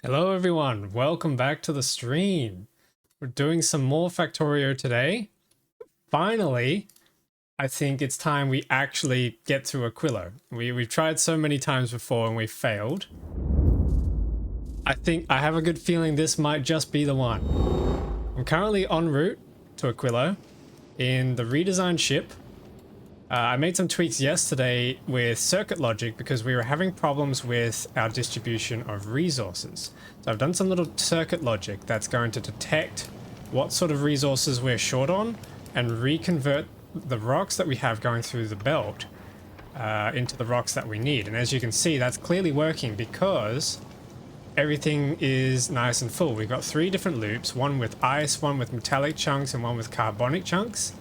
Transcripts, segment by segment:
Hello everyone, welcome back to the stream. We're doing some more Factorio today. Finally, I think it's time we actually get through Aquilo. We've tried so many times before and we failed. I have a good feeling this might just be the one. I'm currently en route to Aquilo in the redesigned ship. I made some tweaks yesterday with circuit logic because we were having problems with our distribution of resources. So I've done some little circuit logic that's going to detect what sort of resources we're short on and reconvert the rocks that we have going through the belt into the rocks that we need. And as you can see, that's clearly working because everything is nice and full. We've got 3 different loops, one with ice, one with metallic chunks, and one with carbonic chunks.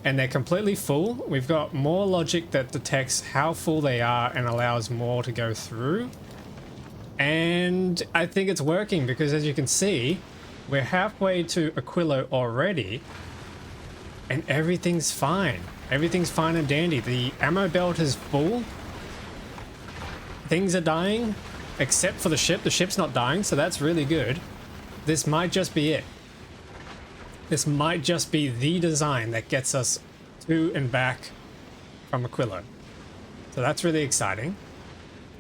And they're completely full. We've got more logic that detects how full they are and allows more to go through. And I think it's working because as you can see, we're halfway to Aquilo already and everything's fine. Everything's fine and dandy. The ammo belt is full. Things are dying except for the ship. The ship's not dying, so that's really good. This might just be it. This might just be the design that gets us to and back from Aquilo. So that's really exciting.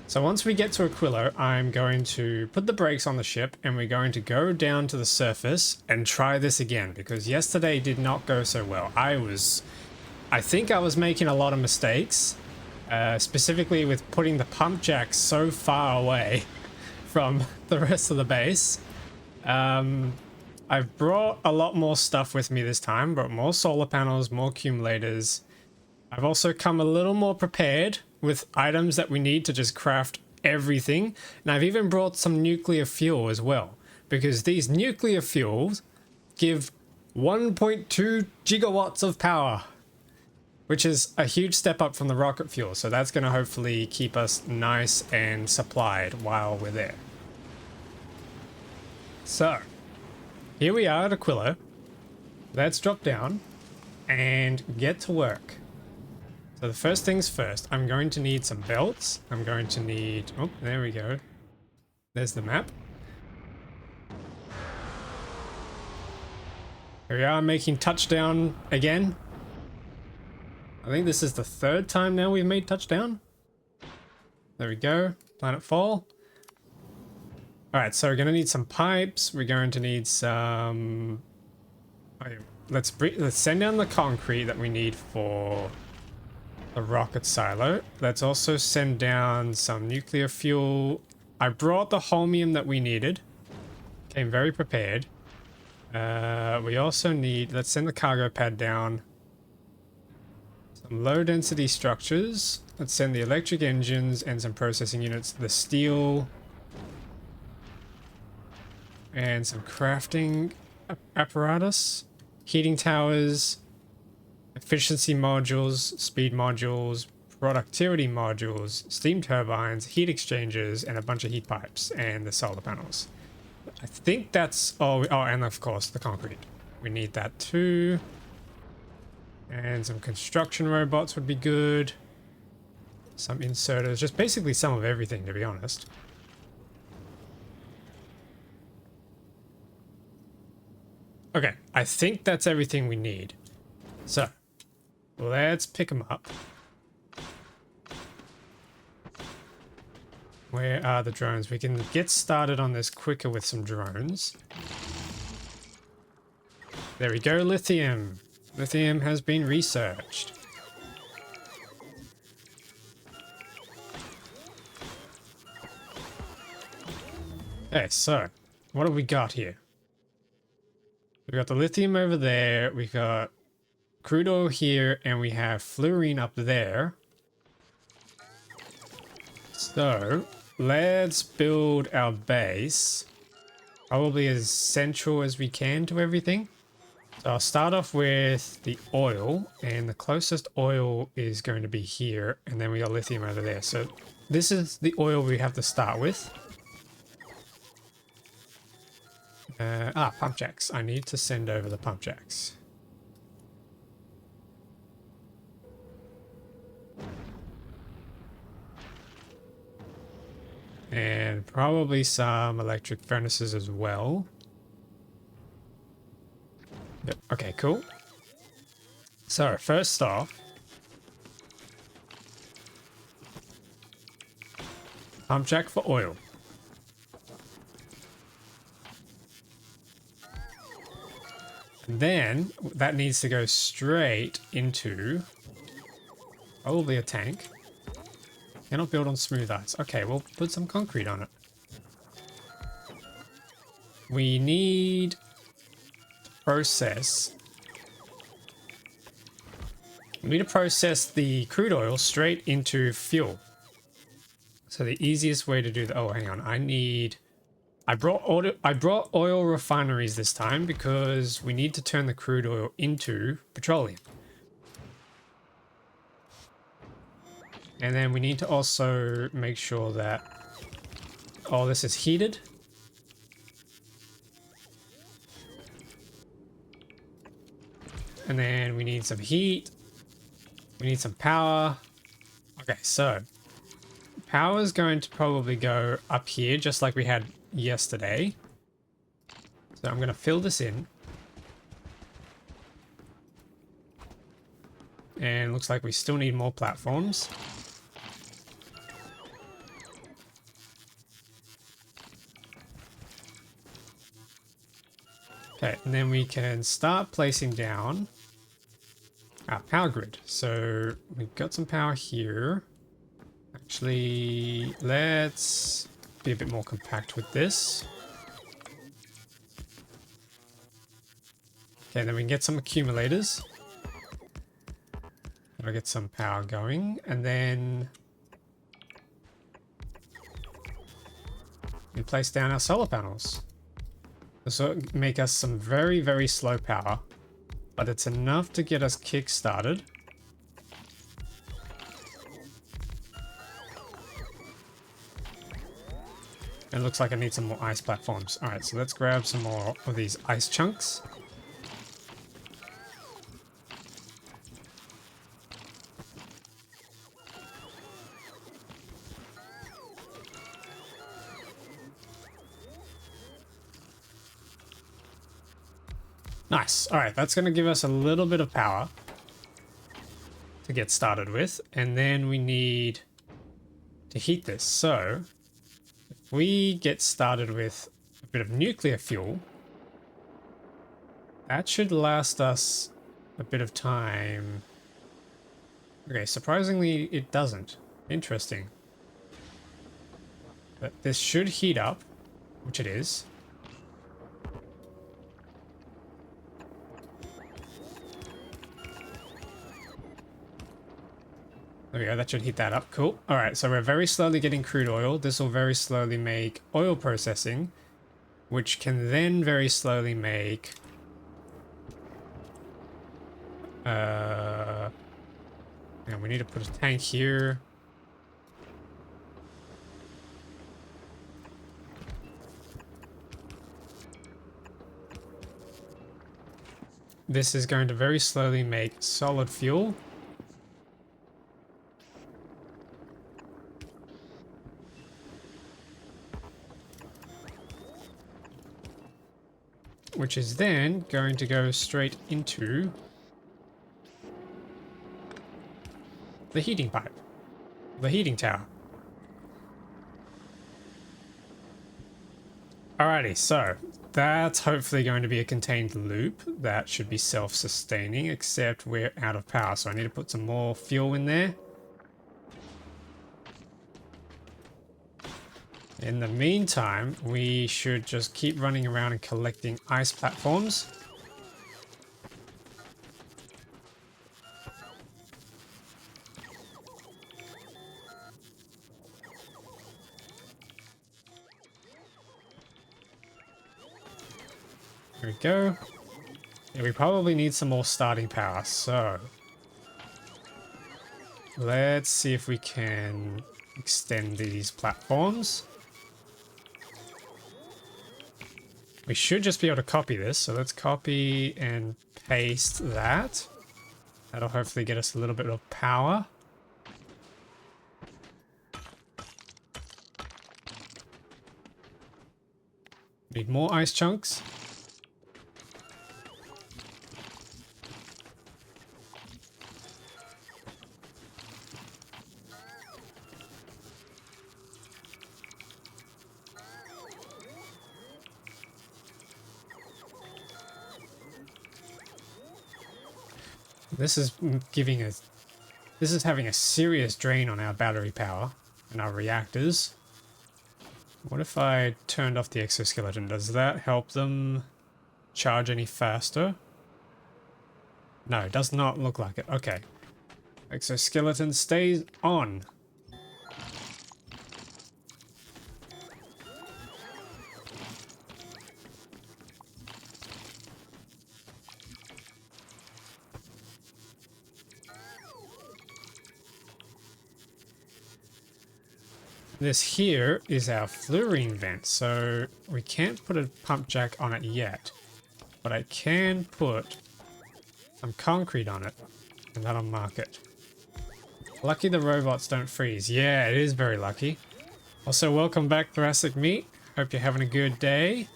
So once we get to Aquilo, I'm going to put the brakes on the ship and we're going to go down to the surface and try this again because yesterday did not go so well. I think I was making a lot of mistakes, specifically with putting the pump jacks so far away from the rest of the base. I've brought a lot more stuff with me this time, brought more solar panels, more accumulators. I've also come a little more prepared with items that we need to just craft everything. And I've even brought some nuclear fuel as well, because these nuclear fuels give 1.2 gigawatts of power, which is a huge step up from the rocket fuel. So that's going to hopefully keep us nice and supplied while we're there. So here we are at Aquilo. Let's drop down and get to work. So the first things first, I'm going to need some belts. I'm going to need... Oh, there we go. There's the map. Here we are making touchdown again. I think this is the 3rd time now we've made touchdown. There we go. Planet fall. Alright, so we're going to need some pipes. We're going to need some... Oh, yeah. Let's send down the concrete that we need for the rocket silo. Let's also send down some nuclear fuel. I brought the holmium that we needed. Came very prepared. We also need... Let's send the cargo pad down. Some low density structures. Let's send the electric engines and some processing units. The steel... and some crafting apparatus, heating towers, efficiency modules, speed modules, productivity modules, steam turbines, heat exchangers, and a bunch of heat pipes and the solar panels. I think that's all. Oh, and of course the concrete. We need that too. And some construction robots would be good. Some inserters, just basically some of everything, to be honest. Okay, I think that's everything we need. So, let's pick them up. Where are the drones? We can get started on this quicker with some drones. There we go, lithium. Lithium has been researched. Okay, so, what have we got here? We've got the lithium over there, we've got crude oil here, and we have fluorine up there. So, let's build our base. Probably as central as we can to everything. So I'll start off with the oil, and the closest oil is going to be here, and then we got lithium over there. So this is the oil we have to start with. Pump jacks. I need to send over the pump jacks. And probably some electric furnaces as well. Yep. Okay, cool. So, first off, pump jack for oil. And then that needs to go straight into probably a tank. Cannot build on smooth ice. Okay, we'll put some concrete on it. We need to process. We need to process the crude oil straight into fuel. So the easiest way to do that. Oh, hang on. I brought oil refineries this time because we need to turn the crude oil into petroleum. And then we need to also make sure that all this is heated. And then we need some heat. We need some power. Okay, so power is going to probably go up here just like we had yesterday. So I'm going to fill this in. And looks like we still need more platforms. Okay, and then we can start placing down our power grid. So we've got some power here. Actually, let's be a bit more compact with this. Okay, then we can get some accumulators. That'll get some power going, and then we place down our solar panels. This will make us some very, very slow power, but it's enough to get us kick-started. It looks like I need some more ice platforms. All right, so let's grab some more of these ice chunks. Nice. All right, that's going to give us a little bit of power to get started with. And then we need to heat this. So if we get started with a bit of nuclear fuel, that should last us a bit of time. Okay, surprisingly, it doesn't. Interesting. But this should heat up, which it is. There we go, that should heat that up. Cool. All right, so we're very slowly getting crude oil. This will very slowly make oil processing, which can then very slowly make... yeah, we need to put a tank here. This is going to very slowly make solid fuel. Which is then going to go straight into the heating pipe, the heating tower. Alrighty, so that's hopefully going to be a contained loop that should be self-sustaining, except we're out of power, so I need to put some more fuel in there. In the meantime, we should just keep running around and collecting ice platforms. There we go. Yeah, we probably need some more starting power, so let's see if we can extend these platforms. We should just be able to copy this, so let's copy and paste that. That'll hopefully get us a little bit of power. Need more ice chunks. This is giving us... This is having a serious drain on our battery power and our reactors. What if I turned off the exoskeleton? Does that help them charge any faster? No, it does not look like it. Okay. Exoskeleton stays on. This here is our fluorine vent, so we can't put a pump jack on it yet. But I can put some concrete on it, and that'll mark it. Lucky the robots don't freeze. Yeah, it is very lucky. Also, welcome back, Thoracic Meat. Hope you're having a good day.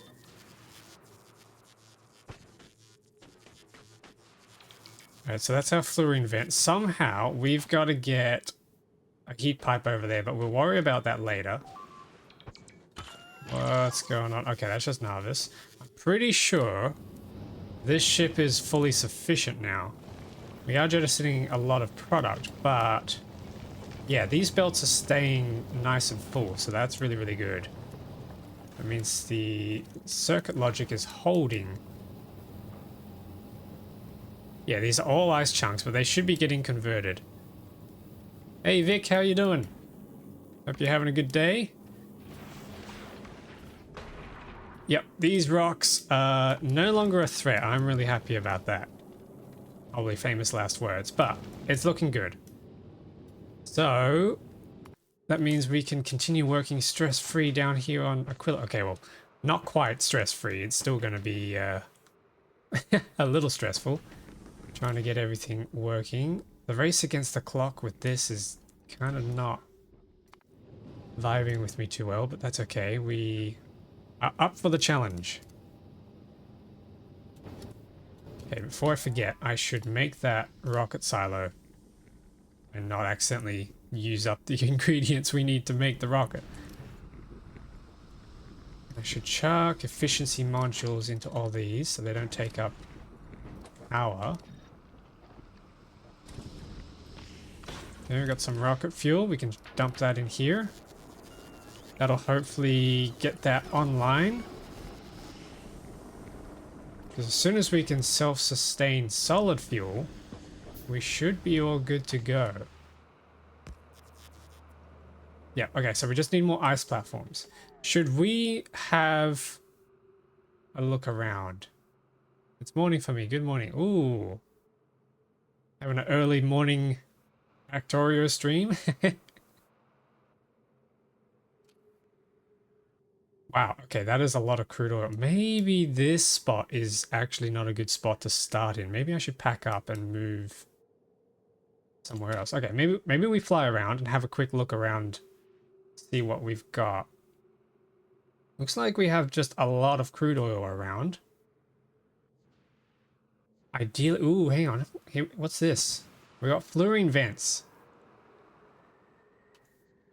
Alright, so that's our fluorine vent. Somehow, we've got to get a heat pipe over there, but we'll worry about that later. What's going on? Okay, that's just Narvis. I'm pretty sure this ship is fully sufficient now. We are jettisoning a lot of product, but yeah, these belts are staying nice and full, so that's really, really good. That means the circuit logic is holding. Yeah, these are all ice chunks, but they should be getting converted. Hey Vic, how you doing? Hope you're having a good day. Yep, these rocks are no longer a threat. I'm really happy about that. Probably famous last words, but it's looking good. So that means we can continue working stress-free down here on Aquilo. Okay, well, not quite stress-free. It's still going to be a little stressful. Trying to get everything working. The race against the clock with this is kind of not vibing with me too well, but that's okay. We are up for the challenge. Okay, before I forget, I should make that rocket silo and not accidentally use up the ingredients we need to make the rocket. I should chuck efficiency modules into all these so they don't take up power. There, we've got some rocket fuel. We can dump that in here. That'll hopefully get that online. Because as soon as we can self-sustain solid fuel, we should be all good to go. Yeah, okay, so we just need more ice platforms. Should we have a look around? It's morning for me. Good morning. Ooh. Having an early morning Factorio stream. Wow, okay, that is a lot of crude oil. Maybe this spot is actually not a good spot to start in. Maybe I should pack up and move somewhere else. Okay, maybe we fly around and have a quick look around, see what we've got. Looks like we have just a lot of crude oil around. Ideally, ooh, hang on. Hey, what's this? We got fluorine vents.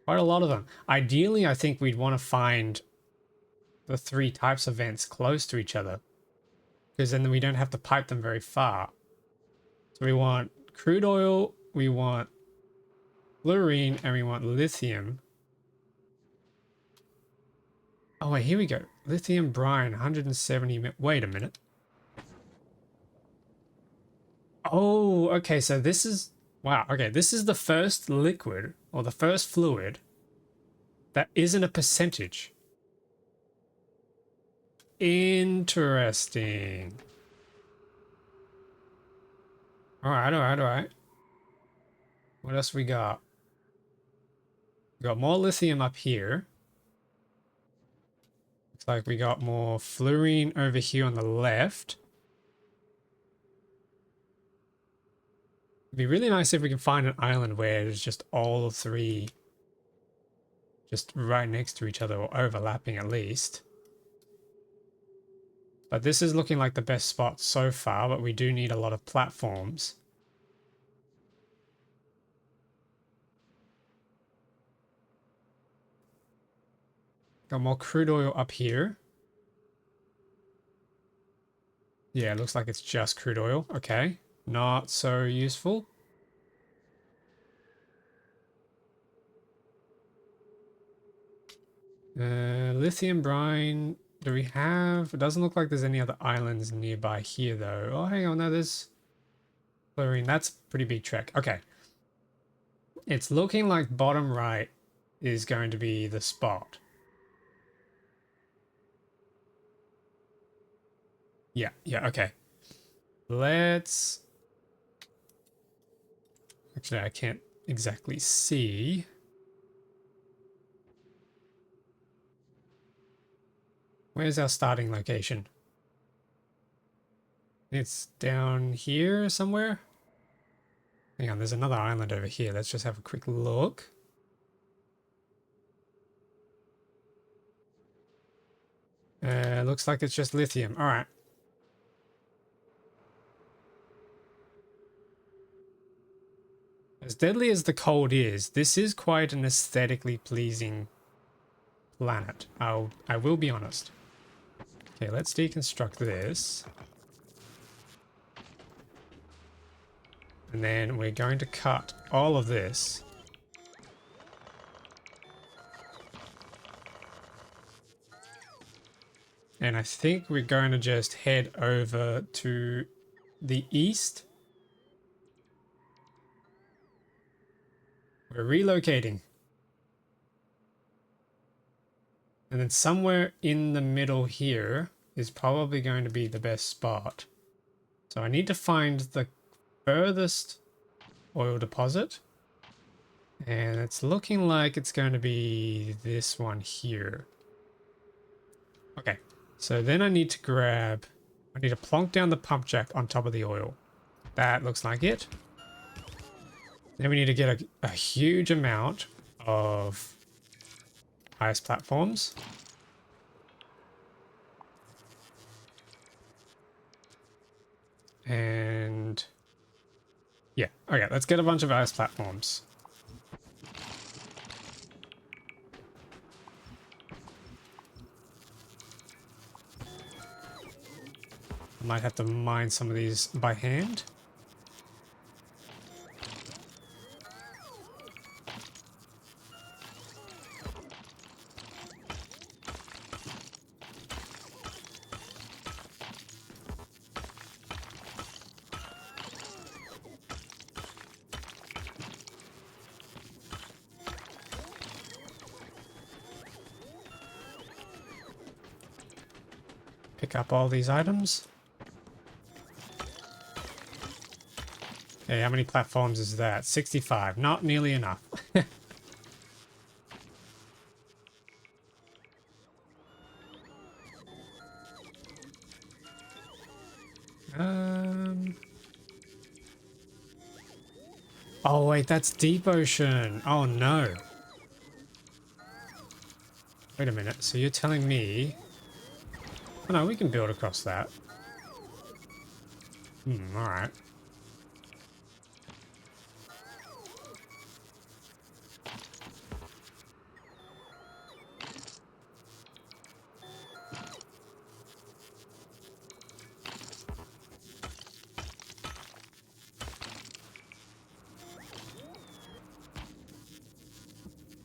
Quite a lot of them. Ideally, I think we'd want to find the 3 types of vents close to each other, because then we don't have to pipe them very far. So we want crude oil, we want fluorine, and we want lithium. Oh wait, here we go. Lithium brine, 170 wait a minute. Oh, okay, so this is... Wow, okay, this is the first liquid, or the first fluid, that isn't a percentage. Interesting. Alright, alright, alright. What else we got? We got more lithium up here. Looks like we got more fluorine over here on the left. It'd be really nice if we can find an island where there's just all 3 just right next to each other, or overlapping at least. But this is looking like the best spot so far, but we do need a lot of platforms. Got more crude oil up here. Yeah, it looks like it's just crude oil. Okay, not so useful. Lithium brine. Do we have? It doesn't look like there's any other islands nearby here, though. Oh, hang on. No, there's chlorine. That's a pretty big trek. Okay. It's looking like bottom right is going to be the spot. Yeah, okay. Let's... Actually, I can't exactly see. Where's our starting location? It's down here somewhere? Hang on, there's another island over here. Let's just have a quick look. Looks like it's just lithium. All right. As deadly as the cold is, this is quite an aesthetically pleasing planet. I will be honest. Okay, let's deconstruct this. And then we're going to cut all of this. And I think we're going to just head over to the east. We're relocating. And then somewhere in the middle here is probably going to be the best spot. So I need to find the furthest oil deposit. And it's looking like it's going to be this one here. Okay, so then I need to plonk down the pump jack on top of the oil. That looks like it. Then we need to get a huge amount of ice platforms. And yeah, okay, let's get a bunch of ice platforms. I might have to mine some of these by hand. Pick up all these items. Okay, how many platforms is that? 65. Not nearly enough. Oh wait, that's deep ocean. Oh no. Wait a minute. So you're telling me... Oh no, we can build across that. Alright.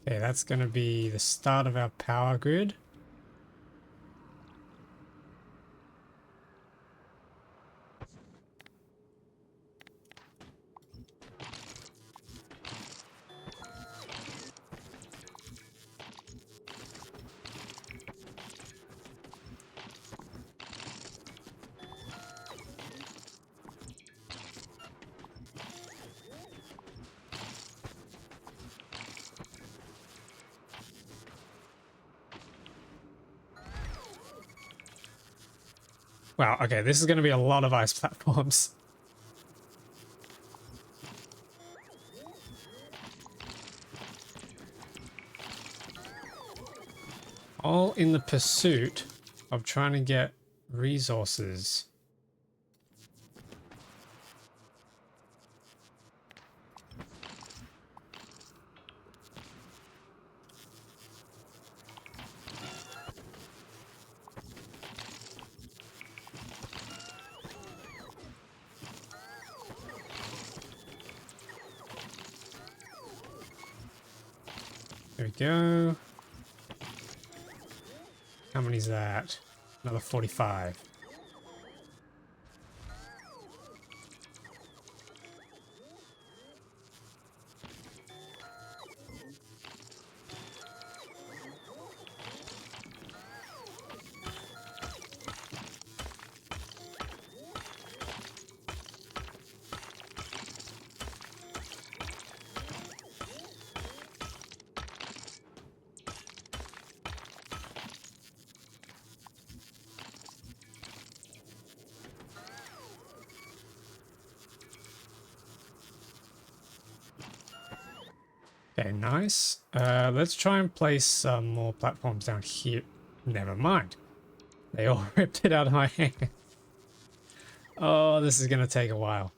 Okay, that's going to be the start of our power grid. Wow, okay, this is going to be a lot of ice platforms. All in the pursuit of trying to get Resources. There we go. How many is that? Another 45. Okay, nice. Let's try and place some more platforms down here. Never mind. They all ripped it out of my hand. Oh, this is going to take a while.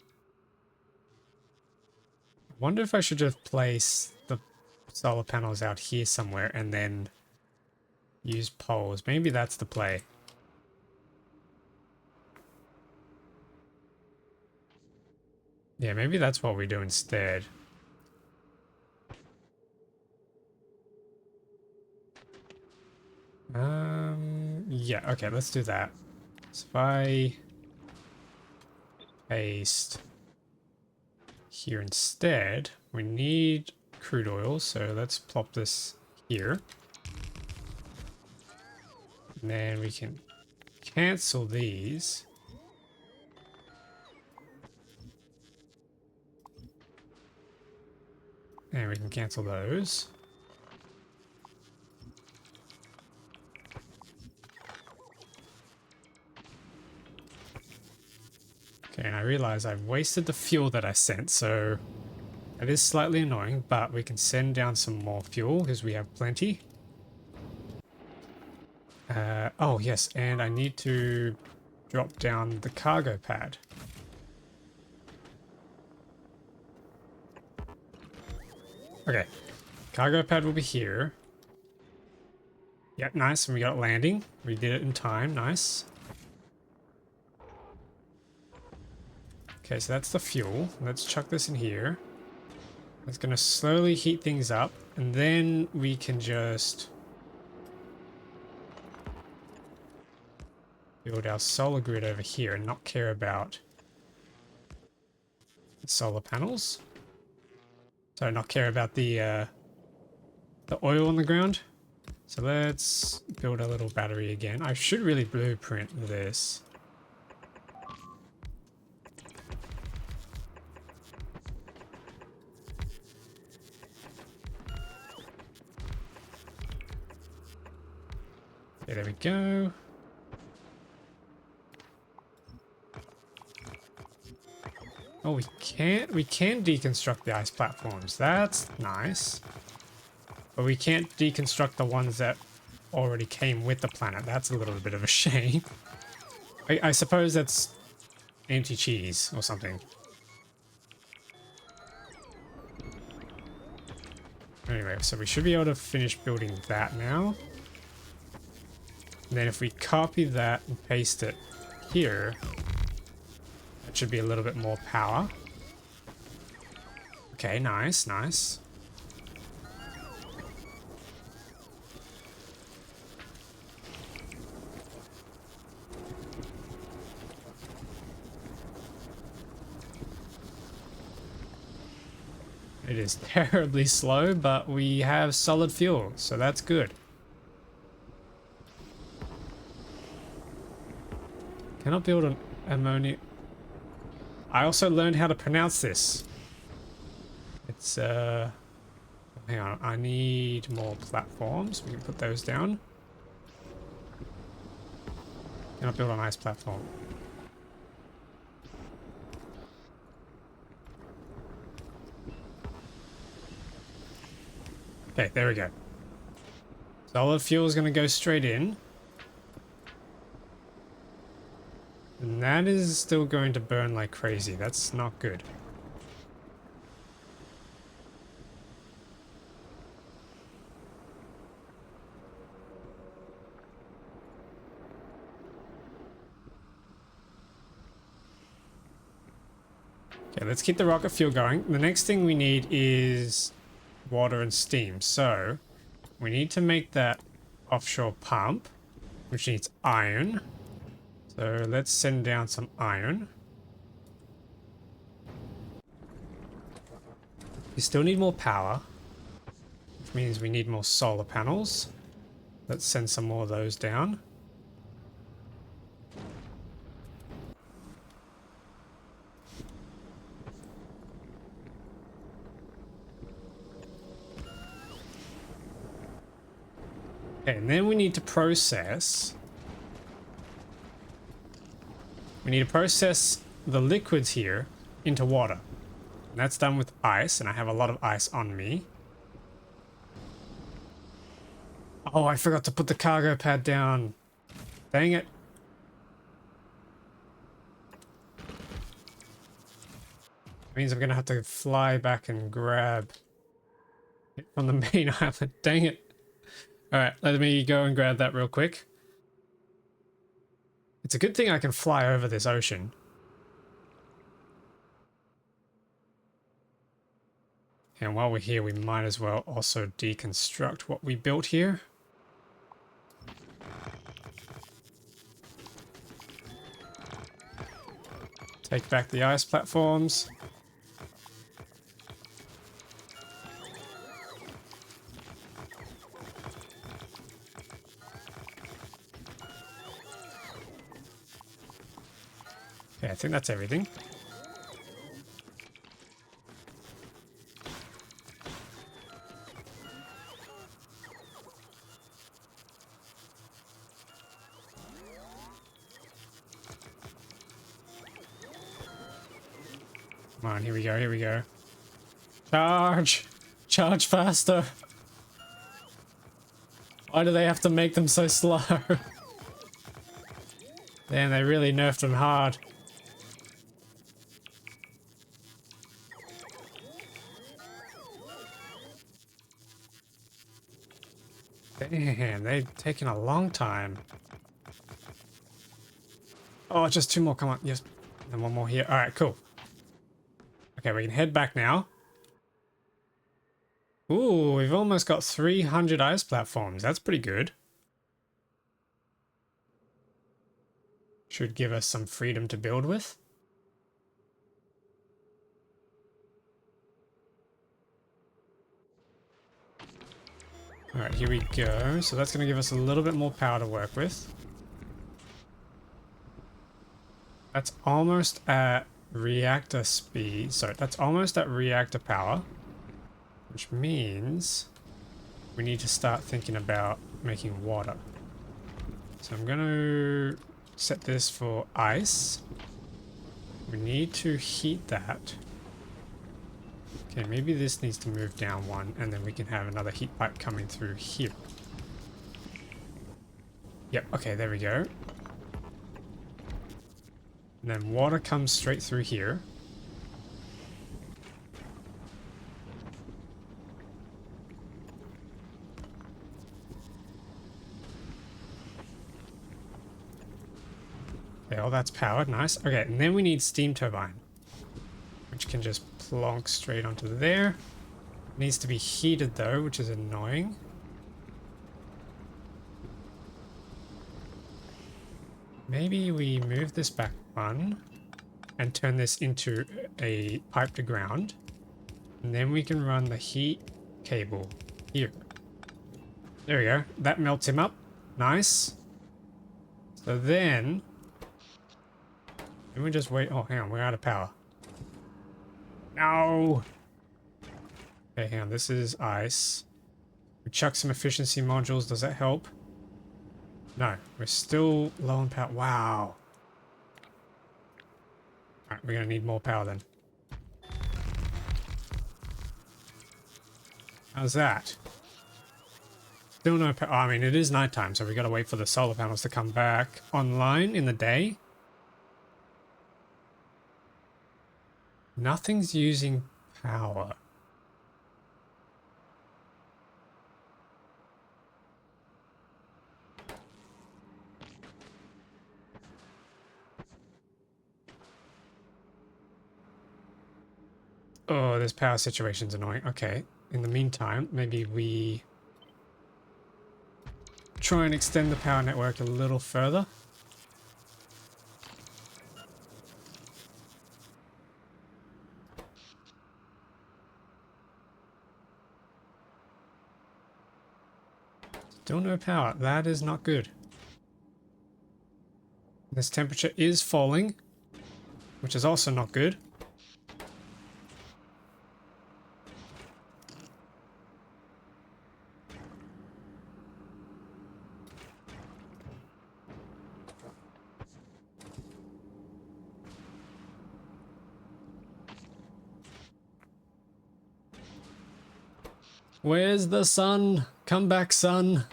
I wonder if I should just place the solar panels out here somewhere and then use poles. Maybe that's the play. Yeah, maybe that's what we do instead. Yeah, okay, let's do that. So if I paste here instead, we need crude oil, so let's plop this here. And then we can cancel these. And we can cancel those. Okay, and I realize I've wasted the fuel that I sent, so that is slightly annoying, but we can send down some more fuel because we have plenty. Oh yes, and I need to drop down the cargo pad. Okay, cargo pad will be here. Yep, nice, and we got landing. We did it in time, nice. Okay, so that's the fuel. Let's chuck this in here. It's gonna slowly heat things up, and then we can just build our solar grid over here and not care about the solar panels. So not care about the oil on the ground. So let's build a little battery again. I should really blueprint this. Okay, there we go. Oh, we can deconstruct the ice platforms. That's nice. But we can't deconstruct the ones that already came with the planet. That's a little bit of a shame. I suppose that's anti-cheese or something. Anyway, so we should be able to finish building that now. And then if we copy that and paste it here, that should be a little bit more power. Okay, nice, nice. It is terribly slow, but we have solid fuel, so that's good. Cannot build an ammonia. I also learned how to pronounce this. It's, hang on, I need more platforms. We can put those down. Cannot build an ice platform. Okay, there we go. Solid fuel is going to go straight in. And that is still going to burn like crazy. That's not good. Okay, let's keep the rocket fuel going. The next thing we need is water and steam. So we need to make that offshore pump, which needs iron. So let's send down some iron. We still need more power, which means we need more solar panels. Let's send some more of those down. Okay, and then we need to process. We need to process the liquids here into water. And that's done with ice, and I have a lot of ice on me. Oh, I forgot to put the cargo pad down. Dang it. Means I'm gonna have to fly back and grab it from the main island. Dang it. Alright, let me go and grab that real quick. It's a good thing I can fly over this ocean. And while we're here, we might as well also deconstruct what we built here. Take back the ice platforms. Okay, I think that's everything. Come on, here we go, here we go. Charge! Charge faster! Why do they have to make them so slow? Damn, they really nerfed them hard. Damn, they've taken a long time. Oh, just two more, come on, yes. And one more here. Alright, cool. Okay, we can head back now. Ooh, we've almost got 300 ice platforms. That's pretty good. Should give us some freedom to build with. Alright, here we go. So that's going to give us a little bit more power to work with. That's almost at reactor speed. So that's almost at reactor power. Which means we need to start thinking about making water. So I'm going to set this for ice. We need to heat that. Okay, maybe this needs to move down one, and then we can have another heat pipe coming through here. Yep, okay, there we go. And then water comes straight through here. Okay, all that's powered, nice. Okay, and then we need steam turbine, which can just plonk straight onto there. It needs to be heated though, which is annoying. Maybe we move this back one and turn this into a pipe to ground. And then we can run the heat cable here. There we go. That melts him up. Nice. So then we just wait. Oh, hang on. We're out of power. No. Okay, hang on. This is ice. We chuck some efficiency modules. Does that help? No. We're still low on power. Wow. Alright, we're going to need more power then. How's that? Still no power. I mean, it is nighttime, so we got to wait for the solar panels to come back online in the day. Nothing's using power. Oh, this power situation's annoying. Okay. In the meantime, maybe we try and extend the power network a little further. Still no power. That is not good. This temperature is falling, which is also not good. Where's the sun? Come back, sun.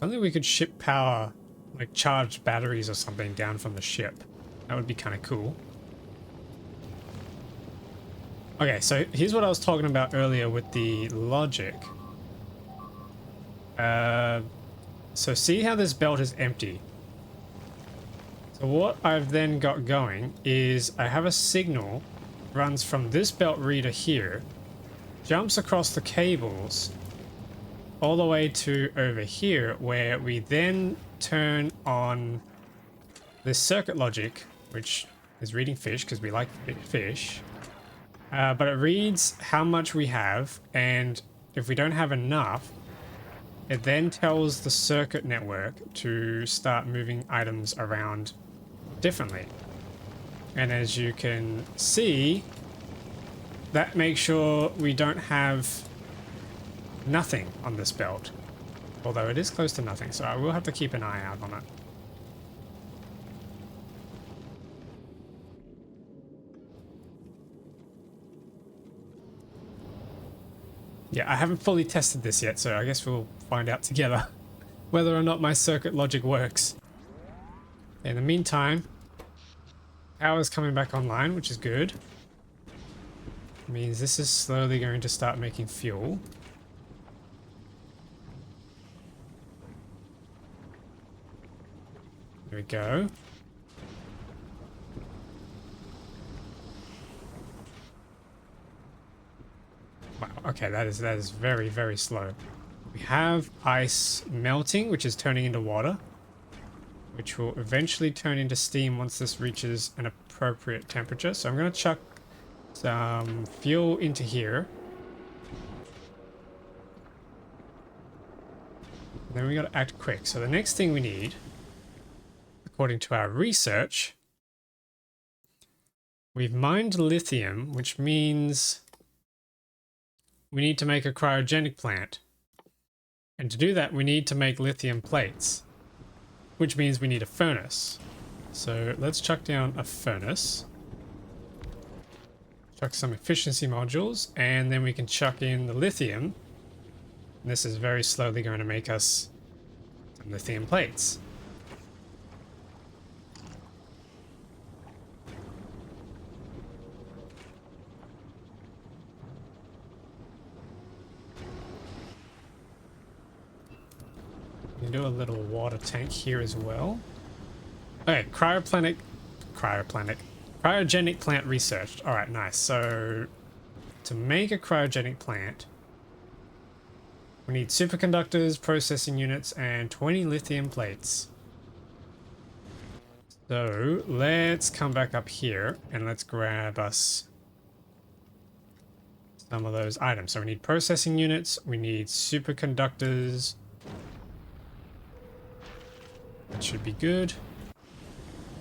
I think we could ship power, like charged batteries or something down from the ship. That would be kind of cool. Okay, so here's what I was talking about earlier with the logic. So see how this belt is empty? So what I've then got going is I have a signal runs from this belt reader here, jumps across the cables all the way to over here, where we then turn on this circuit logic, which is reading fish because we like fish. But it reads how much we have, and if we don't have enough, it then tells the circuit network to start moving items around differently. And as you can see, that makes sure we don't have nothing on this belt. Although it is close to nothing, so I will have to keep an eye out on it. Yeah, I haven't fully tested this yet, so I guess we'll find out together whether or not my circuit logic works. In the meantime, power's coming back online, which is good. It means this is slowly going to start making fuel. There we go. Wow, okay, that is very, very slow. We have ice melting, which is turning into water, which will eventually turn into steam once this reaches an appropriate temperature. So I'm going to chuck some fuel into here. And then we got to act quick. So the next thing we need, according to our research, we've mined lithium, which means we need to make a cryogenic plant. And to do that, we need to make lithium plates, which means we need a furnace. So let's chuck down a furnace. Chuck some efficiency modules, and then we can chuck in the lithium. And this is very slowly going to make us some lithium plates. We can do a little water tank here as well. Okay, cryogenic plant researched. All right, nice. So to make a cryogenic plant, we need superconductors, processing units, and 20 lithium plates. So let's come back up here and let's grab us some of those items. So we need processing units, we need superconductors. That should be good.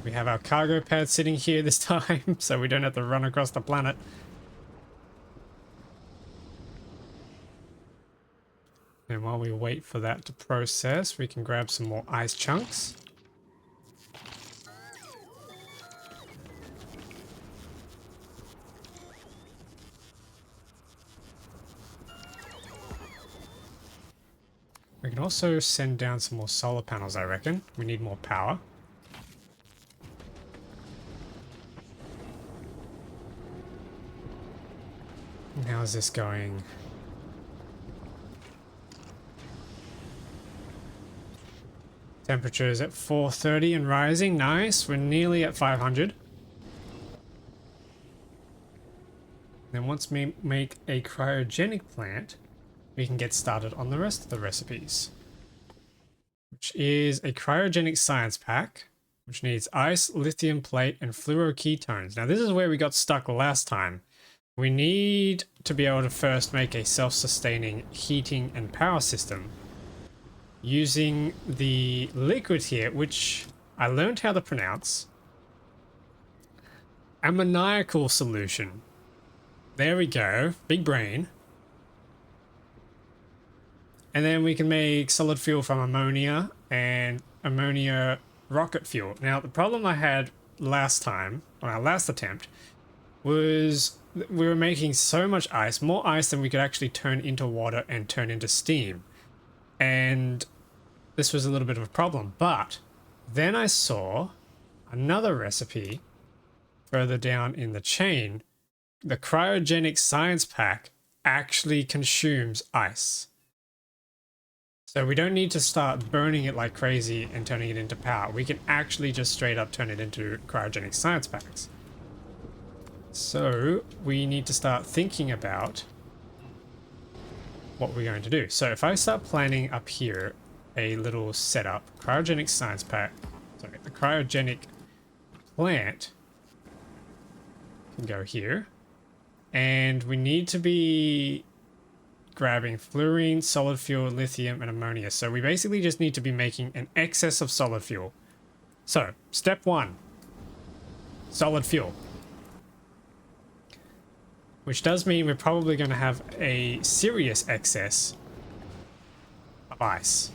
We have our cargo pad sitting here this time, so we don't have to run across the planet. And while we wait for that to process, we can grab some more ice chunks. We can also send down some more solar panels, I reckon. We need more power. How's this going? Temperature is at 430 and rising. Nice. We're nearly at 500. Then once we make a cryogenic plant, we can get started on the rest of the recipes. Which is a cryogenic science pack, which needs ice, lithium plate, and fluoroketones. Now this is where we got stuck last time. We need to be able to first make a self-sustaining heating and power system using the liquid here, which I learned how to pronounce. Ammoniacal solution. There we go. Big brain. And then we can make solid fuel from ammonia and ammonia rocket fuel. Now, the problem I had last time, on our last attempt, was we were making so much ice, more ice than we could actually turn into water and turn into steam. And this was a little bit of a problem. But then I saw another recipe further down in the chain. The cryogenic science pack actually consumes ice. So we don't need to start burning it like crazy and turning it into power. We can actually just straight up turn it into cryogenic science packs. So we need to start thinking about what we're going to do. So if I start planning up here a little setup, cryogenic science pack, sorry, the cryogenic plant can go here. And we need to be grabbing fluorine, solid fuel, lithium, and ammonia. So we basically just need to be making an excess of solid fuel. So, step 1. Solid fuel. Which does mean we're probably going to have a serious excess of ice.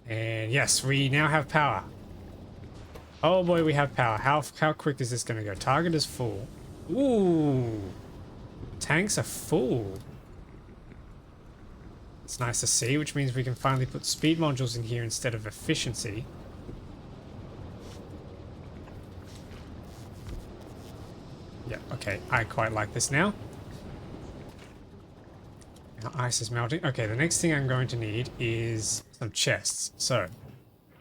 And yes, we now have power. Oh boy, we have power. How quick is this going to go? Target is full. Ooh. Tanks are full. It's nice to see, which means we can finally put speed modules in here instead of efficiency. Yeah, okay, I quite like this now. Now ice is melting. Okay, the next thing I'm going to need is some chests. So,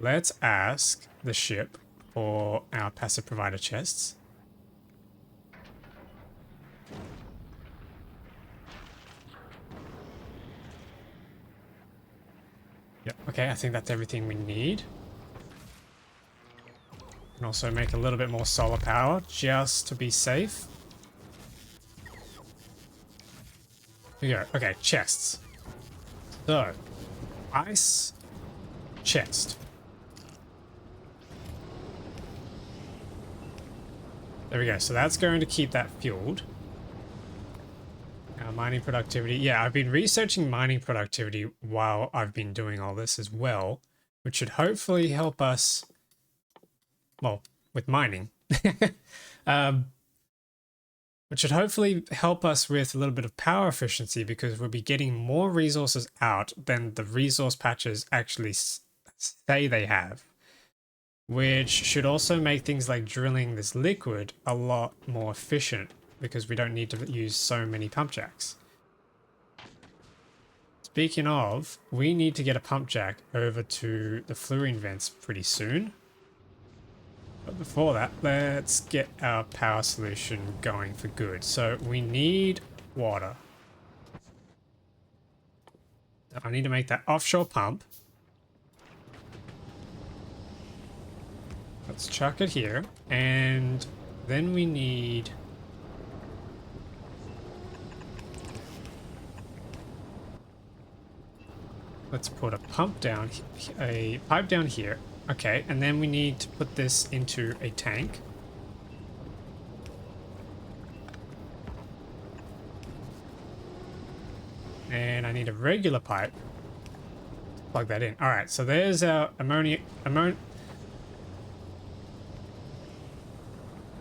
let's ask the ship for our passive provider chests. Yep, okay, I think that's everything we need. And also make a little bit more solar power just to be safe. Here we go. Okay, chests. So, ice chest. There we go. So that's going to keep that fueled. Mining productivity. Yeah, I've been researching mining productivity while I've been doing all this as well, which should hopefully help us, well, with mining. Which should hopefully help us with a little bit of power efficiency, because we'll be getting more resources out than the resource patches actually say they have. Which should also make things like drilling this liquid a lot more efficient, because we don't need to use so many pump jacks. Speaking of, we need to get a pump jack over to the fluorine vents pretty soon. But before that, let's get our power solution going for good. So we need water. I need to make that offshore pump. Let's chuck it here. And then we need... let's put a pump down, a pipe down here. Okay, and then we need to put this into a tank. And I need a regular pipe. Plug that in. All right, so there's our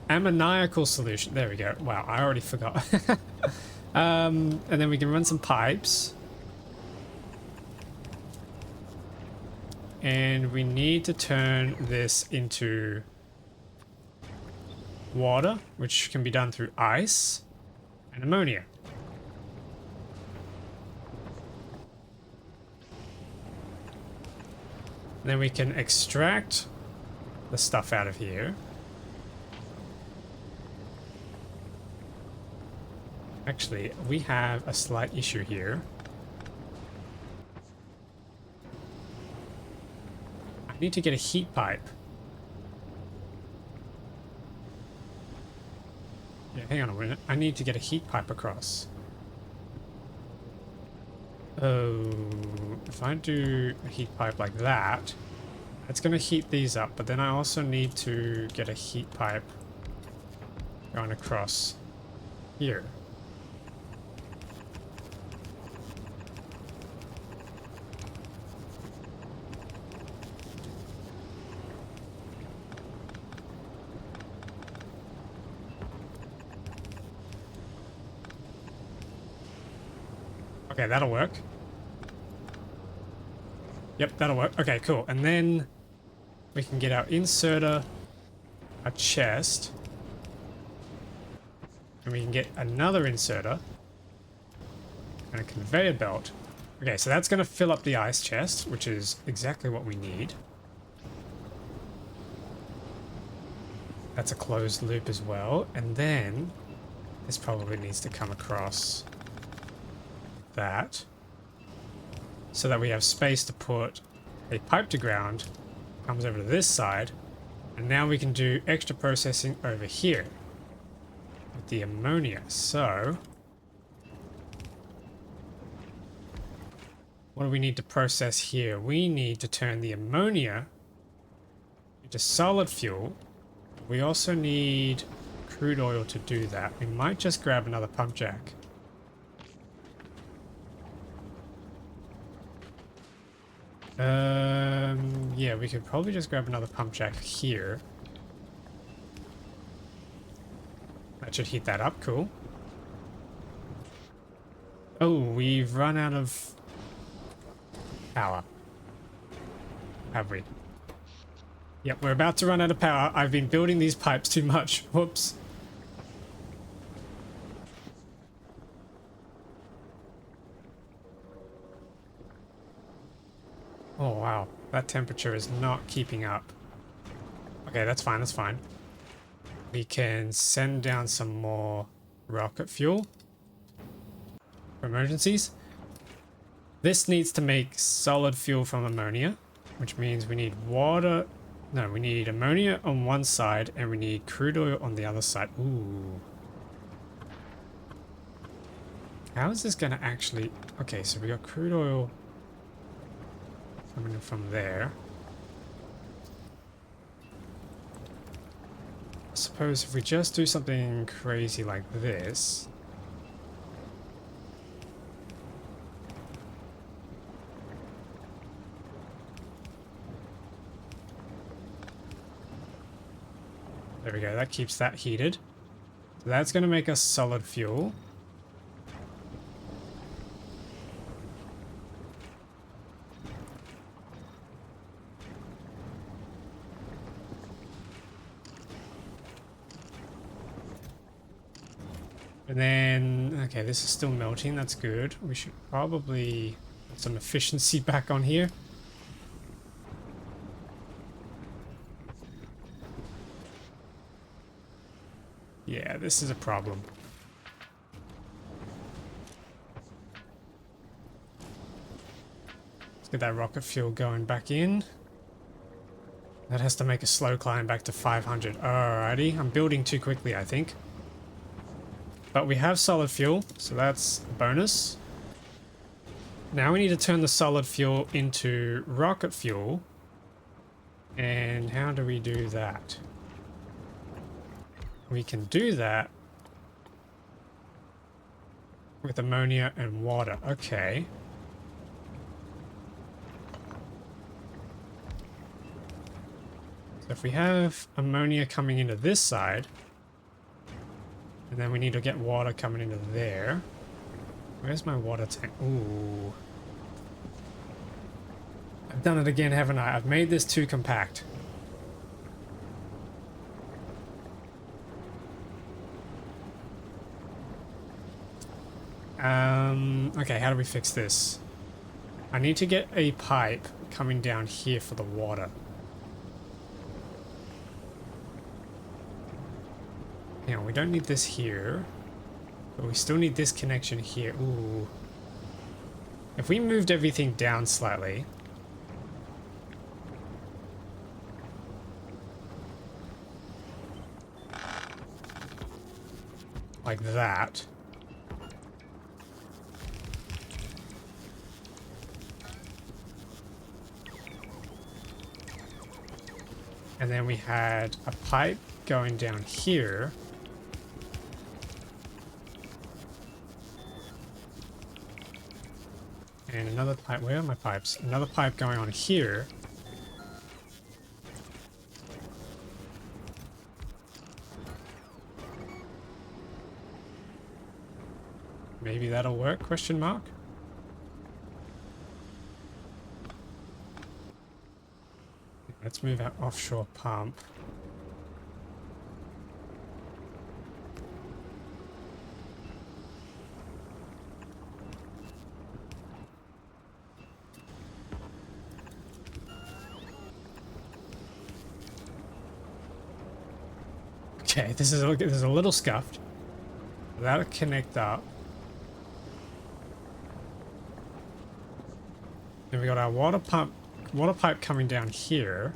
ammoniacal solution. There we go. Wow, I already forgot. And then we can run some pipes. And we need to turn this into water, which can be done through ice. and ammonia. And then we can extract the stuff out of here. Actually, we have a slight issue here. I need to get a heat pipe. Yeah, hang on a minute. I need to get a heat pipe across. Oh, if I do a heat pipe like that, it's going to heat these up, but then I also need to get a heat pipe going across here. Okay, that'll work. Yep, that'll work. Okay, cool. And then we can get our inserter, a chest, and we can get another inserter and a conveyor belt. Okay, so that's going to fill up the ice chest, which is exactly what we need. That's a closed loop as well. And then this probably needs to come across that so that we have space to put a pipe to ground. Comes over to this side, and now we can do extra processing over here with the ammonia. So what do we need to process here? We need to turn the ammonia into solid fuel. We also need crude oil to do that. We might just grab another pump jack. Yeah, we could probably just grab another pump jack here. That should heat that up, cool. Oh, we've run out of power. Have we? Yep, we're about to run out of power. I've been building these pipes too much. Whoops. Oh, wow. That temperature is not keeping up. Okay, that's fine, that's fine. We can send down some more rocket fuel for emergencies. This needs to make solid fuel from ammonia, which means we need water. No, we need ammonia on one side and we need crude oil on the other side. Ooh. How is this going to actually... Okay, so we got crude oil coming in from there. I suppose if we just do something crazy like this... There we go, that keeps that heated. So that's going to make us solid fuel. And then, okay, this is still melting, that's good. We should probably put some efficiency back on here. Yeah, this is a problem. Let's get that rocket fuel going back in. That has to make a slow climb back to 500. Alrighty, I'm building too quickly, I think. But we have solid fuel, so that's a bonus. Now we need to turn the solid fuel into rocket fuel. And how do we do that? We can do that with ammonia and water. Okay. So if we have ammonia coming into this side, and then we need to get water coming into there. Where's my water tank? Ooh. I've done it again, haven't I? I've made this too compact. Okay, how do we fix this? I need to get a pipe coming down here for the water. Hang on, we don't need this here. But we still need this connection here. Ooh. If we moved everything down slightly. Like that. And then we had a pipe going down here. And another pipe, where are my pipes? Another pipe going on here. Maybe that'll work, question mark? Let's move our offshore pump. Okay, this is a little scuffed. That'll connect up. Then we got our water pipe coming down here.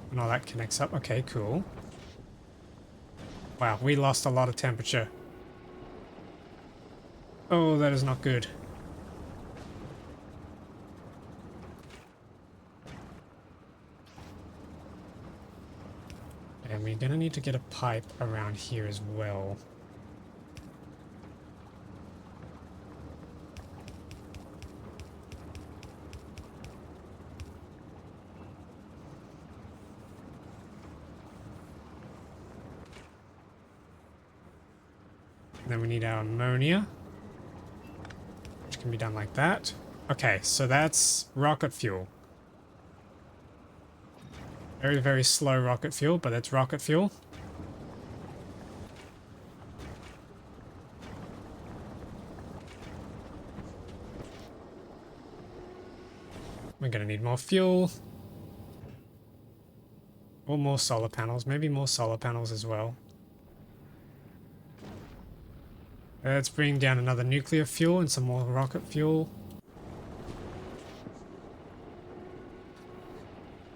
And all that connects up. Okay, cool. Wow, we lost a lot of temperature. Oh, that is not good. And we're gonna need to get a pipe around here as well. And then we need our ammonia, which can be done like that. Okay, so that's rocket fuel. Very, very slow rocket fuel, but it's rocket fuel. We're gonna need more fuel. Or more solar panels, maybe more solar panels as well. Let's bring down another nuclear fuel and some more rocket fuel.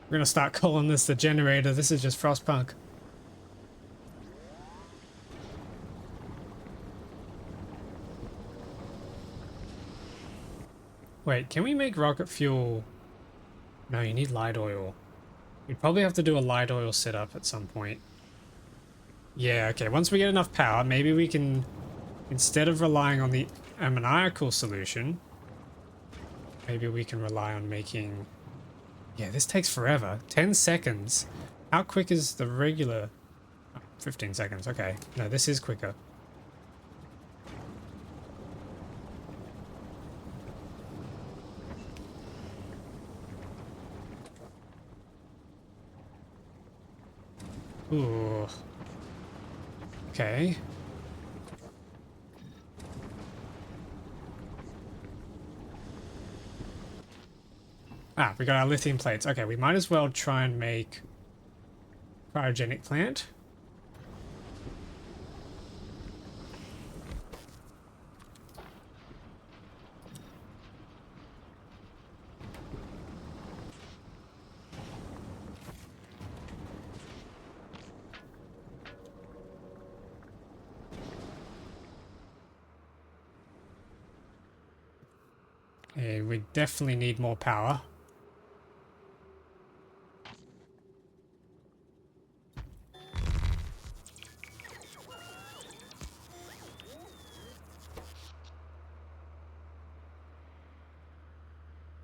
We're gonna start calling this the generator. This is just Frostpunk. Wait, can we make rocket fuel? No, you need light oil. We'd probably have to do a light oil setup at some point. Yeah, okay, once we get enough power, maybe we can, instead of relying on the ammoniacal solution, maybe we can rely on making... Yeah, this takes forever. 10 seconds. How quick is the regular... Oh, 15 seconds, okay. No, this is quicker. Ooh. Okay. Ah, we got our lithium plates. Okay, we might as well try and make cryogenic plant. And we definitely need more power.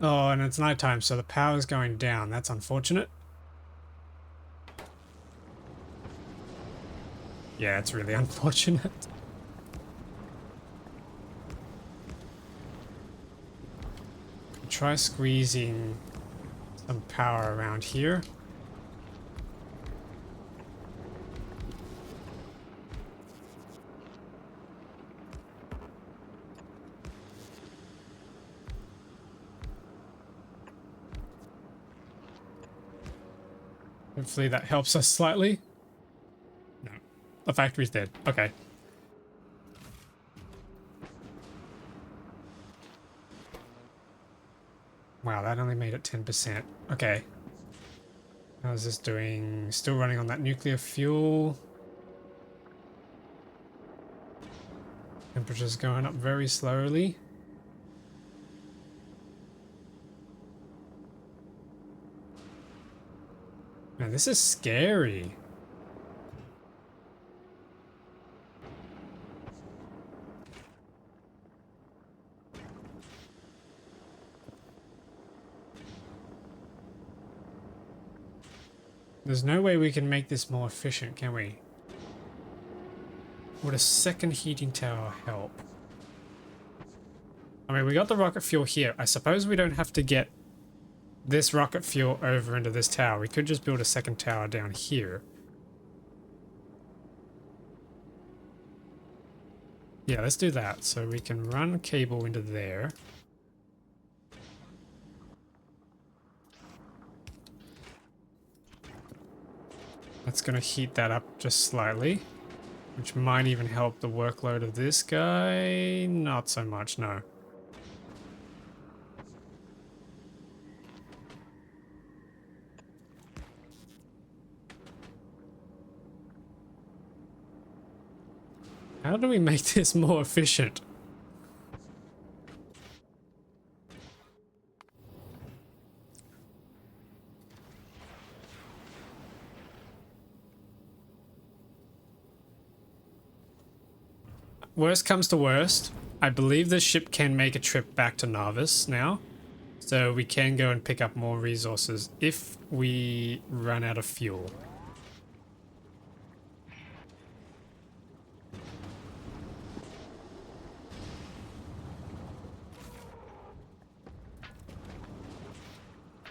Oh, and it's nighttime, so the power's going down. That's unfortunate. Yeah, it's really unfortunate. Try squeezing some power around here. Hopefully that helps us slightly. No, the factory's dead. Okay. Wow, that only made it 10%. Okay. How's this doing? Still running on that nuclear fuel. Temperature's going up very slowly. Man, this is scary. There's no way we can make this more efficient, can we? Would a second heating tower help? I mean, we got the rocket fuel here. I suppose we don't have to get this rocket fuel over into this tower. We could just build a second tower down here. Yeah, let's do that. So we can run a cable into there. That's going to heat that up just slightly, which might even help the workload of this guy. Not so much, no. How do we make this more efficient? Worst comes to worst, I believe the ship can make a trip back to Narvis now. So we can go and pick up more resources if we run out of fuel.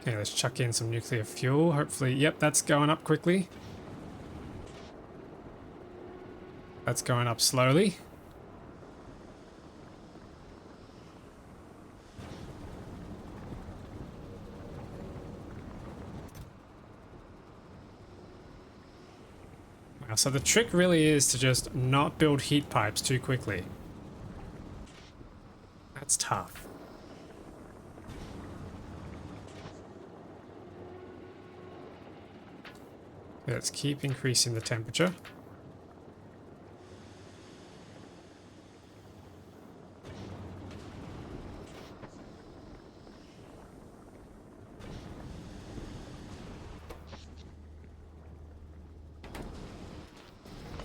Okay, let's chuck in some nuclear fuel. Hopefully, yep, that's going up quickly. That's going up slowly. Wow, so the trick really is to just not build heat pipes too quickly. That's tough. Let's keep increasing the temperature.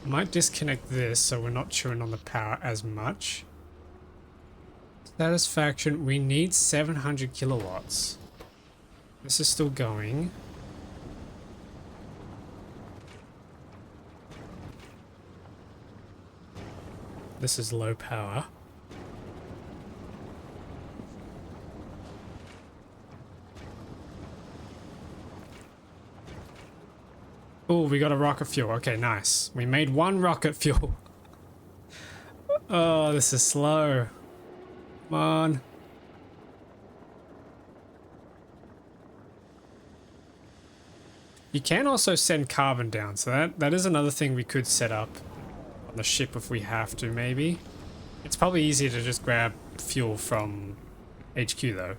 Might disconnect this so we're not chewing on the power as much. Satisfaction, we need 700 kilowatts. This is still going. This is low power. Oh, we got a rocket fuel. Okay, nice. We made one rocket fuel. Oh, this is slow. Come on. You can also send carbon down, so that is another thing we could set up on the ship if we have to, maybe. It's probably easier to just grab fuel from HQ, though.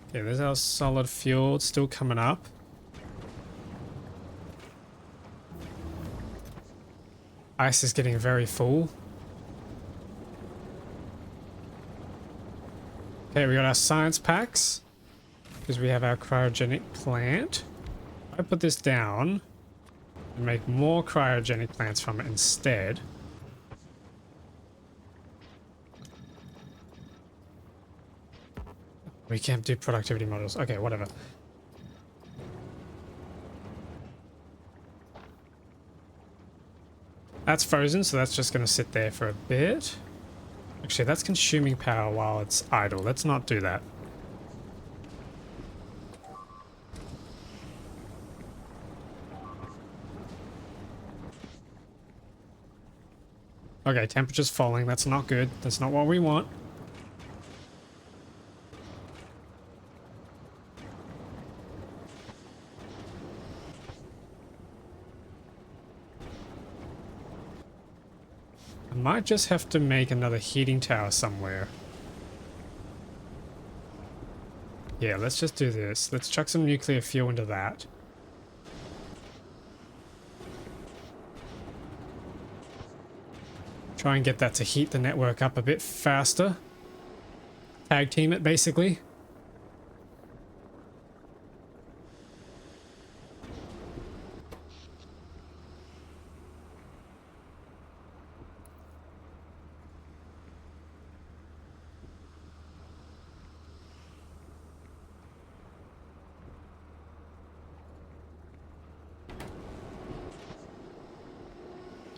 Okay, there's our solid fuel. It's still coming up. Ice is getting very full. Okay, we got our science packs because we have our cryogenic plant. I put this down and make more cryogenic plants from it instead. We can't do productivity models. Okay, whatever. That's frozen, so that's just going to sit there for a bit. Actually, that's consuming power while it's idle. Let's not do that. Okay, temperature's falling. That's not good. That's not what we want. I might just have to make another heating tower somewhere. Yeah, let's just do this. Let's chuck some nuclear fuel into that. Try and get that to heat the network up a bit faster. Tag team it, basically.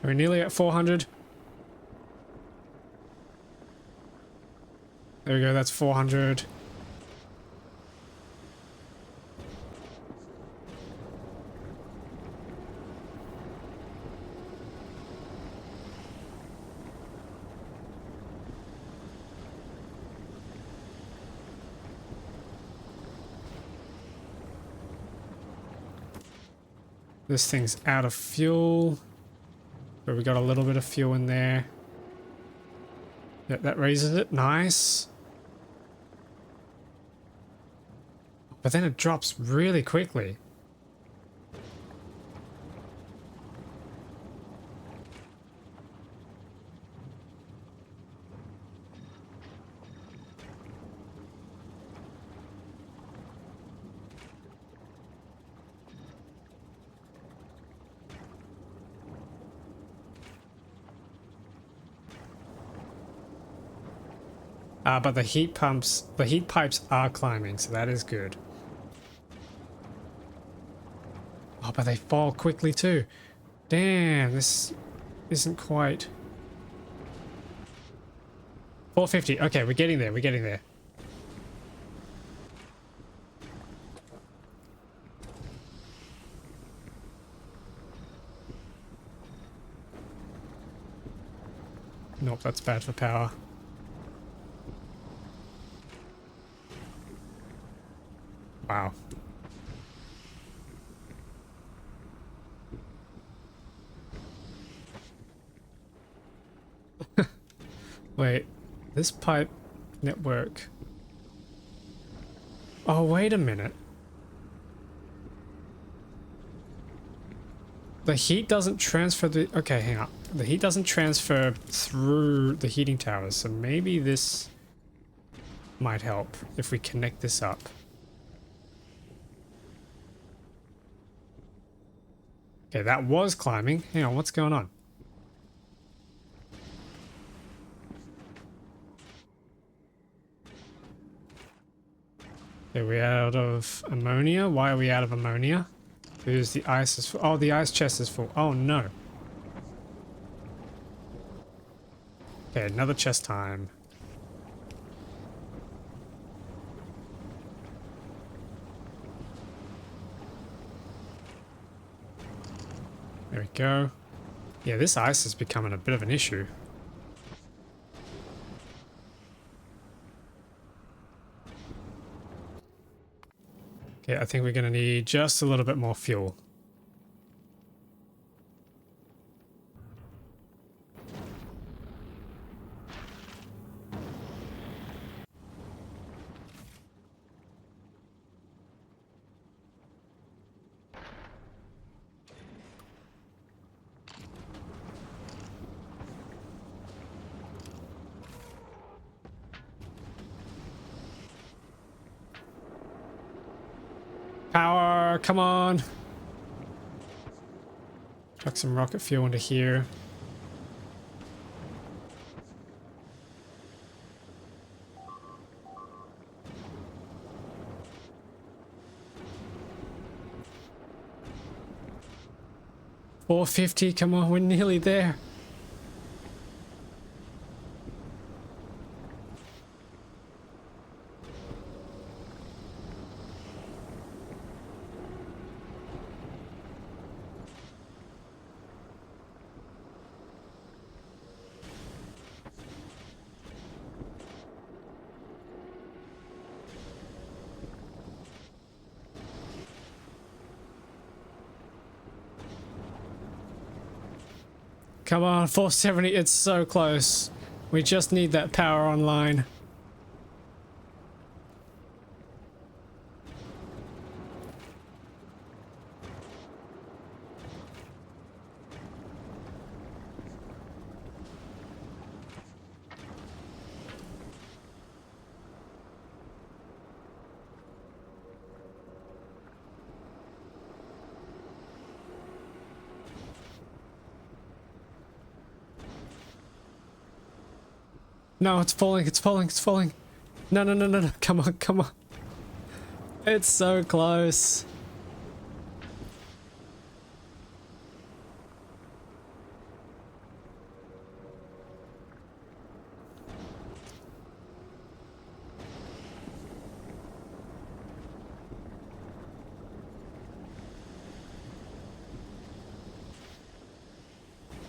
We're nearly at 400. There we go, that's 400. This thing's out of fuel. But we got a little bit of fuel in there. Yeah, that raises it. Nice. But then it drops really quickly. But the heat pipes are climbing, so that is good. Oh, but they fall quickly too. Damn, this isn't quite... 450. Okay, we're getting there. We're getting there. Nope, that's bad for power. Wow. Wait, this pipe network. Oh, wait a minute. The heat doesn't transfer the... Okay, hang on. The heat doesn't transfer through the heating towers, so maybe this might help if we connect this up. Okay, that was climbing. Hang on, what's going on? Okay, we're out of ammonia. Why are we out of ammonia? Because the ice is full. Oh, the ice chest is full. Oh, no. Okay, another chest time. There we go. Yeah, this ice is becoming a bit of an issue. Okay, I think we're going to need just a little bit more fuel. Power, come on. Chuck some rocket fuel into here. $450, come on, we're nearly there. come on, 470, it's so close. We just need that power online. No, it's falling, it's falling, it's falling. No, no, no, no, no, come on, come on. It's so close.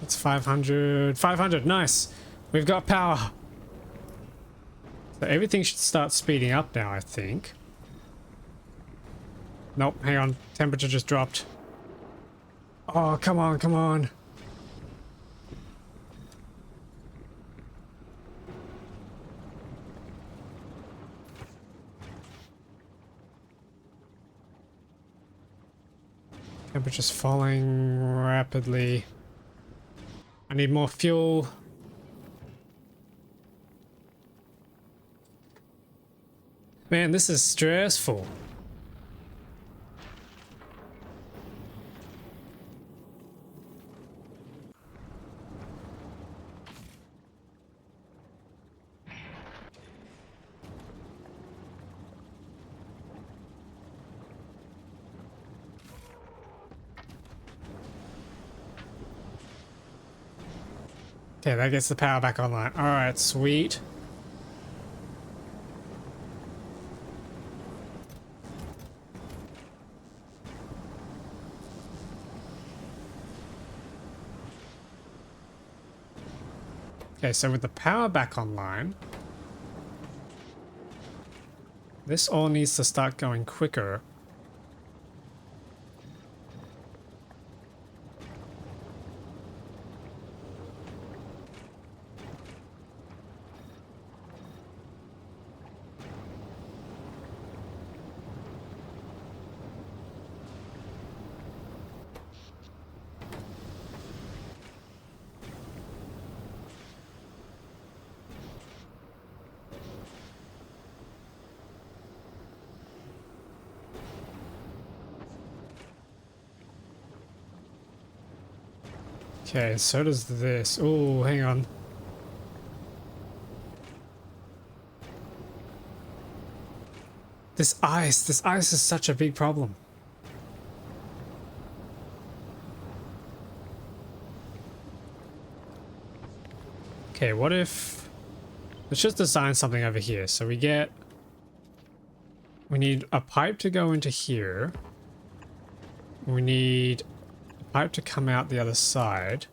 It's 500, 500, nice. We've got power. So everything should start speeding up now, I think. Nope, hang on. Temperature just dropped. Oh, come on, come on. Temperature's falling rapidly. I need more fuel. Man, this is stressful. Okay, that gets the power back online. Alright, sweet. Okay, so with the power back online, this all needs to start going quicker. Okay, so does this. Oh, hang on. This ice is such a big problem. Okay, what if... Let's just design something over here. So we need a pipe to go into here. We need a pipe to come out the other side.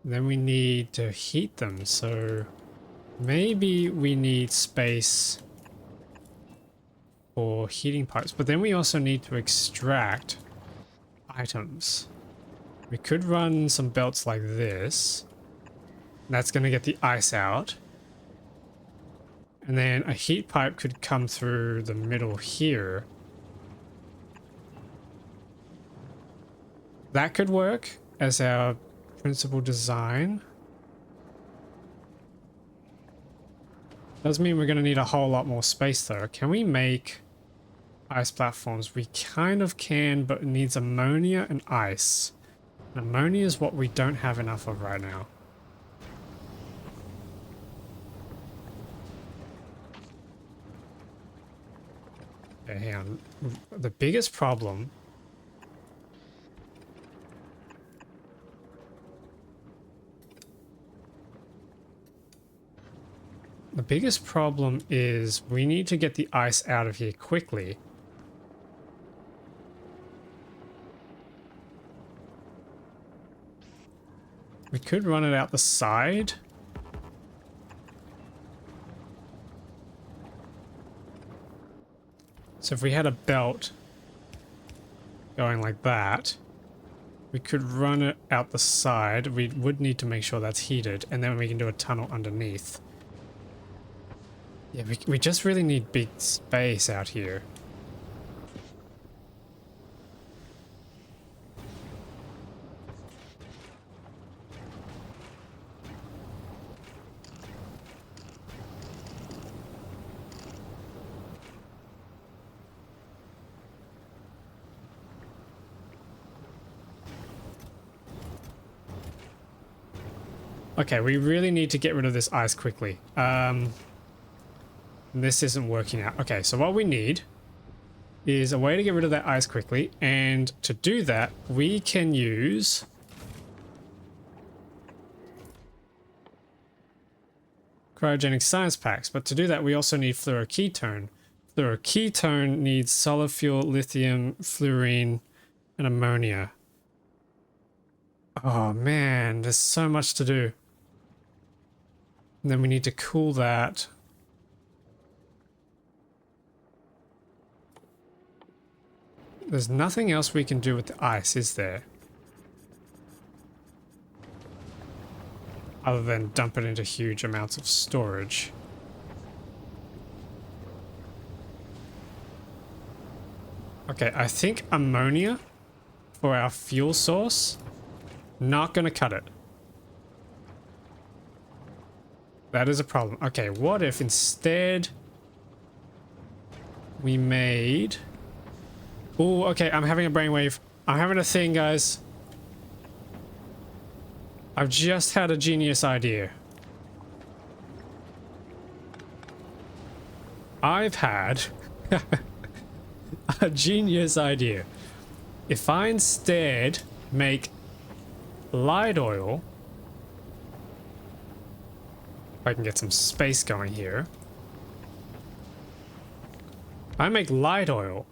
Then we need to heat them. So maybe we need space for heating pipes. But then we also need to extract items. We could run some belts like this. That's going to get the ice out. And then a heat pipe could come through the middle here. That could work as our principal design. Does mean we're going to need a whole lot more space though. Can we make ice platforms? We kind of can, but it needs ammonia and ice. And ammonia is what we don't have enough of right now. Okay, hang on. The biggest problem is we need to get the ice out of here quickly. We could run it out the side. So if we had a belt going like that, We could run it out the side. We would need to make sure that's heated, and then we can do a tunnel underneath. Yeah, we just really need big space out here. Okay, we really need to get rid of this ice quickly. This isn't working out. Okay, so what we need is a way to get rid of that ice quickly, and to do that, we can use cryogenic science packs, but to do that, we also need fluoroketone. Fluoroketone needs solid fuel, lithium, fluorine, and ammonia. Oh man, there's so much to do. And then we need to cool that. There's nothing else we can do with the ice, is there? Other than dump it into huge amounts of storage. Okay, I think ammonia for our fuel source, not gonna cut it. That is a problem. Okay, what if instead we made... Oh, okay, I'm having a brainwave. I'm having a thing, guys. I've just had a genius idea. I've had a genius idea. If I instead make light oil... If I can get some space going here. If I make light oil...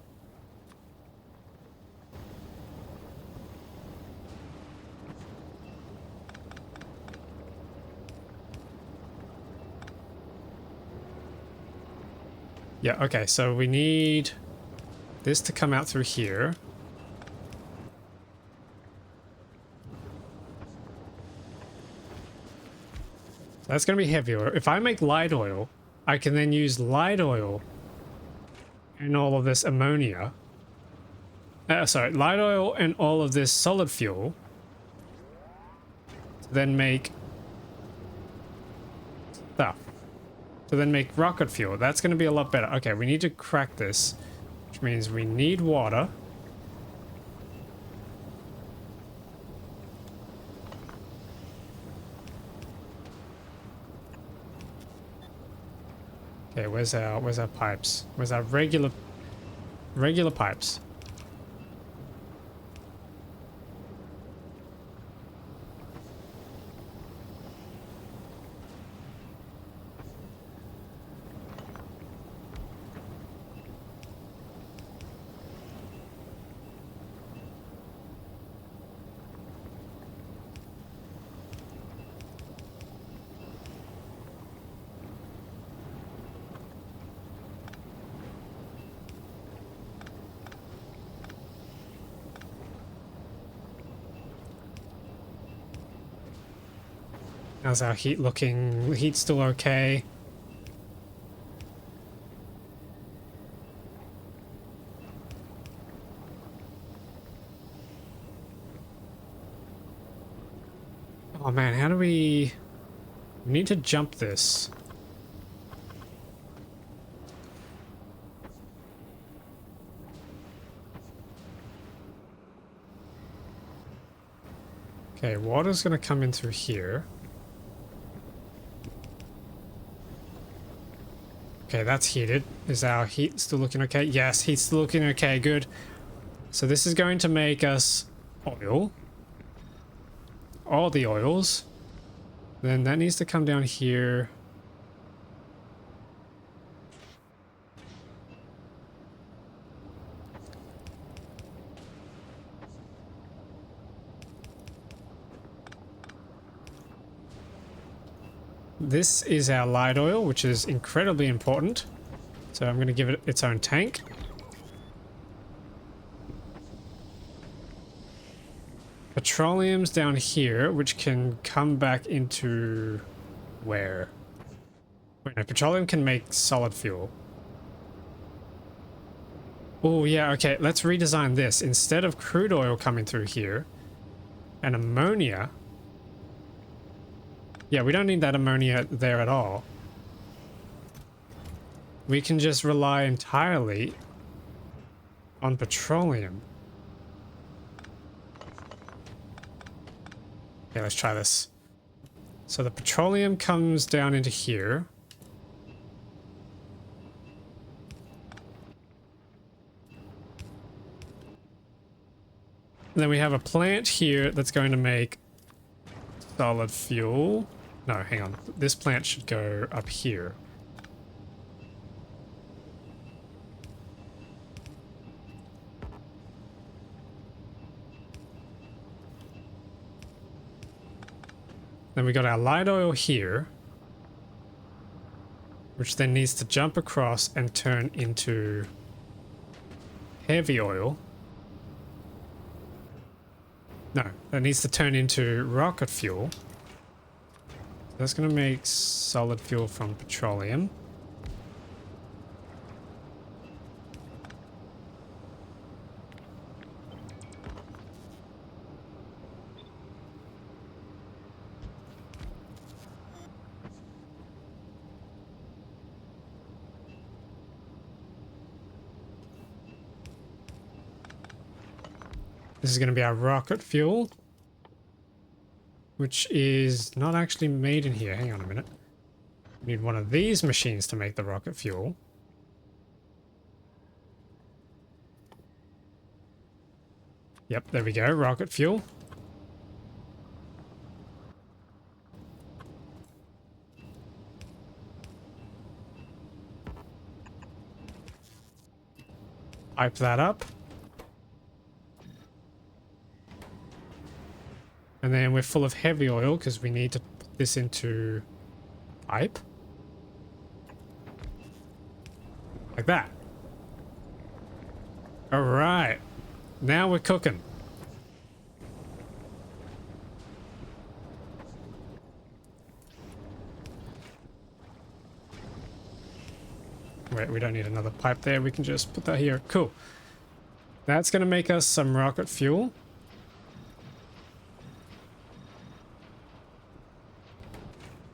Yeah, okay, so we need this to come out through here. That's going to be heavier. If I make light oil, I can then use light oil and all of this ammonia. Sorry, light oil and all of this solid fuel to then make stuff. To then make rocket fuel. That's going to be a lot better. Okay, we need to crack this, which means we need water. Okay, where's our pipes? Where's our regular pipes? How's our heat looking? Heat's still okay. Oh man, how do we need to jump this? Okay, water's gonna come in through here. Okay, that's heated. Is our heat still looking okay? Yes, heat's still looking okay, good. So this is going to make us oil. All the oils. Then that needs to come down here. This is our light oil, which is incredibly important. So I'm going to give it its own tank. Petroleum's down here, which can come back into where? Wait, no, petroleum can make solid fuel. Oh, yeah, okay, let's redesign this. Instead of crude oil coming through here, and ammonia. Yeah, we don't need that ammonia there at all. We can just rely entirely on petroleum. Okay, let's try this. So the petroleum comes down into here. And then we have a plant here that's going to make solid fuel. No, hang on. This plant should go up here. Then we got our light oil here, which then needs to jump across and turn into heavy oil. No, that needs to turn into rocket fuel. That's going to make solid fuel from petroleum. This is going to be our rocket fuel, which is not actually made in here. Hang on a minute. We need one of these machines to make the rocket fuel. Yep, there we go. Rocket fuel. Pipe that up. And then we're full of heavy oil because we need to put this into pipe. Like that. All right. Now we're cooking. Wait, we don't need another pipe there. We can just put that here. Cool. That's going to make us some rocket fuel.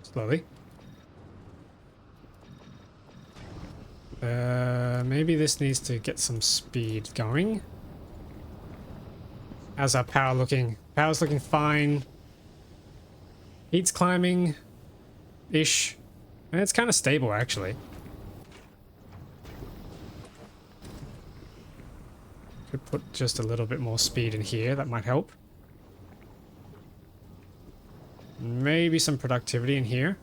Slowly. Maybe this needs to get some speed going. How's our power looking? Power's looking fine. Heat's climbing-ish. And it's kind of stable, actually. Could put just a little bit more speed in here. That might help. Maybe some productivity in here.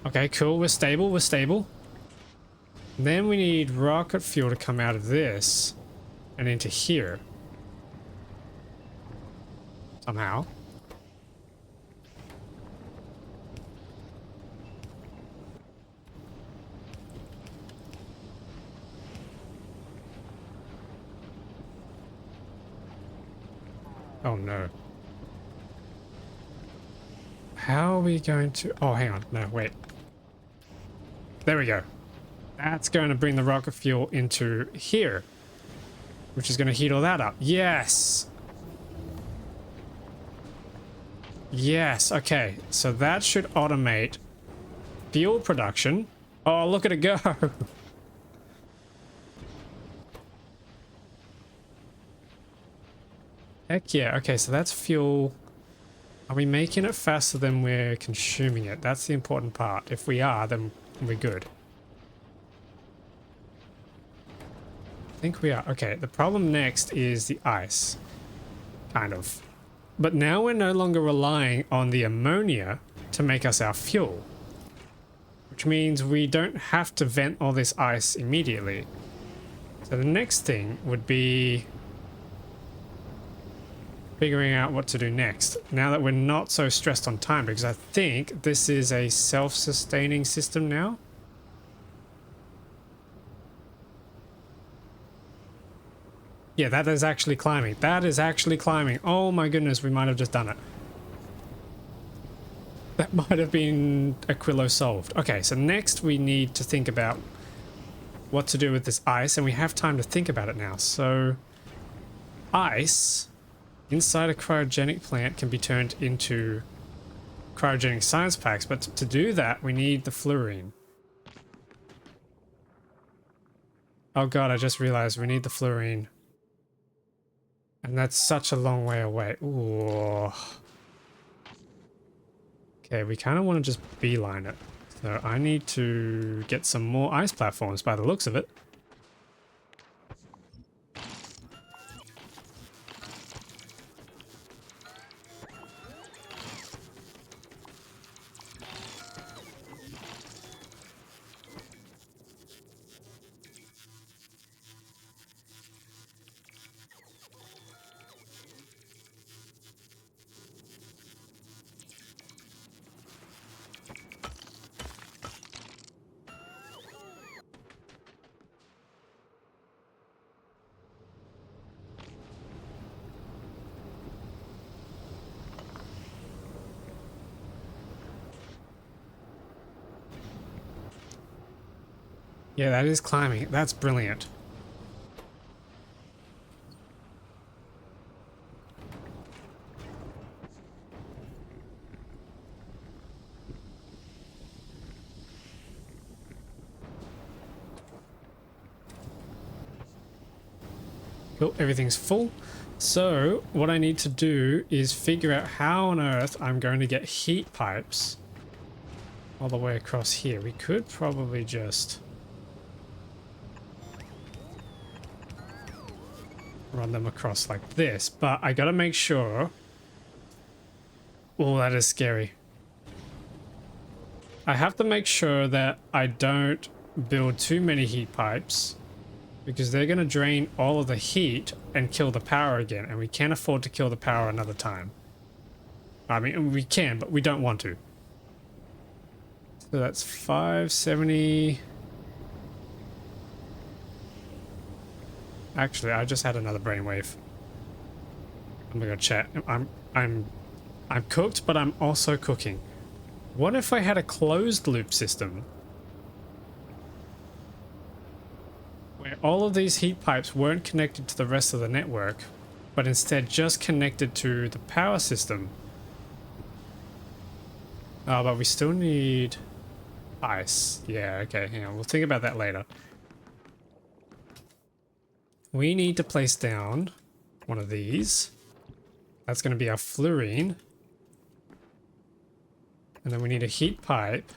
Okay, cool. We're stable. We're stable. Then we need rocket fuel to come out of this and into here. Somehow. Oh no. How are we going to... Oh, hang on. No, wait. There we go. That's going to bring the rocket fuel into here, which is going to heat all that up. Yes! Yes, okay. So that should automate fuel production. Oh, look at it go! Heck yeah. Okay, so that's fuel. Are we making it faster than we're consuming it? That's the important part. If we are, then we're good. I think we are. Okay, the problem next is the ice. Kind of. But now we're no longer relying on the ammonia to make us our fuel. Which means we don't have to vent all this ice immediately. So the next thing would be figuring out what to do next, now that we're not so stressed on time, because I think this is a self-sustaining system now. Yeah, that is actually climbing. That is actually climbing. Oh my goodness, we might have just done it. That might have been Aquilo solved. Okay, so next we need to think about what to do with this ice, and we have time to think about it now. So, ice inside a cryogenic plant can be turned into cryogenic science packs, but to do that, we need the fluorine. Oh god, I just realized we need the fluorine. And that's such a long way away. Ooh. Okay, we kind of want to just beeline it. So I need to get some more ice platforms by the looks of it. Yeah, that is climbing. That's brilliant. Cool, everything's full. So what I need to do is figure out how on earth I'm going to get heat pipes all the way across here. We could probably just run them across like this, but I gotta make sure. Oh, that is scary. I have to make sure that I don't build too many heat pipes, because they're going to drain all of the heat and kill the power again, and we can't afford to kill the power another time. I mean, we can, but we don't want to. So that's 570. Actually, I just had another brainwave. I'm gonna chat. I'm cooked, but I'm also cooking. What if I had a closed loop system where all of these heat pipes weren't connected to the rest of the network, but instead just connected to the power system? Oh, but we still need ice. Yeah, okay, hang on. We'll think about that later. We need to place down one of these. That's going to be our fluorine. And then we need a heat pipe.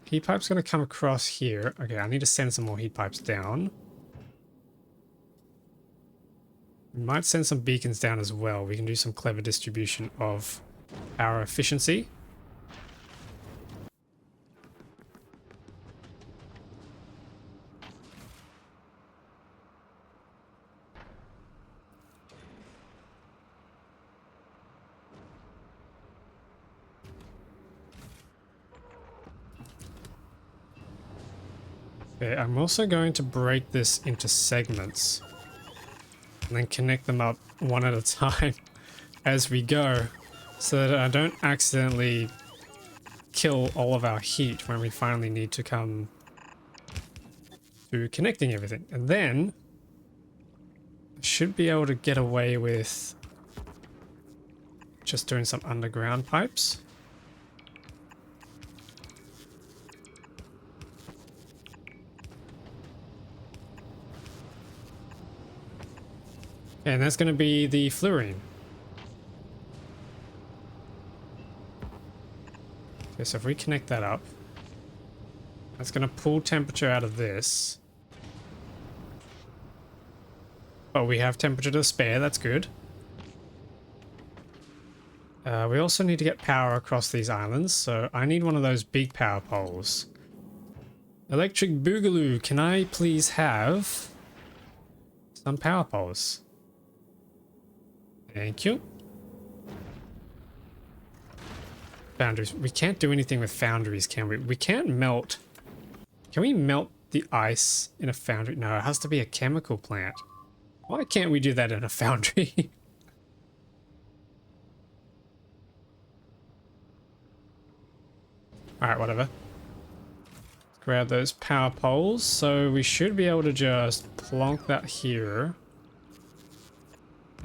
Heat pipe's going to come across here. Okay, I need to send some more heat pipes down. We might send some beacons down as well. We can do some clever distribution of power efficiency. Okay, I'm also going to break this into segments and then connect them up one at a time as we go, so that I don't accidentally kill all of our heat when we finally need to come to connecting everything. And then I should be able to get away with just doing some underground pipes. And that's going to be the fluorine. Okay, so if we connect that up, that's going to pull temperature out of this. But we have temperature to spare, that's good. We also need to get power across these islands, so I need one of those big power poles. Electric Boogaloo, can I please have some power poles? Thank you. Foundries. We can't do anything with foundries, can we? We can't melt. Can we melt the ice in a foundry? No, it has to be a chemical plant. Why can't we do that in a foundry? Alright, whatever. Grab those power poles. So we should be able to just plonk that here.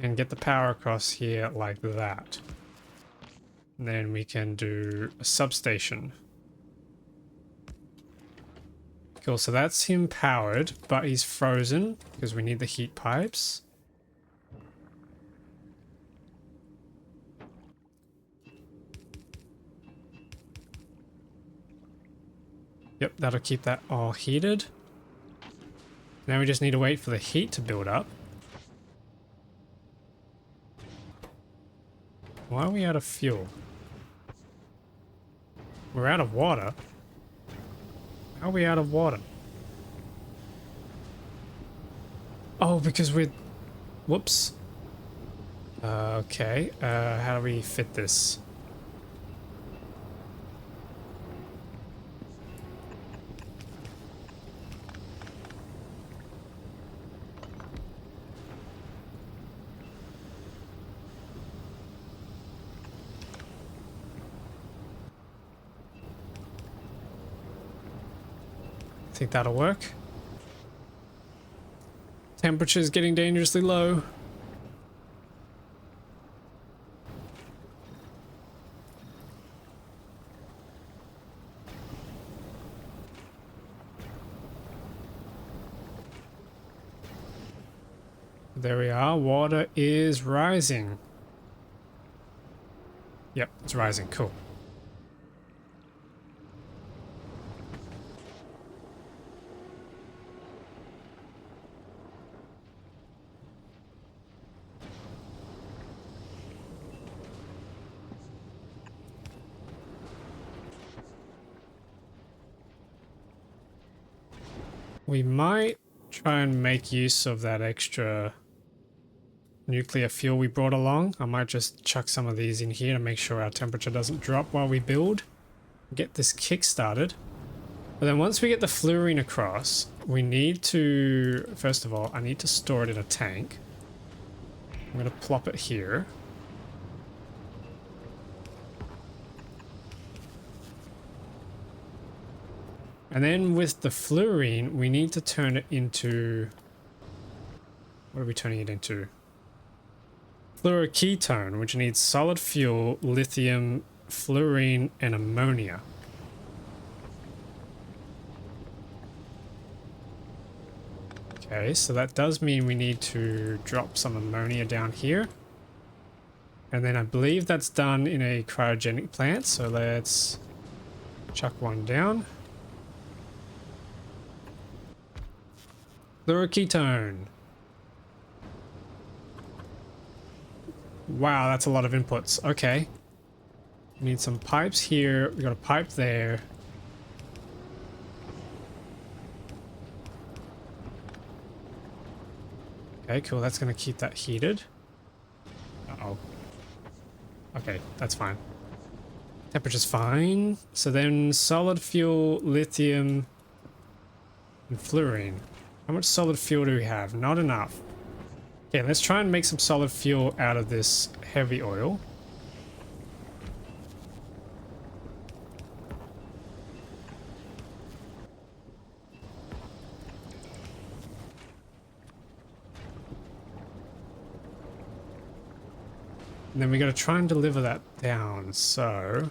And get the power across here like that. And then we can do a substation. Cool, so that's him powered, but he's frozen because we need the heat pipes. Yep, that'll keep that all heated. Now we just need to wait for the heat to build up. Why are we out of fuel? We're out of water. How are we out of water? Oh, because we're... Whoops. Okay. How do we fit this? Think that'll work. Temperature's getting dangerously low. There we are. Water is rising. Yep, it's rising. Cool. We might try and make use of that extra nuclear fuel we brought along. I might just chuck some of these in here to make sure our temperature doesn't drop while we build. Get this kick started. But then once we get the fluorine across, we need to, first of all, I need to store it in a tank. I'm going to plop it here. And then with the fluorine, we need to turn it into... What are we turning it into? Fluoroketone, which needs solid fuel, lithium, fluorine, and ammonia. Okay, so that does mean we need to drop some ammonia down here. And then I believe that's done in a cryogenic plant, so let's chuck one down. Fluoroketone. Wow, that's a lot of inputs. Okay. We need some pipes here. We got a pipe there. Okay, cool. That's going to keep that heated. Uh-oh. Okay, that's fine. Temperature's fine. So then solid fuel, lithium, and fluorine. How much solid fuel do we have? Not enough. Okay, let's try and make some solid fuel out of this heavy oil. And then we got to try and deliver that down, so...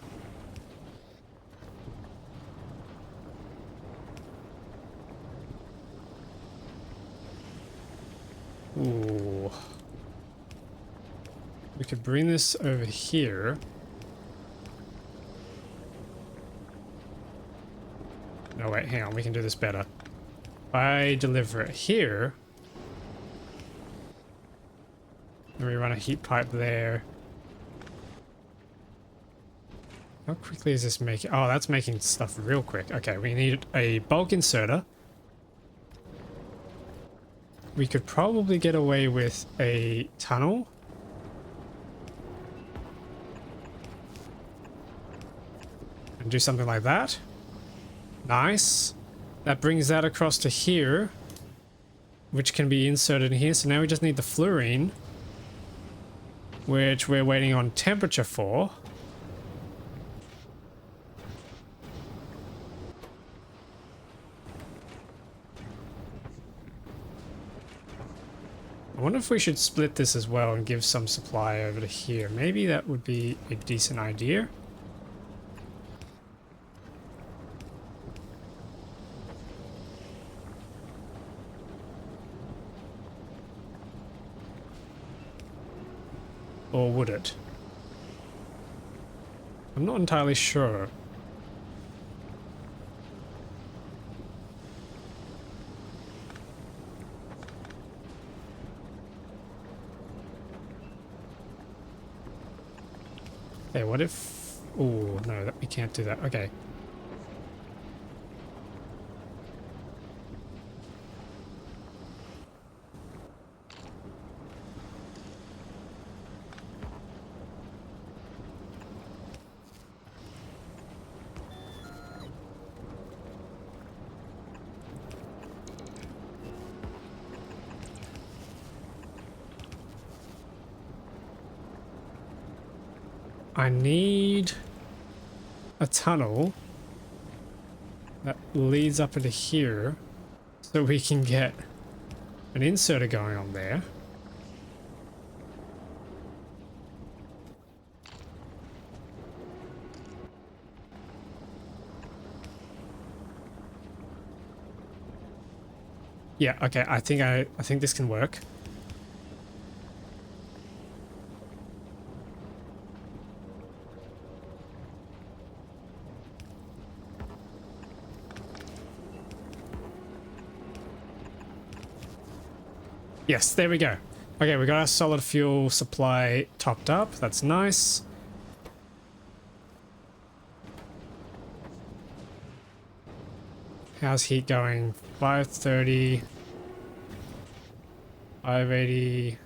Ooh. We could bring this over here. No, wait, hang on. We can do this better. If I deliver it here, and we run a heat pipe there. How quickly is this making? Oh, that's making stuff real quick. Okay, we need a bulk inserter. We could probably get away with a tunnel. And do something like that. Nice. That brings that across to here, which can be inserted in here. So now we just need the fluorine, which we're waiting on temperature for. I wonder if we should split this as well and give some supply over to here. Maybe that would be a decent idea. Or would it? I'm not entirely sure. Okay, what if... Oh, no, we can't do that. Okay. I need a tunnel that leads up into here so we can get an inserter going on there. Yeah, okay, I think this can work. Yes, there we go. Okay, we got our solid fuel supply topped up. That's nice. How's heat going? 530. 580.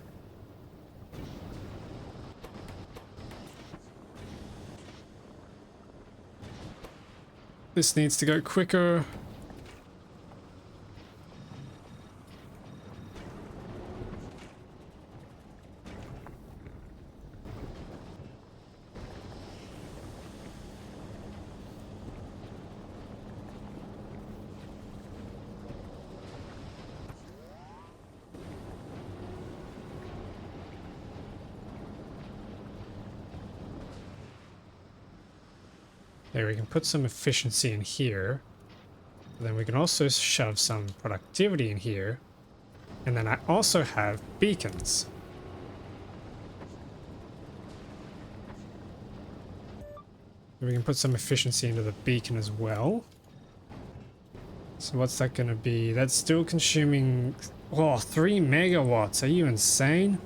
This needs to go quicker. There, we can put some efficiency in here. Then we can also shove some productivity in here. And then I also have beacons. We can put some efficiency into the beacon as well. So what's that going to be? That's still consuming... Oh, 3 megawatts. Are you insane?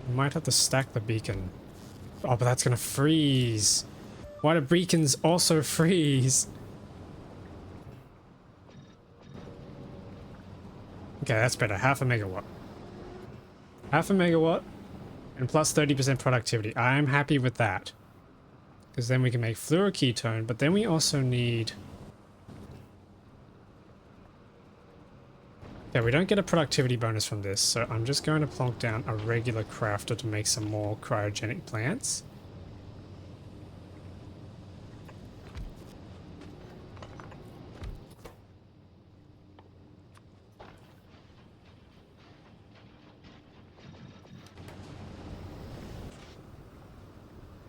We might have to stack the beacon. Oh, but that's going to freeze. Why do beacons also freeze? Okay, that's better. Half a megawatt. Half a megawatt and plus 30% productivity. I'm happy with that. Because then we can make fluoroketone, but then we also need... Yeah, we don't get a productivity bonus from this, so I'm just going to plonk down a regular crafter to make some more cryogenic plants.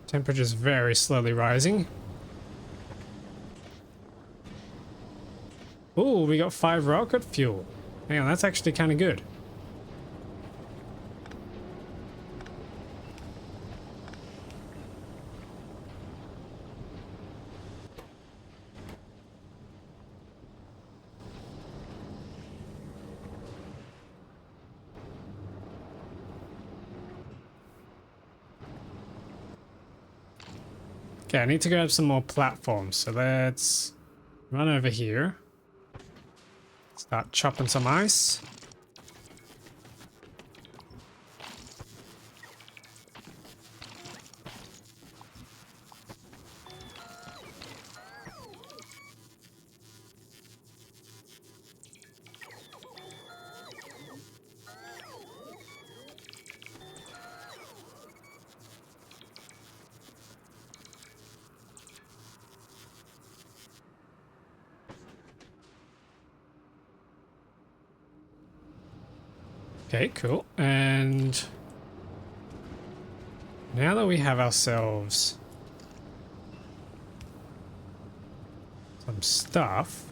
Temperature's very slowly rising. Ooh, we got 5 rocket fuel. Hang on, that's actually kind of good. Okay, I need to grab some more platforms, so let's run over here. Start chopping some ice. Okay, cool. And now that we have ourselves some stuff,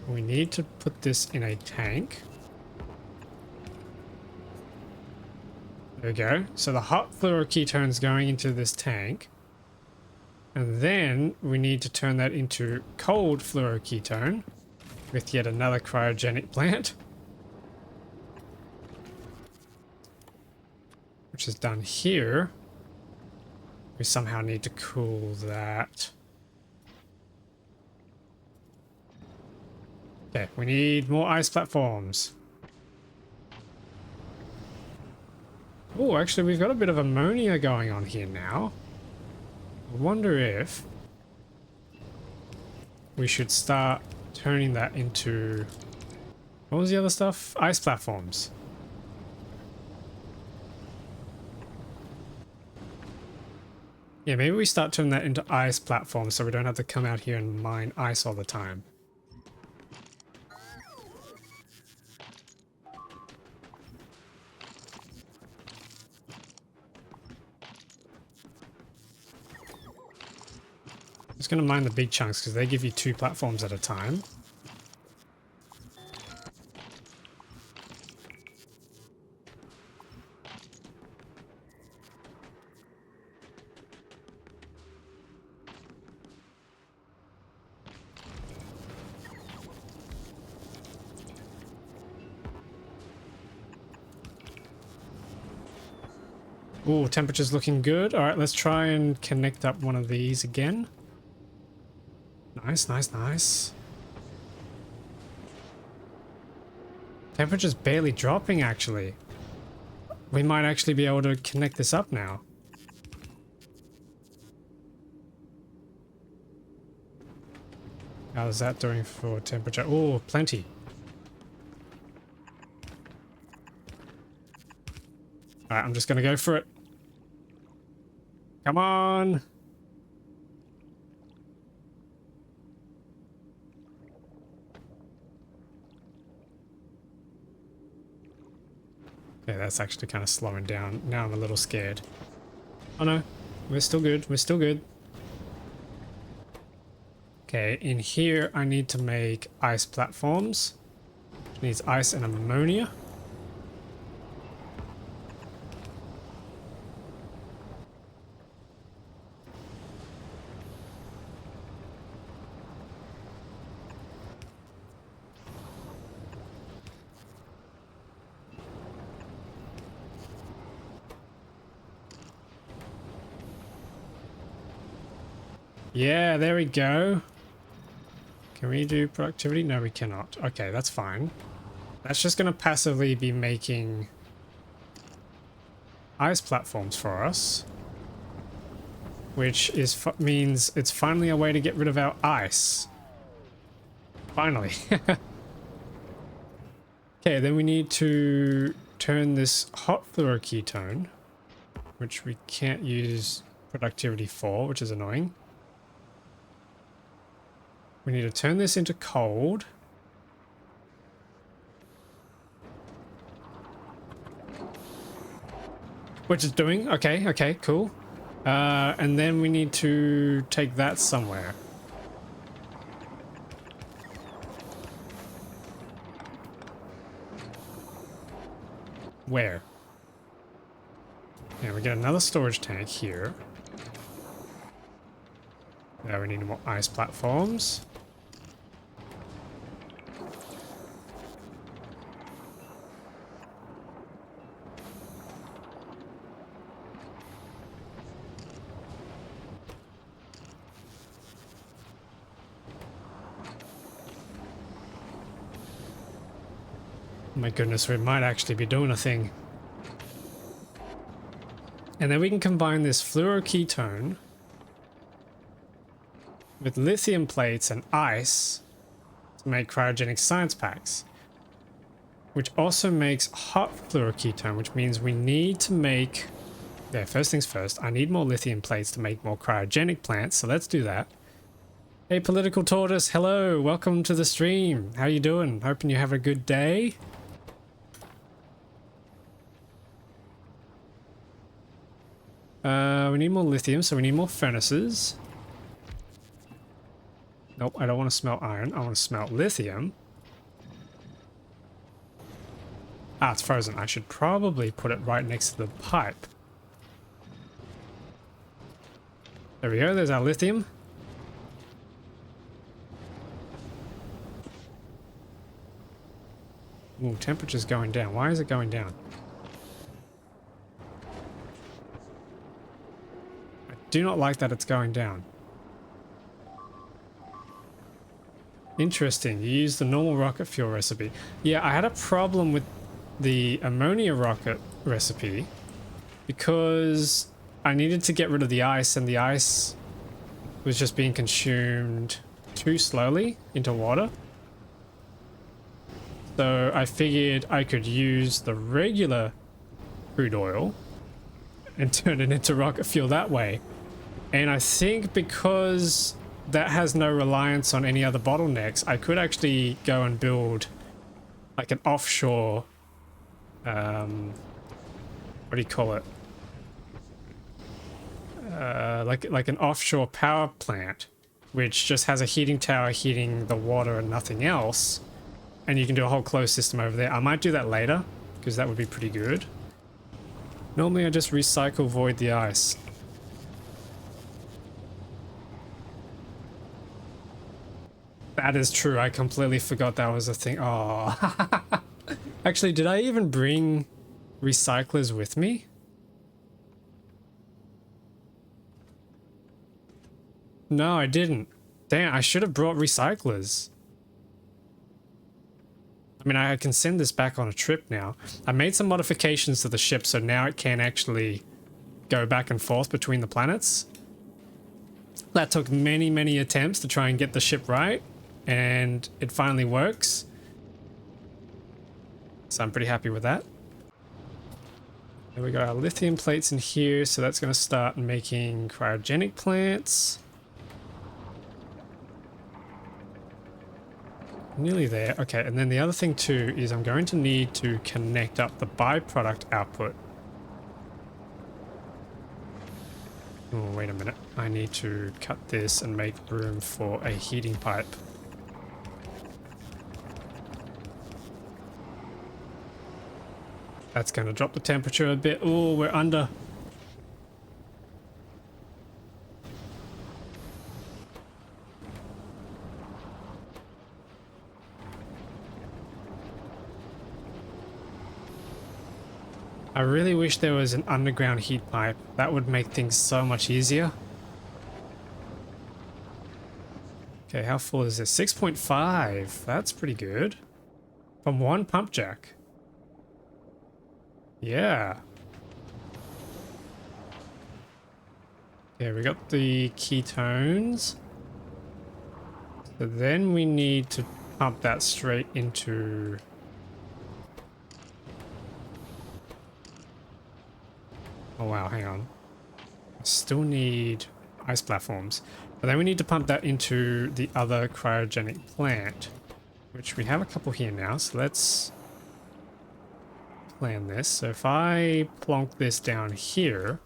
we need to put this in a tank. There we go. So the hot fluoroketone is going into this tank. And then we need to turn that into cold fluoroketone with yet another cryogenic plant, which is done here. We somehow need to cool that. Okay, we need more ice platforms. Oh, actually, we've got a bit of ammonia going on here now. I wonder if we should start turning that into... What was the other stuff? Ice platforms. Yeah, maybe we start turning that into ice platforms so we don't have to come out here and mine ice all the time. Just gonna mine the big chunks because they give you 2 platforms at a time. Ooh, temperature's looking good. All right, let's try and connect up one of these again. Nice, nice, nice. Temperature's barely dropping, actually. We might actually be able to connect this up now. How's that doing for temperature? Oh, plenty. Alright, I'm just gonna go for it. Come on! Okay, that's actually kind of slowing down. Now I'm a little scared. Oh no, we're still good. We're still good. Okay, in here I need to make ice platforms. Which needs ice and ammonia. Yeah, there we go. Can we do productivity? No, we cannot. Okay, that's fine. That's just going to passively be making ice platforms for us. Which is means it's finally a way to get rid of our ice. Finally. Okay, then we need to turn this hot fluoroketone, which we can't use productivity for, which is annoying. We need to turn this into cold. Which is doing. Okay, okay, cool. And then we need to take that somewhere. Where? Yeah, we get another storage tank here. Now we need more ice platforms. My goodness, we might actually be doing a thing. And then we can combine this fluoroketone with lithium plates and ice to make cryogenic science packs, which also makes hot fluoroketone, which means we need to make... Yeah, first things first, I need more lithium plates to make more cryogenic plants, so let's do that. Hey, Political Tortoise, hello, welcome to the stream. How you doing? Hoping you have a good day. We need more lithium, so we need more furnaces. Nope, I don't want to smelt iron. I want to smelt lithium. Ah, it's frozen. I should probably put it right next to the pipe. There we go, there's our lithium. Ooh, temperature's going down. Why is it going down? I do not like that it's going down. Interesting, you used the normal rocket fuel recipe. Yeah, I had a problem with the ammonia rocket recipe because I needed to get rid of the ice, and the ice was just being consumed too slowly into water. So I figured I could use the regular crude oil and turn it into rocket fuel that way. And I think because that has no reliance on any other bottlenecks, I could actually go and build like an offshore, what do you call it? Like an offshore power plant, which just has a heating tower heating the water and nothing else. And you can do a whole closed system over there. I might do that later, because that would be pretty good. Normally I just recycle void the ice. That is true, I completely forgot that was a thing. Oh. Actually, did I even bring recyclers with me? No, I didn't. Damn, I should have brought recyclers. I mean, I can send this back on a trip now. I made some modifications to the ship, so now it can actually go back and forth between the planets. That took many, many attempts to try and get the ship right, and it finally works. So I'm pretty happy with that. And we got our lithium plates in here, so that's going to start making cryogenic plants. Nearly there. Okay, and then the other thing too is I'm going to need to connect up the byproduct output. Oh, wait a minute. I need to cut this and make room for a heating pipe. That's going to drop the temperature a bit. Oh, we're under. I really wish there was an underground heat pipe. That would make things so much easier. Okay, how full is this? 6.5. That's pretty good. From one pump jack. Yeah. Okay, we got the ketones. So then we need to pump that straight into... Oh wow, hang on. I still need ice platforms. But then we need to pump that into the other cryogenic plant, which we have a couple here now. So let's plan this. So if I plonk this down here,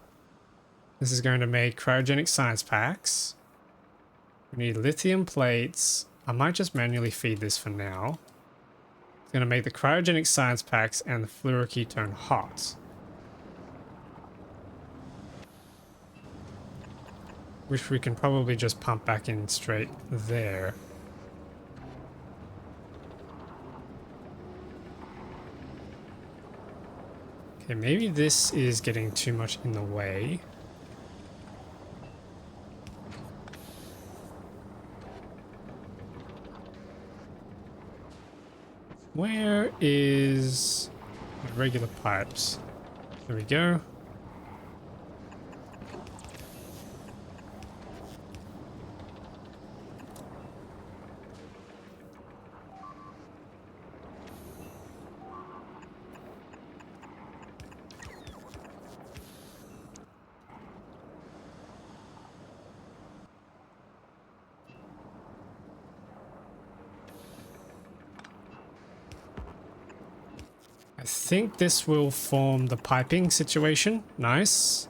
this is going to make cryogenic science packs. We need lithium plates. I might just manually feed this for now. It's going to make the cryogenic science packs and the fluoroketone hot, which we can probably just pump back in straight there. Okay, maybe this is getting too much in the way. Where is the regular pipes? There we go. I think this will form the piping situation. Nice.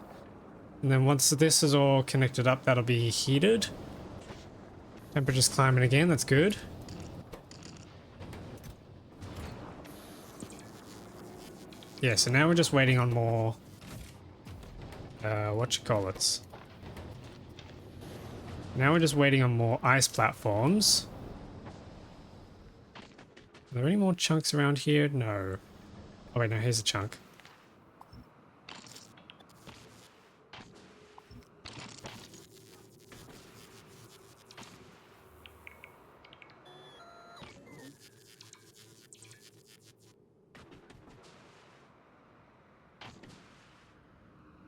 And then once this is all connected up, that'll be heated. Temperature's climbing again, that's good. Yeah, so now we're just waiting on more, whatchamacallits. Now we're just waiting on more ice platforms. Are there any more chunks around here? No. Oh wait, no, here's a chunk.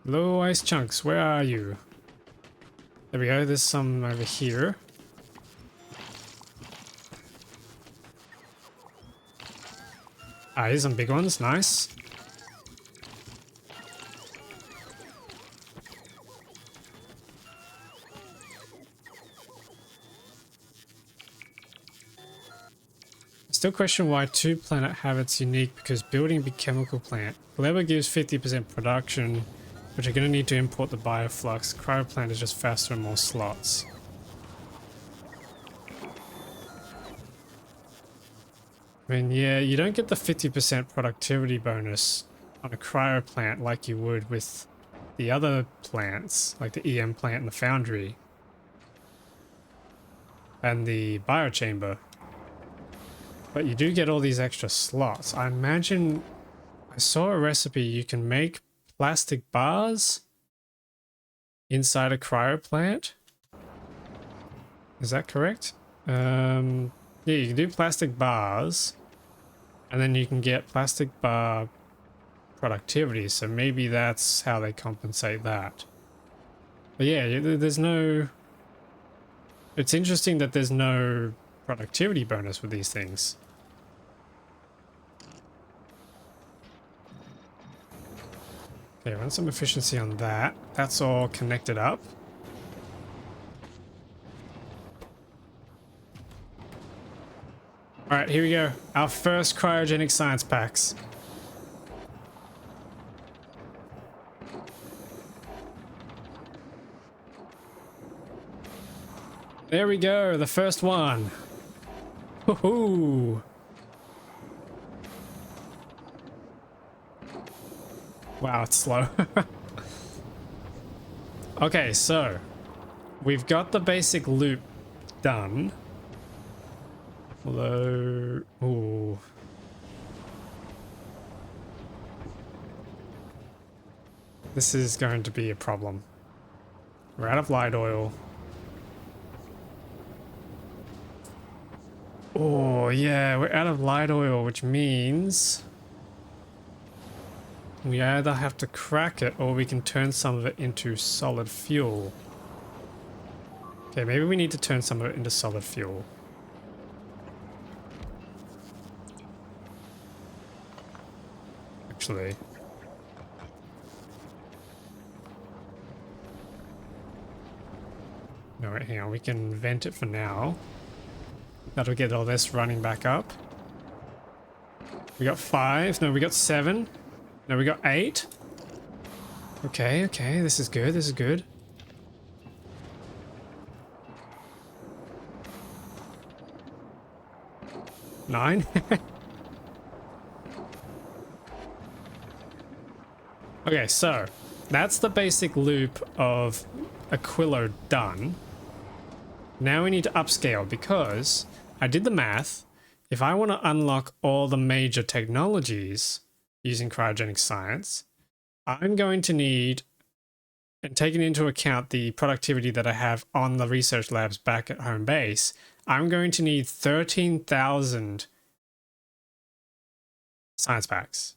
Low ice chunks, where are you? There we go, there's some over here. Ah, here's some big ones, nice. Still question why 2 planet habits unique, because building a big chemical plant. Clever gives 50% production, but you're going to need to import the bioflux. Cryo plant is just faster and more slots. I mean, yeah, you don't get the 50% productivity bonus on a cryo plant like you would with the other plants, like the EM plant and the foundry. And the biochamber. But you do get all these extra slots. I imagine I saw a recipe you can make plastic bars inside a cryo plant. Is that correct? Yeah, you can do plastic bars and then you can get plastic bar productivity. So maybe that's how they compensate that. But yeah, there's no... It's interesting that there's no productivity bonus with these things. Okay, run some efficiency on that. That's all connected up. Alright, here we go. Our first cryogenic science packs. There we go, the first one. Woohoo! Wow, it's slow. Okay, so we've got the basic loop done. Although, ooh. This is going to be a problem. We're out of light oil. Oh, yeah, we're out of light oil, which means we either have to crack it or we can turn some of it into solid fuel. Okay, maybe we need to turn some of it into solid fuel. Actually. No, wait, hang on. We can vent it for now. That'll get all this running back up. We got 5. No, we got 7. No, we got 8. Okay, okay. This is good. This is good. 9. Okay, so that's the basic loop of Aquilo done. Now we need to upscale because I did the math. If I want to unlock all the major technologies using cryogenic science, I'm going to need, and taking into account the productivity that I have on the research labs back at home base, I'm going to need 13,000 science packs.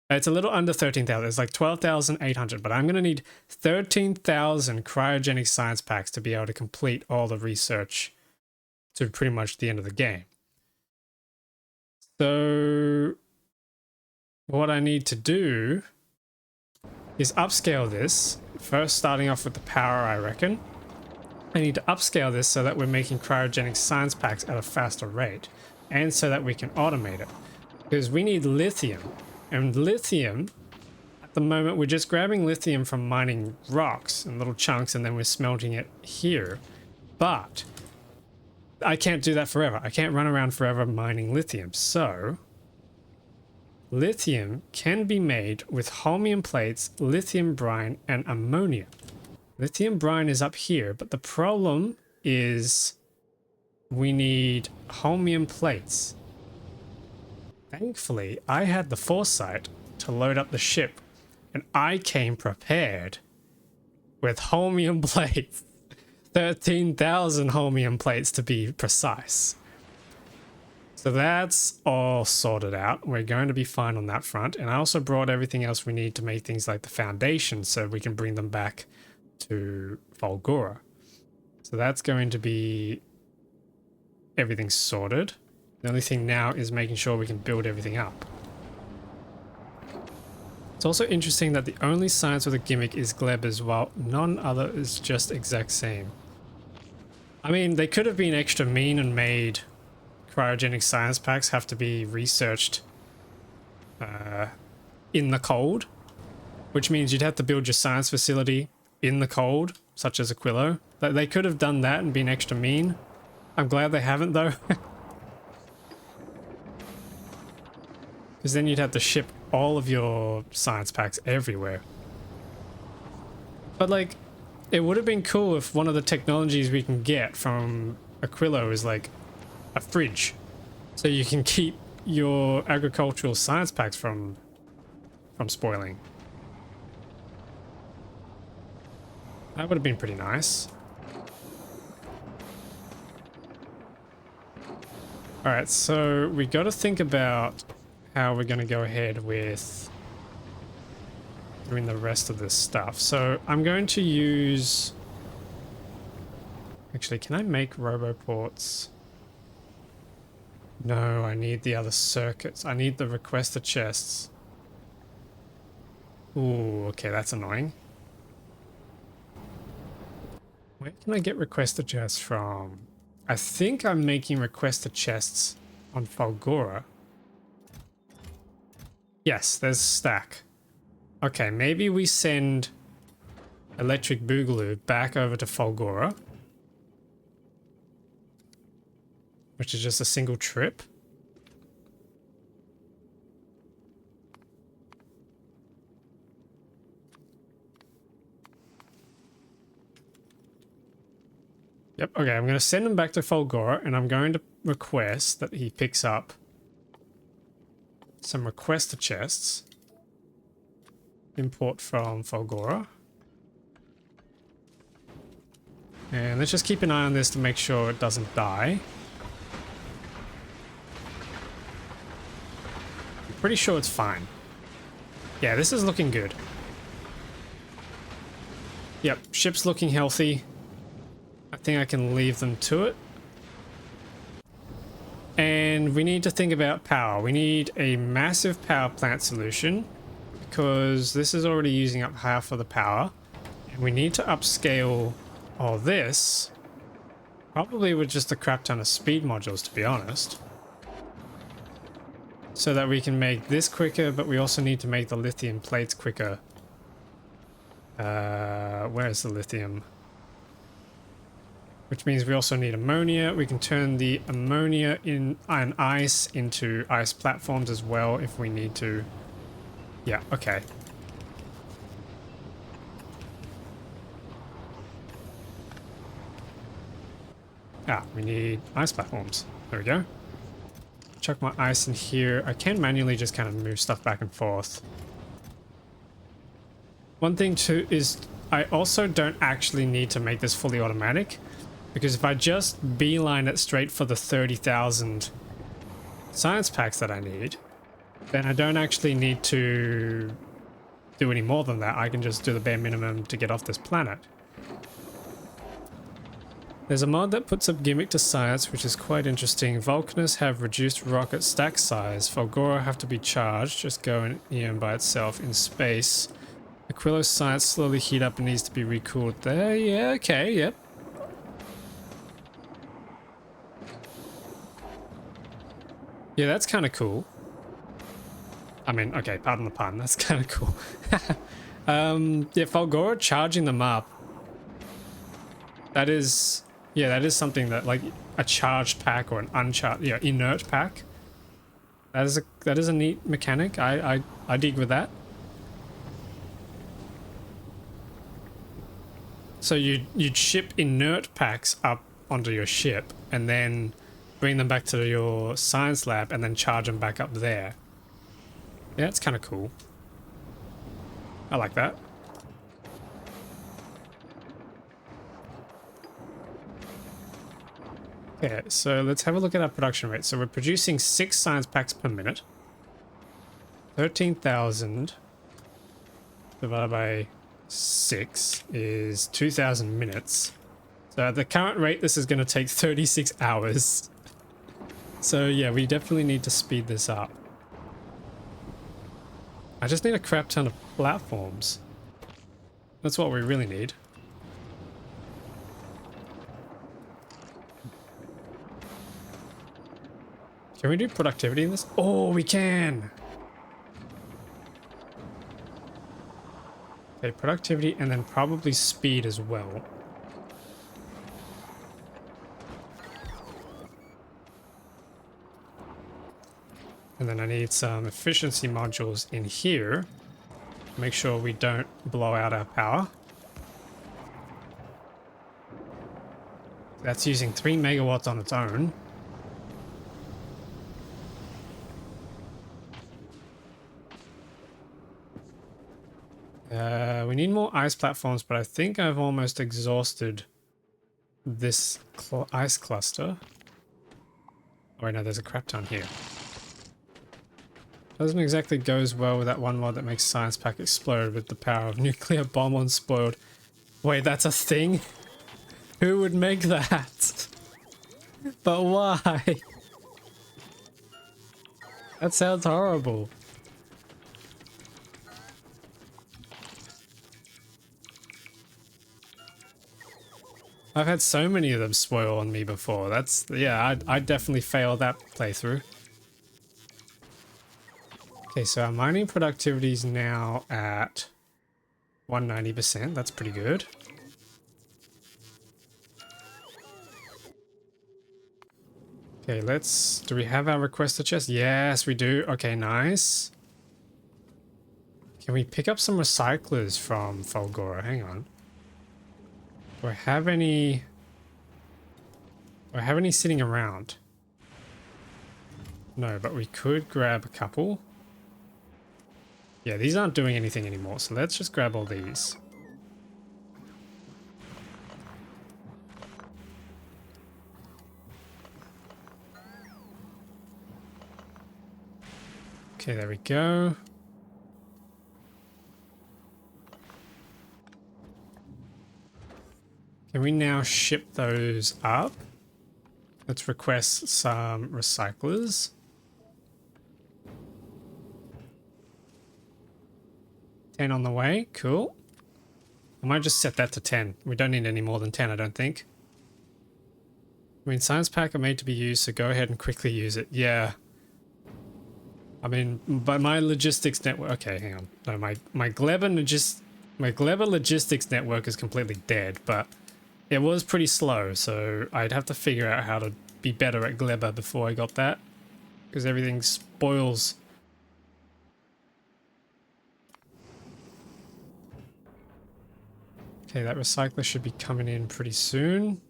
It's a little under 13,000. It's like 12,800, but I'm going to need 13,000 cryogenic science packs to be able to complete all the research to pretty much the end of the game. So what I need to do is upscale this. First, starting off with the power, I reckon. I need to upscale this so that we're making cryogenic science packs at a faster rate and so that we can automate it. Because we need lithium. And lithium, at the moment, we're just grabbing lithium from mining rocks in little chunks and then we're smelting it here. But I can't do that forever. I can't run around forever mining lithium. So lithium can be made with holmium plates, lithium brine, and ammonia. Lithium brine is up here, but the problem is we need holmium plates. Thankfully, I had the foresight to load up the ship, and I came prepared with holmium plates. 13,000 holmium plates to be precise. So that's all sorted out. We're going to be fine on that front. And I also brought everything else we need to make things like the foundation so we can bring them back to Fulgora. So that's going to be everything sorted. The only thing now is making sure we can build everything up. It's also interesting that the only science with a gimmick is Gleb as well. None other is just exact same. I mean, they could have been extra mean and made cryogenic science packs have to be researched in the cold, which means you'd have to build your science facility in the cold, such as Aquilo. They could have done that and been extra mean. I'm glad they haven't though. Because then you'd have to ship all of your science packs everywhere. But like, it would have been cool if one of the technologies we can get from Aquilo is like a fridge. So you can keep your agricultural science packs from spoiling. That would have been pretty nice. Alright, so we got to think about how we're going to go ahead with doing the rest of this stuff. So I'm going to use... Actually, can I make roboports? No, I need the other circuits. I need the requester chests. Ooh, okay, that's annoying. Where can I get requester chests from? I think I'm making requester chests on Fulgora. Yes, there's a stack. Okay, maybe we send Electric Boogaloo back over to Fulgora, which is just a single trip. Yep, okay, I'm going to send him back to Fulgora, and I'm going to request that he picks up some requester chests. Import from Fulgora. And let's just keep an eye on this to make sure it doesn't die. I'm pretty sure it's fine. Yeah, this is looking good. Yep, ship's looking healthy. I think I can leave them to it. And we need to think about power. We need a massive power plant solution because this is already using up half of the power. And we need to upscale all this, probably with just a crap ton of speed modules, to be honest. So that we can make this quicker, but we also need to make the lithium plates quicker. Where's the lithium? Which means we also need ammonia. We can turn the ammonia in and ice into ice platforms as well if we need to. Yeah, okay. Ah, we need ice platforms. There we go. Chuck my ice in here. I can manually just kind of move stuff back and forth. One thing too is I also don't actually need to make this fully automatic. Because if I just beeline it straight for the 30,000 science packs that I need, then I don't actually need to do any more than that. I can just do the bare minimum to get off this planet. There's a mod that puts up gimmick to science, which is quite interesting. Vulcanists have reduced rocket stack size. Fulgora have to be charged. Just go in EM by itself in space. Aquilo's science slowly heat up and needs to be recooled there. Yeah, okay, yep. Yeah, that's kind of cool. I mean, okay, pardon the pun. That's kind of cool. Yeah, Falgora charging them up. That is, yeah, that is something that, like, a charged pack or an uncharged, yeah, inert pack. That is a neat mechanic. I dig with that. So you'd ship inert packs up onto your ship and then bring them back to your science lab and then charge them back up there. Yeah, it's kind of cool. I like that. Okay, so let's have a look at our production rate. So we're producing 6 science packs per minute. 13,000 divided by 6 is 2,000 minutes. So at the current rate, this is going to take 36 hours. So yeah, we definitely need to speed this up. I just need a crap ton of platforms. That's what we really need. Can we do productivity in this? Oh, we can! Okay, productivity and then probably speed as well. And then I need some efficiency modules in here. Make sure we don't blow out our power. That's using 3 megawatts on its own. We need more ice platforms, but I think I've almost exhausted this ice cluster. Oh wait, no, there's a crap ton here. Doesn't exactly go as well with that one mod that makes Science Pack explode with the power of nuclear bomb on spoiled. Wait, that's a thing? Who would make that? But why? That sounds horrible. I've had so many of them spoil on me before. That's, yeah, I'd definitely fail that playthrough. Okay, so our mining productivity is now at 190%. That's pretty good. Okay, let's... Do we have our requester chest? Yes, we do. Okay, nice. Can we pick up some recyclers from Falgora? Hang on. Do I have any... Do I have any sitting around? No, but we could grab a couple. Yeah, these aren't doing anything anymore, so let's just grab all these. Okay, there we go. Can we now ship those up? Let's request some recyclers. 10 on the way, cool. I might just set that to 10. We don't need any more than 10, I don't think. I mean, science pack are made to be used, so go ahead and quickly use it. Yeah. I mean, but my logistics network... Okay, hang on. No, my Gleba logistics network is completely dead, but it was pretty slow, so I'd have to figure out how to be better at Gleba before I got that, because everything spoils. Okay, that recycler should be coming in pretty soon.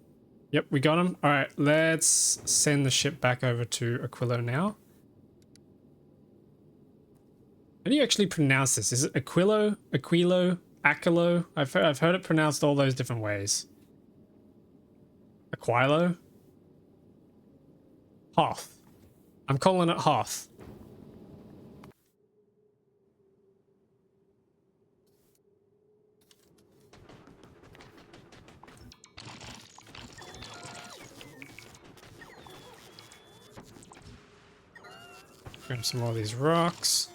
Yep, we got him. All right, let's send the ship back over to Aquilo now. How do you actually pronounce this? Is it Aquilo? Aquilo? Aquilo? I've heard it pronounced all those different ways. Aquilo? Hoth. I'm calling it Hoth. Grab some more of these rocks.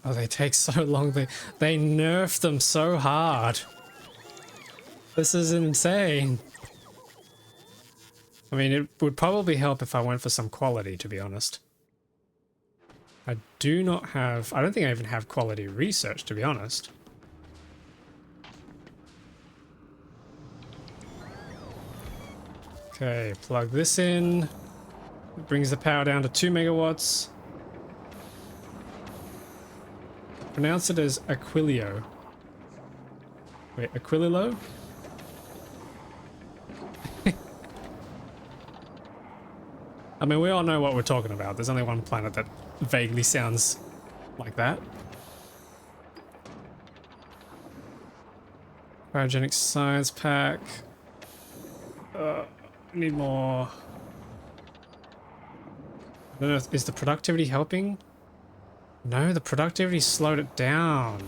Oh, they take so long. They nerf them so hard. This is insane. I mean, it would probably help if I went for some quality, to be honest. I do not have... I don't think I even have quality research, to be honest. Okay, plug this in. It brings the power down to 2 megawatts. Pronounce it as Aquilio. Wait, Aquililo? I mean, we all know what we're talking about. There's only one planet that vaguely sounds like that. Cryogenic science pack. I need more. I don't know, is the productivity helping? No, the productivity slowed it down.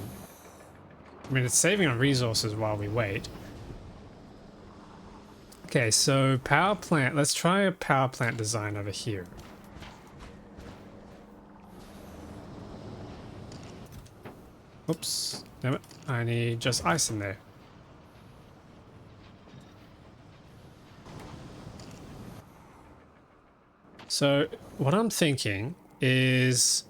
I mean, it's saving on resources while we wait. Okay, so power plant. Let's try a power plant design over here. Oops, damn it. I need just ice in there. So what I'm thinking is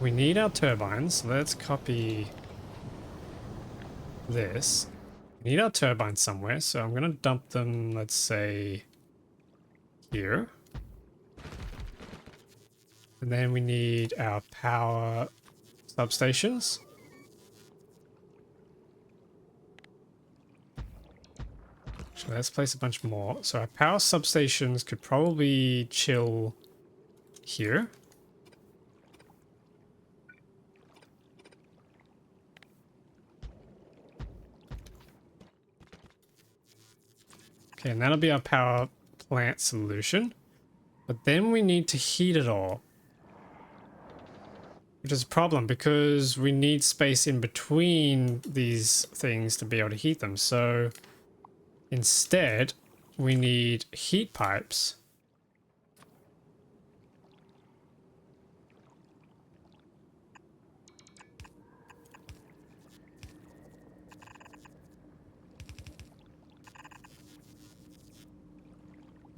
we need our turbines. Let's copy this. We need our turbines somewhere, so I'm going to dump them, let's say, here. And then we need our power substations. So let's place a bunch more. So our power substations could probably chill here. Okay, and that'll be our power plant solution. But then we need to heat it all. Which is a problem because we need space in between these things to be able to heat them. So instead, we need heat pipes.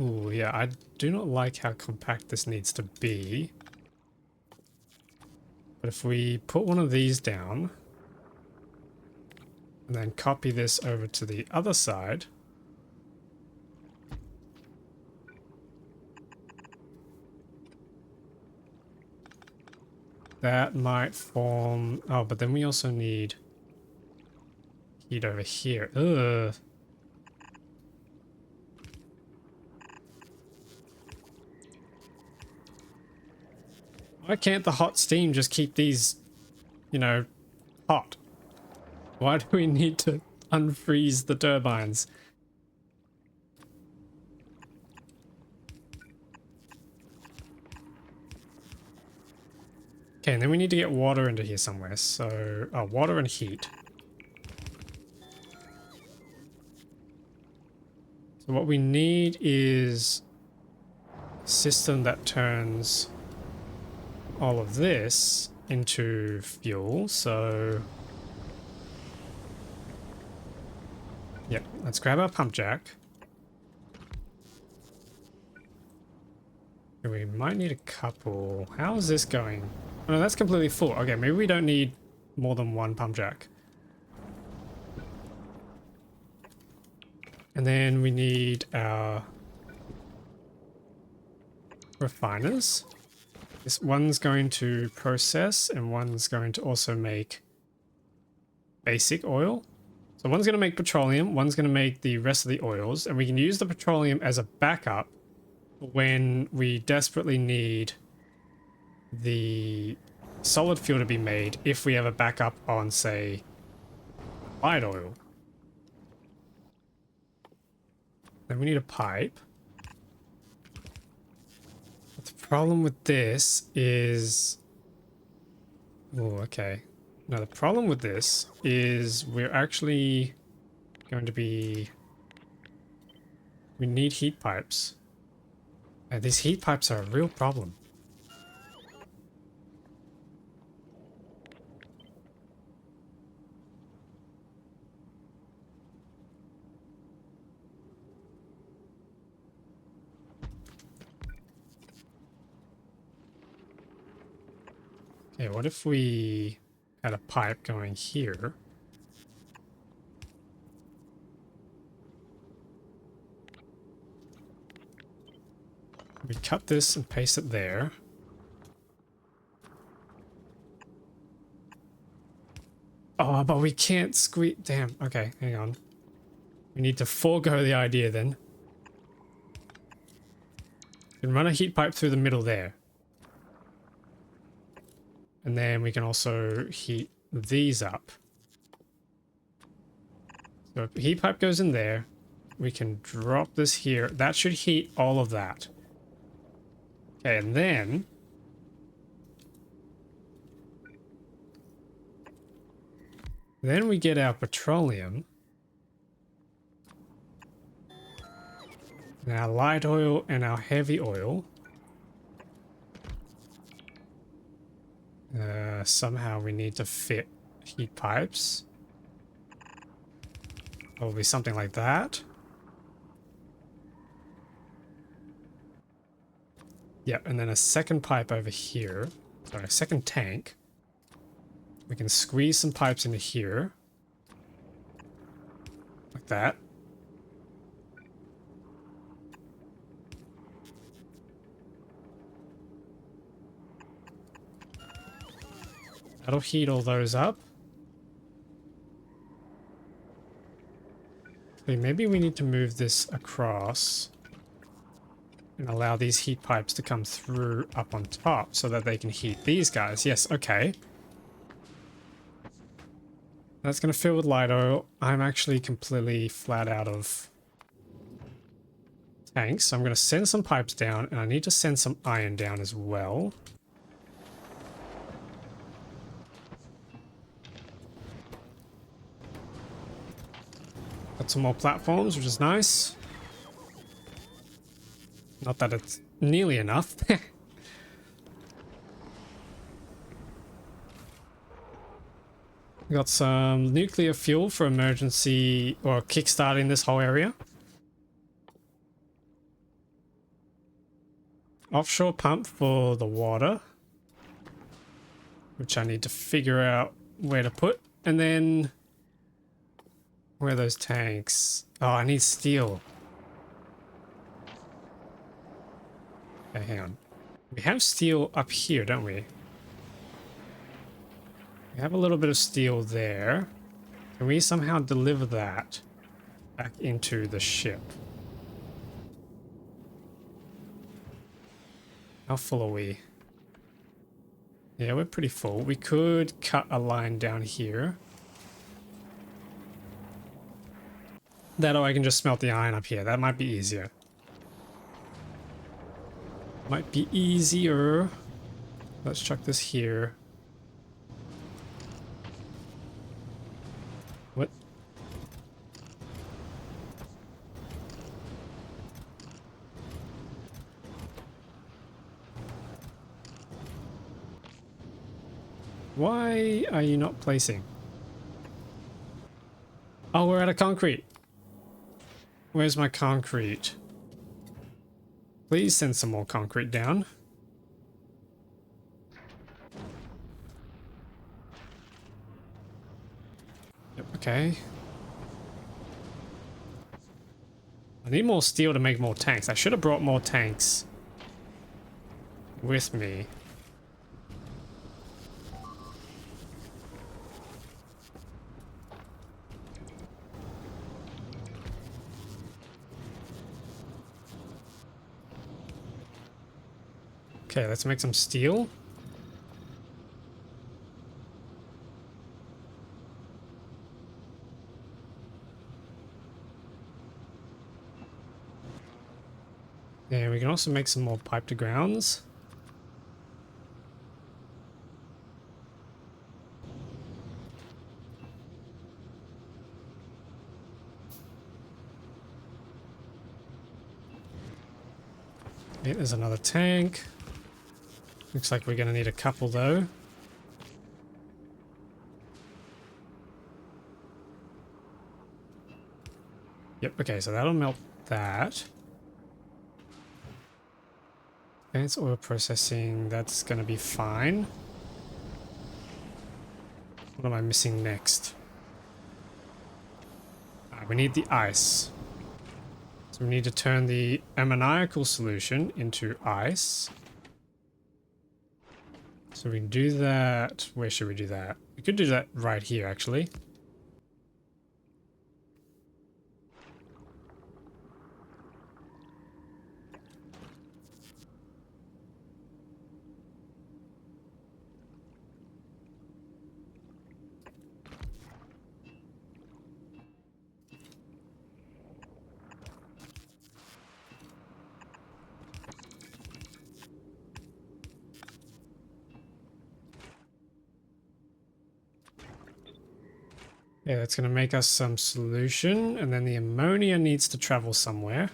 Ooh, yeah, I do not like how compact this needs to be. But if we put one of these down, and then copy this over to the other side, that might form... Oh, but then we also need heat over here. Ugh. Why can't the hot steam just keep these, you know, hot? Why do we need to unfreeze the turbines? Okay, and then we need to get water into here somewhere. So, water and heat. So what we need is a system that turns all of this into fuel. So yep, let's grab our pump jack. We might need a couple. How is this going? Oh, no, that's completely full. Okay, maybe we don't need more than one pump jack. And then we need our refiners. This one's going to process and one's going to also make basic oil. So one's going to make petroleum, one's going to make the rest of the oils, and we can use the petroleum as a backup when we desperately need the solid fuel to be made if we have a backup on, say, light oil. Then we need a pipe. But the problem with this is... Oh, okay. Now the problem with this is we're actually going to be... We need heat pipes. And these heat pipes are a real problem. Yeah, what if we had a pipe going here? We cut this and paste it there. Oh, but we can't squeeze. Damn. Okay, hang on. We need to forego the idea then. We can run a heat pipe through the middle there. And then we can also heat these up. So if heat pipe goes in there, we can drop this here. That should heat all of that. Okay, and then we get our petroleum. And our light oil and our heavy oil. Somehow we need to fit heat pipes. Probably something like that. Yep, and then a second pipe over here. Sorry, a second tank. We can squeeze some pipes into here. Like that. That'll heat all those up. Okay, maybe we need to move this across and allow these heat pipes to come through up on top so that they can heat these guys. Yes, okay. That's going to fill with light oil. I'm actually completely flat out of tanks, so I'm going to send some pipes down, and I need to send some iron down as well. Got some more platforms, which is nice. Not that it's nearly enough. Got some nuclear fuel for emergency or kickstarting this whole area. Offshore pump for the water, which I need to figure out where to put. And then where are those tanks? Oh, I need steel. Okay, hang on. We have steel up here, don't we? We have a little bit of steel there. Can we somehow deliver that back into the ship? How full are we? Yeah, we're pretty full. We could cut a line down here. That or I can just smelt the iron up here. That might be easier. Might be easier. Let's chuck this here. What? Why are you not placing? Oh, we're out of concrete. Where's my concrete? Please send some more concrete down. Yep, okay. I need more steel to make more tanks. I should have brought more tanks with me. Okay, let's make some steel. And we can also make some more pipe to grounds. Okay, there's another tank. Looks like we're going to need a couple though. Yep, okay, so that'll melt that. Advanced oil processing, that's going to be fine. What am I missing next? We need the ice. So we need to turn the ammoniacal solution into ice. So we can do that. Where should we do that? We could do that right here, actually. Yeah, that's going to make us some solution, and then the ammonia needs to travel somewhere.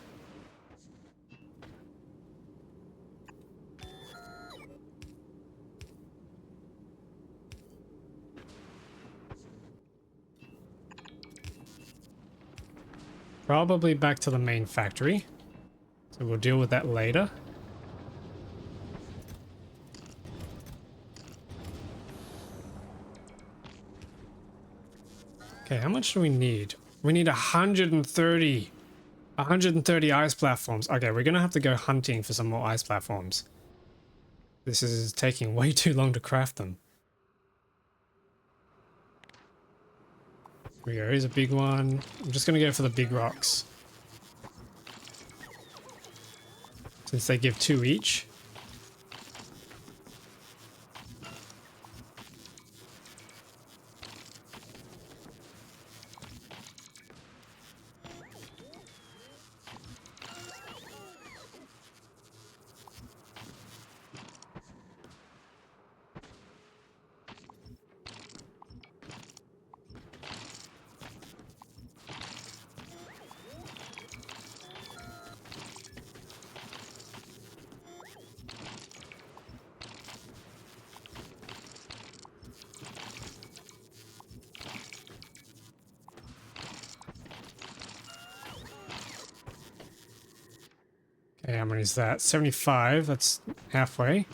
Probably back to the main factory. So we'll deal with that later. Okay, how much do we need? We need 130. 130 ice platforms. Okay, we're gonna have to go hunting for some more ice platforms. This is taking way too long to craft them. Here we go, here's a big one. I'm just gonna go for the big rocks. Since they give 2 each. Okay, how many is that? 75, that's halfway.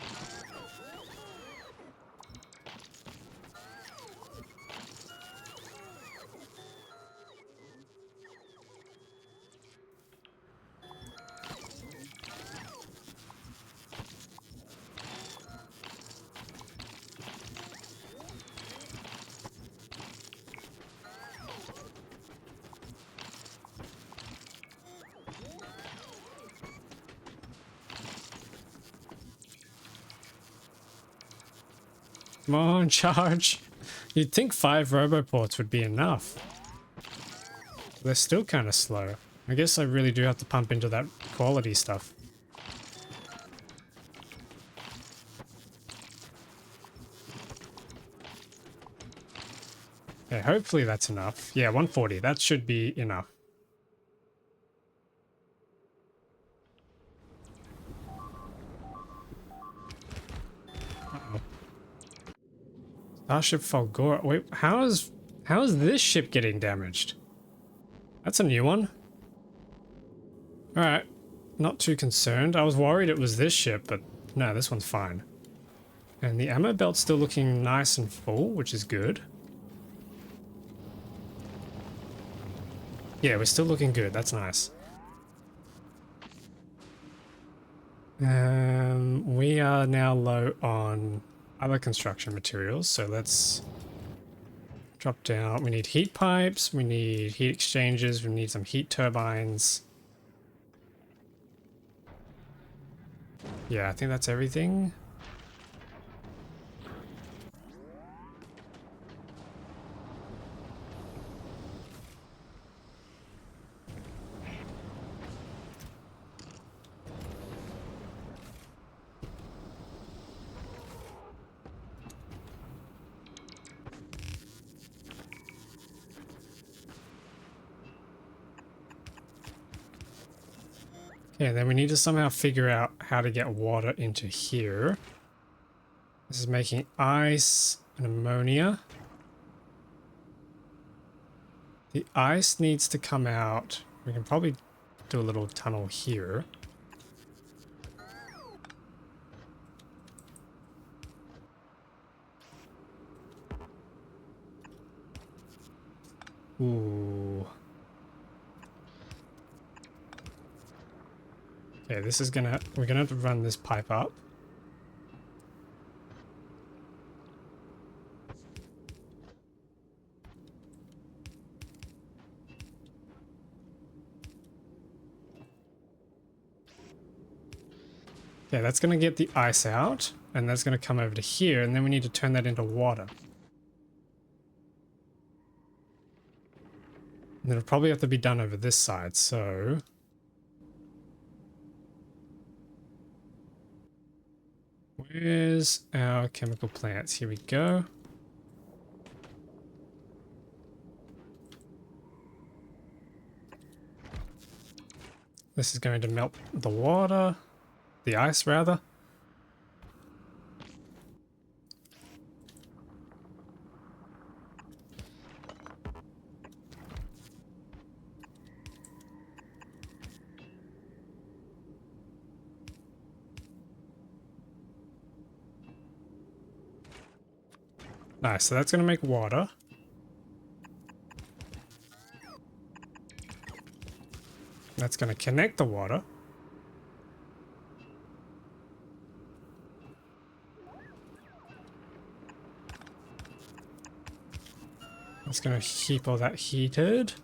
Come on, charge. You'd think 5 roboports would be enough. They're still kind of slow. I guess I really do have to pump into that quality stuff. Okay, hopefully that's enough. Yeah, 140. That should be enough. Uh-oh. Starship Fulgora. Wait, how is this ship getting damaged? That's a new one. Alright. Not too concerned. I was worried it was this ship, but no, this one's fine. And the ammo belt's still looking nice and full, which is good. Yeah, we're still looking good. That's nice. We are now low on other construction materials, so let's drop down. We need heat pipes, we need heat exchangers, we need some heat turbines. Yeah, I think that's everything. Okay, then we need to somehow figure out how to get water into here. This is making ice and ammonia. The ice needs to come out. We can probably do a little tunnel here. Ooh. Okay, this is we're gonna have to run this pipe up. Okay, that's gonna get the ice out, and that's gonna come over to here, and then we need to turn that into water. And it'll probably have to be done over this side, so... Where's our chemical plants? Here we go. This is going to melt the water. The ice, rather. Nice, so that's going to make water. That's going to connect the water. It's going to keep all that heated.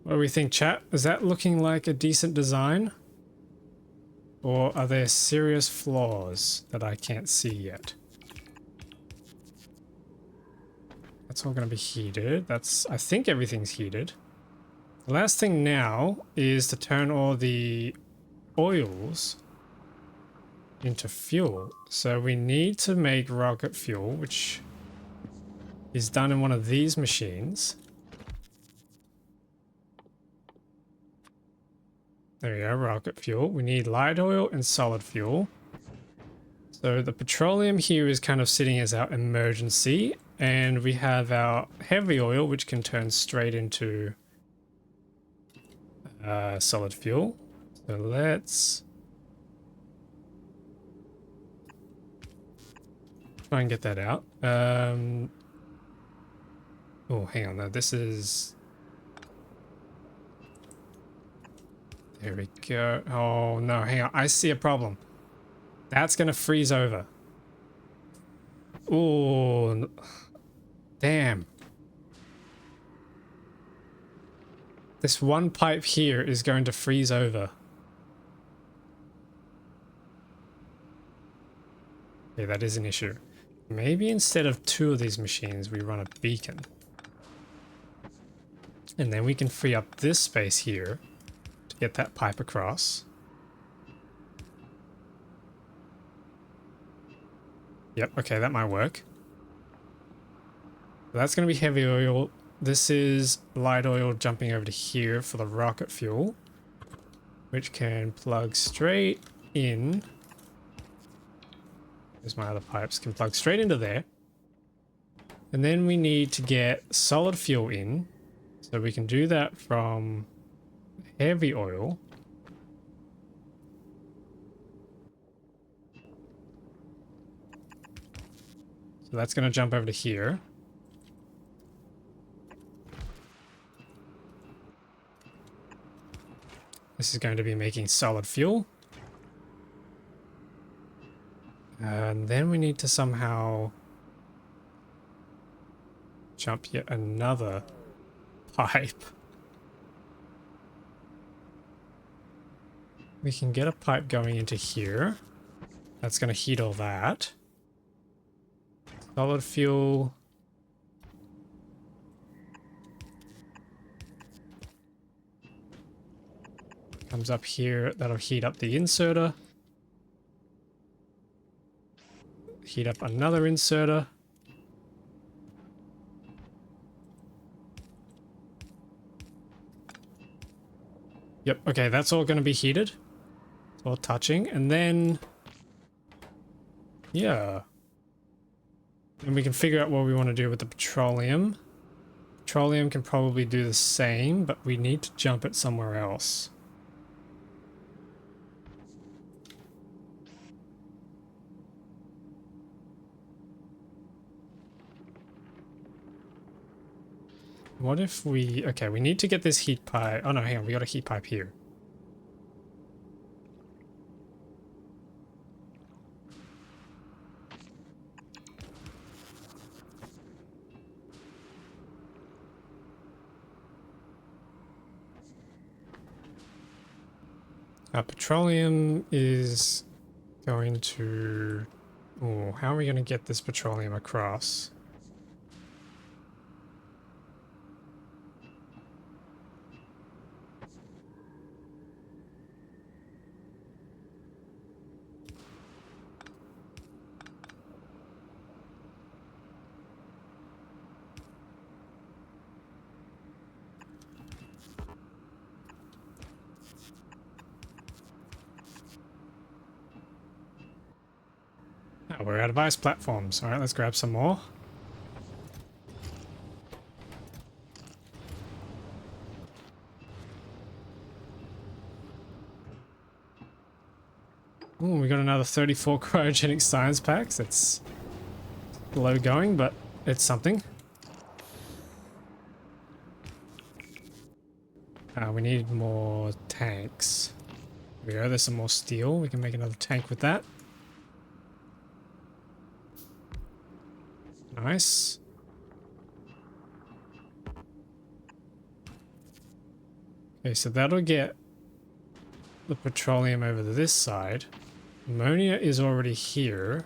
What do we think, chat? Is that looking like a decent design? Or are there serious flaws that I can't see yet? That's all going to be heated. I think everything's heated. The last thing now is to turn all the oils into fuel. So we need to make rocket fuel, which is done in one of these machines. There we go, rocket fuel. We need light oil and solid fuel. So the petroleum here is kind of sitting as our emergency, and we have our heavy oil, which can turn straight into solid fuel. So let's try and get that out. Oh, hang on, no, this is... There we go. Oh, no, hang on. I see a problem. That's going to freeze over. Oh, damn. This one pipe here is going to freeze over. Okay, that is an issue. Maybe instead of 2 of these machines, we run a beacon. And then we can free up this space here to get that pipe across. Yep, okay, that might work. So that's going to be heavy oil. This is light oil jumping over to here for the rocket fuel, which can plug straight in. There's my other pipes, can plug straight into there. And then we need to get solid fuel in. So we can do that from heavy oil. So that's going to jump over to here. This is going to be making solid fuel. And then we need to somehow jump yet another pipe. We can get a pipe going into here. That's going to heat all that. Solid fuel. Comes up here. That'll heat up the inserter. Heat up another inserter. Yep, okay, that's all going to be heated. It's all touching. And then... yeah. And we can figure out what we want to do with the petroleum. Petroleum can probably do the same, but we need to jump it somewhere else. What if we... Okay, we need to get this heat pipe... Oh no, hang on, we got a heat pipe here. Our petroleum is going to... Oh, how are we going to get this petroleum across? Oh, we're out of ice platforms. Alright, let's grab some more. Ooh, we got another 34 cryogenic science packs. It's low going, but it's something. We need more tanks. There we go, there's some more steel. We can make another tank with that. Nice. Okay, so that'll get the petroleum over to this side. Ammonia is already here.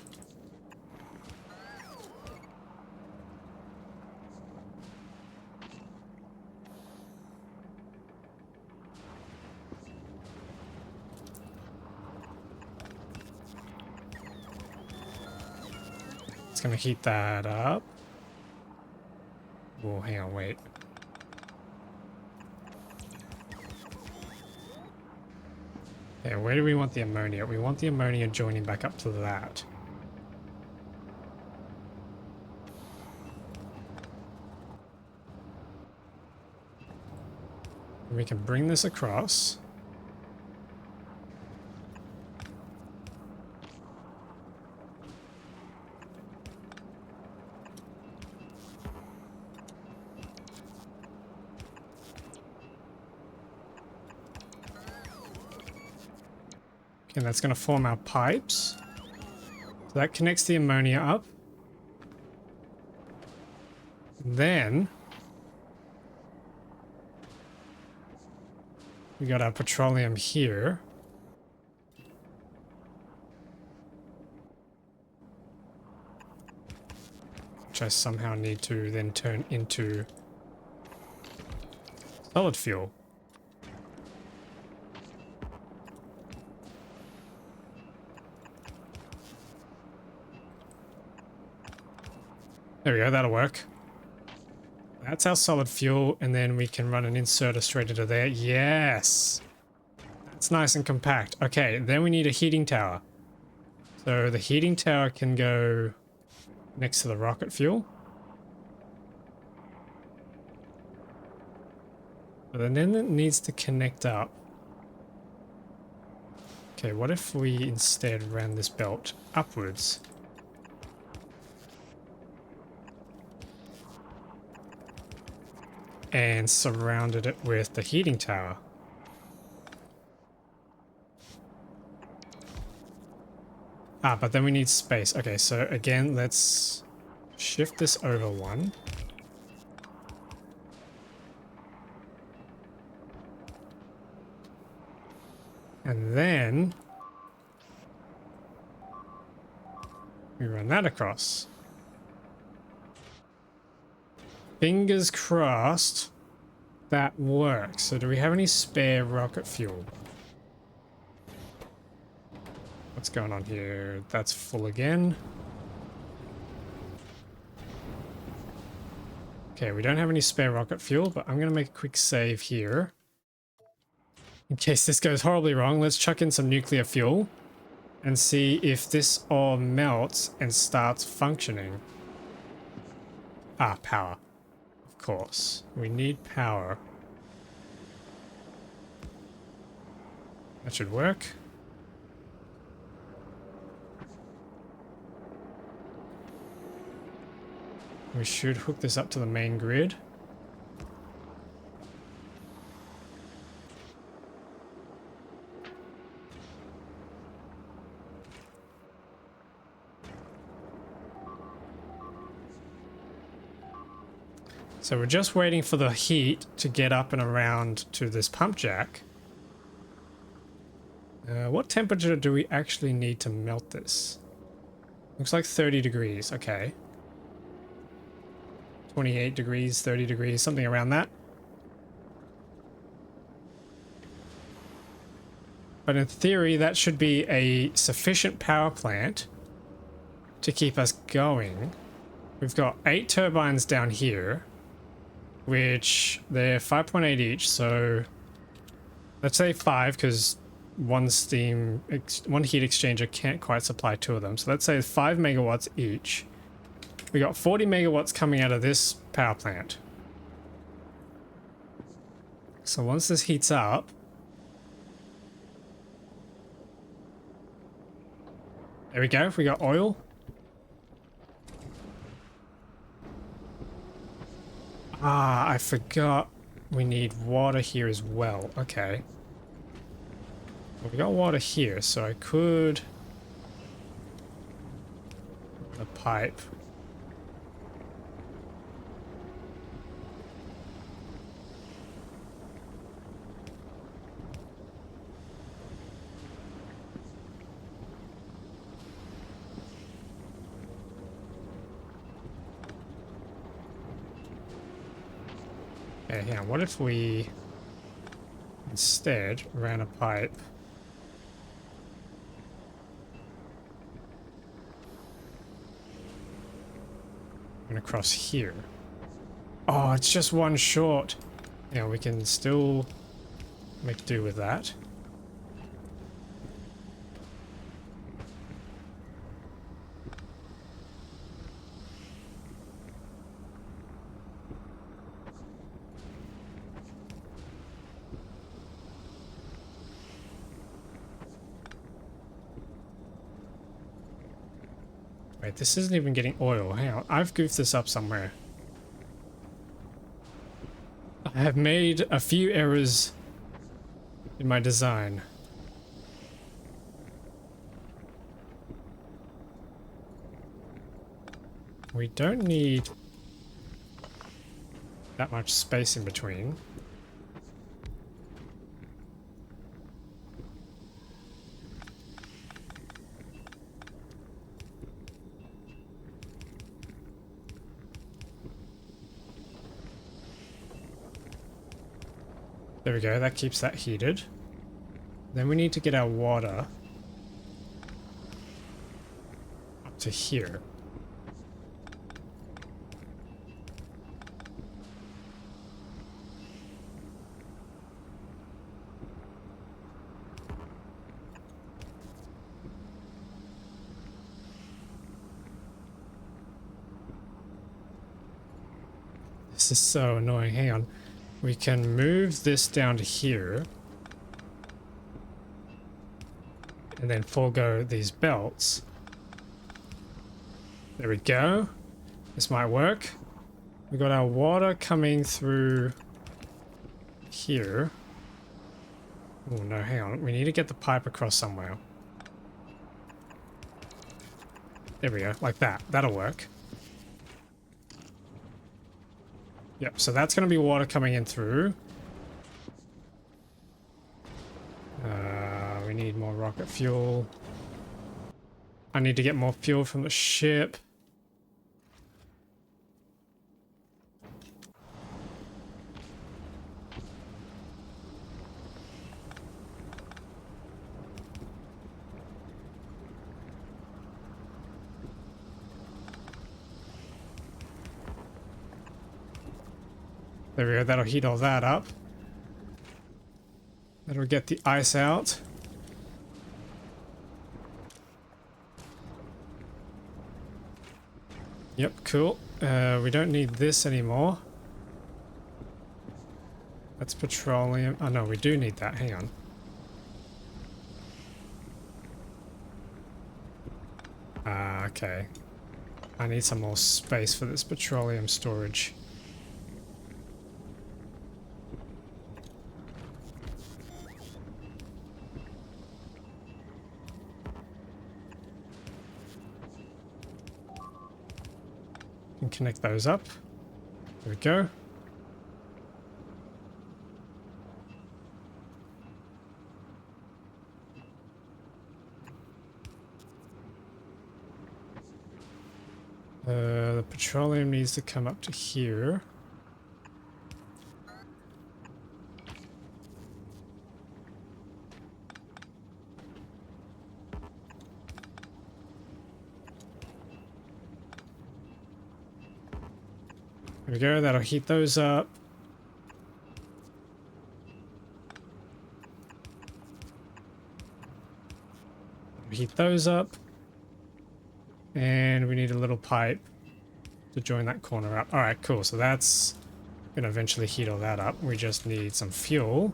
It's gonna heat that up. Oh, hang on, wait. Yeah, where do we want the ammonia? We want the ammonia joining back up to that. And we can bring this across. And that's going to form our pipes. So that connects the ammonia up. Then we got our petroleum here. Which I somehow need to then turn into solid fuel. There we go, that'll work. That's our solid fuel, and then we can run an inserter straight into there. Yes! That's nice and compact. Okay, then we need a heating tower. So the heating tower can go next to the rocket fuel. But then it needs to connect up. Okay, what if we instead ran this belt upwards? And surrounded it with the heating tower. Ah, but then we need space. Okay, so again, let's shift this over one. And then we run that across. Fingers crossed that works. So do we have any spare rocket fuel? What's going on here? That's full again. Okay, we don't have any spare rocket fuel, but I'm going to make a quick save here. In case this goes horribly wrong, let's chuck in some nuclear fuel and see if this all melts and starts functioning. Ah, power. Of course. We need power. That should work. We should hook this up to the main grid. So we're just waiting for the heat to get up and around to this pump jack. What temperature do we actually need to melt this? Looks like 30 degrees. Okay. 28 degrees, 30 degrees, something around that. But in theory, that should be a sufficient power plant to keep us going. We've got 8 turbines down here, which they're 5.8 each, so let's say 5 because one heat exchanger can't quite supply 2 of them. So let's say 5 megawatts each. We got 40 megawatts coming out of this power plant. So once this heats up, there we go, we got oil. Ah, I forgot we need water here as well. Okay. Well, we got water here, so I could... a pipe. Okay, yeah, what if we instead ran a pipe and across here? Oh, it's just one short. Yeah, we can still make do with that. Wait, this isn't even getting oil. Hang on, I've goofed this up somewhere. I have made a few errors in my design. We don't need that much space in between. There we go, that keeps that heated. Then we need to get our water up to here. This is so annoying. Hang on. We can move this down to here. And then forego these belts. There we go. This might work. We got our water coming through here. Oh no, hang on. We need to get the pipe across somewhere. There we go, like that. That'll work. Yep, so that's going to be water coming in through. We need more rocket fuel. I need to get more fuel from the ship. There we go, that'll heat all that up. That'll get the ice out. Yep, cool. We don't need this anymore. That's petroleum. Oh no, we do need that. Hang on. Okay. I need some more space for this petroleum storage. Connect those up. There we go. The petroleum needs to come up to here. There we go, that'll heat those up. Heat those up. And we need a little pipe to join that corner up. Alright, cool. So that's going to eventually heat all that up. We just need some fuel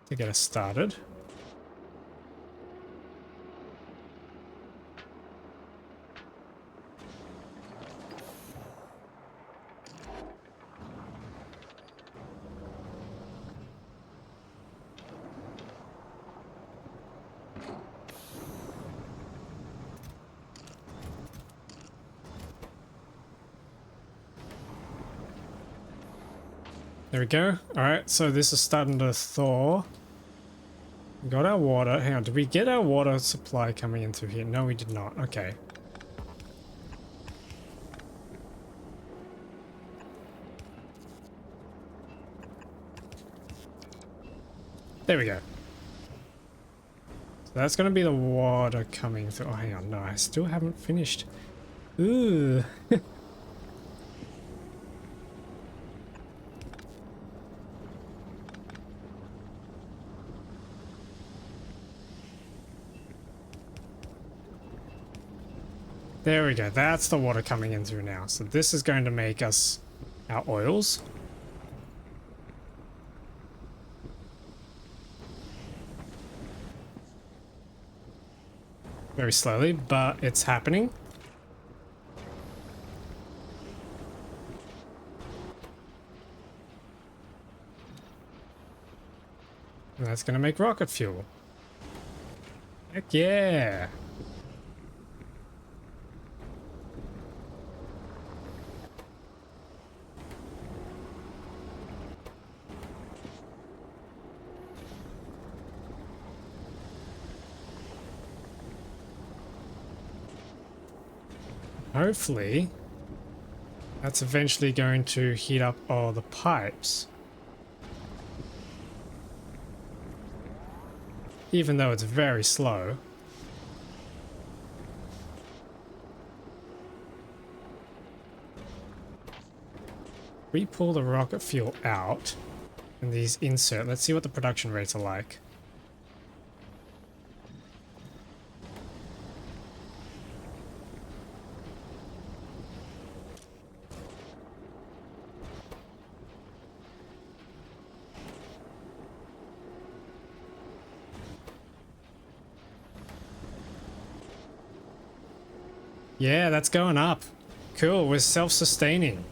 to get us started. There we go. Alright, so this is starting to thaw. We got our water. Hang on, did we get our water supply coming in through here? No, we did not. Okay. There we go. So that's going to be the water coming through. Oh, hang on. No, I still haven't finished. Ooh. There we go. That's the water coming in through now. So this is going to make us our oils. Very slowly, but it's happening. And that's going to make rocket fuel. Heck yeah! Hopefully, that's eventually going to heat up all the pipes. Even though it's very slow. We pull the rocket fuel out and these insert. Let's see what the production rates are like. Yeah, that's going up. Cool, we're self-sustaining.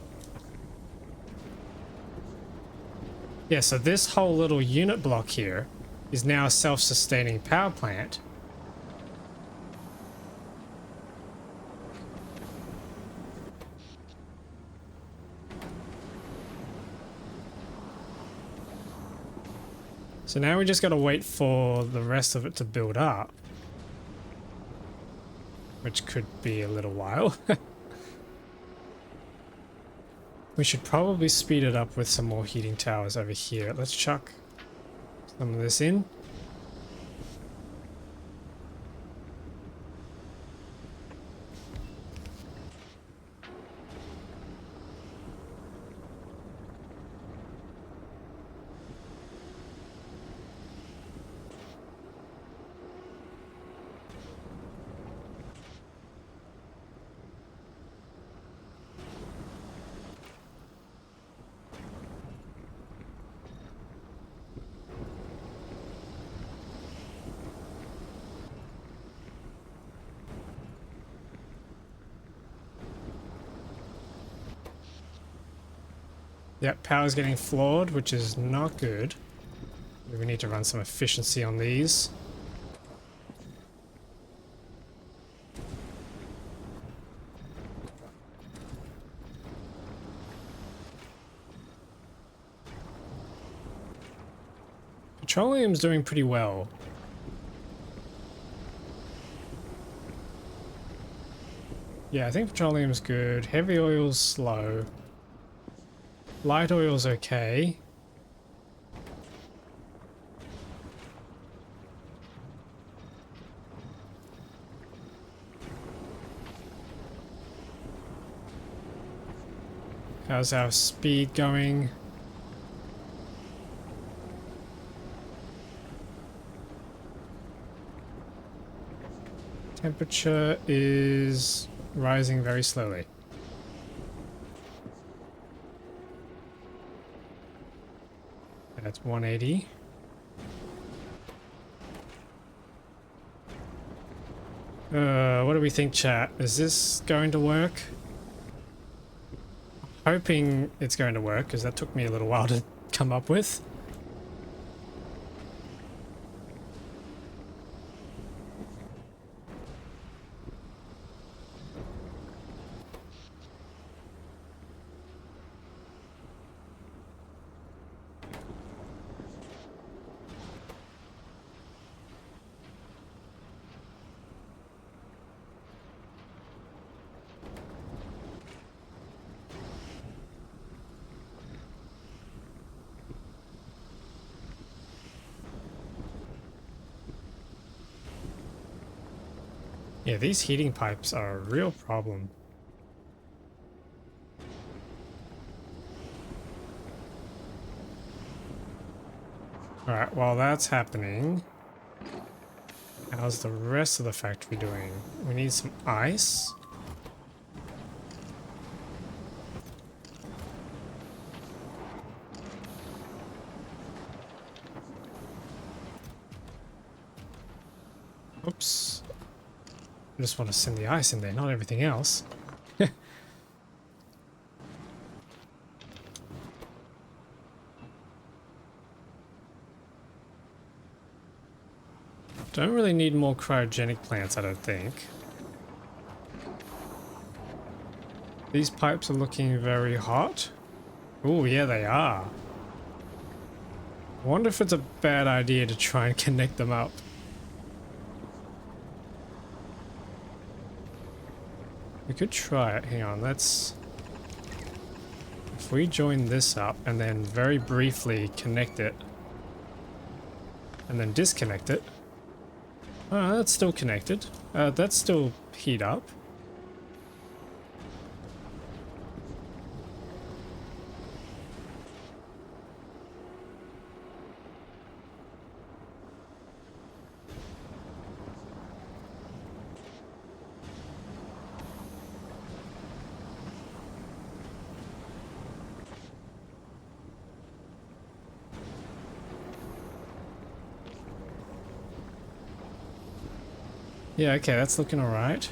Yeah, so this whole little unit block here is now a self-sustaining power plant. So now we just got to wait for the rest of it to build up. Which could be a little while. We should probably speed it up with some more heating towers over here. Let's chuck some of this in. Yep, power's getting flawed, which is not good. We need to run some efficiency on these. Petroleum's doing pretty well. Yeah, I think petroleum's good. Heavy oil's slow. Light oil's okay. How's our speed going? Temperature is rising very slowly. That's 180. What do we think, chat? Is this going to work? Hoping it's going to work, because that took me a little while to come up with. Yeah, these heating pipes are a real problem. Alright, while that's happening, how's the rest of the factory doing? We need some ice. Oops. I just want to send the ice in there, not everything else. Don't really need more cryogenic plants, I don't think. These pipes are looking very hot. Oh, yeah, they are. I wonder if it's a bad idea to try and connect them up. We could try it. Hang on, let's... If we join this up and then very briefly connect it and then disconnect it. Oh, that's still connected. That's still heat up. Yeah, okay, that's looking alright.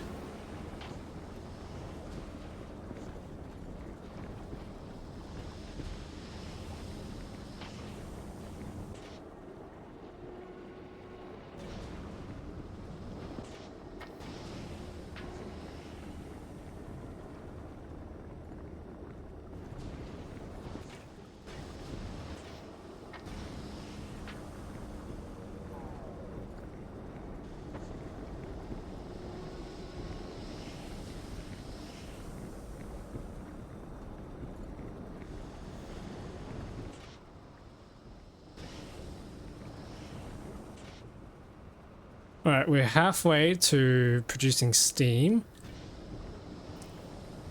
Alright, we're halfway to producing steam.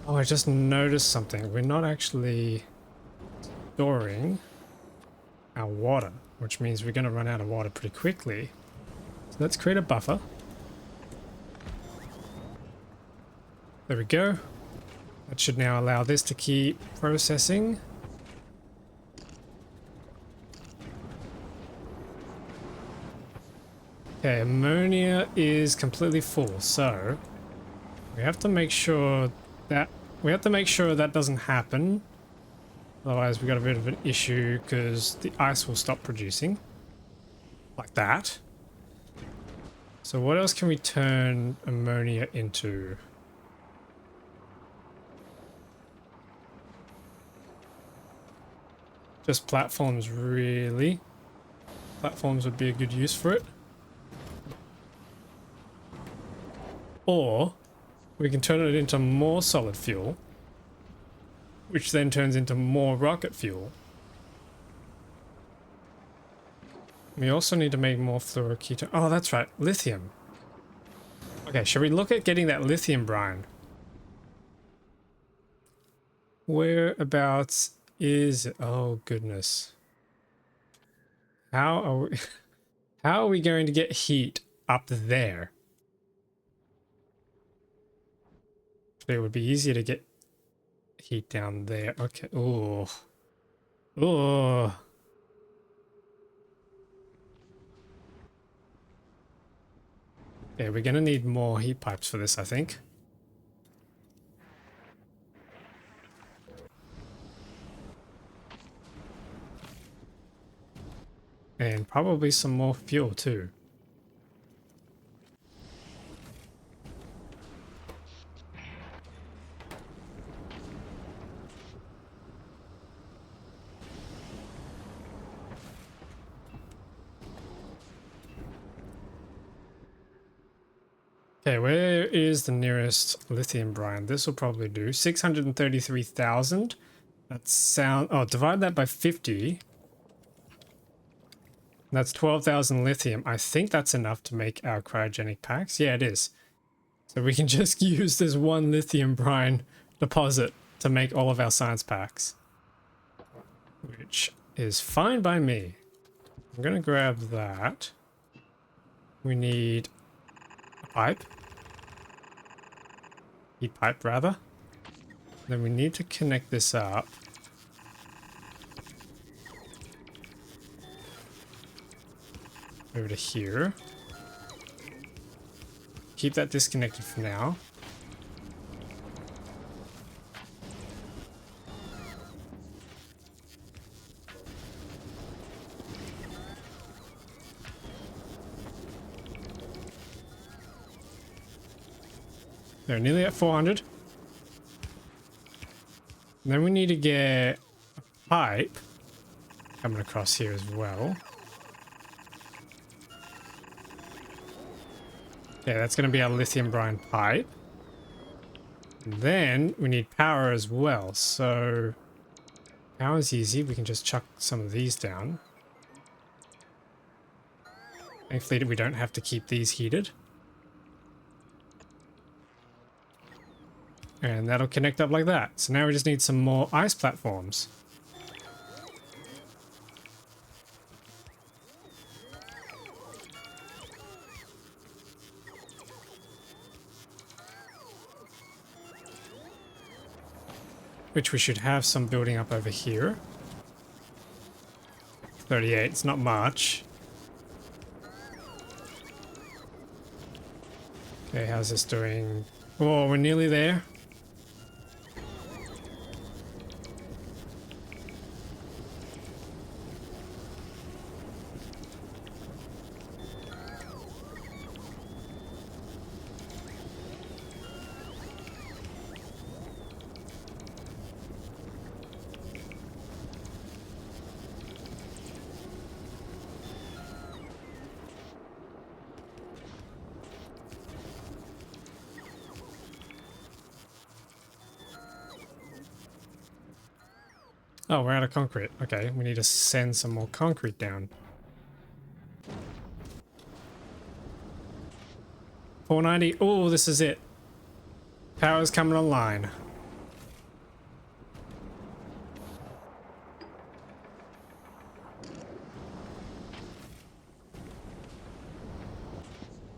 Oh, I just noticed something. We're not actually storing our water, which means we're going to run out of water pretty quickly. So let's create a buffer. There we go. That should now allow this to keep processing. Okay, ammonia is completely full, so we have to make sure that doesn't happen. Otherwise we got a bit of an issue because the ice will stop producing. Like that. So what else can we turn ammonia into? Just platforms, really. platforms would be a good use for it. Or we can turn it into more solid fuel, which then turns into more rocket fuel. We also need to make more fluoroketone. Oh, that's right, lithium. Okay, shall we look at getting that lithium brine? Whereabouts is it? Oh, goodness. How are we, how are we going to get heat up there? It would be easier to get heat down there. Okay. Oh. Oh. Yeah, we're going to need more heat pipes for this, I think. And probably some more fuel too. Okay, where is the nearest lithium brine? This will probably do 633,000. That's sound. Oh, divide that by 50. That's 12,000 lithium. I think that's enough to make our cryogenic packs. Yeah, it is. So we can just use this one lithium brine deposit to make all of our science packs, which is fine by me. I'm gonna grab that. We need a pipe. Heat pipe, rather. Then we need to connect this up. Over to here. Keep that disconnected for now. They're nearly at 400. And then we need to get a pipe coming across here as well. Okay, that's going to be our lithium brine pipe. And then we need power as well. So power is easy. We can just chuck some of these down. Thankfully, we don't have to keep these heated. And that'll connect up like that. So now we just need some more ice platforms. Which we should have some building up over here. 38, it's not much. Okay, how's this doing? Oh, we're nearly there. Oh, we're out of concrete. Okay, we need to send some more concrete down. 490. Oh, this is it. Power's coming online.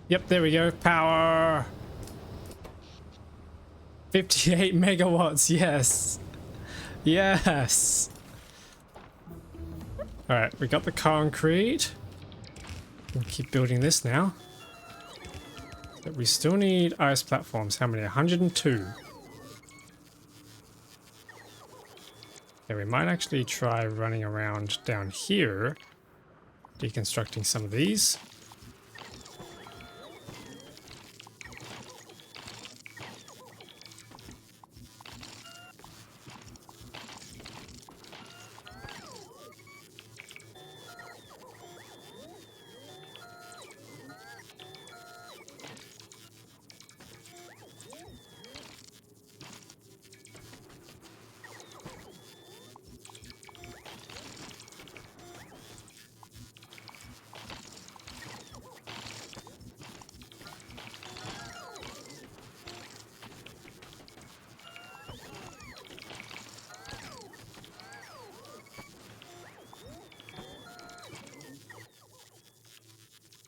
Yep, there we go. Power. 58 megawatts. Yes. Yes. All right, we got the concrete. We'll keep building this now. But we still need ice platforms. How many? 102. Okay, we might actually try running around down here, deconstructing some of these.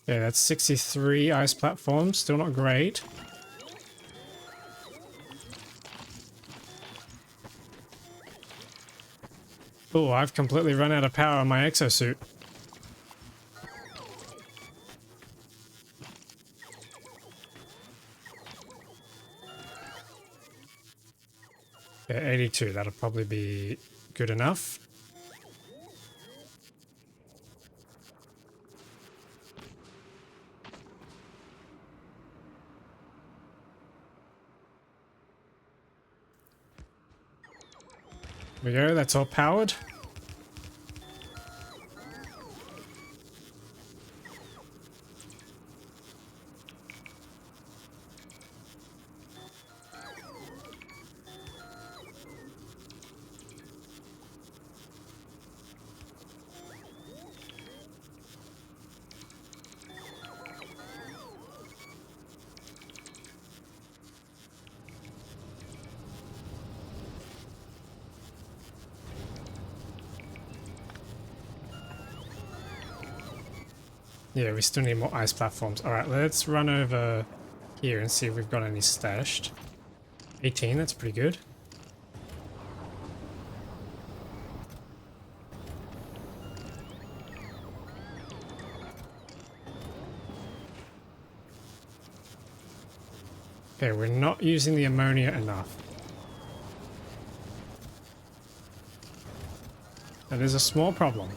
Yeah, that's 63 ice platforms. Still not great. Oh, I've completely run out of power on my exosuit. Yeah, 82. That'll probably be good enough. There we go. That's all powered. Yeah, we still need more ice platforms. All right, let's run over here and see if we've got any stashed. 18, that's pretty good. Okay, we're not using the ammonia enough. That is a small problem.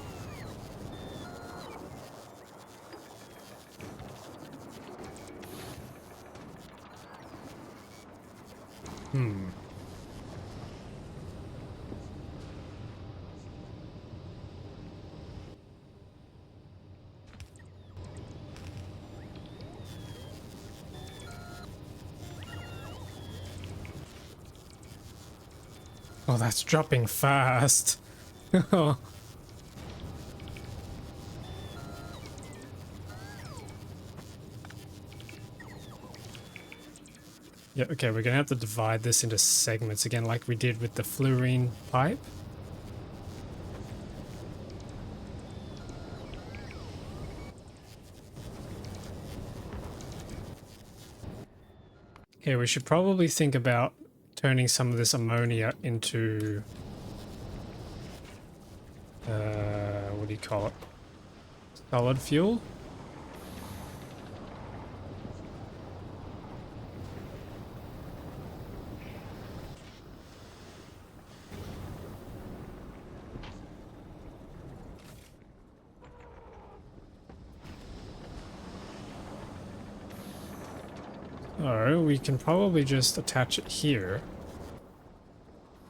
Oh, that's dropping fast. Yeah, okay, we're gonna have to divide this into segments again like we did with the fluorine pipe. Okay, we should probably think about turning some of this ammonia into... what do you call it? Solid fuel? Oh, we can probably just attach it here.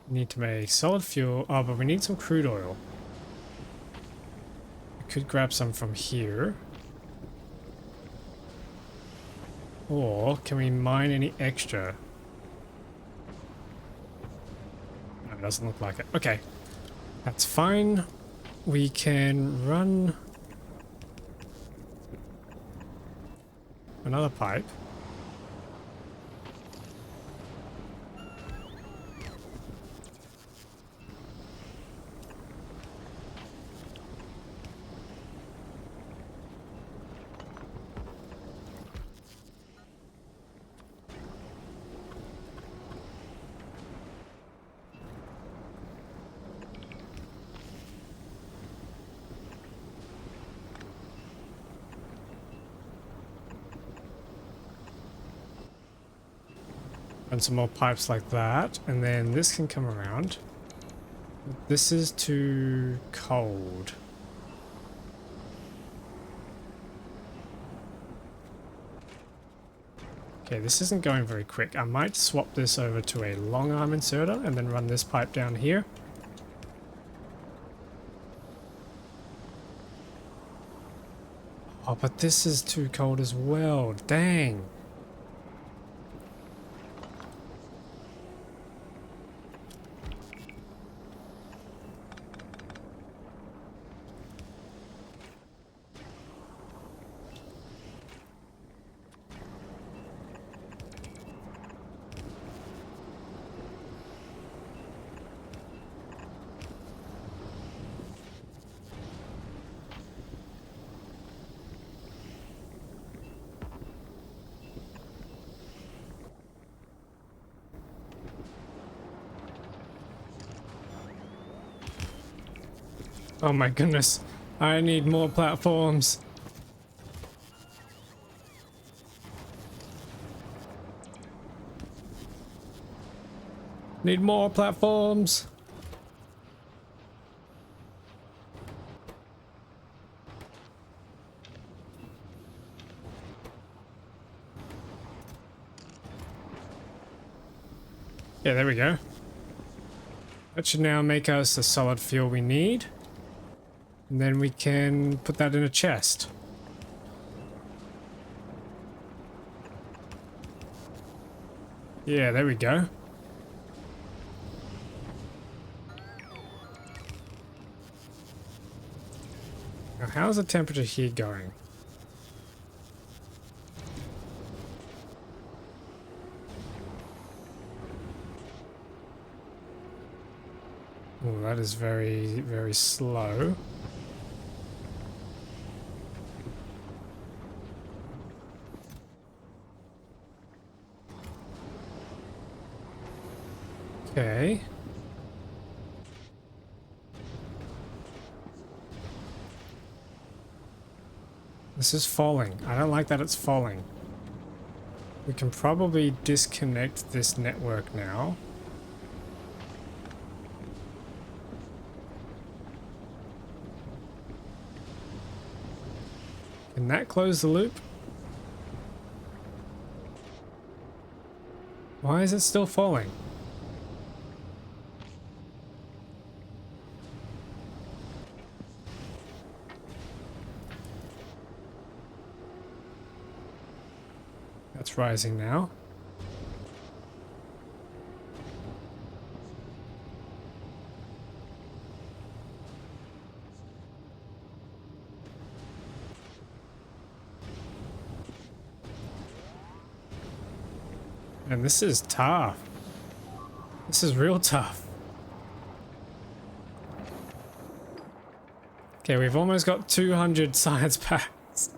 We need to make solid fuel. Oh, but we need some crude oil. We could grab some from here. Or can we mine any extra? No, it doesn't look like it. Okay, that's fine. We can run another pipe. And some more pipes like that, and then this can come around. This is too cold. Okay, this isn't going very quick. I might swap this over to a long arm inserter and then run this pipe down here. Oh, but this is too cold as well. Dang. Oh my goodness. I need more platforms. Need more platforms. Yeah, there we go. That should now make us the solid fuel we need. And then we can put that in a chest. Yeah, there we go. Now, how's the temperature here going? Oh, that is very, very slow. Okay. This is falling. I don't like that it's falling. We can probably disconnect this network now. Can that close the loop? Why is it still falling? That's rising now. And this is tough. This is real tough. Okay, we've almost got 200 science packs.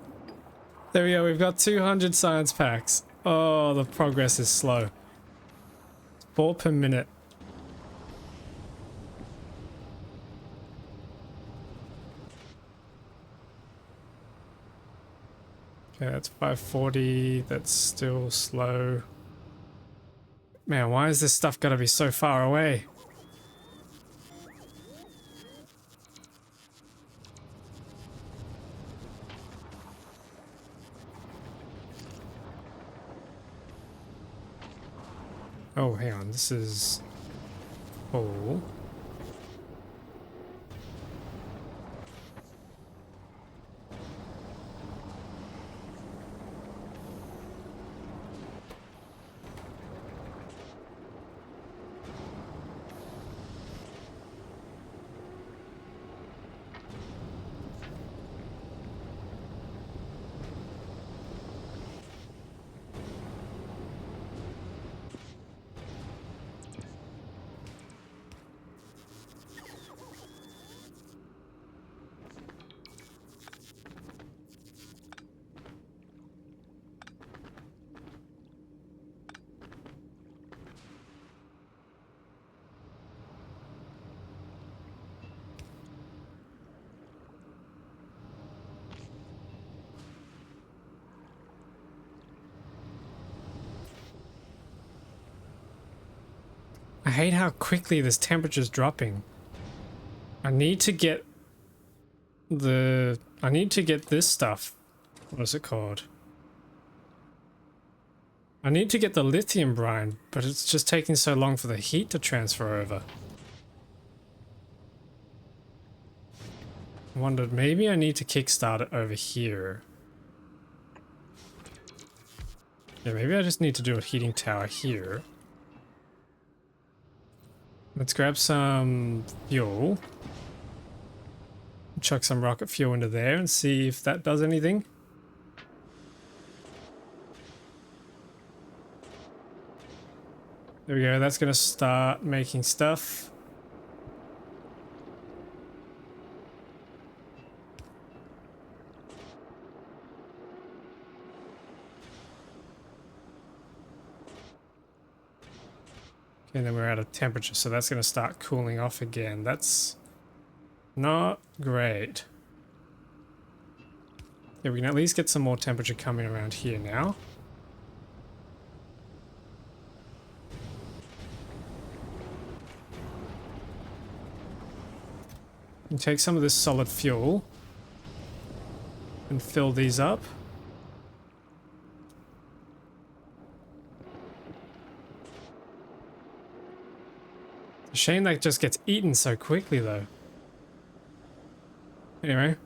There we go, we've got 200 science packs. Oh, the progress is slow. 4 per minute. Okay, that's 540. That's still slow. Man, why is this stuff gotta be so far away? Oh, hang on, this is full. I hate how quickly this temperature's dropping. I need to get this stuff. What is it called? I need to get the lithium brine, but it's just taking so long for the heat to transfer over. I wondered, maybe I need to kickstart it over here. Yeah, maybe I just need to do a heating tower here. Let's grab some fuel. Chuck some rocket fuel into there and see if that does anything. There we go, that's gonna start making stuff. Okay, and then we're out of temperature, so that's gonna start cooling off again. That's Not great. Yeah, we can at least get some more temperature coming around here now. And take some of this solid fuel and fill these up. It's a shame that just gets eaten so quickly though. Anyway.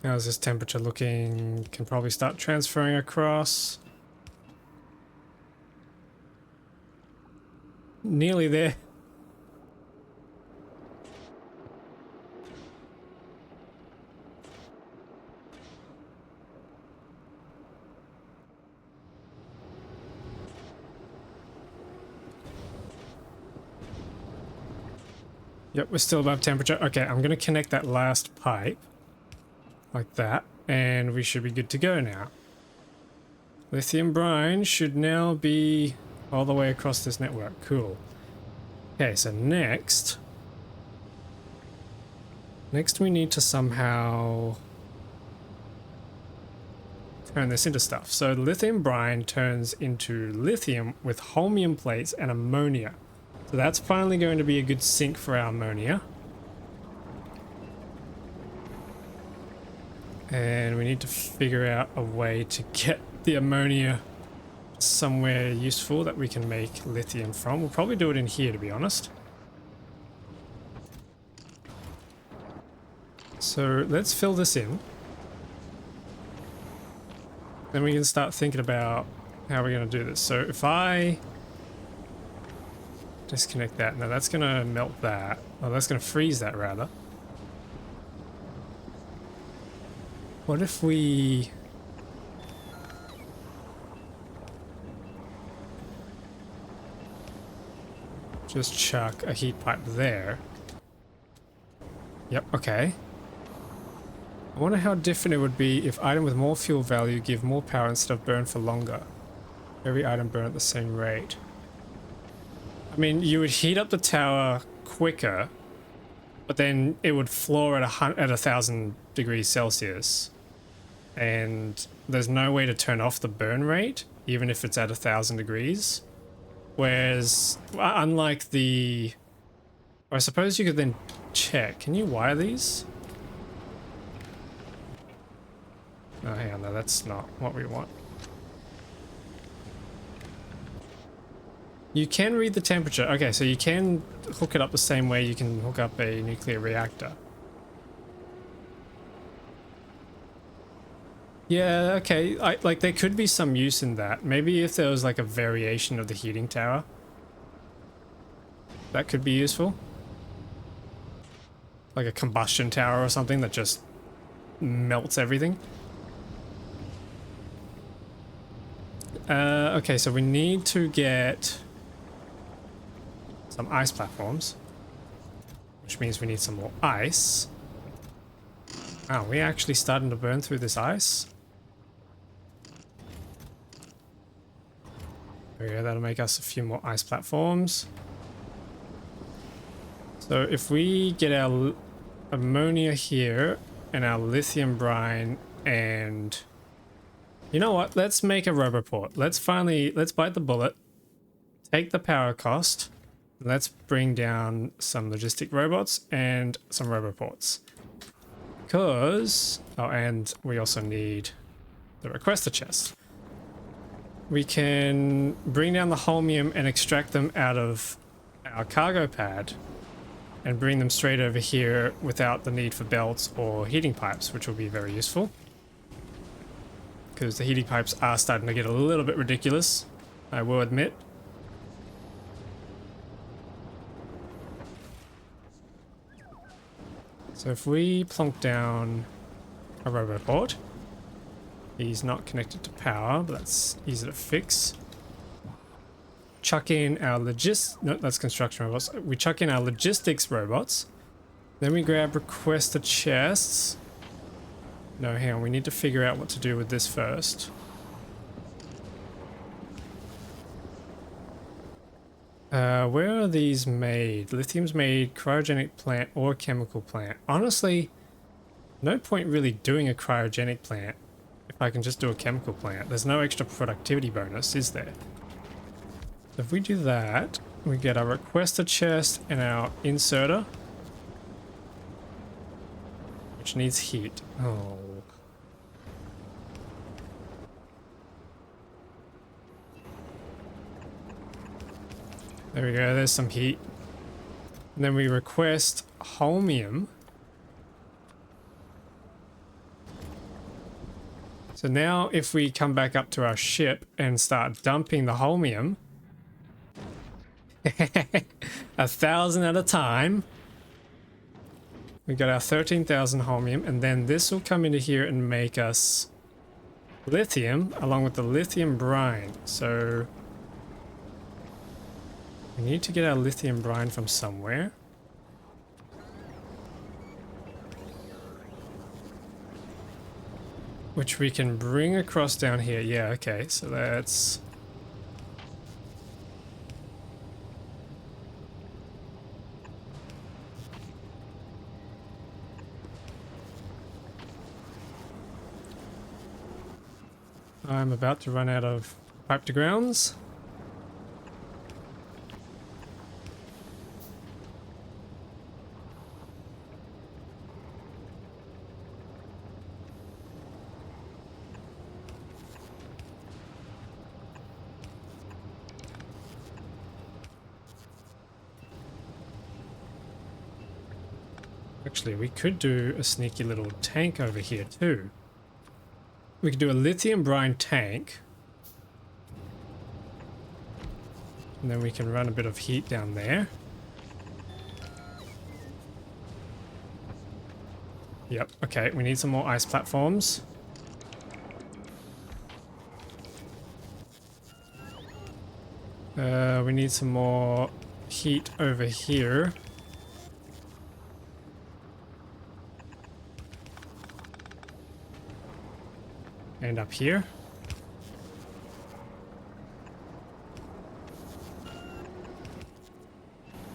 How's this temperature looking? Can probably start transferring across. Nearly there. Yep, we're still above temperature. Okay, I'm going to connect that last pipe. Like that. And we should be good to go now. Lithium brine should now be all the way across this network. Cool. Okay, so next we need to somehow turn this into stuff. So lithium brine turns into lithium with holmium plates and ammonia. So that's finally going to be a good sink for our ammonia. And we need to figure out a way to get the ammonia somewhere useful that we can make lithium from. We'll probably do it in here, to be honest. So let's fill this in. Then we can start thinking about how we're going to do this. So if I disconnect that, now that's going to melt that. Oh, that's going to freeze that rather. What if we just chuck a heat pipe there? Yep, okay. I wonder how different it would be if item with more fuel value give more power instead of burn for longer. Every item burn at the same rate. I mean, you would heat up the tower quicker, but then it would floor at 1,000 degrees Celsius. And there's no way to turn off the burn rate, even if it's at 1,000 degrees. Whereas, unlike the... I suppose you could then check. Can you wire these? Oh, hang on, no, that's not what we want. You can read the temperature. Okay, so you can hook it up the same way you can hook up a nuclear reactor. Yeah, okay. Like, there could be some use in that. Maybe if there was like a variation of the heating tower. That could be useful. Like a combustion tower or something that just melts everything. Okay, so we need to get some ice platforms. Which means we need some more ice. Oh, we're actually starting to burn through this ice. There we go, that'll make us a few more ice platforms. So if we get our ammonia here and our lithium brine and... You know what? Let's make a roboport. Let's bite the bullet, take the power cost, and let's bring down some logistic robots and some roboports. Because... Oh, and we also need the requester chest. We can bring down the holmium and extract them out of our cargo pad and bring them straight over here without the need for belts or heating pipes, which will be very useful. Because the heating pipes are starting to get a little bit ridiculous, I will admit. So if we plonk down a roboport, He's not connected to power, but that's easy to fix. Chuck in our no, that's construction robots. We chuck in our logistics robots. Then we grab requester chests. No, hang on, we need to figure out what to do with this first. Where are these made? Lithium's made, cryogenic plant or chemical plant. Honestly, no point really doing a cryogenic plant if I can just do a chemical plant. There's no extra productivity bonus, is there? If we do that, we get our requester chest and our inserter, which needs heat. Oh. There we go, there's some heat. And then we request holmium. So now if we come back up to our ship and start dumping the holmium, 1,000 at a time, we got our 13,000 holmium, and then this will come into here and make us lithium along with the lithium brine. So we need to get our lithium brine from somewhere. Which we can bring across down here. Yeah, okay, so that's... I'm about to run out of pipe to grounds. Actually, we could do a sneaky little tank over here too. We could do a lithium brine tank. And then we can run a bit of heat down there. Yep, okay, we need some more ice platforms. We need some more heat over here. And up here.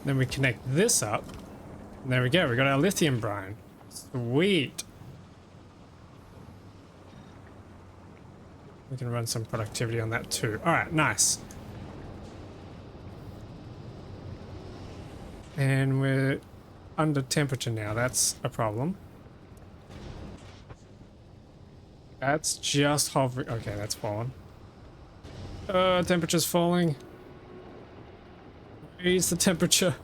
Then we connect this up. And there we go, we got our lithium brine. Sweet. We can run some productivity on that too. Alright, nice. And we're under temperature now, that's a problem. That's just hovering. Okay, that's fallen. Temperature's falling. Raise the temperature.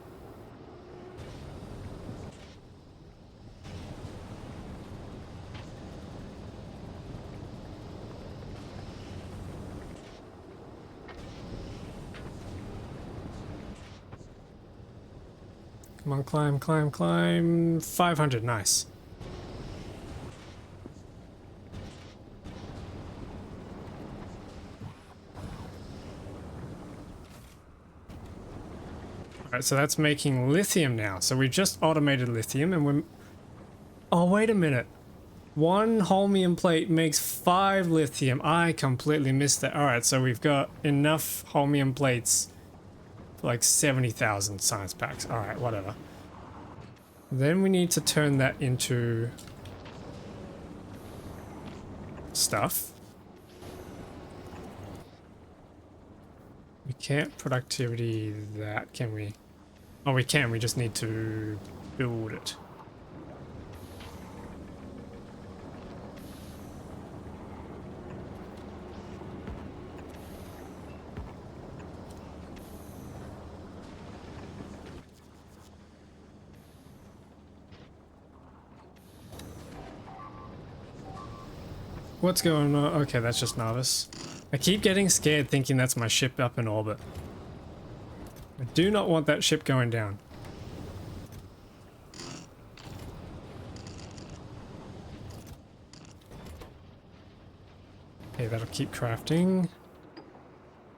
Come on, climb, climb, climb. 500, nice. Alright, so that's making lithium now. So we just automated lithium and we're... Oh, wait a minute. One holmium plate makes 5 lithium. I completely missed that. Alright, so we've got enough holmium plates for like 70,000 science packs. Alright, whatever. Then we need to turn that into stuff. We can't productivity that, can we? Oh, we can, we just need to build it. What's going on? Okay, that's just Narvis. I keep getting scared thinking that's my ship up in orbit. I do not want that ship going down. Okay, that'll keep crafting.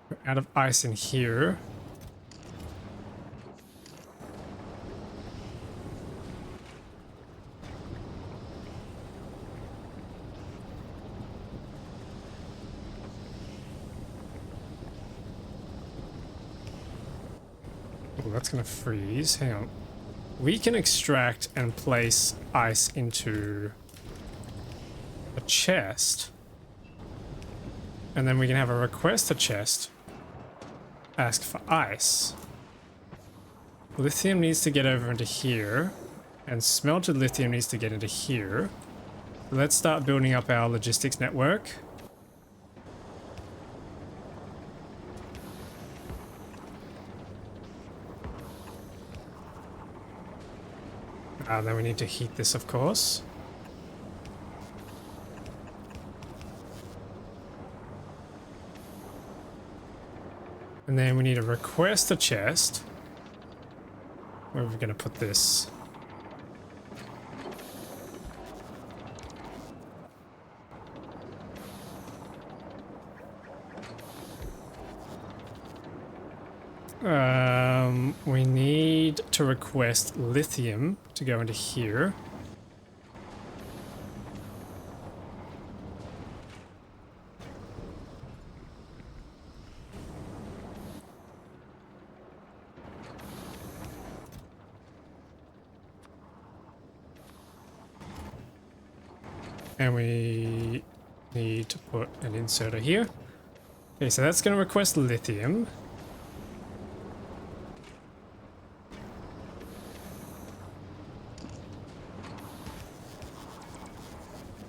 We're out of ice in here. Oh, that's gonna freeze. Hang on. We can extract and place ice into a chest. And then we can have a request a chest. Ask for ice. Lithium needs to get over into here. And smelted lithium needs to get into here. Let's start building up our logistics network. Then we need to heat this, of course. And then we need to request a chest. Where are we going to put this? We need to request lithium to go into here. And we need to put an inserter here. Okay, so that's going to request lithium.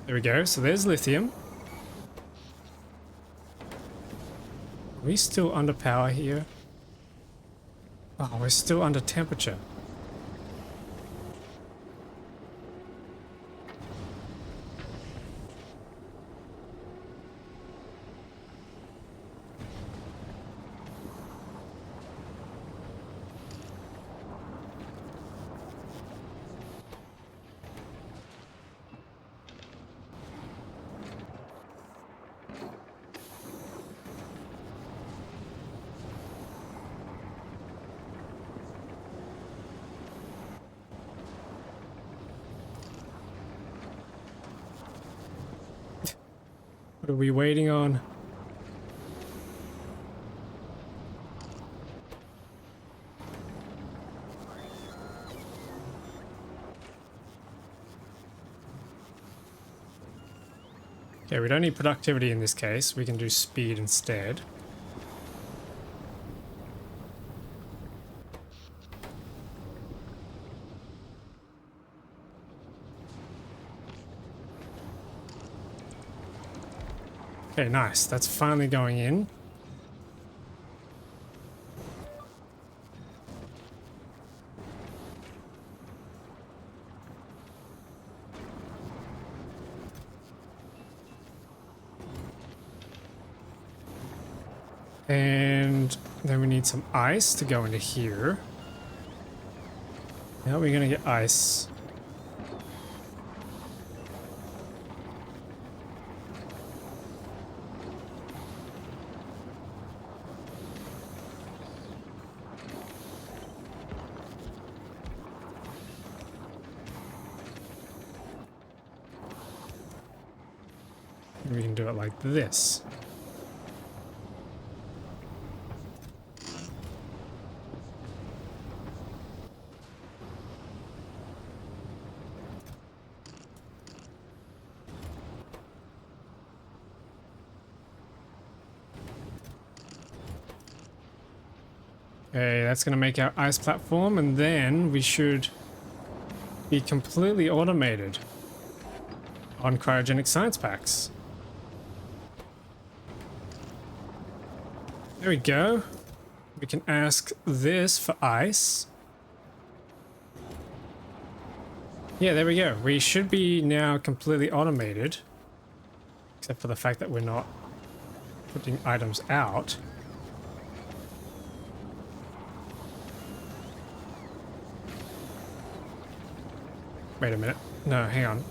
There we go, so there's lithium. Are we still under power here? Oh, we're still under temperature. What are we waiting on? Okay, we don't need productivity in this case. We can do speed instead. Okay, nice. That's finally going in. And then we need some ice to go into here. Now we're gonna get ice. We can do it like this. Okay, that's going to make our ice platform, and then we should be completely automated on cryogenic science packs. There we go. We can ask this for ice. Yeah, there we go. We should be now completely automated, except for the fact that we're not putting items out. Wait a minute. No, hang on.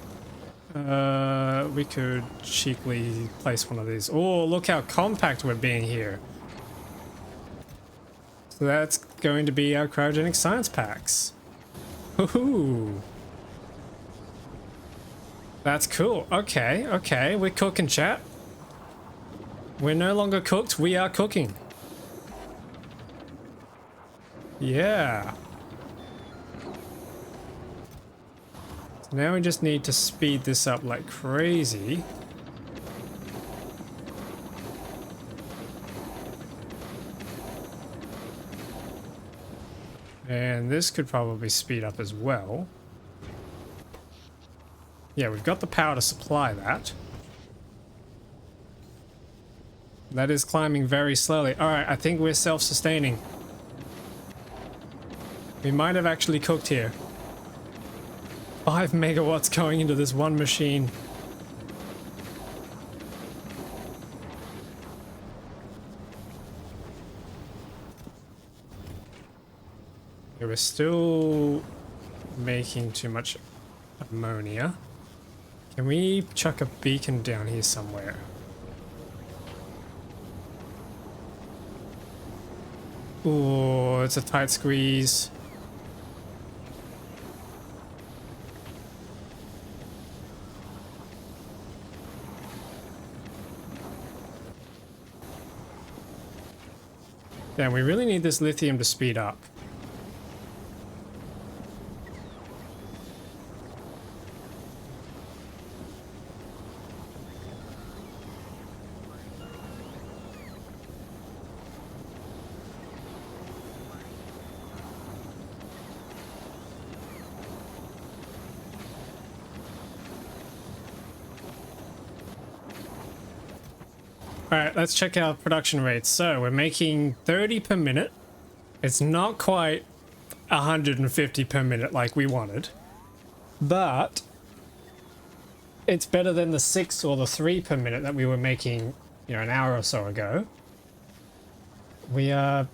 We could cheaply place one of these. Oh, look how compact we're being here. So that's going to be our cryogenic science packs. Woohoo! That's cool. Okay, okay, we're cooking, chat. We're no longer cooked, we are cooking. Yeah. So now we just need to speed this up like crazy. And this could probably speed up as well. Yeah, we've got the power to supply that. That is climbing very slowly. Alright, I think we're self-sustaining. We might have actually cooked here. 5 megawatts going into this one machine. Yeah, we're still making too much ammonia. Can we chuck a beacon down here somewhere? Oh, it's a tight squeeze. Damn, we really need this lithium to speed up. Alright, let's check our production rates. So we're making 30 per minute. It's not quite 150 per minute like we wanted, but it's better than the 6 or the 3 per minute that we were making, you know, an hour or so ago. We are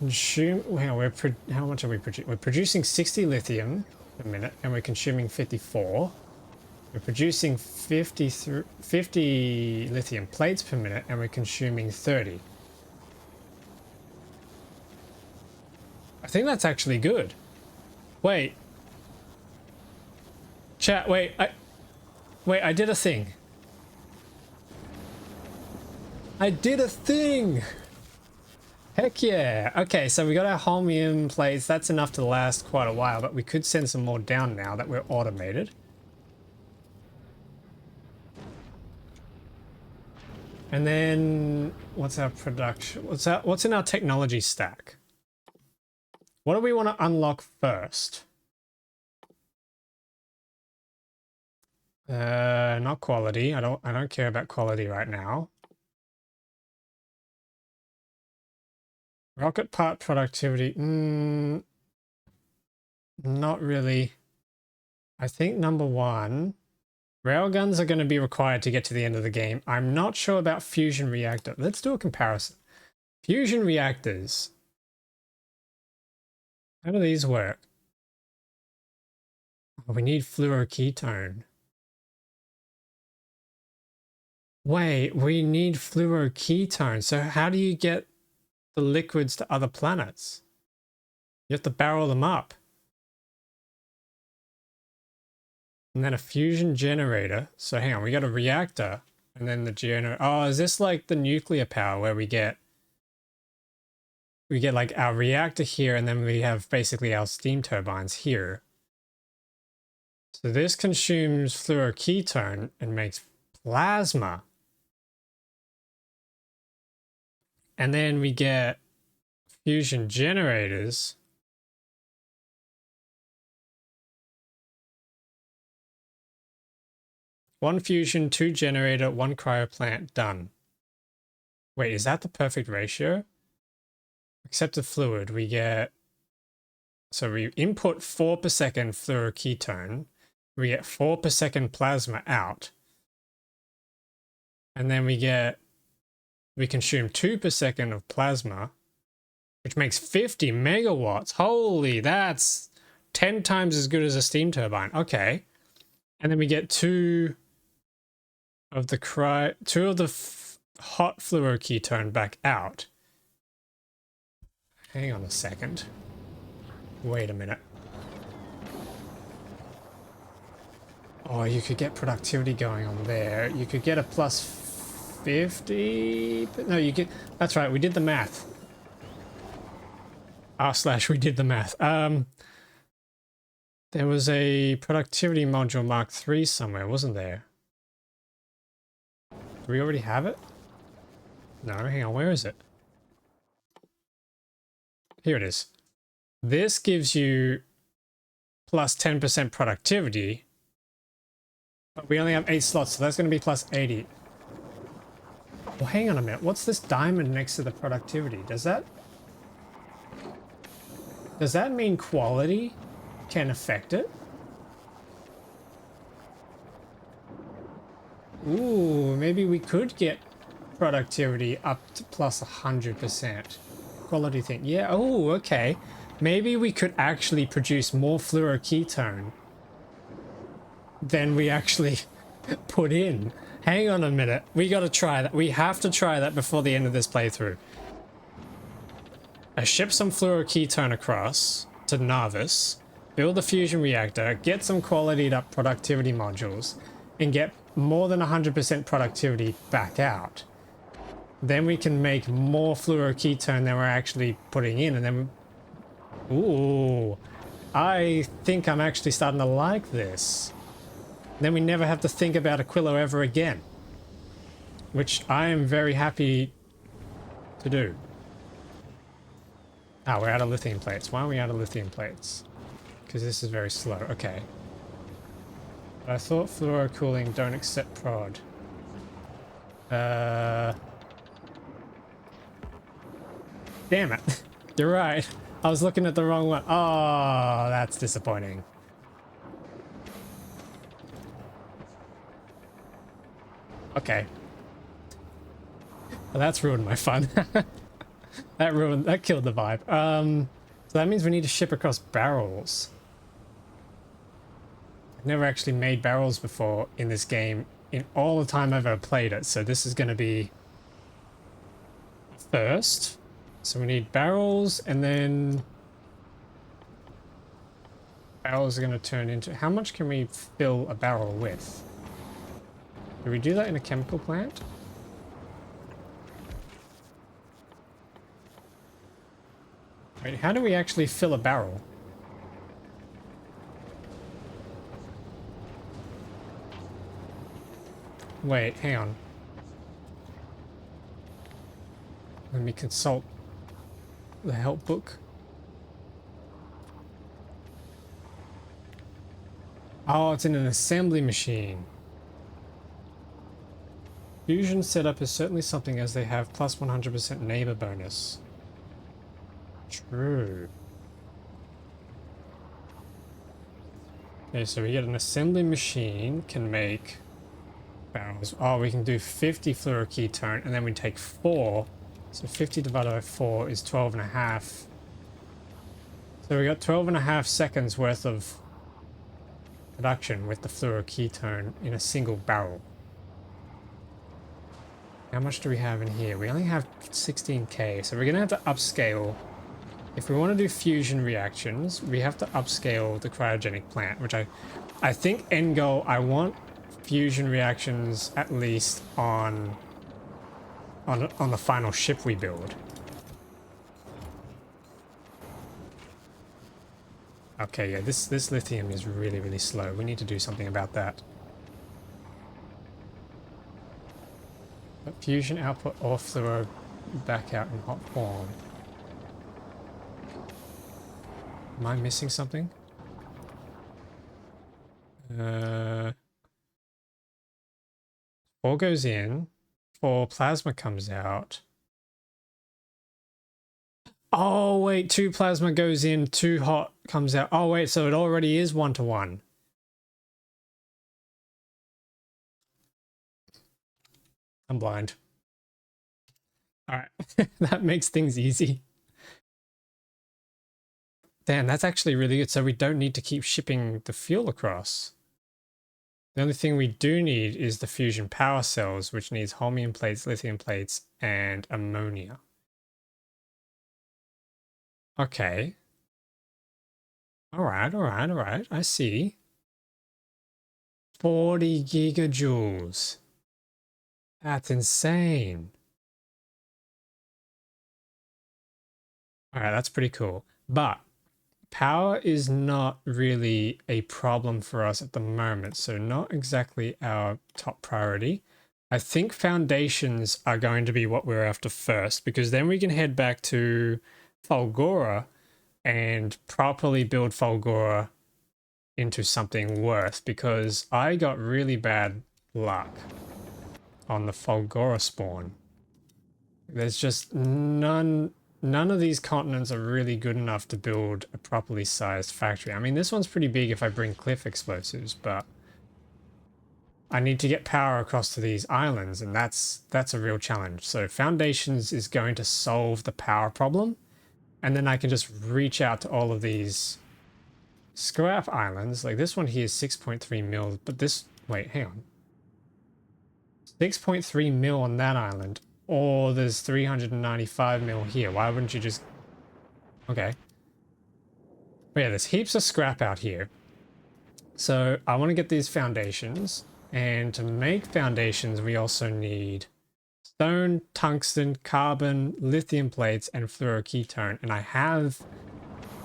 how much are we producing? We're producing 60 lithium per minute and we're consuming 54. We're producing 50 lithium plates per minute and we're consuming 30. I think that's actually good. Wait. Chat, wait, I did a thing. I did a thing! Heck yeah! Okay, so we got our holmium plates. That's enough to last quite a while, but we could send some more down now that we're automated. And then what's our production? What's in our technology stack? What do we want to unlock first? Not quality. I don't care about quality right now. Rocket part productivity. Not really. I think number 1. Railguns are going to be required to get to the end of the game. I'm not sure about fusion reactor. Let's do a comparison. Fusion reactors. How do these work? Oh, we need fluoroketone. Wait, we need fluoroketone. So how do you get the liquids to other planets? You have to barrel them up. And then a fusion generator. So hang on, we got a reactor. And then the generator. Oh, is this like the nuclear power where we get like our reactor here and then we have basically our steam turbines here. So this consumes fluoroketone and makes plasma. And then we get fusion generators. One fusion, 2 generator, 1 cryo plant, done. Wait, is that the perfect ratio? Accepted fluid, we get... So we input 4 per second fluoroketone. We get 4 per second plasma out. And then we consume 2 per second of plasma, which makes 50 megawatts. Holy, that's 10 times as good as a steam turbine. Okay. And then we get two of the hot fluoroketone back out. Hang on a second. Wait a minute. Oh, you could get productivity going on there. You could get a plus 50. But no, you get. That's right. We did the math. We did the math. There was a productivity module Mark III somewhere, wasn't there? Do we already have it? No, hang on. Where is it? Here it is. This gives you plus 10% productivity. But we only have 8 slots, so that's going to be plus 80. Well, hang on a minute. What's this diamond next to the productivity? Does that mean quality can affect it? Ooh, maybe we could get productivity up to plus 100%. Quality thing. Yeah, oh, okay. Maybe we could actually produce more fluoroketone than we actually put in. Hang on a minute. We got to try that. We have to try that before the end of this playthrough. I ship some fluoroketone across to Narvis, build a fusion reactor, get some qualityed up productivity modules, and get more than 100% productivity back out. Then we can make more fluoroketone than we're actually putting in, and then... Ooh, I think I'm actually starting to like this. Then we never have to think about Aquilo ever again, which I am very happy to do. Ah, we're out of lithium plates. Why are we out of lithium plates? Because this is very slow. Okay. I thought fluoro cooling don't accept prod. Damn it. You're right. I was looking at the wrong one. Oh, that's disappointing. Okay. Well, that's ruined my fun. That killed the vibe. So that means we need to ship across barrels. I've never actually made barrels before in this game in all the time I've ever played it, so this is going to be first. So we need barrels, and then barrels are going to turn into... How much can we fill a barrel with? Do we do that in a chemical plant? Wait, how do we actually fill a barrel? Wait, hang on. Let me consult the help book. Oh, it's in an assembly machine. Fusion setup is certainly something, as they have plus 100% neighbor bonus. True. Okay, so we get an assembly machine, can make barrels. Oh, we can do 50 fluoroketone, and then we take 4. So 50 divided by 4 is 12.5. So we got 12.5 seconds worth of production with the fluoroketone in a single barrel. How much do we have in here? We only have 16k, so we're gonna have to upscale. If we want to do fusion reactions, we have to upscale the cryogenic plant, which I think end goal, I want fusion reactions at least on the final ship we build. Okay, yeah, this lithium is really, really slow. We need to do something about that. But fusion output or fluoro back out in hot form. Am I missing something? 4 goes in, 4 plasma comes out. Oh wait, 2 plasma goes in, 2 hot comes out. Oh wait, so it already is 1-to-1. I'm blind. Alright, that makes things easy. Damn, that's actually really good. So we don't need to keep shipping the fuel across. The only thing we do need is the fusion power cells, which needs holmium plates, lithium plates, and ammonia. Okay. All right. I see. 40 gigajoules. That's insane. All right, that's pretty cool. But power is not really a problem for us at the moment, so not exactly our top priority. I think foundations are going to be what we're after first, because then we can head back to Fulgora and properly build Fulgora into something worth, because I got really bad luck on the Fulgora spawn. There's just none of these continents are really good enough to build a properly sized factory. I mean, this one's pretty big if I bring cliff explosives, but I need to get power across to these islands, and that's a real challenge. So foundations is going to solve the power problem, and then I can just reach out to all of these scrap islands. Like this one here is 6.3 mil, but this, wait, hang on. 6.3 mil on that island, or there's 395 mil here. Why wouldn't you just... Okay. But yeah, there's heaps of scrap out here. So I want to get these foundations, and to make foundations, we also need stone, tungsten, carbon, lithium plates, and fluoroketone. And I have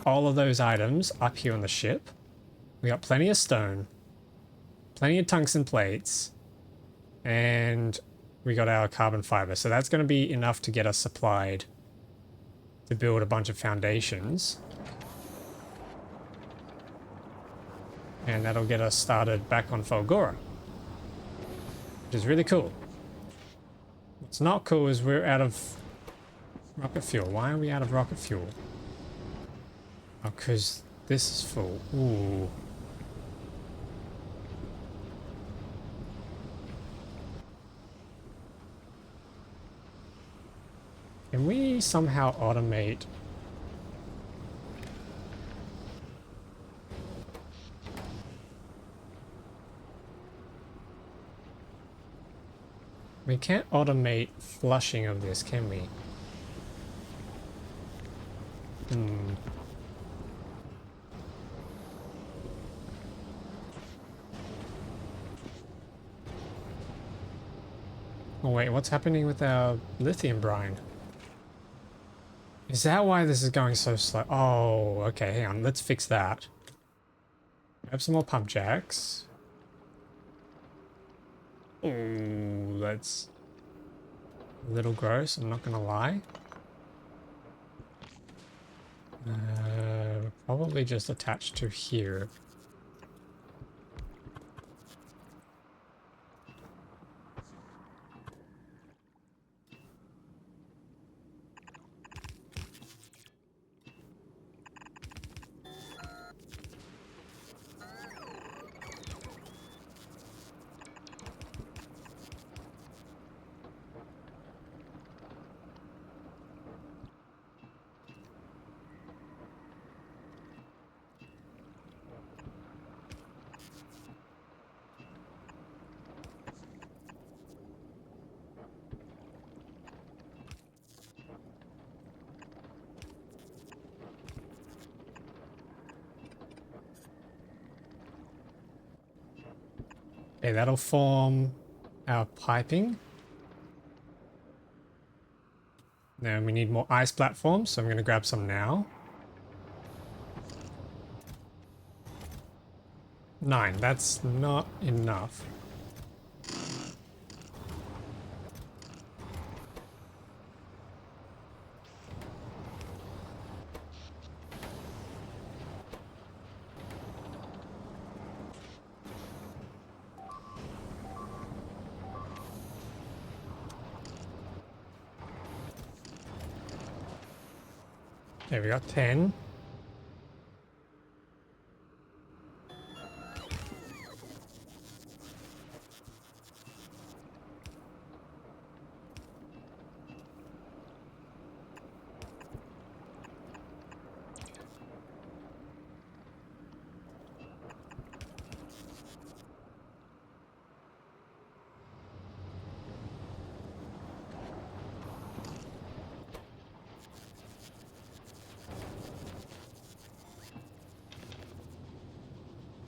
all of those items up here on the ship. We got plenty of stone, plenty of tungsten plates, and we got our carbon fiber. So that's going to be enough to get us supplied to build a bunch of foundations. And that'll get us started back on Fulgora, which is really cool. What's not cool is we're out of rocket fuel. Why are we out of rocket fuel? Oh, because this is full. Ooh. Can we somehow automate? We can't automate flushing of this, can we? Oh wait, what's happening with our lithium brine? Is that why this is going so slow? Oh, okay, hang on, let's fix that. Grab some more pump jacks. Oh, that's a little gross, I'm not gonna lie. Probably just attached to here. Okay, that'll form our piping. Then we need more ice platforms, so I'm going to grab some now. 9, that's not enough. Okay, we got 10.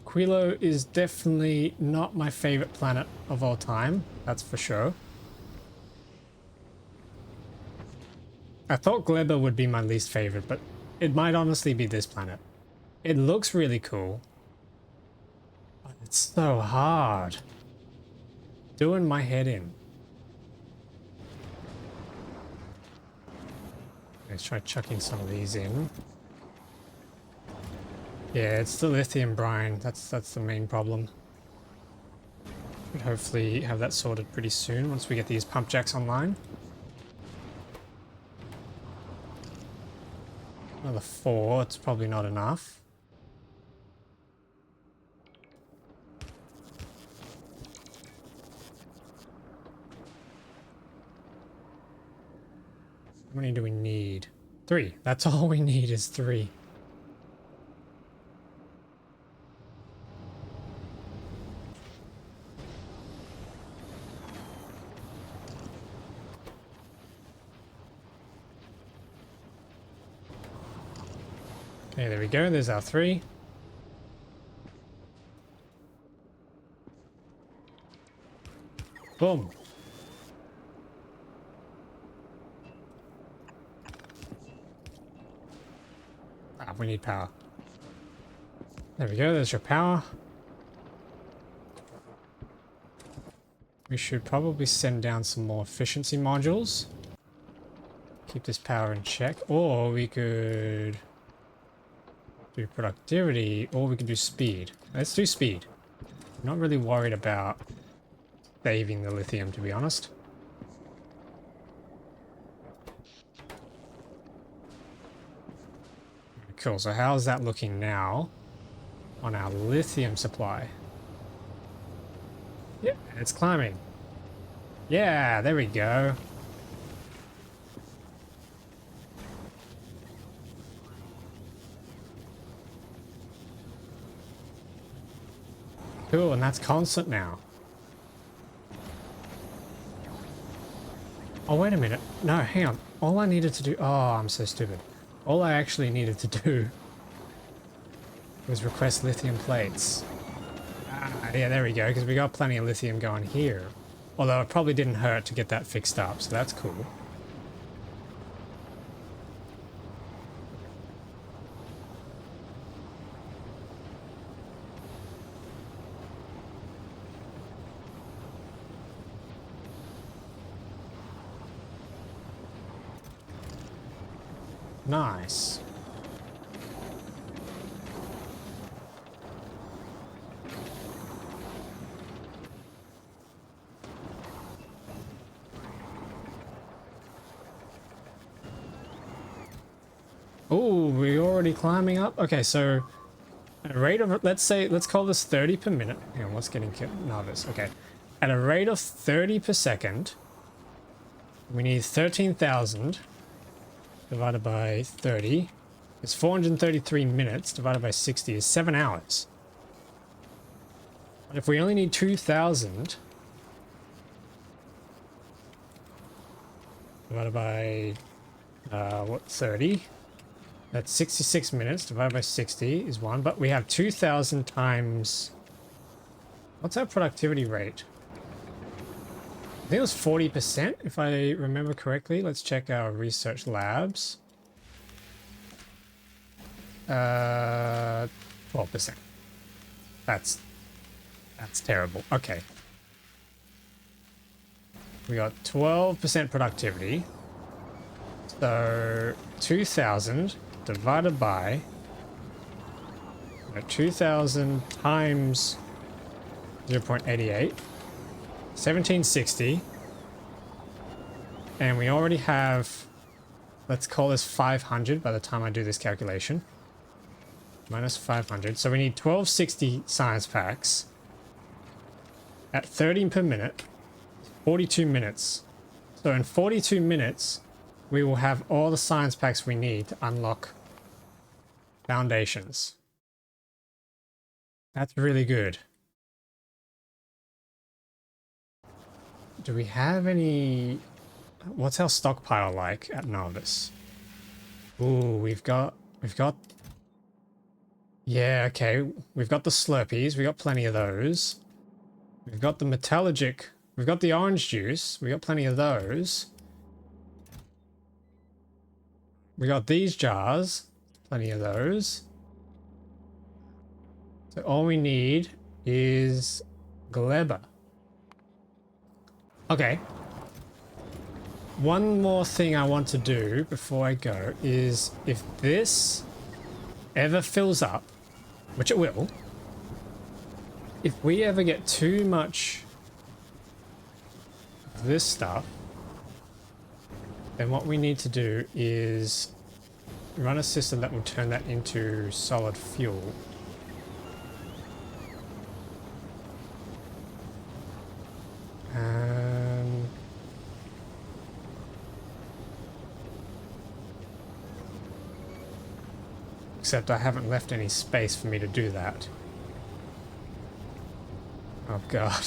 Aquilo is definitely not my favorite planet of all time, that's for sure. I thought Gleba would be my least favorite, but it might honestly be this planet. It looks really cool, but it's so hard. Doing my head in. Let's try chucking some of these in. Yeah, it's the lithium brine. That's the main problem. Should hopefully have that sorted pretty soon once we get these pump jacks online. Another 4, it's probably not enough. How many do we need? 3. That's all we need is 3. Okay, there we go. There's our 3. Boom. Ah, we need power. There we go. There's your power. We should probably send down some more efficiency modules. Keep this power in check. Or we could do productivity, or we can do speed. Let's do speed. I'm not really worried about saving the lithium, to be honest. Cool, so how's that looking now on our lithium supply? Yeah, it's climbing. Yeah, there we go. Cool, and that's constant now. Oh, wait a minute. No, hang on. All I needed to do... Oh, I'm so stupid. All I actually needed to do was request lithium plates. Ah, yeah, there we go, because we got plenty of lithium going here. Although it probably didn't hurt to get that fixed up, so that's cool. Nice. Oh, we're already climbing up? Okay, so at a rate of, let's call this 30 per minute. Hang on, what's getting nervous? Okay. At a rate of 30 per second, we need 13,000 divided by 30 is 433 minutes divided by 60 is 7 hours. But if we only need 2,000 divided by, 30? That's 66 minutes divided by 60 is 1, but we have 2,000 times... What's our productivity rate? I think it was 40% if I remember correctly. Let's check our research labs. 12%. That's terrible. Okay. We got 12% productivity. So 2,000 divided by 2,000 times 0.88, 1760, and we already have, let's call this 500 by the time I do this calculation, minus 500, so we need 1260 science packs at 13 per minute, 42 minutes. So in 42 minutes we will have all the science packs we need to unlock foundations. That's really good. Do we have any... What's our stockpile like at Novice? Ooh, we've got Yeah, okay. We've got the Slurpees. We got plenty of those. We've got the metallurgic. We've got the orange juice. We got plenty of those. We got these jars. Plenty of those. So all we need is Gleba. Okay. One more thing I want to do before I go is if this ever fills up, which it will, if we ever get too much of this stuff, then what we need to do is run a system that will turn that into solid fuel. Except I haven't left any space for me to do that. Oh god.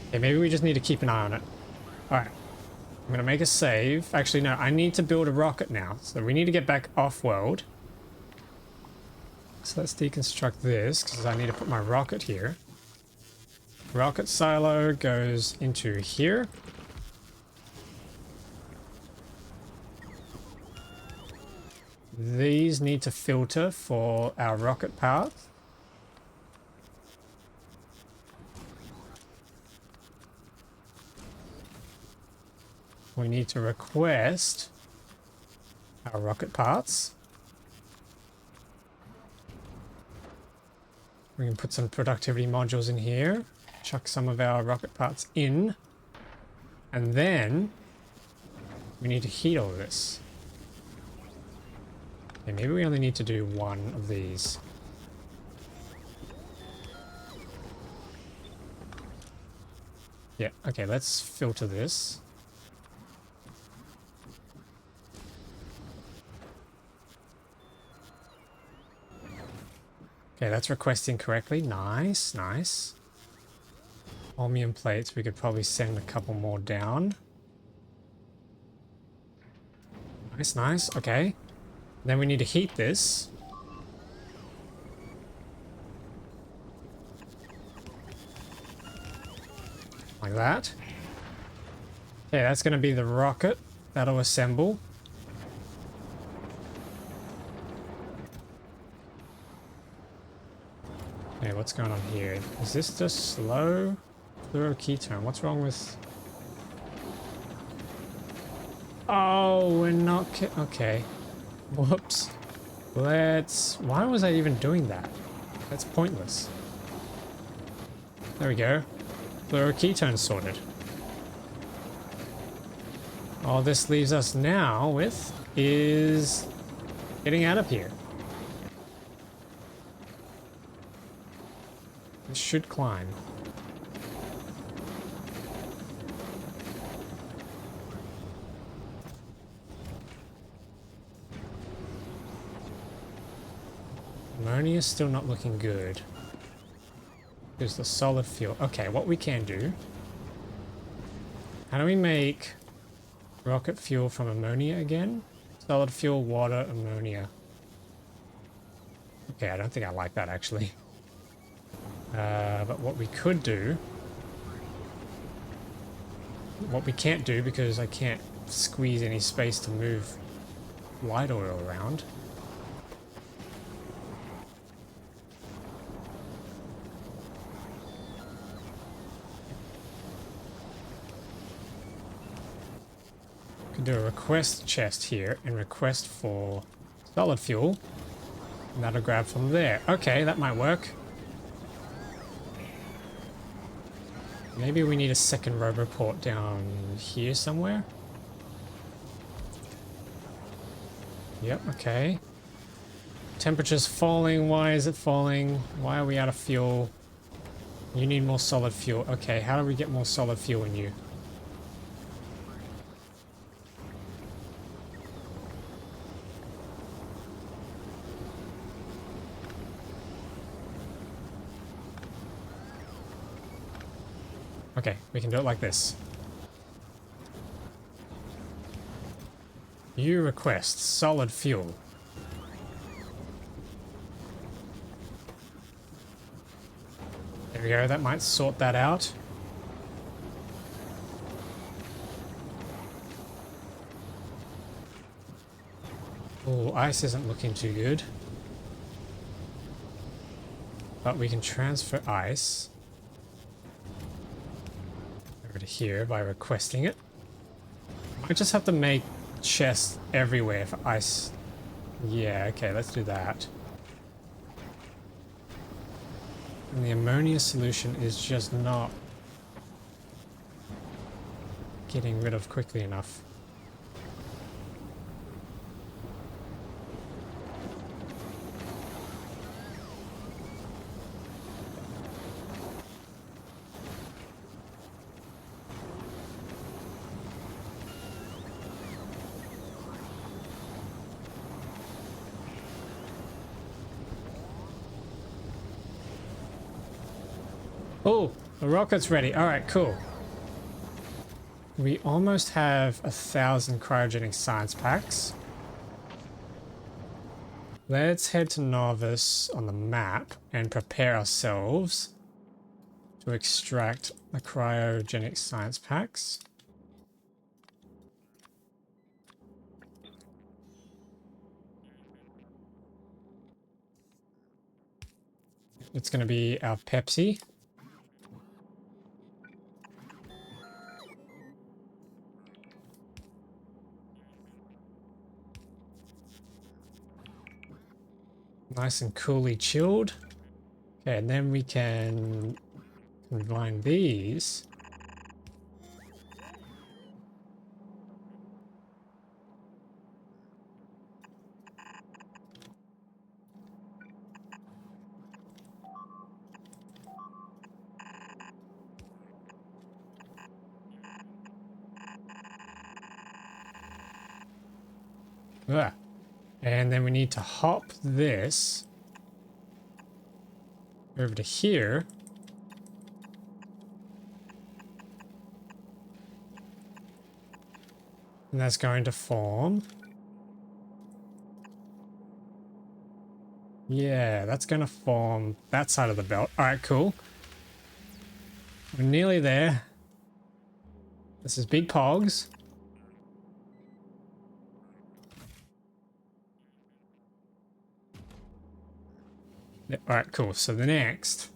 Okay, maybe we just need to keep an eye on it. Alright. I'm gonna make a save. Actually, no, I need to build a rocket now. So we need to get back off-world. So let's deconstruct this, because I need to put my rocket here. Rocket silo goes into here. These need to filter for our rocket path. We need to request our rocket parts. We can put some productivity modules in here, chuck some of our rocket parts in, and then we need to heat all of this. Okay, maybe we only need to do one of these. Yeah, okay, let's filter this. Okay, that's requesting correctly. Nice, nice. Holmium plates, we could probably send a couple more down. Nice, nice, okay. Then we need to heat this. Like that. Okay, that's going to be the rocket. That'll assemble. Okay, what's going on here? Is this just slow fluoroketone? What's wrong with... Oh, we're not... Okay. Whoops. Let's... Why was I even doing that? That's pointless. There we go. Fluoroketone sorted. All this leaves us now with is getting out of here. This should climb. Ammonia is still not looking good. There's the solid fuel. Okay, what we can do... How do we make rocket fuel from ammonia again? Solid fuel, water, ammonia. Okay, I don't think I like that actually. But what we could do... What we can't do, because I can't squeeze any space to move light oil around. Could do a request chest here and request for solid fuel. And that'll grab from there. Okay, that might work. Maybe we need a second roboport down here somewhere. Yep, okay. Temperature's falling. Why is it falling? Why are we out of fuel? You need more solid fuel. Okay, how do we get more solid fuel in you? Okay, we can do it like this. You request solid fuel. There we go, that might sort that out. Oh, ice isn't looking too good. But we can transfer ice over to here by requesting it. I just have to make chests everywhere for ice. Yeah, okay, let's do that. And the ammonia solution is just not getting rid of quickly enough. Oh, the rocket's ready. All right, cool. We almost have 1,000 cryogenic science packs. Let's head to Novice on the map and prepare ourselves to extract the cryogenic science packs. It's going to be our Pepsi. Nice and coolly chilled. Okay, and then we can combine these. Ah. And then we need to hop this over to here. And that's going to form. Yeah, that's going to form that side of the belt. All right, cool. We're nearly there. This is Big Pogs. Yeah, all right, cool. So the next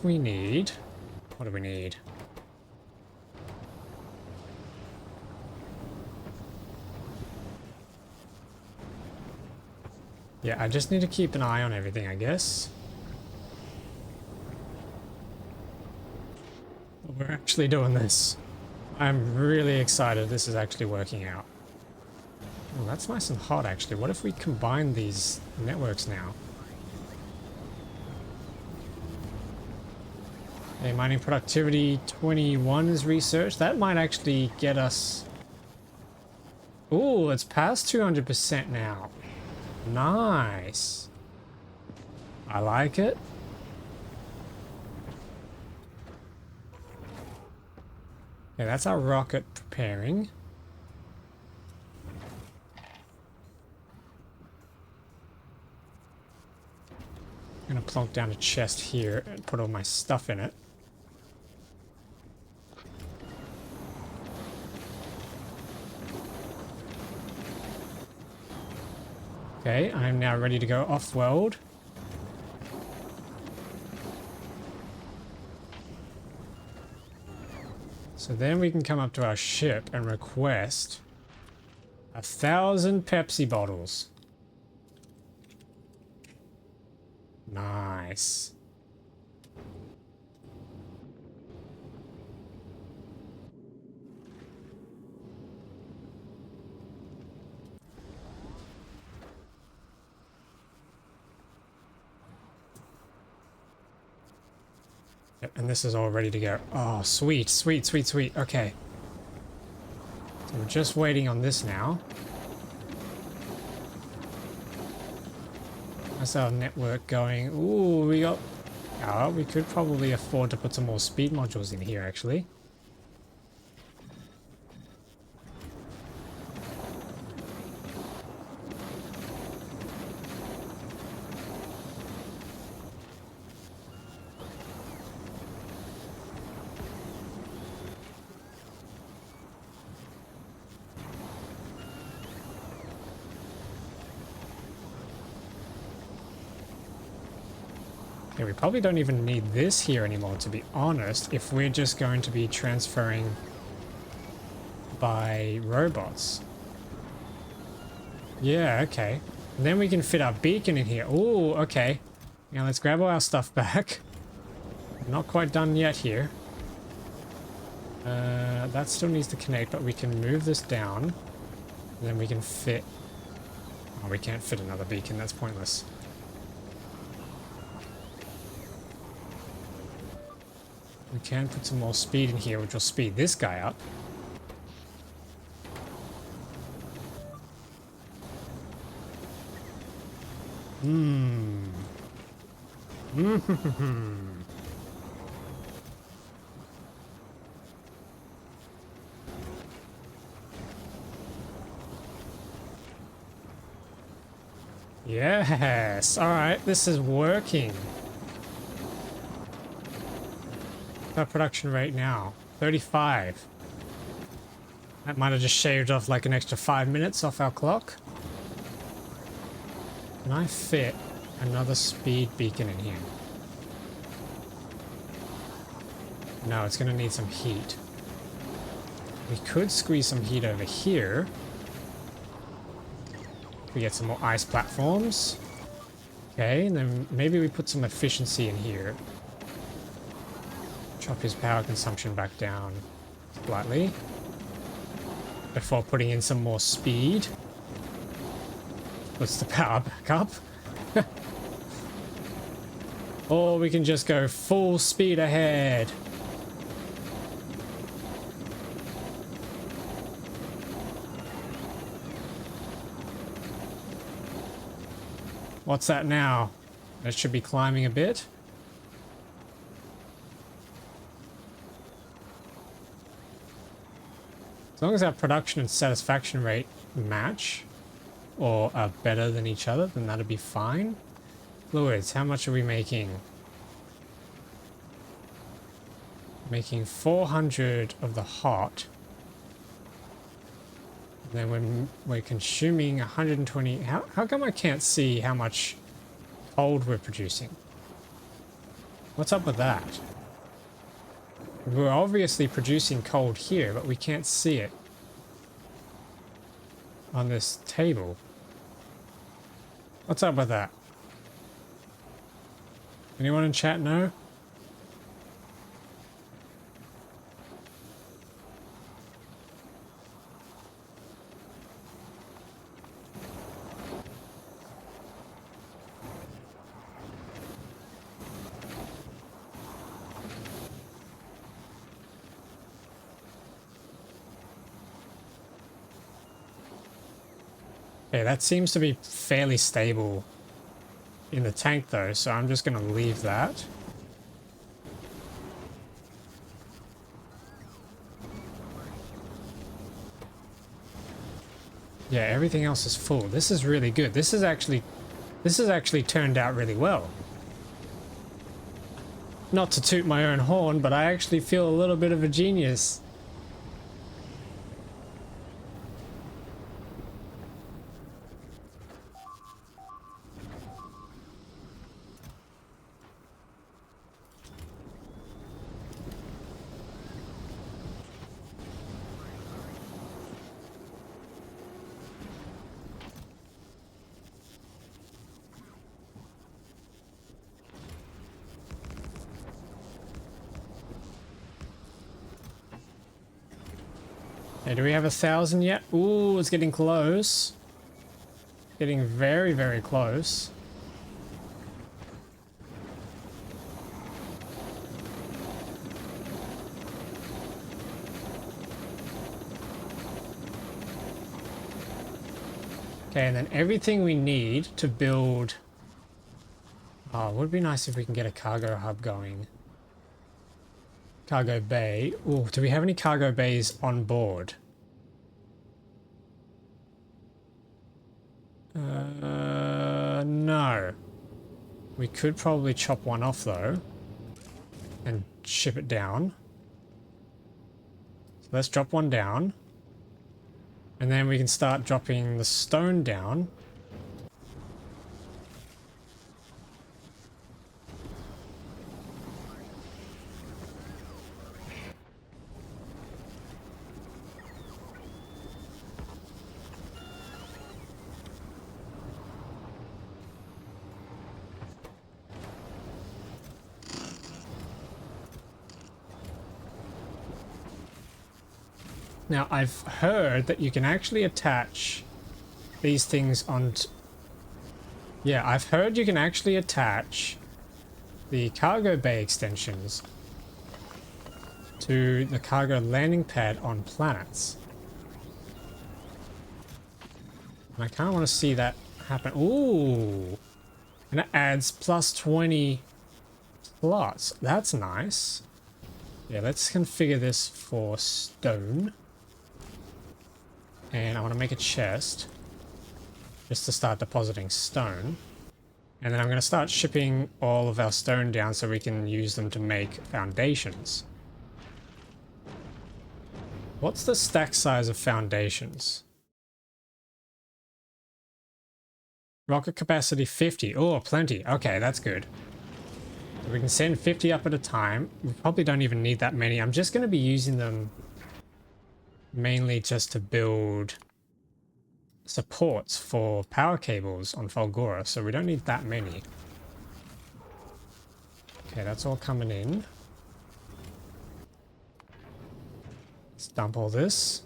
we need, what do we need? Yeah, I just need to keep an eye on everything, I guess. We're actually doing this. I'm really excited this is actually working out. Oh, that's nice and hot, actually. What if we combine these networks now? Okay, mining productivity 21 is researched. That might actually get us... Ooh, it's past 200% now. Nice. I like it. Okay, that's our rocket preparing. I'm gonna plonk down a chest here and put all my stuff in it. Okay, I'm now ready to go off-world. So then we can come up to our ship and request 1,000 Pepsi bottles. Nice. Yep, and this is all ready to go. Oh, sweet, sweet, sweet, sweet. Okay. So we're just waiting on this now. That's our network going. Ooh, we got... Oh, we could probably afford to put some more speed modules in here, actually. Yeah, we probably don't even need this here anymore, to be honest, if we're just going to be transferring by robots. Yeah, okay. And then we can fit our beacon in here. Oh, okay. Now let's grab all our stuff back. Not quite done yet here. That still needs to connect, but we can move this down. And then we can fit... Oh, we can't fit another beacon. That's pointless. We can put some more speed in here, which will speed this guy up. Yes. All right. This is working. Our production rate now 35. That might have just shaved off like an extra 5 minutes off our clock. Can I fit another speed beacon in here? No, it's going to need some heat. We could squeeze some heat over here. We get some more ice platforms. Okay, and then maybe we put some efficiency in here. Chop his power consumption back down slightly before putting in some more speed. Puts the power back up. Or we can just go full speed ahead. What's that now? That should be climbing a bit. As long as our production and satisfaction rate match or are better than each other, then that'll be fine. Fluids, how much are we making? Making 400 of the hot. And then when we're consuming 120... How come I can't see how much cold we're producing? What's up with that? We're obviously producing cold here, but we can't see it on this table. What's up with that? Anyone in chat know? Okay, that seems to be fairly stable in the tank though, so I'm just going to leave that. Yeah, everything else is full. This is really good. This has actually turned out really well. Not to toot my own horn, but I actually feel a little bit of a genius. Okay, do we have 1,000 yet? Ooh, it's getting close. Getting very, very close. Okay, and then everything we need to build... Oh, it would be nice if we can get a cargo hub going. Cargo bay. Ooh, do we have any cargo bays on board? No. We could probably chop one off though and ship it down. So let's drop one down. And then we can start dropping the stone down. Now, I've heard that you can actually attach these things onto... Yeah, I've heard you can actually attach the cargo bay extensions to the cargo landing pad on planets. And I kind of want to see that happen. Ooh! And it adds plus 20 slots. That's nice. Yeah, let's configure this for stone. And I want to make a chest just to start depositing stone. And then I'm going to start shipping all of our stone down so we can use them to make foundations. What's the stack size of foundations? Rocket capacity 50. Oh, plenty. Okay, that's good. So we can send 50 up at a time. We probably don't even need that many. I'm just going to be using them mainly just to build supports for power cables on Fulgora, so we don't need that many. Okay, that's all coming in. Let's dump all this.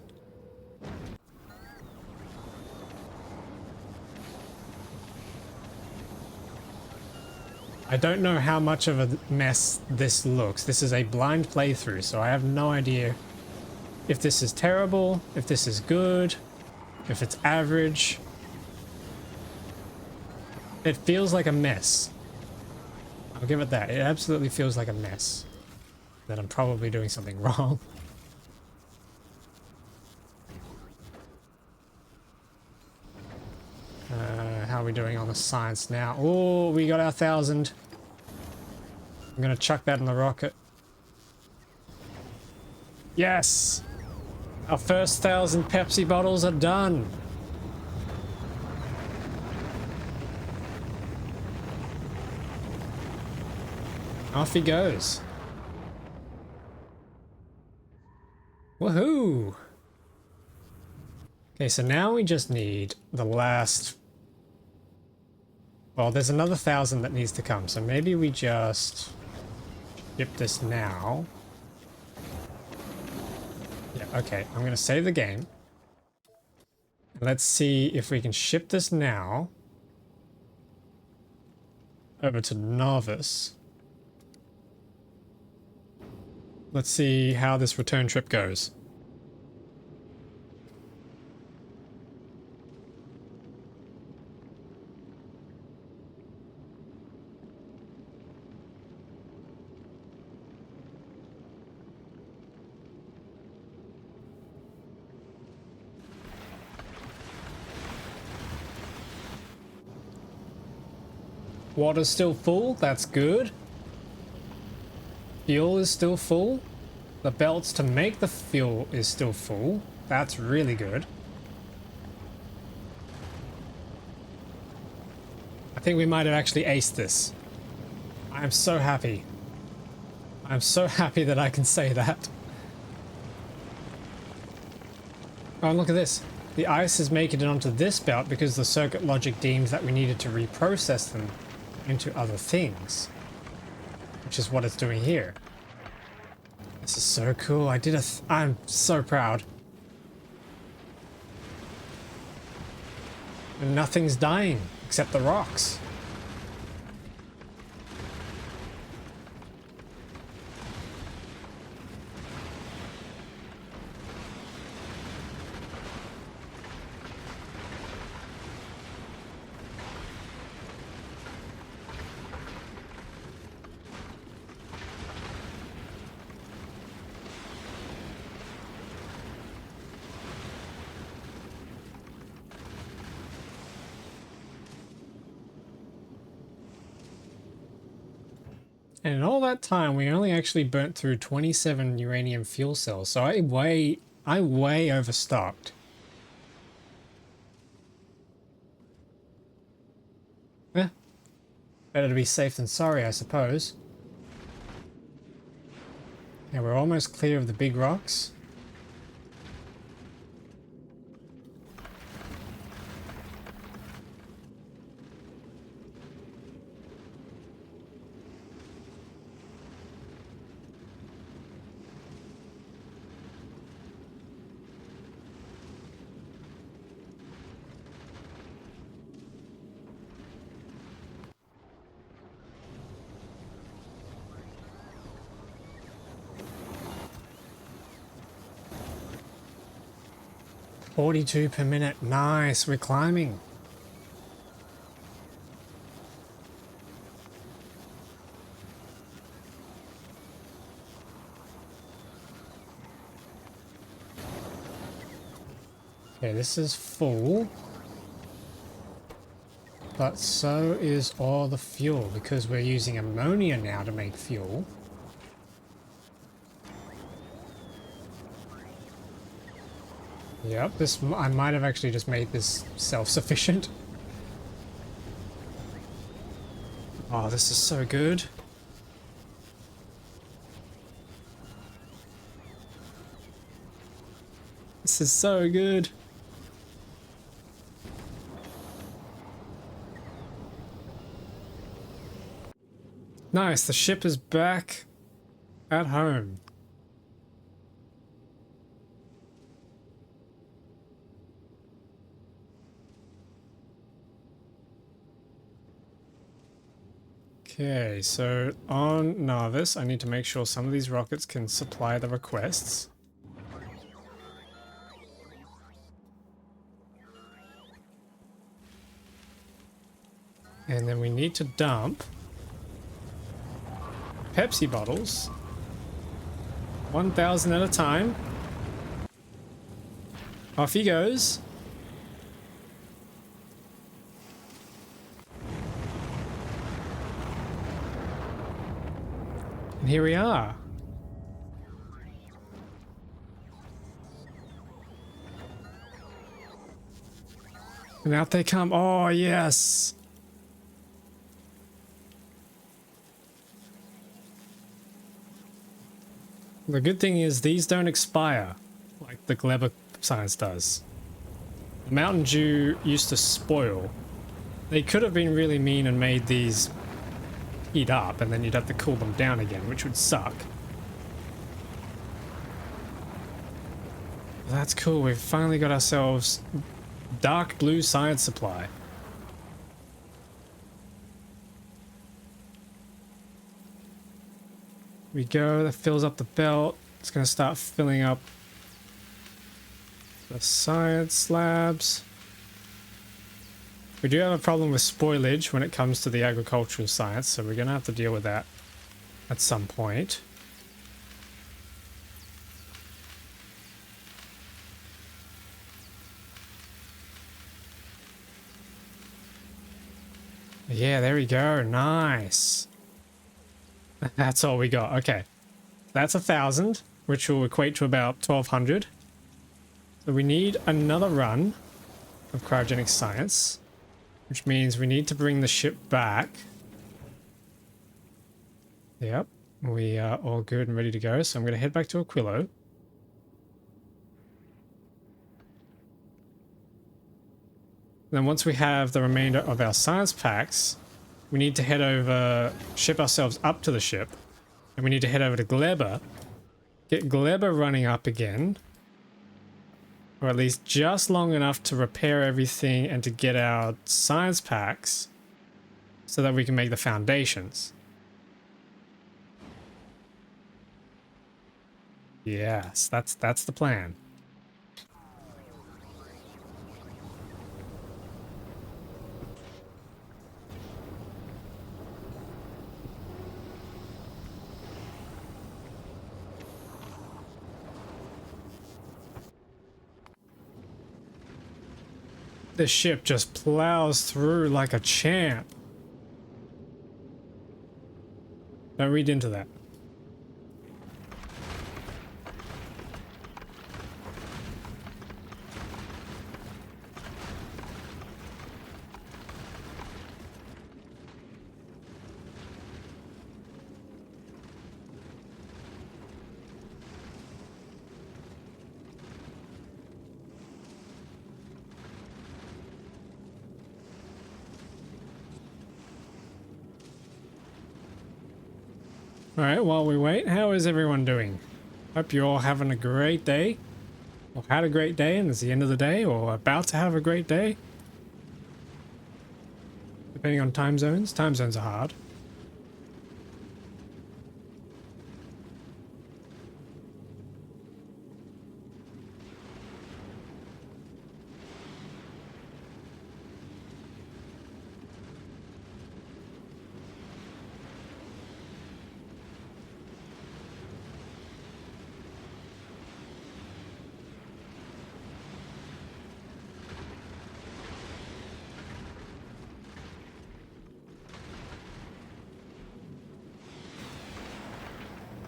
I don't know how much of a mess this looks. This is a blind playthrough, so I have no idea if this is terrible, if this is good, if it's average. It feels like a mess. I'll give it that. It absolutely feels like a mess. That I'm probably doing something wrong. How are we doing on the science now? Oh, we got our 1,000. I'm gonna chuck that in the rocket. Yes! Our first 1,000 Pepsi bottles are done. Off he goes. Woohoo! Okay, so now we just need the last... Well, there's another 1,000 that needs to come, so maybe we just ship this now. Yeah, okay, I'm gonna save the game. Let's see if we can ship this now over to Novice. Let's see how this return trip goes. Water's still full, that's good. Fuel is still full. The belts to make the fuel is still full. That's really good. I think we might have actually aced this. I am so happy. I'm so happy that I can say that. Oh, and look at this. The ice is making it onto this belt because the circuit logic deems that we needed to reprocess them into other things, which is what it's doing here. This is so cool. I'm so proud. And nothing's dying except the rocks. And in all that time, we only actually burnt through 27 uranium fuel cells, so I way overstocked. Eh, better to be safe than sorry, I suppose. Yeah, we're almost clear of the big rocks. 42 per minute. Nice, we're climbing. Okay, this is full. But so is all the fuel, because we're using ammonia now to make fuel. Yep, this I might have actually just made this self-sufficient. Oh, this is so good. This is so good. Nice, the ship is back at home. Okay, so on Narvis, I need to make sure some of these rockets can supply the requests. And then we need to dump Pepsi bottles, 1,000 at a time. Off he goes. And here we are. And out they come. Oh, yes. The good thing is these don't expire like the Gleba science does. The Mountain Dew used to spoil. They could have been really mean and made these heat up, and then you'd have to cool them down again, which would suck. That's cool. We've finally got ourselves dark blue science supply. We go, that fills up the belt. It's going to start filling up the science labs. We do have a problem with spoilage when it comes to the agricultural science, so we're going to have to deal with that at some point. Yeah, there we go. Nice. That's all we got. Okay. That's 1,000, which will equate to about 1,200. So we need another run of cryogenic science, which means we need to bring the ship back. Yep. We are all good and ready to go. So I'm going to head back to Aquilo. Then once we have the remainder of our science packs, we need to head over, ship ourselves up to the ship, and we need to head over to Gleba, get Gleba running up again, or at least just long enough to repair everything and to get our science packs so that we can make the foundations. Yes, that's the plan. This ship just plows through like a champ. Don't read into that. Alright, while we wait, how is everyone doing? Hope you're all having a great day. Or had a great day and it's the end of the day, or about to have a great day. Depending on time zones. Time zones are hard.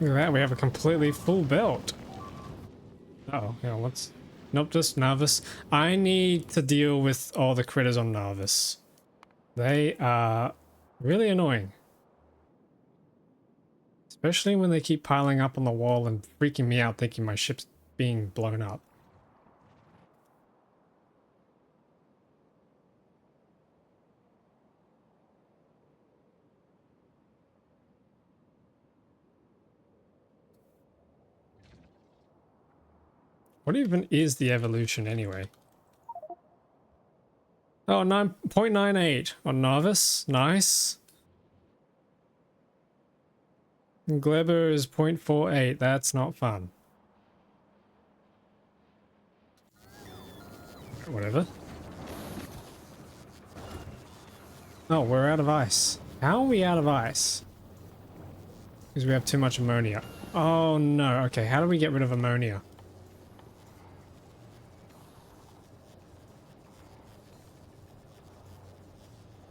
Look at that, we have a completely full belt. Uh-oh, yeah, what's... Nope, just Narvis. I need to deal with all the critters on Narvis. They are really annoying. Especially when they keep piling up on the wall and freaking me out thinking my ship's being blown up. What even is the evolution anyway? Oh, 9.98 on Narvis. Nice. And Gleber is 0.48. That's not fun. Whatever. Oh, we're out of ice. How are we out of ice? Because we have too much ammonia. Oh no. Okay, how do we get rid of ammonia?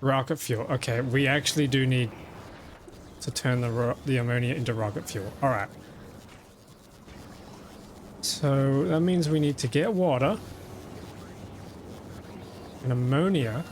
Rocket fuel. Okay, we actually do need to turn the ammonia into rocket fuel. Alright. So that means we need to get water and ammonia.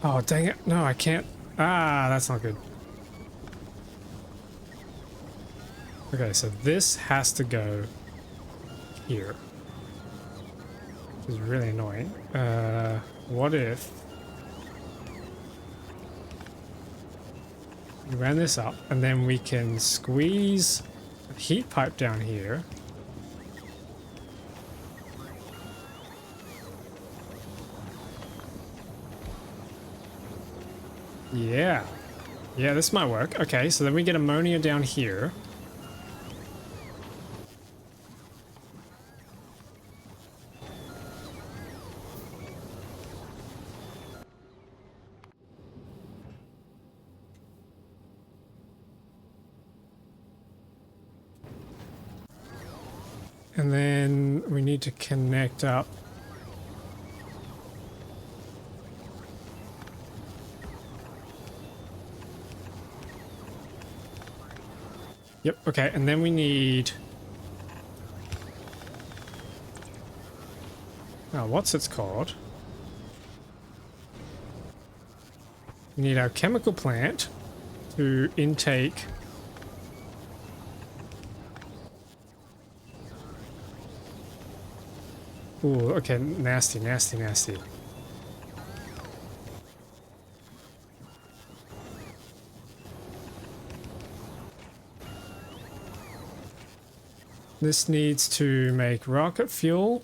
Oh, dang it. No, I can't. Ah, that's not good. Okay, so this has to go here. Which is really annoying. What if we ran this up and then we can squeeze a heat pipe down here. Yeah. Yeah, this might work. Okay, so then we get ammonia down here. And then we need to connect up. Yep, okay, and then we need... Oh, what's it's called? We need our chemical plant to intake... Ooh, okay, nasty, nasty, nasty. This needs to make rocket fuel.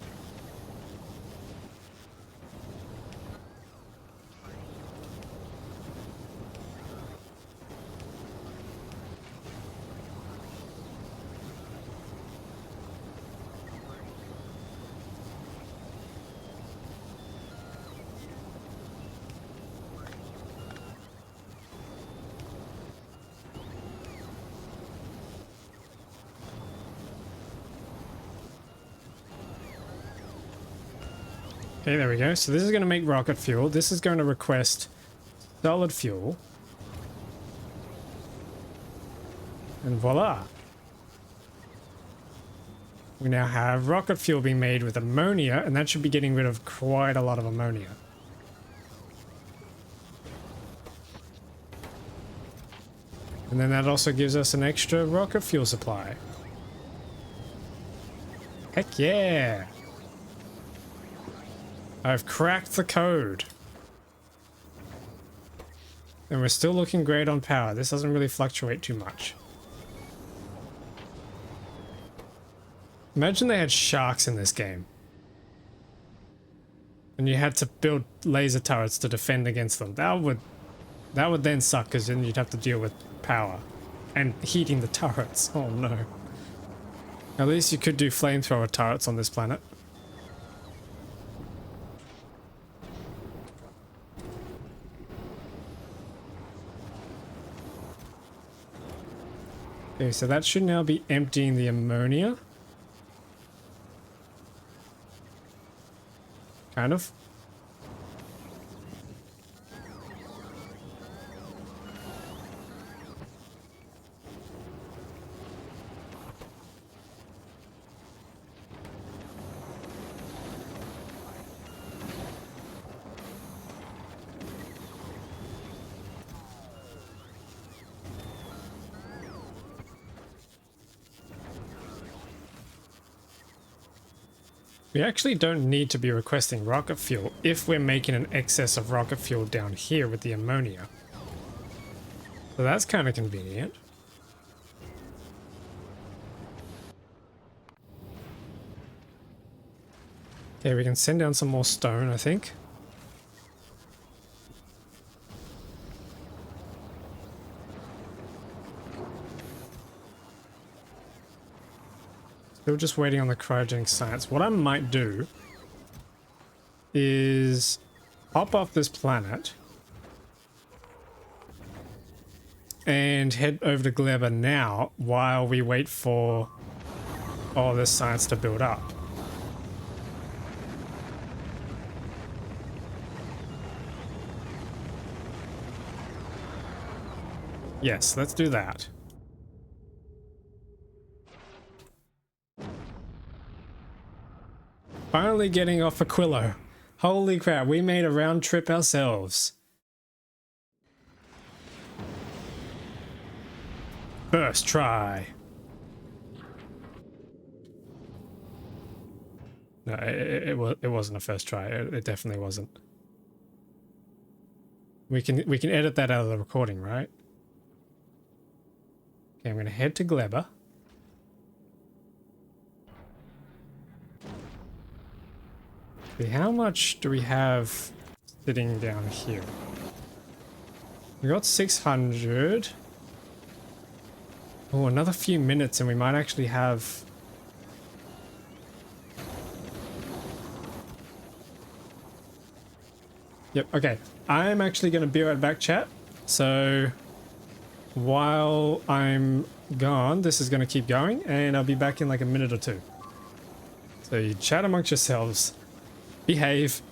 Okay, there we go. So this is going to make rocket fuel. This is going to request solid fuel. And voila. We now have rocket fuel being made with ammonia, and that should be getting rid of quite a lot of ammonia. And then that also gives us an extra rocket fuel supply. Heck yeah! I've cracked the code. And we're still looking great on power. This doesn't really fluctuate too much. Imagine they had sharks in this game. And you had to build laser turrets to defend against them. That would then suck, because then you'd have to deal with power. And heating the turrets. Oh no. At least you could do flamethrower turrets on this planet. Okay, so that should now be emptying the ammonia. Kind of. We actually don't need to be requesting rocket fuel if we're making an excess of rocket fuel down here with the ammonia. So that's kind of convenient. Okay, we can send down some more stone, I think. Still just waiting on the cryogenic science. What I might do is hop off this planet and head over to Gleba now while we wait for all this science to build up. Yes, let's do that. Finally getting off Aquilo. Holy crap, we made a round trip ourselves. First try. No, it wasn't a first try. It definitely wasn't. We can edit that out of the recording, right? Okay, I'm gonna head to Gleba. Okay, how much do we have sitting down here? We got 600. Oh, another few minutes and we might actually have... Yep, okay. I'm actually going to be right back, chat. So while I'm gone, this is going to keep going and I'll be back in like a minute or two. So you chat amongst yourselves. Behave.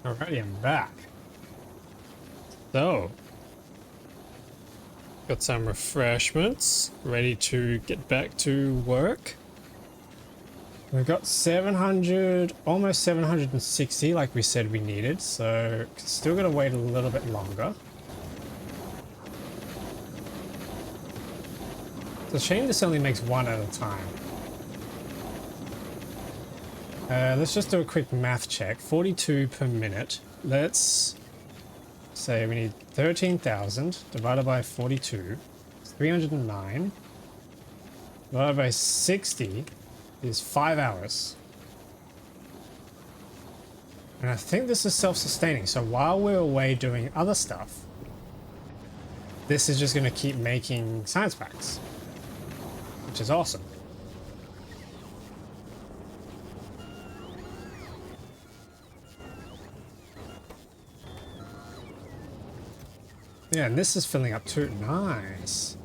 Alrighty, I'm back. So, Got some refreshments, ready to get back to work. We've got 700, almost 760 like we said we needed, so still gotta wait a little bit longer. It's a shame this only makes one at a time. Let's just do a quick math check. 42 per minute. Let's say we need 13,000 divided by 42. It's 309. Divided by 60 is 5 hours. And I think this is self-sustaining. So while we're away doing other stuff, this is just going to keep making science packs, which is awesome. Yeah, and this is filling up too. Nice.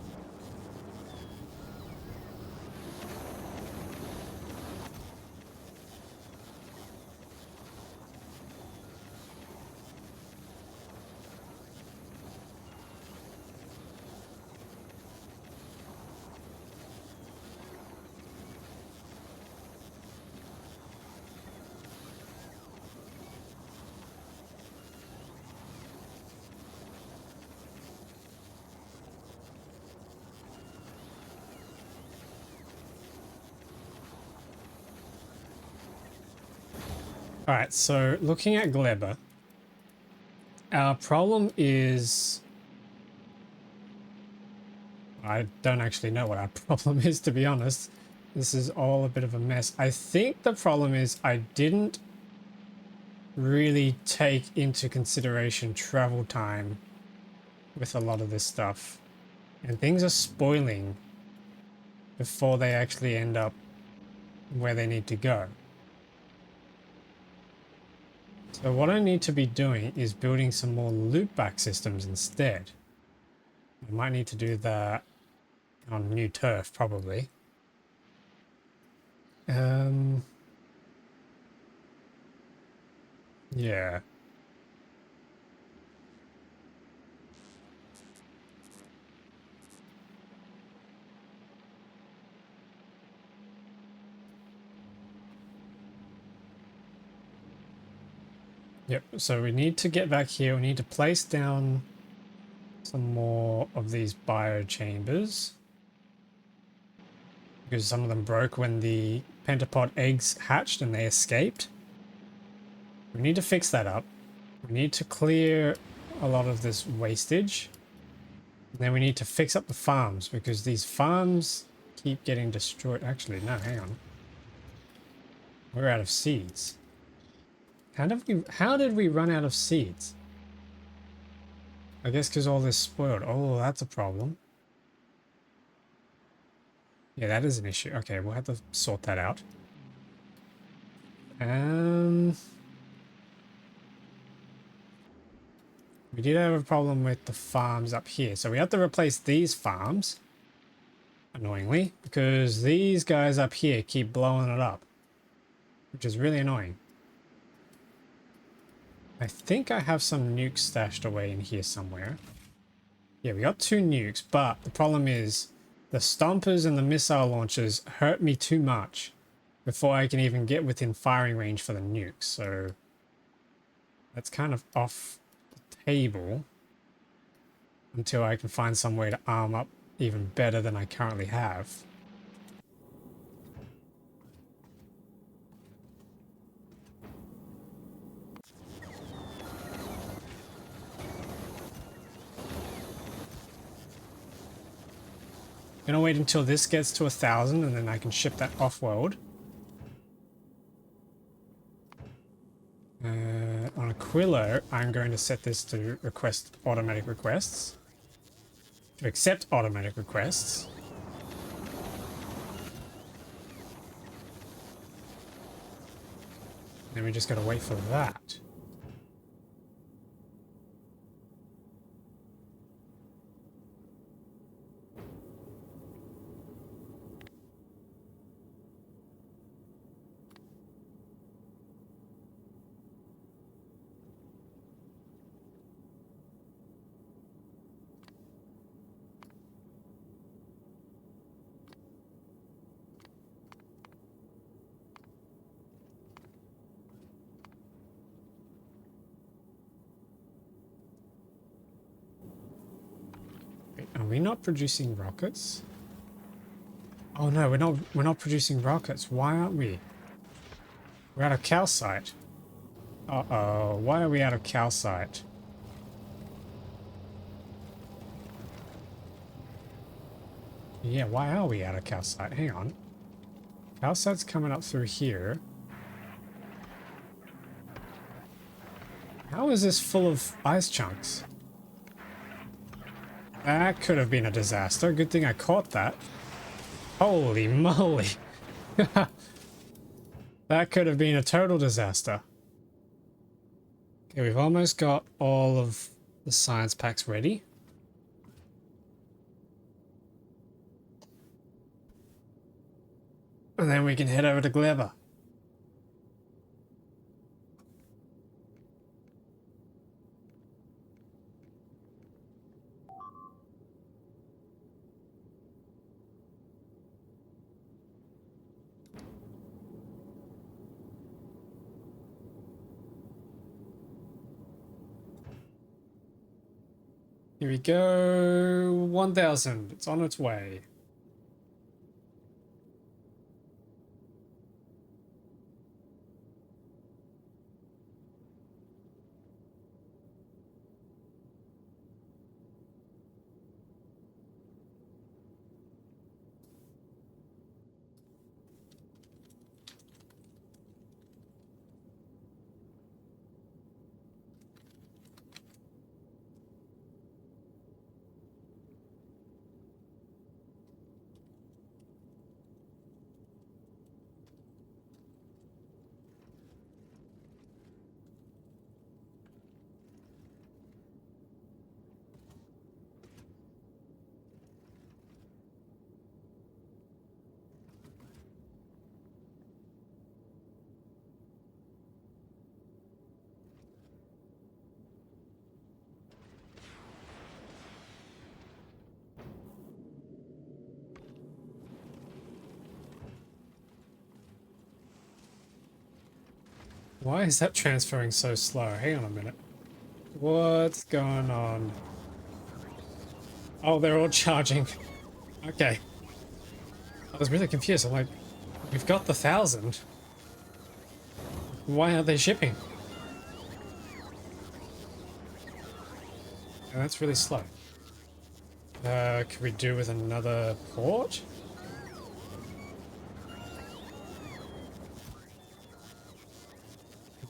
Alright, so looking at Gleba, our problem is... I don't actually know what our problem is, to be honest. This is all a bit of a mess. I think the problem is I didn't really take into consideration travel time with a lot of this stuff. And things are spoiling before they actually end up where they need to go. So what I need to be doing is building some more loopback systems instead. I might need to do that on new turf, probably. Yeah. Yep, so we need to get back here. We need to place down some more of these biochambers, because some of them broke when the pentapod eggs hatched and they escaped. We need to fix that up. We need to clear a lot of this wastage. And then we need to fix up the farms, because these farms keep getting destroyed. Actually, no, hang on. We're out of seeds. How did we run out of seeds? I guess because all this spoiled. Oh, that's a problem. Yeah, that is an issue. Okay, we'll have to sort that out. We did have a problem with the farms up here. So we have to replace these farms, annoyingly, because these guys up here keep blowing it up, which is really annoying. I think I have some nukes stashed away in here somewhere. Yeah, we got 2 nukes, but the problem is the stompers and the missile launchers hurt me too much before I can even get within firing range for the nukes. So that's kind of off the table until I can find some way to arm up even better than I currently have. I'm gonna wait until this gets to 1,000 and then I can ship that off-world. On Aquilo, I'm going to set this to request automatic requests. To accept automatic requests. Then we just gotta wait for that. Are we not producing rockets? Oh no, we're not producing rockets. Why aren't we? We're out of calcite. Uh-oh, why are we out of calcite? Yeah, why are we out of calcite? Hang on. Calcite's coming up through here. How is this full of ice chunks? That could have been a disaster. Good thing I caught that. Holy moly. That could have been a total disaster. Okay, we've almost got all of the science packs ready. And then we can head over to Gleba. Here we go. 1,000. It's on its way. Why is that transferring so slow? Hang on a minute. What's going on? Oh, they're all charging. Okay. I was really confused. I'm like, we've got the 1,000. Why aren't they shipping? And that's really slow. Could we do with another port?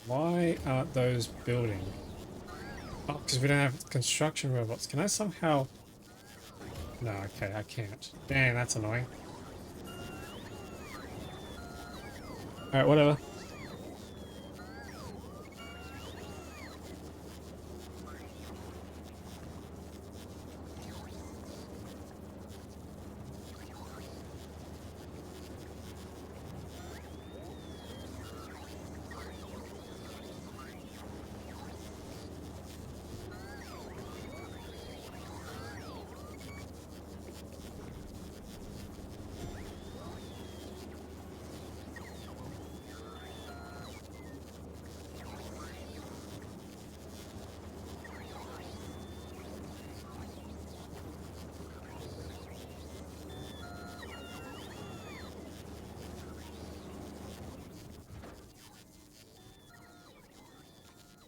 Why aren't those building? Oh, because we don't have construction robots. Can I somehow... No, okay, I can't. Dang, that's annoying. Alright, whatever.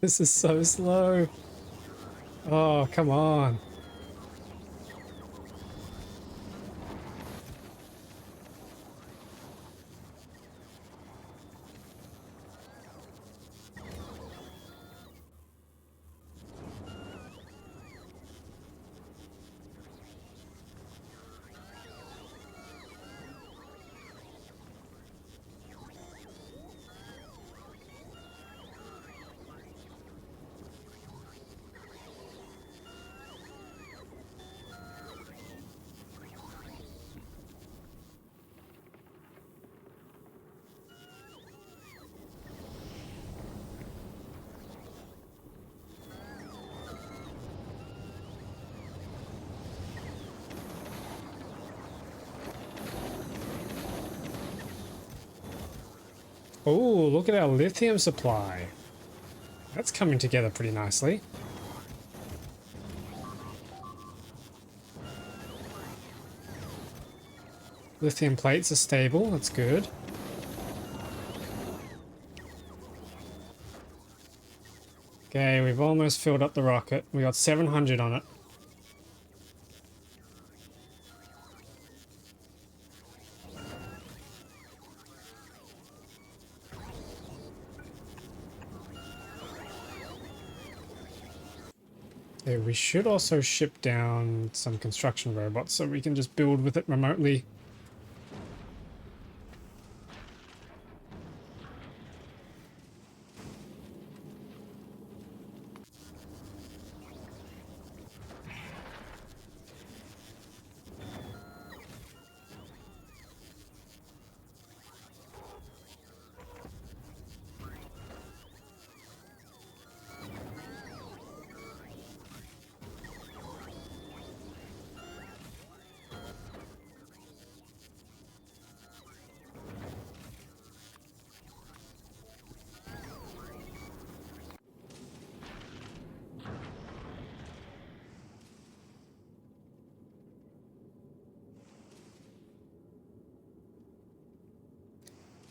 This is so slow. Oh, come on. Oh, look at our lithium supply. That's coming together pretty nicely. Lithium plates are stable, that's good. Okay, we've almost filled up the rocket. We got 700 on it. Okay, we should also ship down some construction robots so we can just build with it remotely.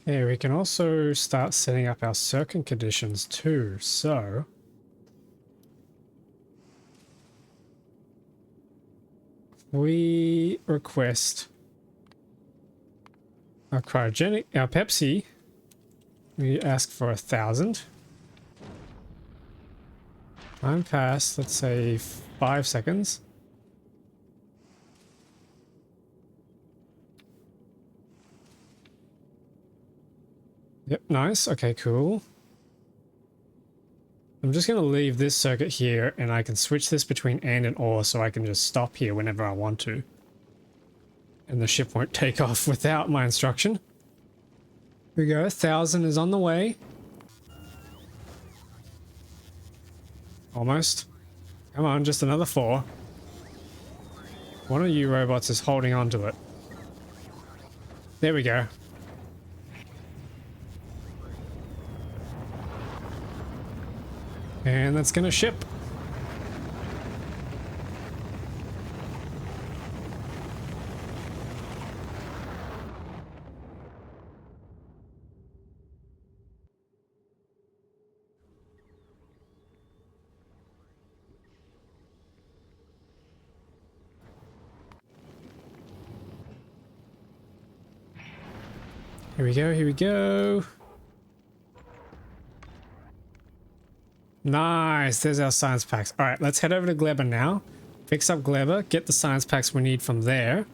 Yeah, we can also start setting up our circuit conditions too, so we request our cryogenic, our Pepsi, we ask for 1,000. Time passed, let's say 5 seconds. Yep, nice. Okay, cool. I'm just going to leave this circuit here and I can switch this between and or so I can just stop here whenever I want to. And the ship won't take off without my instruction. Here we go, 1,000 is on the way. Almost. Come on, just another 4. One of you robots is holding on to it. There we go. And that's gonna ship. Here we go, here we go. Nice, there's our science packs. All right, let's head over to Gleber now. Fix up Gleber, get the science packs we need from there.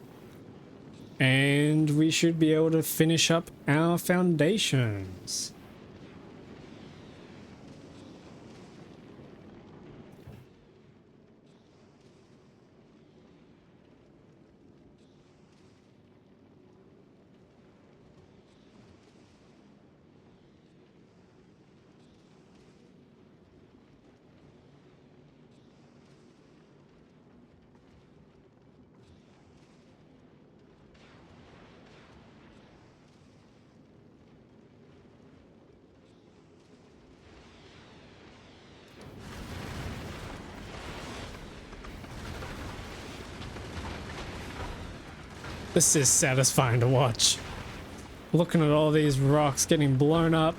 And we should be able to finish up our foundations. This is satisfying to watch. Looking at all these rocks getting blown up.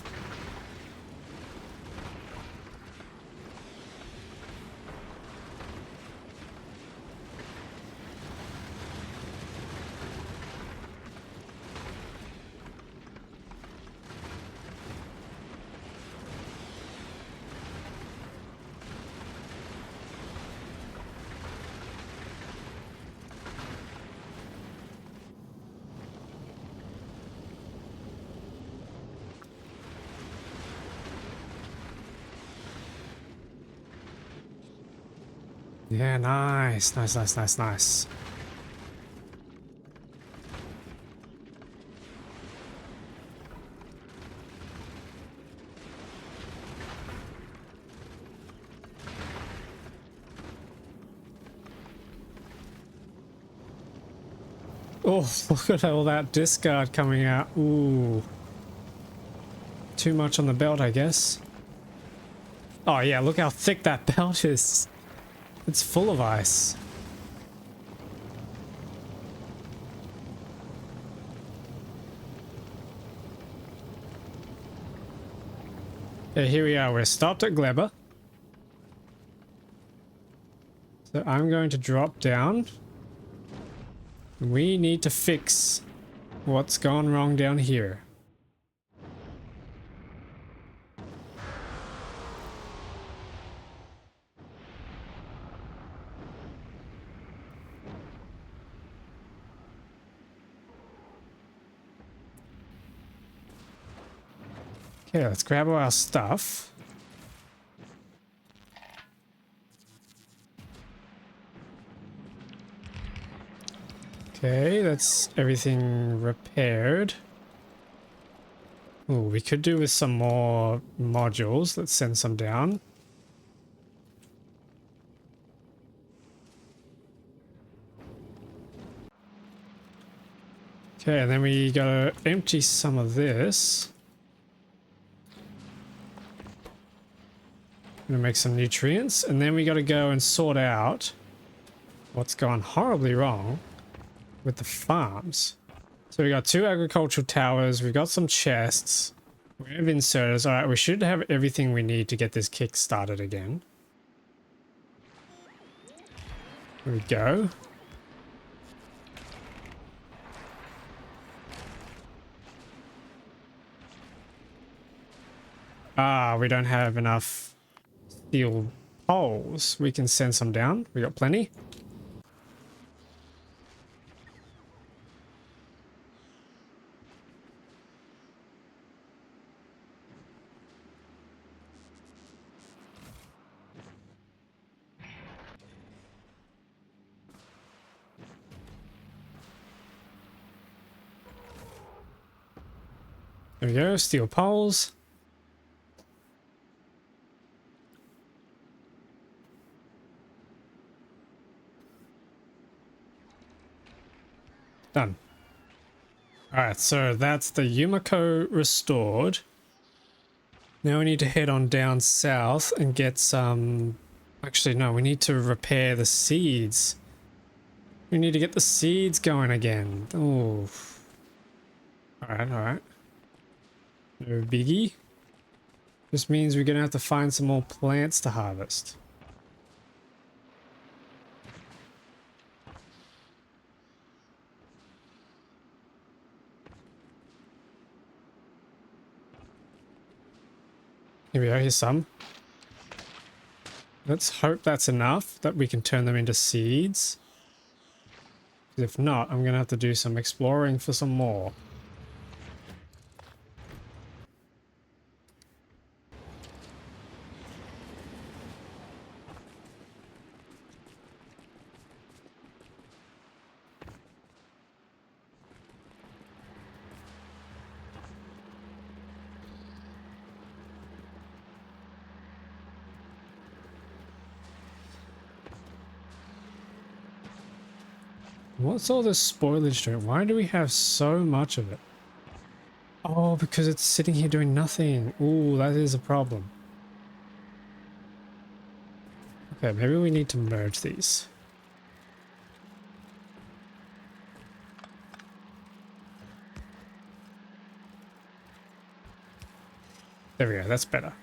Yeah, nice, nice, nice, nice, nice. Oh, look at all that discard coming out. Ooh. Too much on the belt, I guess. Oh yeah, look how thick that belt is. It's full of ice. Okay, here we are. We're stopped at Gleber. So I'm going to drop down. We need to fix what's gone wrong down here. Okay, let's grab all our stuff. Okay, that's everything repaired. Oh, we could do with some more modules. Let's send some down. Okay, and then we gotta empty some of this. Gonna make some nutrients, and then we gotta go and sort out what's gone horribly wrong with the farms. So we got 2 agricultural towers, we've got some chests, we have inserters. Alright, we should have everything we need to get this kick started again. There we go. Ah, we don't have enough steel poles. We can send some down. We got plenty. There we go, steel poles. Done. Alright, so that's the Yumiko restored. Now we need to head on down south and get some... Actually, no, we need to repair the seeds. We need to get the seeds going again. Oh. Alright, alright. No biggie. This means we're gonna have to find some more plants to harvest. Here we go, here's some. Let's hope that's enough that we can turn them into seeds. If not, I'm gonna have to do some exploring for some more. What's all this spoilage doing? Why do we have so much of it? Oh, because it's sitting here doing nothing. Ooh, that is a problem. Okay, maybe we need to merge these. There we go, that's better.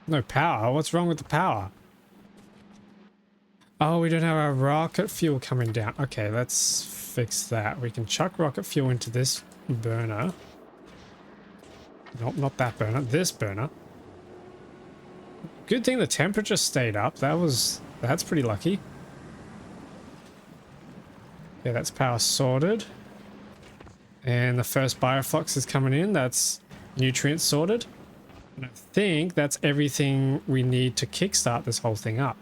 No power? What's wrong with the power? Oh, we don't have our rocket fuel coming down. Okay, let's fix that. We can chuck rocket fuel into this burner. Nope, not that burner. This burner. Good thing the temperature stayed up. That's pretty lucky. Okay, that's power sorted. And the first bioflux is coming in. That's nutrients sorted. And I think that's everything we need to kickstart this whole thing up.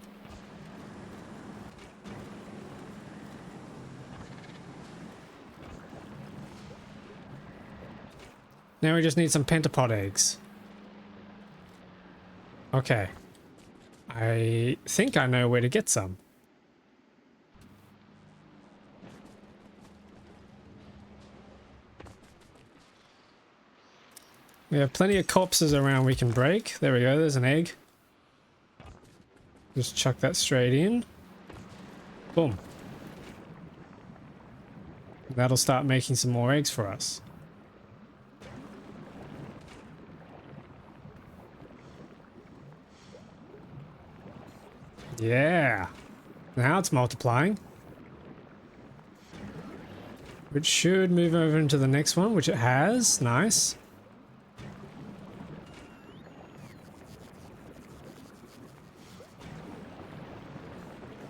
Now we just need some pentapod eggs. Okay. I think I know where to get some. We have plenty of corpses around we can break. There we go, there's an egg. Just chuck that straight in. Boom. That'll start making some more eggs for us. Yeah. Now it's multiplying. Which should move over into the next one, which it has. Nice.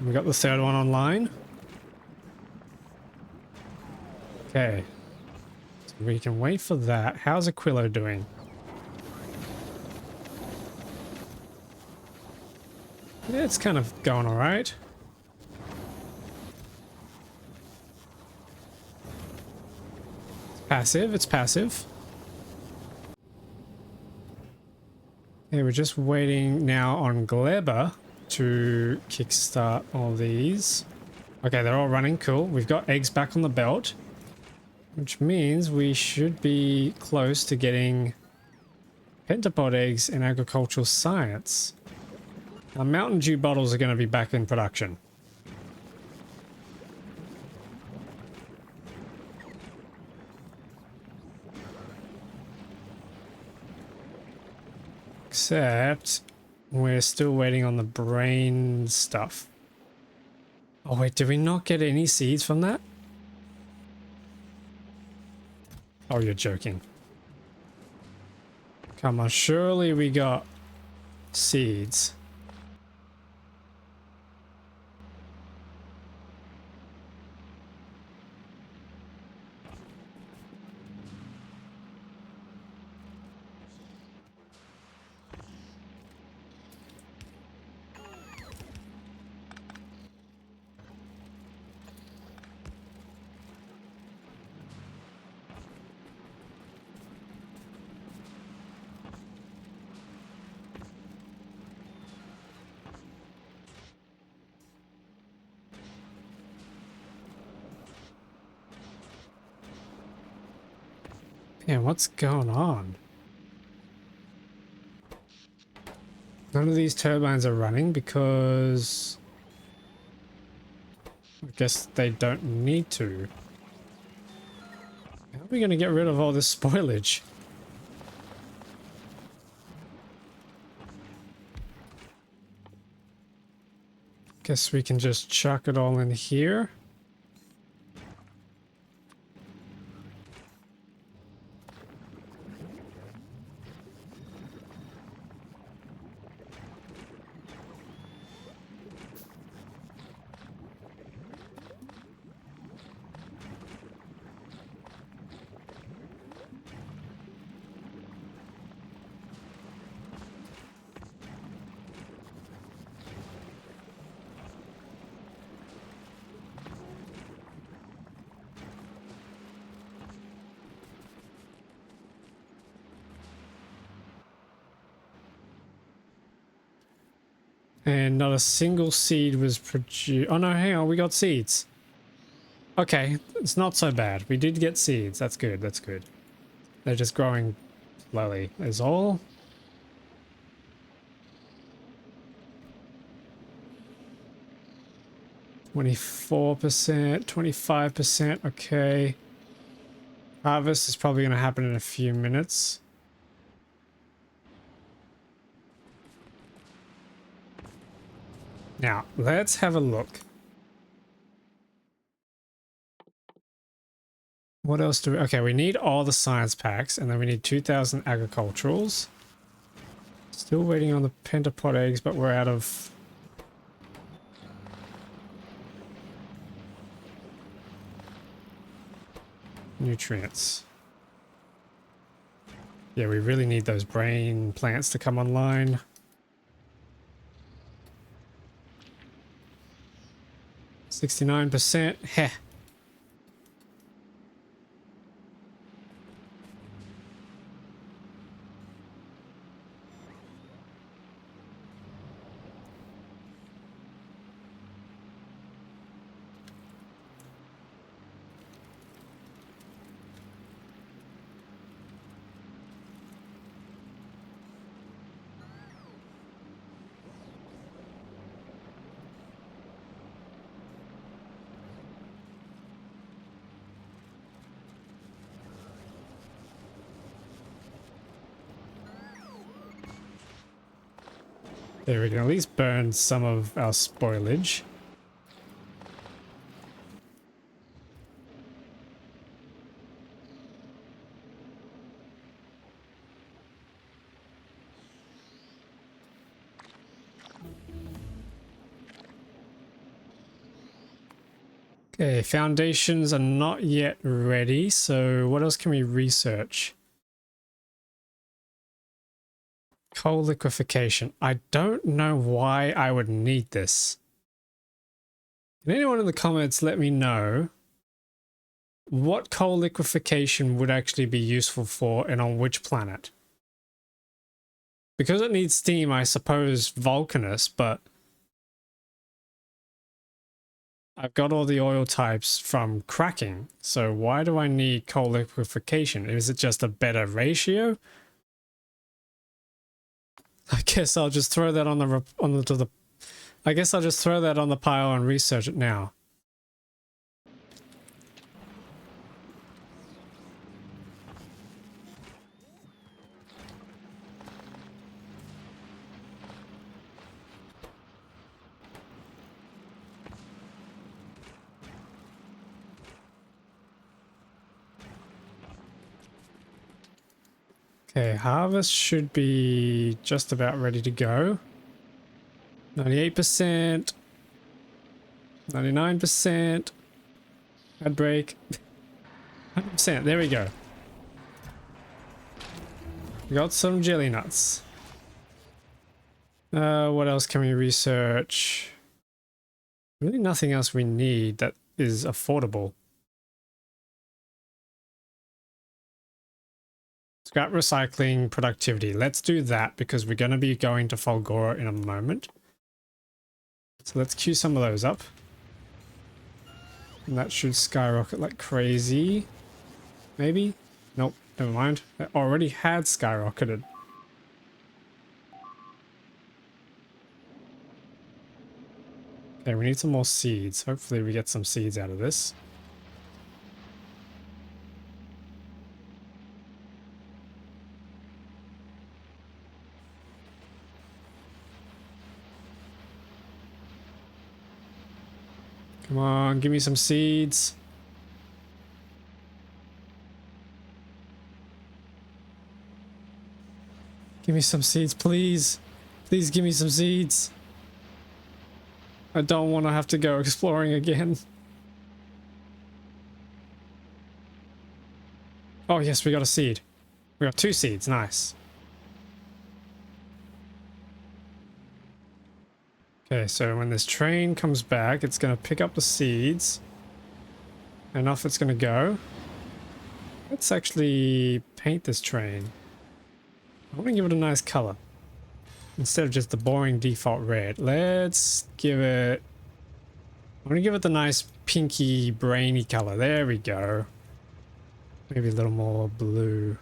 We got the third one online. Okay. So we can wait for that. How's Aquilo doing? Yeah, it's kind of going all right. It's passive. It's passive. Okay, we're just waiting now on Gleba to kickstart all these. Okay, they're all running. Cool. We've got eggs back on the belt, which means we should be close to getting pentapod eggs in agricultural science. Our Mountain Dew bottles are going to be back in production. Except we're still waiting on the brain stuff. Oh wait, did we not get any seeds from that? Oh, you're joking. Come on, surely we got seeds. Man, what's going on? None of these turbines are running because I guess they don't need to. How are we going to get rid of all this spoilage? Guess we can just chuck it all in here. And not a single seed was produced. Oh no, hang on, we got seeds. Okay, it's not so bad. We did get seeds. That's good, that's good. They're just growing slowly, is all. %, 25%, okay. Harvest is probably going to happen in a few minutes. Now, let's have a look. What else do we... Okay, we need all the science packs, and then we need 2,000 agriculturals. Still waiting on the pentapod eggs, but we're out of... nutrients. Yeah, we really need those brain plants to come online. %. Heh. There, we can at least burn some of our spoilage. Okay, foundations are not yet ready, so what else can we research? Coal liquefaction. I don't know why I would need this. Can anyone in the comments let me know what coal liquefaction would actually be useful for and on which planet? Because it needs steam, I suppose Vulcanus, but I've got all the oil types from cracking, so why do I need coal liquefaction? Is it just a better ratio? I guess I'll just throw that on the I guess I'll just throw that on the pile and research it now. Okay, harvest should be just about ready to go. 98%. 99%. Ad break. 100%. There we go. We got some jelly nuts. What else can we research? Really nothing else we need that is affordable. Scrap recycling productivity. Let's do that because we're going to be going to Fulgora in a moment. So let's queue some of those up. And that should skyrocket like crazy. Maybe? Nope, never mind. It already had skyrocketed. Okay, we need some more seeds. Hopefully we get some seeds out of this. Come on, give me some seeds. Give me some seeds, please. Please give me some seeds. I don't want to have to go exploring again. Oh yes, we got a seed. We got 2 seeds, nice. Okay, so when this train comes back, it's going to pick up the seeds. And off it's going to go. Let's actually paint this train. I want to give it a nice color. Instead of just the boring default red. Let's give it... I want to give it the nice pinky brainy color. There we go. Maybe a little more blue.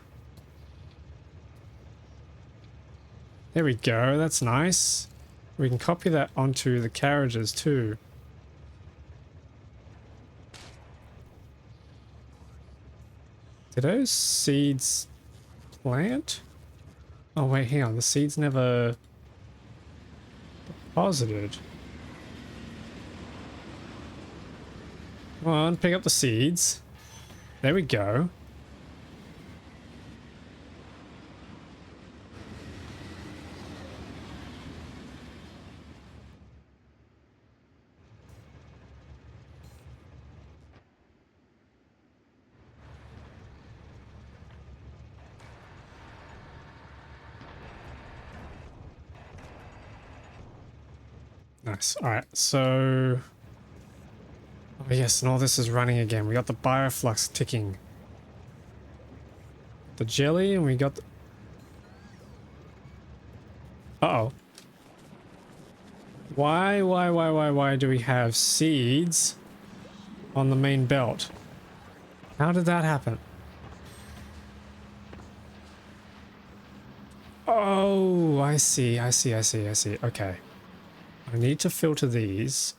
There we go, that's nice. We can copy that onto the carriages too. Did those seeds plant? Oh wait, hang on, the seeds never deposited. Come on, pick up the seeds. There we go. Nice. All right, so... Oh yes, and all this is running again. We got the bioflux ticking. The jelly, and we got the... Uh-oh. Why do we have seeds on the main belt? How did that happen? Oh, I see. Okay. I need to filter these.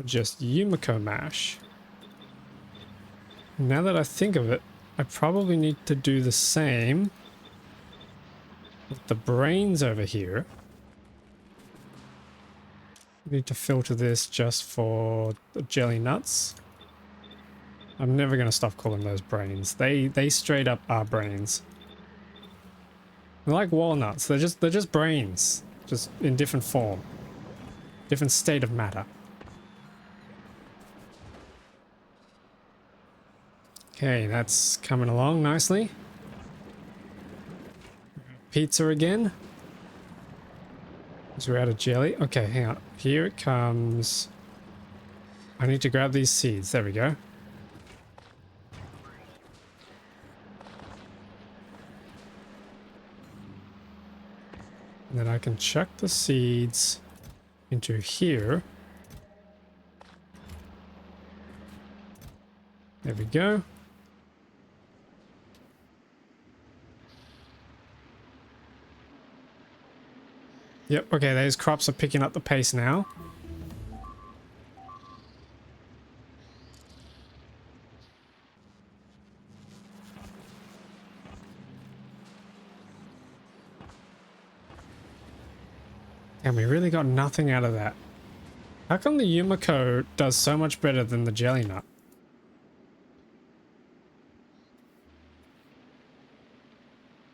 Just Yumiko mash. Now that I think of it, I probably need to do the same with the brains over here. Need to filter this just for the jelly nuts. I'm never going to stop calling those brains. They straight up are brains. They're like walnuts. They're just brains, just in different form, different state of matter. Okay, that's coming along nicely. Pizza again. Because we're out of jelly. Okay, hang on. Here it comes. I need to grab these seeds. There we go. And then I can chuck the seeds into here. There we go. Yep, okay, those crops are picking up the pace now. And we really got nothing out of that. How come the Yumiko does so much better than the jelly nut?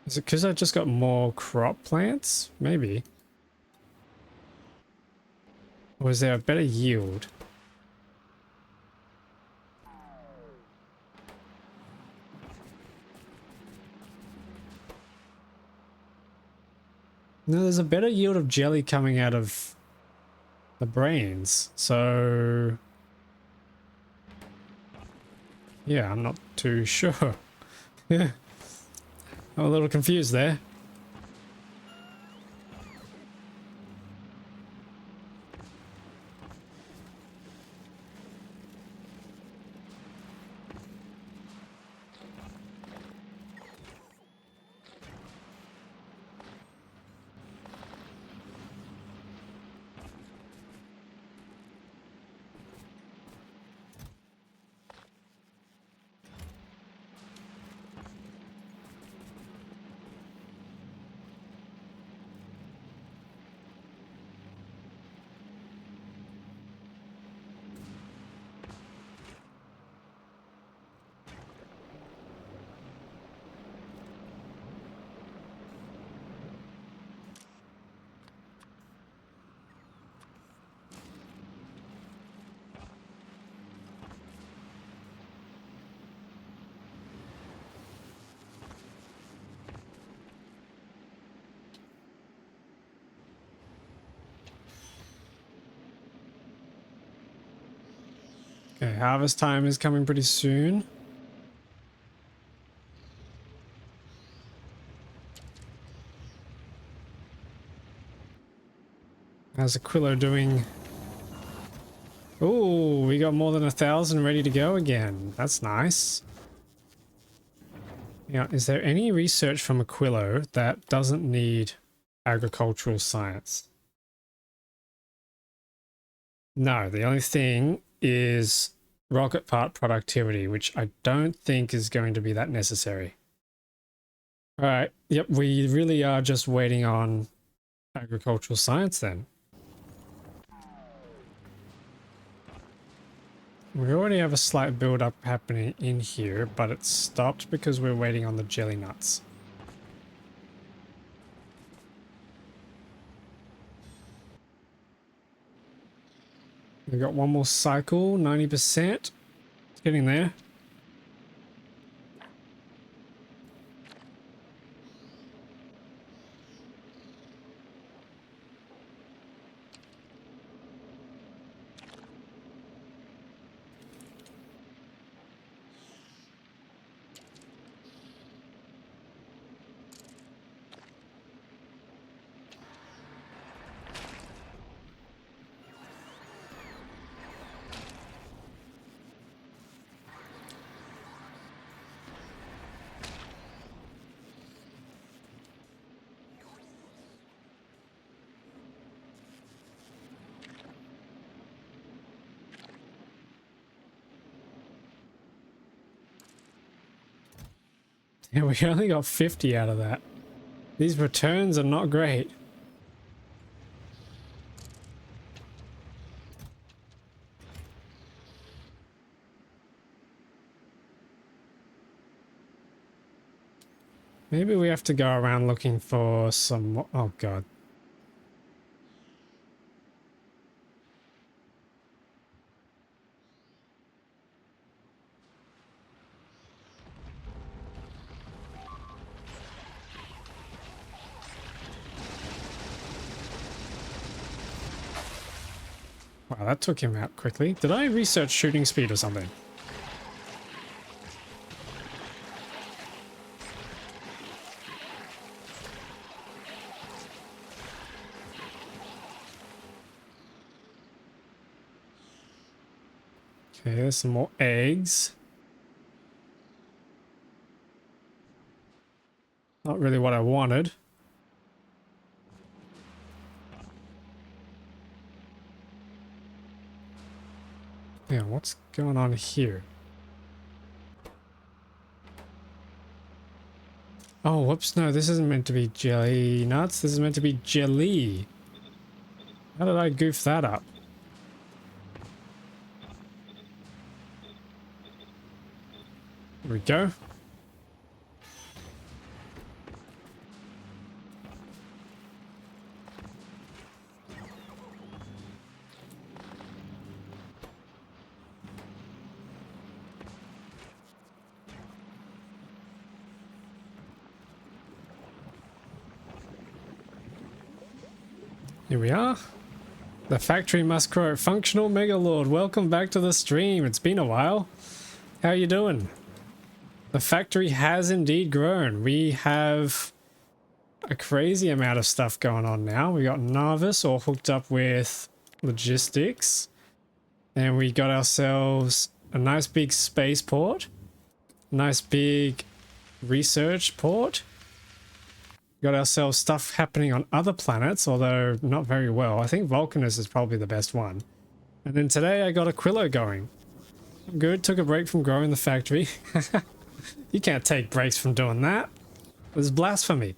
Is it because I just got more crop plants? Maybe. Or is there a better yield? No, there's a better yield of jelly coming out of the brains, so... yeah, I'm not too sure. Yeah. I'm a little confused there. Okay, harvest time is coming pretty soon. How's Aquilo doing? Oh, we got more than 1,000 ready to go again. That's nice. Now, is there any research from Aquilo that doesn't need agricultural science? No, the only thing is rocket part productivity, which I don't think is going to be that necessary. All right. Yep, we really are just waiting on agricultural science then. We already have a slight build-up happening in here, but it stopped because we're waiting on the jelly nuts. We've got one more cycle, 90%. It's getting there. Yeah, we only got 50 out of that. These returns are not great. Maybe we have to go around looking for some more. Oh god. Wow, that took him out quickly. Did I research shooting speed or something? Okay, there's some more eggs. Not really what I wanted. Yeah, what's going on here? Oh, whoops, no, this isn't meant to be jelly nuts. This is meant to be jelly. How did I goof that up? There we go. Here we are. The factory must grow. Functional Megalord, welcome back to the stream. It's been a while. How you doing? The factory has indeed grown. We have a crazy amount of stuff going on now. We got Narvis all hooked up with logistics. And we got ourselves a nice big spaceport. Nice big research port. Got ourselves stuff happening on other planets, although not very well. I think Vulcanus is probably the best one. And then today I got Aquilo going. Good, took a break from growing the factory. You can't take breaks from doing that. It's blasphemy.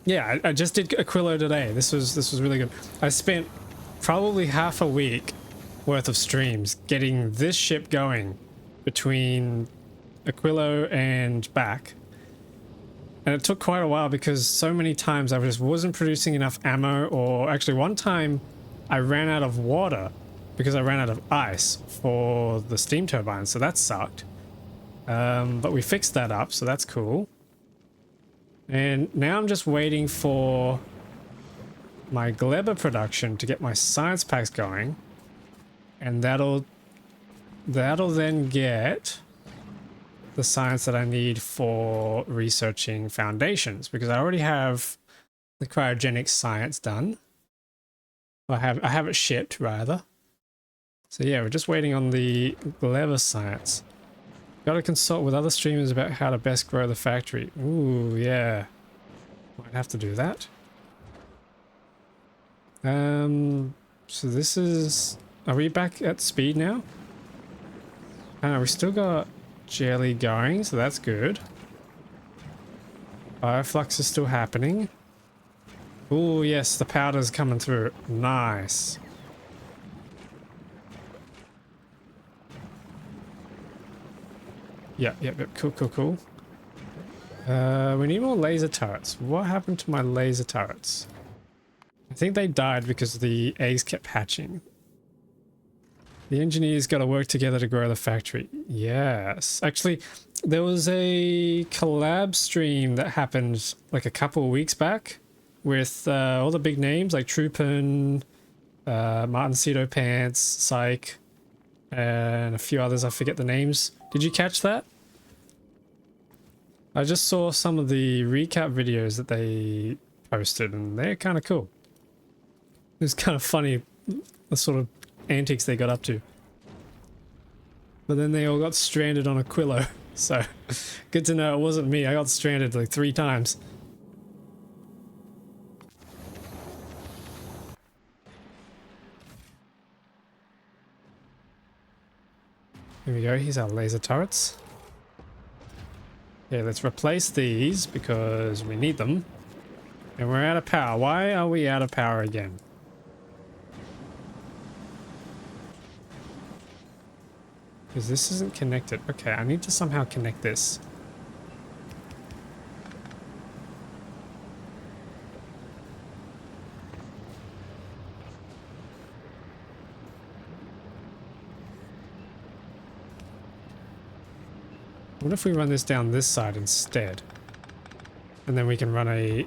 Yeah, I just did Aquilo today. This was really good. I spent probably half a week worth of streams getting this ship going between Aquilo and back. And it took quite a while because so many times I just wasn't producing enough ammo, or actually one time I ran out of water because I ran out of ice for the steam turbine, so that sucked. But we fixed that up, so that's cool. And now I'm just waiting for my Gleba production to get my science packs going, and that'll then get the science that I need for researching foundations, because I already have the cryogenic science done. I have it shipped rather. So yeah, we're just waiting on the Gleba science. Got to consult with other streamers about how to best grow the factory. Ooh, yeah. Might have to do that. So this is... Are we back at speed now? We still got jelly going, so that's good. Bioflux is still happening. Ooh, yes, the powder's coming through. Nice. Yep, cool. We need more laser turrets. What happened to my laser turrets? I think they died because the eggs kept hatching. The engineers got to work together to grow the factory. Yes. Actually, there was a collab stream that happened like a couple of weeks back with all the big names like Troopin, Martin Cedo Pants, Psych, and a few others. I forget the names. Did you catch that? I just saw some of the recap videos that they posted, and they're kind of cool. It was kind of funny, the sort of antics they got up to. But then they all got stranded on Aquilo, so good to know it wasn't me. I got stranded like 3 times. Here we go, here's our laser turrets. Okay, let's replace these because we need them. And we're out of power. Why are we out of power again? Because this isn't connected. Okay, I need to somehow connect this. What if we run this down this side instead? And then we can run a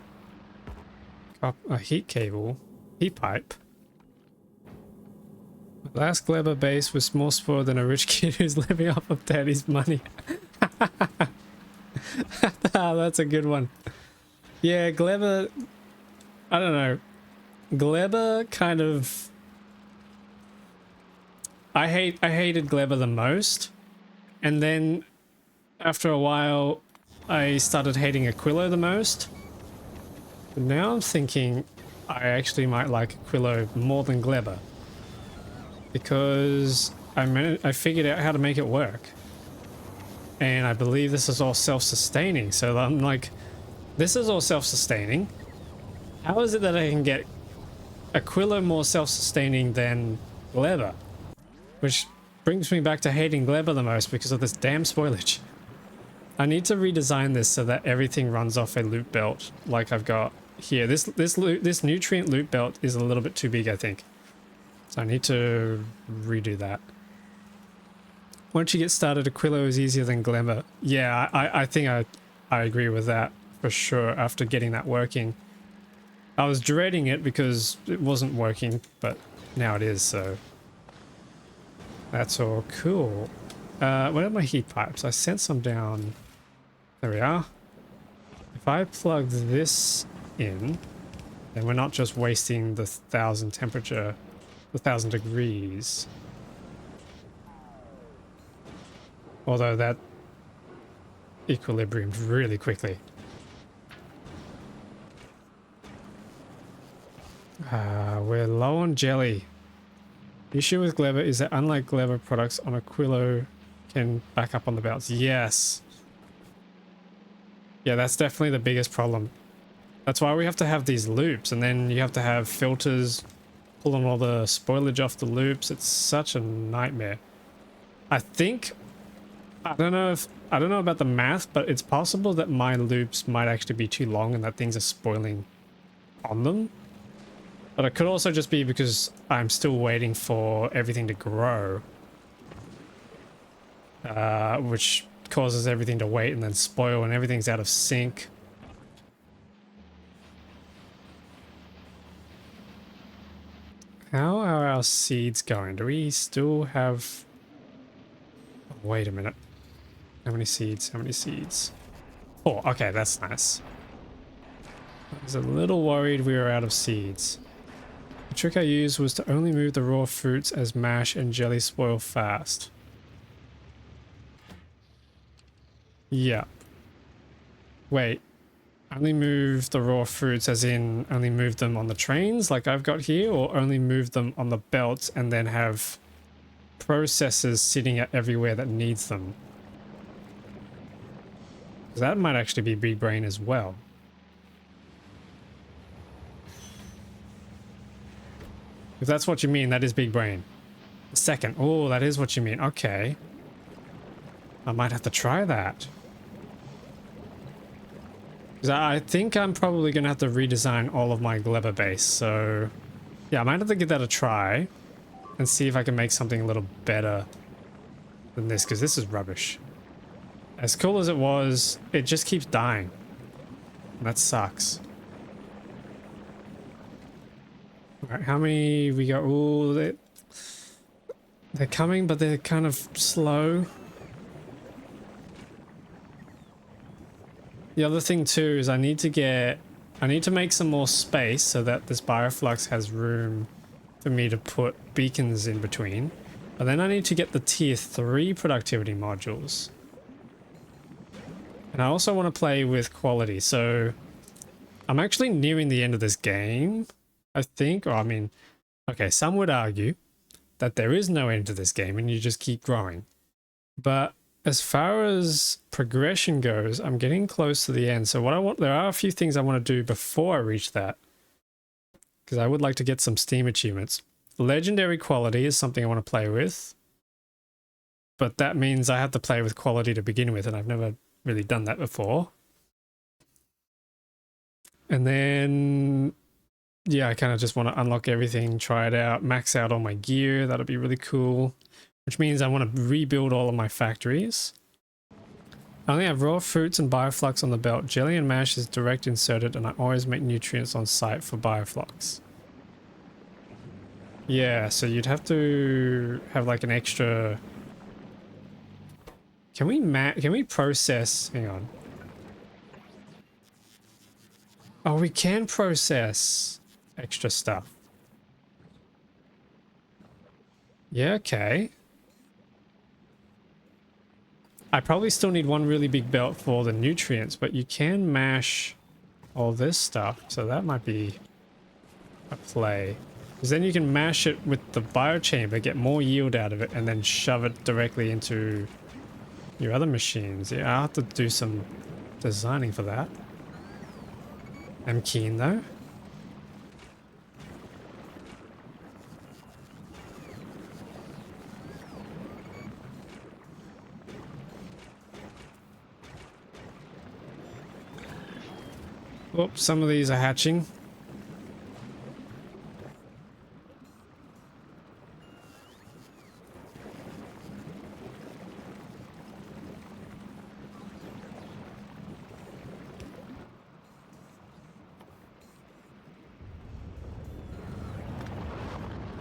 heat cable, heat pipe. Last Gleber base was more spoiled than a rich kid who's living off of daddy's money. That's a good one. Yeah, Gleber, I don't know. Gleber kind of... I hated Gleber the most. And then after a while, I started hating Aquilo the most. But now I'm thinking I actually might like Aquilo more than Gleber. Because I figured out how to make it work. And I believe this is all self-sustaining. So I'm like, this is all self-sustaining. How is it that I can get Aquilo more self-sustaining than Gleber? Which brings me back to hating Gleber the most because of this damn spoilage. I need to redesign this so that everything runs off a loop belt like I've got here. This nutrient loop belt is a little bit too big, I think. So I need to redo that. Once you get started, Aquilo is easier than Gleber. Yeah, I think I agree with that for sure after getting that working. I was dreading it because it wasn't working, but now it is, so that's all cool. Where are my heat pipes? I sent some down. There we are. If I plug this in, then we're not just wasting the 1,000 temperature, the 1,000 degrees. Although that equilibriumed really quickly. We're low on jelly. The issue with Gleber is that unlike Gleber, products on Aquilo can back up on the belts. Yes. Yeah, that's definitely the biggest problem. That's why we have to have these loops, and then you have to have filters pulling all the spoilage off the loops. It's such a nightmare. I think, I don't know about the math, but it's possible that my loops might actually be too long and that things are spoiling on them. But it could also just be because I'm still waiting for everything to grow. Which causes everything to wait and then spoil and everything's out of sync. How are our seeds going? Do we still have... Oh, wait a minute. How many seeds? How many seeds? 4. Okay, that's nice. I was a little worried we were out of seeds. The trick I used was to only move the raw fruits as mash and jelly spoil fast. Yeah. Wait. Only move the raw fruits as in only move them on the trains like I've got here, or only move them on the belts and then have processors sitting at everywhere that needs them? Because that might actually be big brain as well. If that's what you mean, that is big brain. Second. Oh, that is what you mean. Okay. I might have to try that. Because I think I'm probably going to have to redesign all of my Gleber base. So, yeah, I might have to give that a try. And see if I can make something a little better than this. Because this is rubbish. As cool as it was, it just keeps dying. And that sucks. Alright, how many we got? Ooh, they're coming, but they're kind of slow. The other thing too is I need to make some more space so that this bioflux has room for me to put beacons in between. But then I need to get the tier 3 productivity modules. And I also want to play with quality, so I'm actually nearing the end of this game, I think. Or I mean, okay, some would argue that there is no end to this game and you just keep growing. But as far as progression goes, I'm getting close to the end. So what I want, there are a few things I want to do before I reach that. Because I would like to get some Steam achievements. Legendary quality is something I want to play with. but that means I have to play with quality to begin with, and I've never really done that before. And then, yeah, I kind of just want to unlock everything, try it out, max out all my gear. That'll be really cool, which means I want to rebuild all of my factories. I only have raw fruits and bioflux on the belt. Jelly and mash is direct inserted, and I always make nutrients on site for bioflux. Yeah, so you'd have to have like an extra... Can we process... Hang on. Oh, we can process extra stuff. Yeah, okay. I probably still need one really big belt for the nutrients, but you can mash all this stuff, so that might be a play. Because then you can mash it with the biochamber, get more yield out of it, and then shove it directly into your other machines. Yeah, I'll have to do some designing for that. I'm keen though. Oh, some of these are hatching.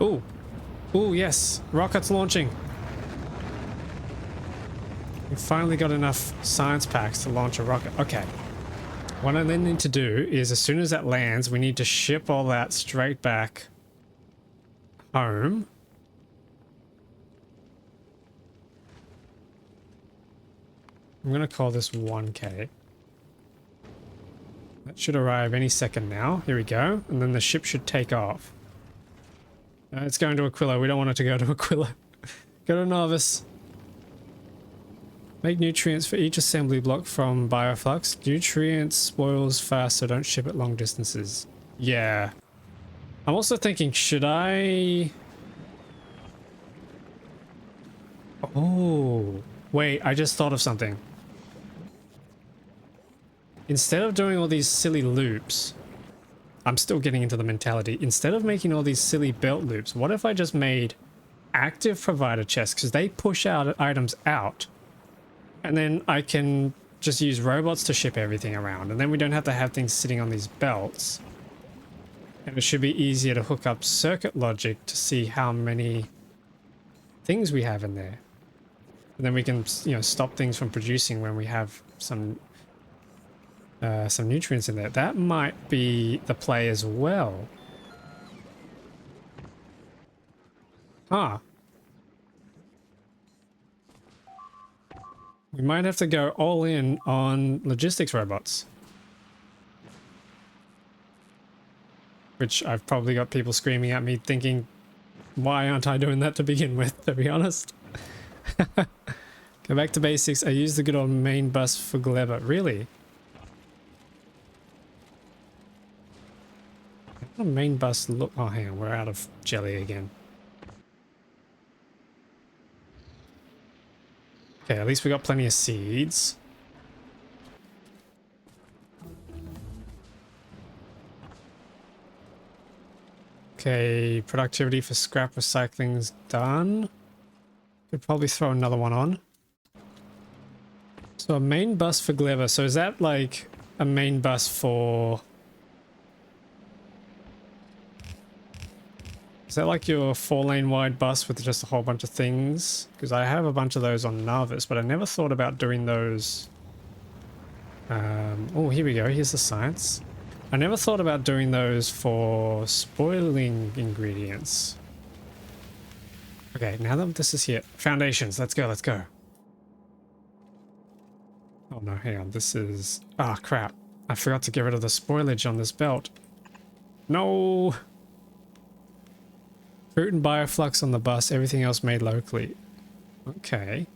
Oh, oh yes, rockets launching. We finally got enough science packs to launch a rocket. Okay. What I then need to do is, as soon as that lands, we need to ship all that straight back home. I'm going to call this 1K. That should arrive any second now. Here we go. And then the ship should take off. It's going to Aquilo. We don't want it to go to Aquilo. Go to Novice. Make nutrients for each assembly block from bioflux. Nutrients spoils fast, so don't ship it long distances. Yeah. I'm also thinking, should I... Oh. Wait, I just thought of something. Instead of doing all these silly loops, I'm still getting into the mentality. Instead of making all these silly belt loops, what if I just made active provider chests? Because they push out items out. And then I can just use robots to ship everything around. And then we don't have to have things sitting on these belts. And it should be easier to hook up circuit logic to see how many things we have in there. And then we can, you know, stop things from producing when we have some nutrients in there. That might be the play as well. Huh. We might have to go all in on logistics robots. Which I've probably got people screaming at me thinking, why aren't I doing that to begin with, to be honest? Go back to basics. I use the good old main bus for Gleba. Really? How does the main bus look? Oh, hang on. We're out of jelly again. Okay, at least we got plenty of seeds. Okay, productivity for scrap recycling's done. Could probably throw another one on. So a main bus for Gleba. So is that like a main bus for... Is that like your 4-lane wide bus with just a whole bunch of things? Because I have a bunch of those on Narvis, but I never thought about doing those. Oh, here we go. Here's the science. I never thought about doing those for spoiling ingredients. Okay, now that this is here. Foundations. Let's go, let's go. Oh no, hang on. This is... Ah, crap. I forgot to get rid of the spoilage on this belt. No! Fruit and bioflux on the bus, everything else made locally. Okay.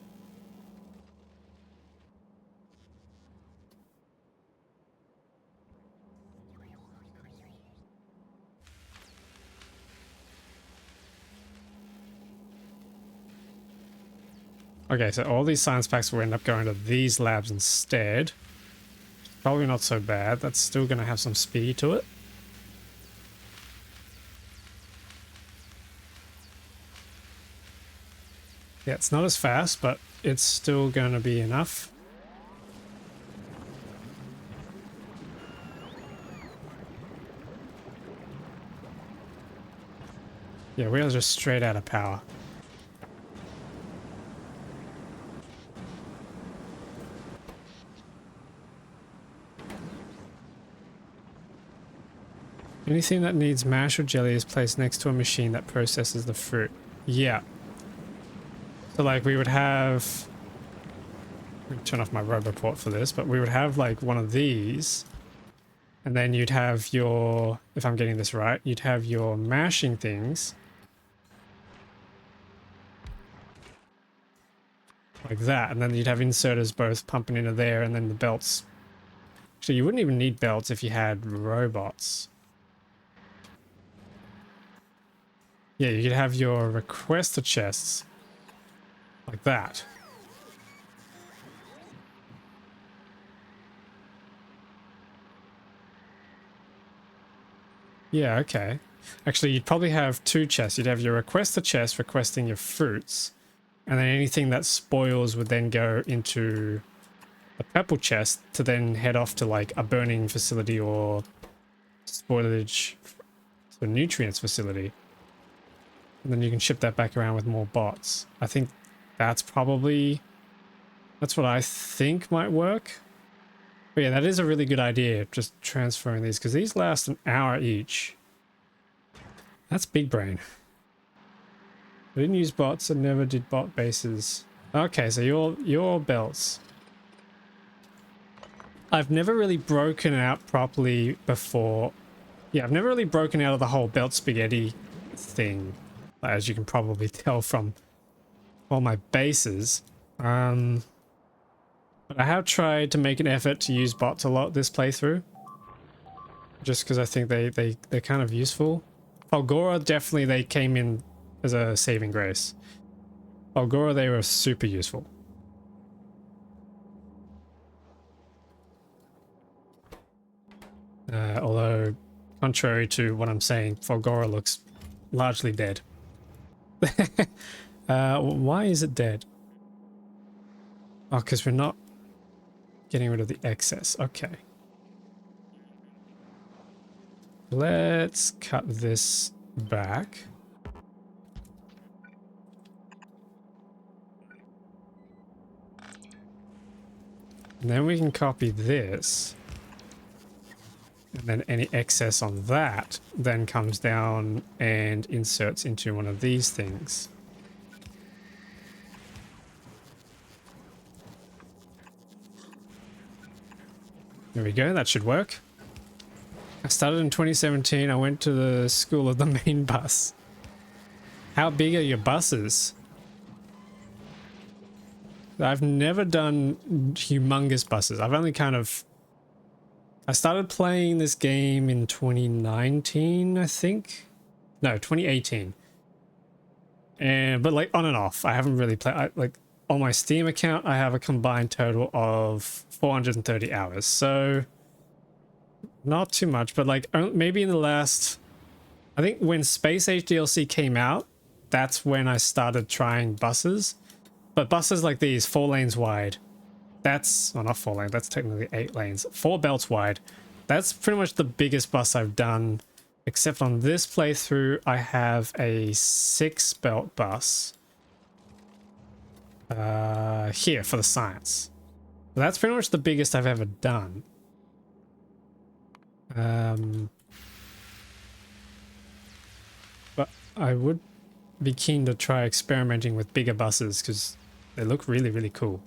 Okay, so all these science packs will end up going to these labs instead. Probably not so bad. That's still going to have some speed to it. Yeah, it's not as fast, but it's still going to be enough. Yeah, we are just straight out of power. Anything that needs mash or jelly is placed next to a machine that processes the fruit. Yeah. So like we would have... turn off my roboport for this, but we would have like one of these. And then you'd have your... if I'm getting this right, you'd have your mashing things. Like that. And then you'd have inserters both pumping into there and then the belts. Actually, you wouldn't even need belts if you had robots. Yeah, you could have your requester chests like that. Yeah, okay. Actually, you'd probably have two chests. You'd have your requester chest requesting your fruits, and then anything that spoils would then go into a purple chest to then head off to like a burning facility or spoilage for nutrients facility. And then you can ship that back around with more bots. I think that's probably... that's what I think might work. But yeah, that is a really good idea, just transferring these, because these last an hour each. That's big brain. I didn't use bots and never did bot bases. Okay, so your belts. I've never really broken out properly before. Yeah, I've never really broken out of the whole belt spaghetti thing, as you can probably tell from all my bases. But I have tried to make an effort to use bots a lot this playthrough. Just because I think they're kind of useful. Falgora, definitely they came in as a saving grace. Falgora, they were super useful. Although, contrary to what I'm saying, Falgora looks largely dead. Why is it dead? Oh, because we're not getting rid of the excess. Okay. Let's cut this back. And then we can copy this. And then any excess on that then comes down and inserts into one of these things. There we go, that should work. I started in 2017, I went to the school of the main bus. How big are your buses? I've never done humongous buses. I've only kind of... I started playing this game in 2019, I think. No, 2018. But like on and off. I haven't really played... like on my Steam account, I have a combined total of 430 hours. So not too much, but like maybe in the last... I think when Space Age DLC came out, that's when I started trying buses. But buses like these, 4 lanes wide, that's... well, not 4 lanes, that's technically 8 lanes. 4 belts wide. That's pretty much the biggest bus I've done. Except on this playthrough, I have a 6 belt bus. Here, for the science. That's pretty much the biggest I've ever done. But I would be keen to try experimenting with bigger buses because they look really, really cool.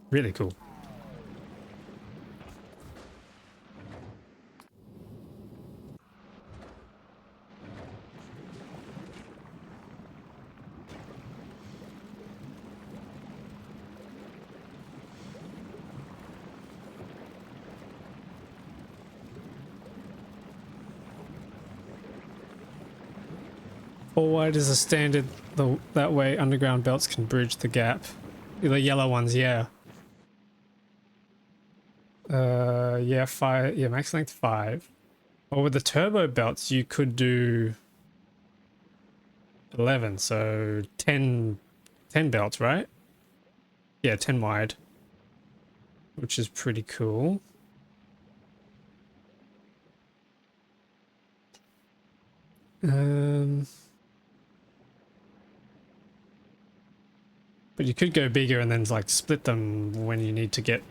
Really cool. Four wide is a standard that way underground belts can bridge the gap. The yellow ones, yeah. Yeah, 5. Yeah, max length 5. Or with the turbo belts, you could do 11, so 10 belts, right? Yeah, 10 wide, which is pretty cool. But you could go bigger and then like split them when you need to get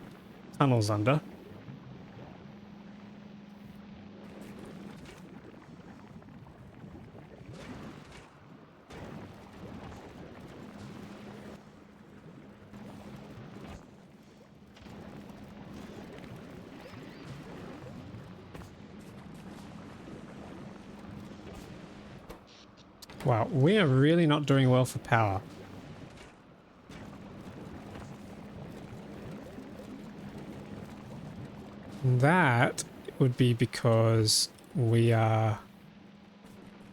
tunnels under. Wow, we are really not doing well for power. That would be because we are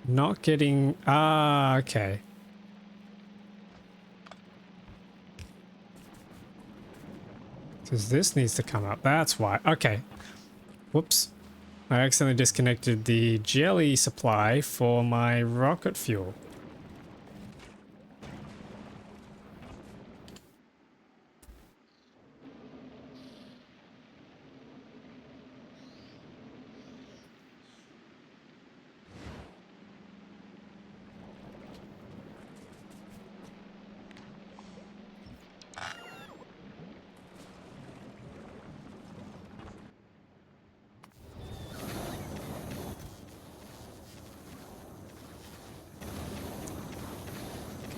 not getting... Ah, okay. Because this needs to come up. That's why. Okay. Whoops. I accidentally disconnected the jelly supply for my rocket fuel.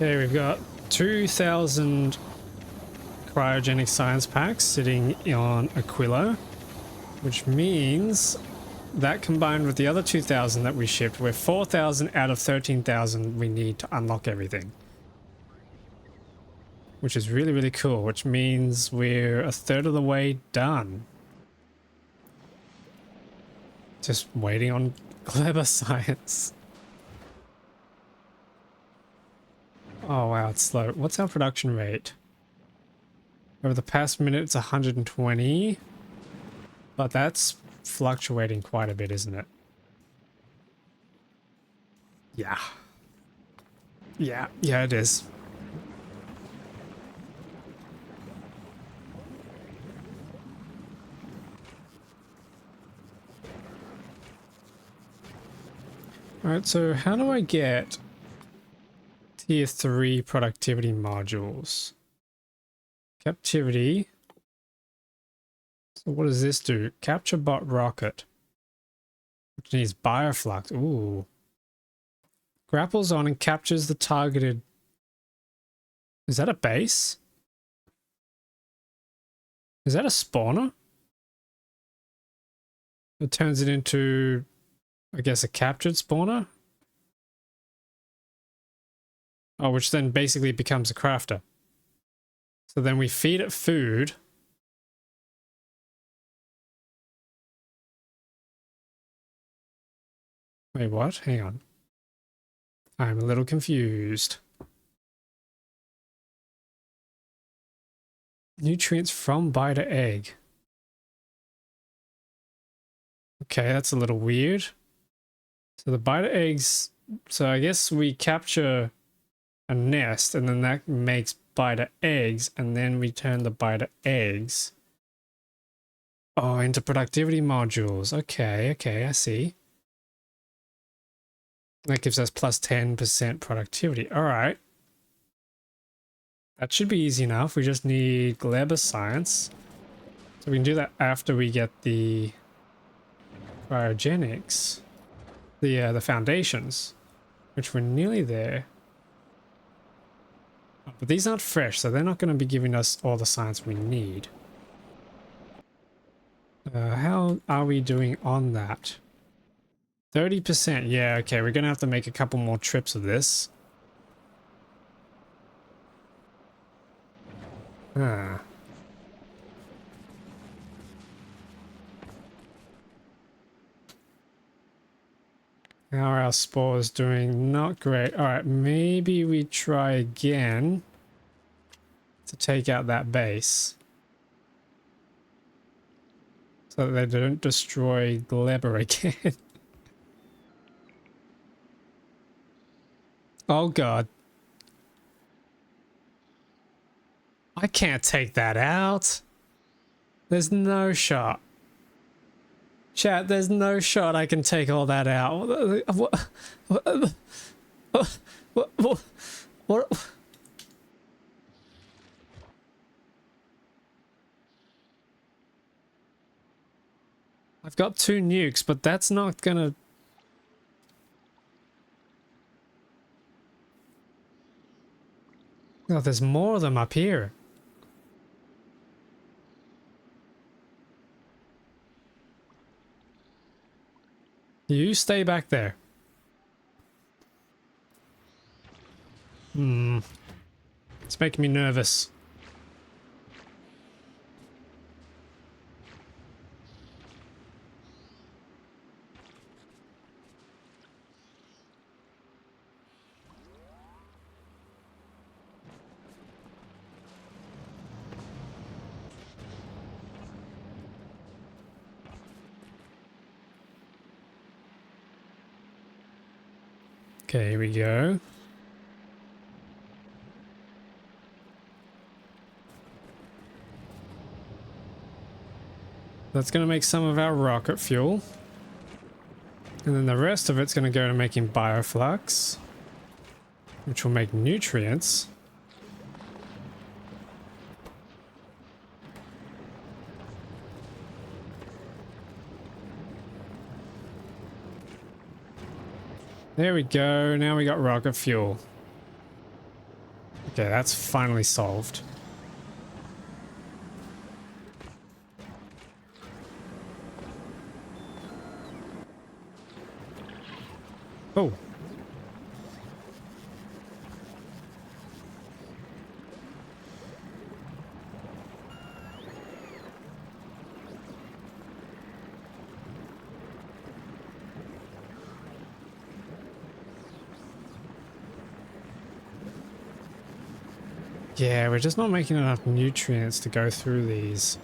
Okay, we've got 2,000 cryogenic science packs sitting on Aquilo, which means that combined with the other 2,000 that we shipped, we're 4,000 out of 13,000 we need to unlock everything. Which is really, really cool, which means we're a third of the way done. Just waiting on clever science. Oh wow, it's slow. What's our production rate? Over the past minute, it's 120. But that's fluctuating quite a bit, isn't it? Yeah. Yeah, it is. Alright, so how do I get tier 3 productivity modules? Captivity. So what does this do? Capture bot rocket. Which needs bioflux. Ooh. Grapples on and captures the targeted... Is that a base? Is that a spawner? It turns it into, I guess, a captured spawner? Oh, which then basically becomes a crafter. So then we feed it food. Wait, what? Hang on. I'm a little confused. Nutrients from biter egg. Okay, that's a little weird. So the biter eggs... So I guess we capture a nest and then that makes biter eggs and then we turn the biter eggs... Oh, into productivity modules. Okay, I see. That gives us plus 10% productivity. All right. That should be easy enough. We just need clever science. So we can do that after we get the cryogenics. The foundations, which we're nearly there. But these aren't fresh, so they're not going to be giving us all the science we need. How are we doing on that? 30%. Yeah, okay. We're going to have to make a couple more trips of this. Ah. How are our spores doing? Not great. Alright, maybe we try again to take out that base. So that they don't destroy Gleber again. Oh god. I can't take that out. There's no shot. Chat, there's no shot I can take all that out. What? I've got 2 nukes, but that's not gonna... Oh, there's more of them up here. You stay back there. It's making me nervous. Okay, here we go. That's going to make some of our rocket fuel. And then the rest of it's going to go to making bioflux, which will make nutrients. There we go. Now we got rocket fuel. Okay, that's finally solved. Oh. Yeah, we're just not making enough nutrients to go through these.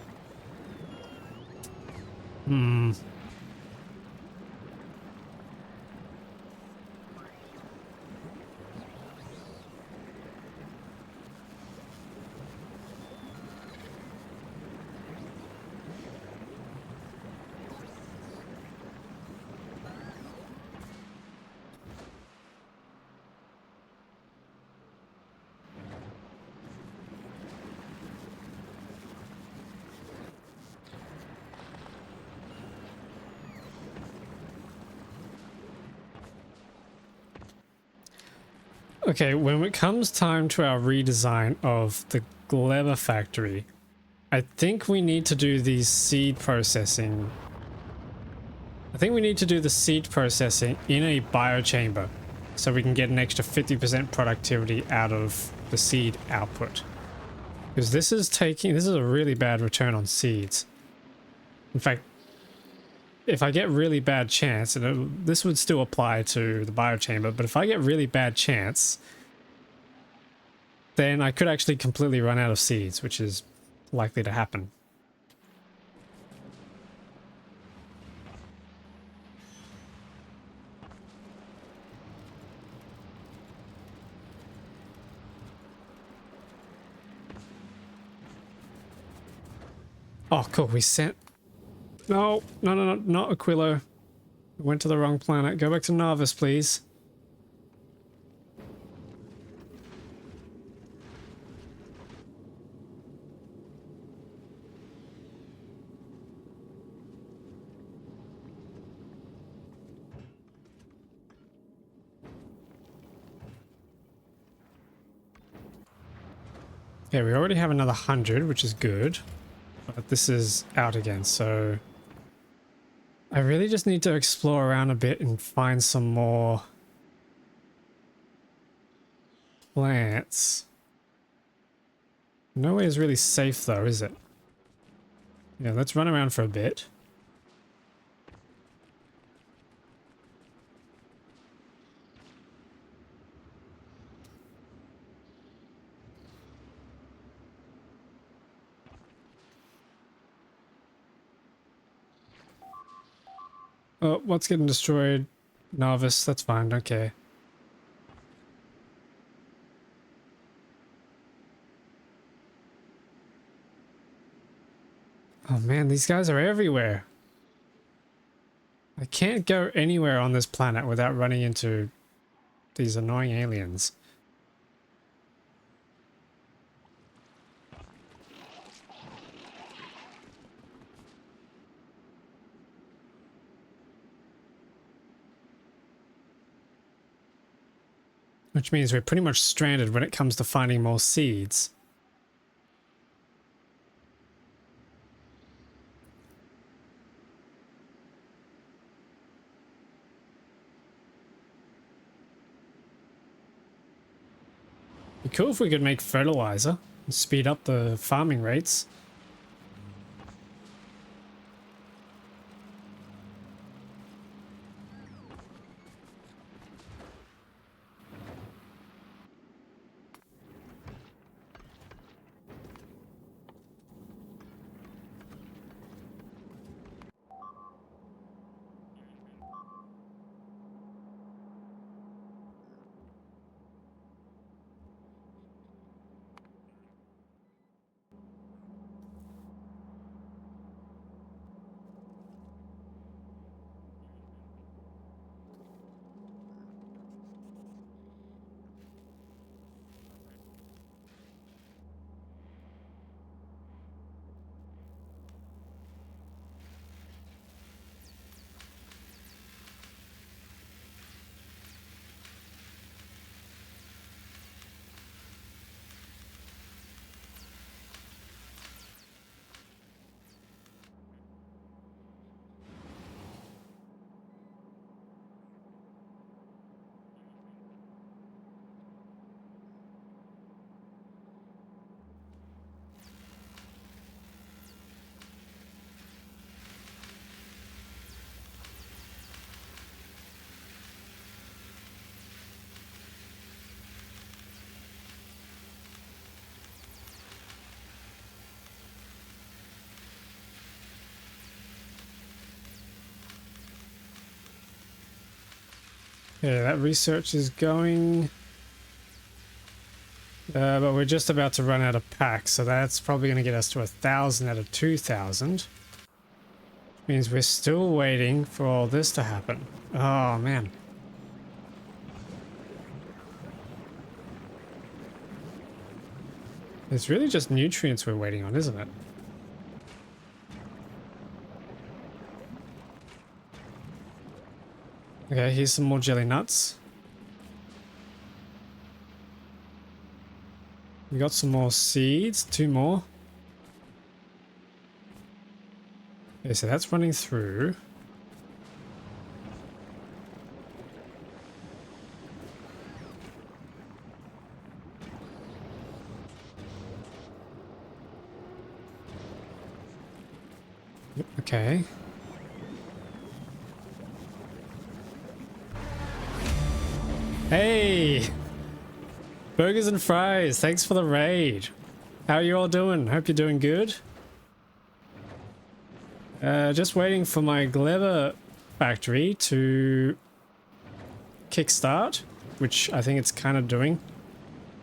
Okay, when it comes time to our redesign of the Gleber factory, I think we need to do these seed processing. I think we need to do the seed processing in a biochamber so we can get an extra 50% productivity out of the seed output. Because this is a really bad return on seeds. In fact, if I get really bad chance, and this would still apply to the biochamber, but if I get really bad chance, then I could actually completely run out of seeds, which is likely to happen. Oh, cool. We sent... No, not Aquilo. We went to the wrong planet. Go back to Narvis, please. Okay, we already have another 100, which is good. But this is out again, so... I really just need to explore around a bit and find some more... plants. Nowhere is really safe though, is it? Yeah, let's run around for a bit. Oh, what's getting destroyed? Novice, that's fine, okay. Oh man, these guys are everywhere. I can't go anywhere on this planet without running into these annoying aliens. Which means we're pretty much stranded when it comes to finding more seeds. It'd be cool if we could make fertilizer and speed up the farming rates. Yeah, that research is going. But we're just about to run out of packs, so that's probably going to get us to 1,000 out of 2,000. Means we're still waiting for all this to happen. Oh, man. It's really just nutrients we're waiting on, isn't it? Okay, here's some more jelly nuts. We got some more seeds, 2 more. Okay, so that's running through. Okay. Hey! Burgers and fries, thanks for the raid. How are you all doing? Hope you're doing good. Just waiting for my Gleba factory to kickstart, which I think it's kind of doing.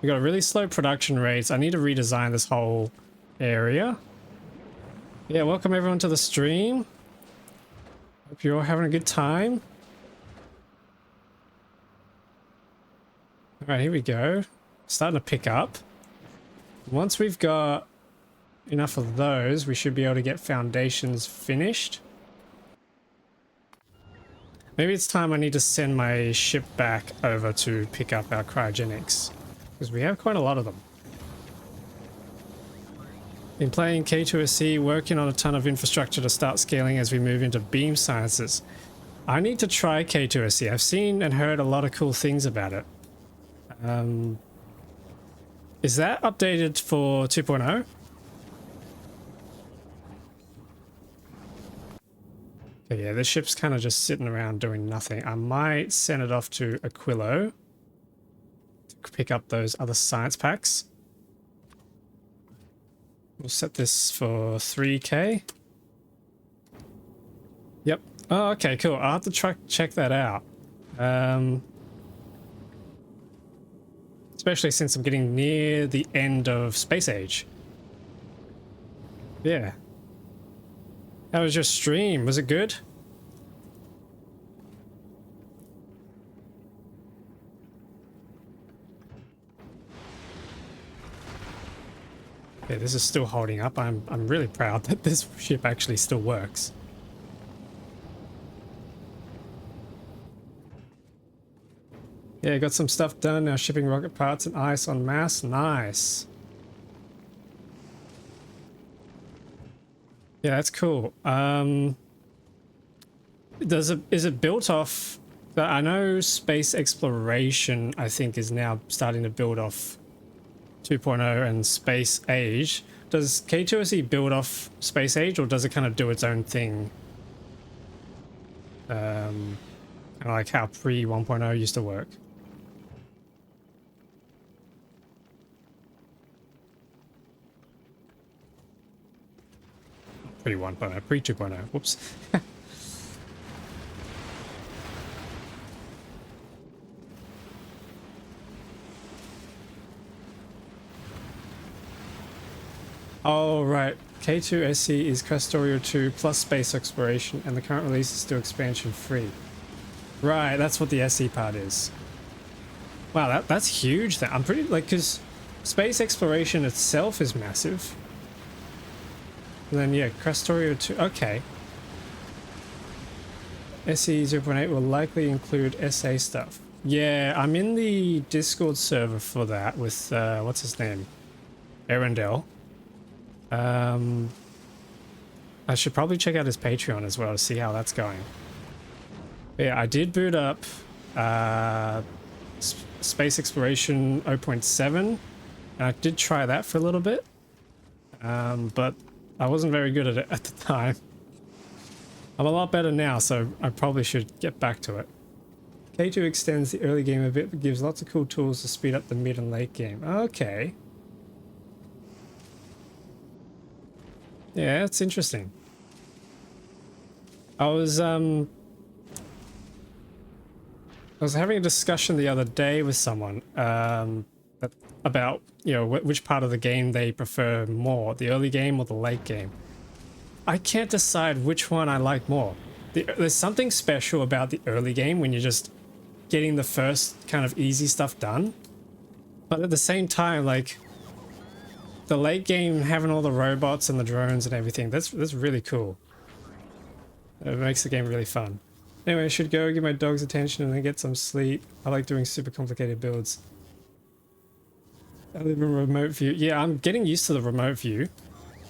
We got really slow production rates. I need to redesign this whole area. Yeah, welcome everyone to the stream. Hope you're all having a good time. All right, here we go. Starting to pick up. Once we've got enough of those, we should be able to get foundations finished. Maybe it's time I need to send my ship back over to pick up our cryogenics, because we have quite a lot of them. Been playing K2SC, working on a ton of infrastructure to start scaling as we move into beam sciences. I need to try K2SC. I've seen and heard a lot of cool things about it. Is that updated for 2.0? Okay, yeah, this ship's kind of just sitting around doing nothing. I might send it off to Aquilo to pick up those other science packs. We'll set this for 3K. Yep, Oh, okay, cool. I'll have to check that out. Especially since I'm getting near the end of Space Age. Yeah. How was your stream? Was it good? Yeah, this is still holding up. I'm really proud that this ship actually still works. Yeah, got some stuff done. Now shipping rocket parts and ice en masse. Nice. Yeah, that's cool. Is it built off? I know space exploration, I think, is now starting to build off 2.0 and Space Age. Does K2SE build off Space Age, or does it kind of do its own thing? Kind of like how pre 1.0 used to work. Pre 1.0, pre 2.0. Whoops. Oh, right. K2SE is Factorio 2 plus space exploration, and the current release is still expansion free. Right, that's what the SE part is. Wow, that's huge. Then I'm pretty like, because space exploration itself is massive. And then yeah, Factorio 2. Okay. SE 0.8 will likely include SA stuff. Yeah, I'm in the Discord server for that with what's his name, Arendelle. I should probably check out his Patreon as well to see how that's going. But yeah, I did boot up Space Exploration 0.7, and I did try that for a little bit, but I wasn't very good at it at the time. I'm a lot better now, so I probably should get back to it. K2 extends the early game a bit, but gives lots of cool tools to speed up the mid and late game. Okay. Yeah, that's interesting. I was having a discussion the other day with someone about, you know, which part of the game they prefer more, the early game or the late game. I can't decide which one I like more. There's something special about the early game when you're just getting the first kind of easy stuff done. But at the same time, like, the late game having all the robots and the drones and everything, that's really cool. It makes the game really fun. Anyway, I should go give my dogs attention and then get some sleep. I like doing super complicated builds. I live in remote view. Yeah, I'm getting used to the remote view.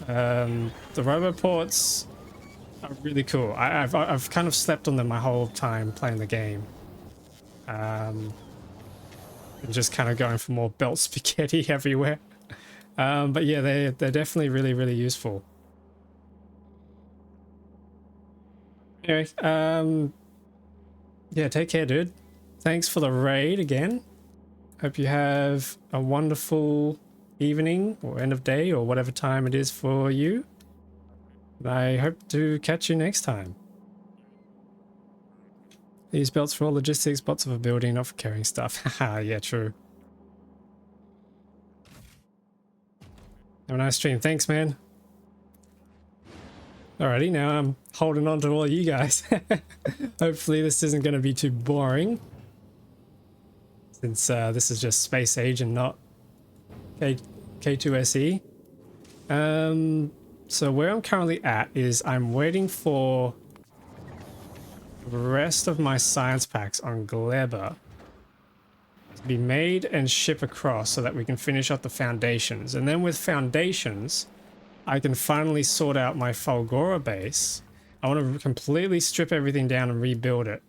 The roboports are really cool. I've kind of slept on them my whole time playing the game. And just kind of going for more belt spaghetti everywhere. But yeah, they're definitely really useful. Anyway, yeah, take care, dude. Thanks for the raid again. Hope you have a wonderful evening or end of day or whatever time it is for you. And I hope to catch you next time. These belts for all logistics, bots of a building, not for carrying stuff. Haha, yeah, true. Have a nice stream. Thanks, man. Alrighty, now I'm holding on to all you guys. Hopefully this isn't going to be too boring, since this is just Space Age and not K2SE. So where I'm currently at is I'm waiting for the rest of my science packs on Gleba to be made and ship across so that we can finish up the foundations. And then with foundations, I can finally sort out my Fulgora base. I want to completely strip everything down and rebuild it.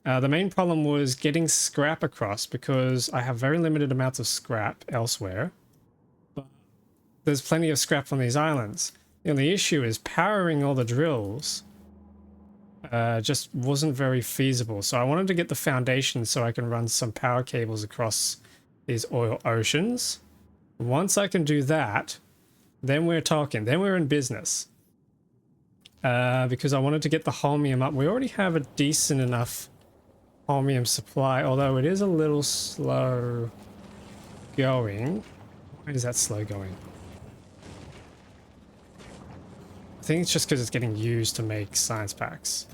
The main problem was getting scrap across because I have very limited amounts of scrap elsewhere. But there's plenty of scrap on these islands. The only issue is powering all the drills just wasn't very feasible. So I wanted to get the foundation so I can run some power cables across these oil oceans. Once I can do that, then we're talking. Then we're in business. because I wanted to get the holmium up. We already have a decent enough holmium supply, although it is a little slow going. Why is that slow going? I think it's just because it's getting used to make science packs,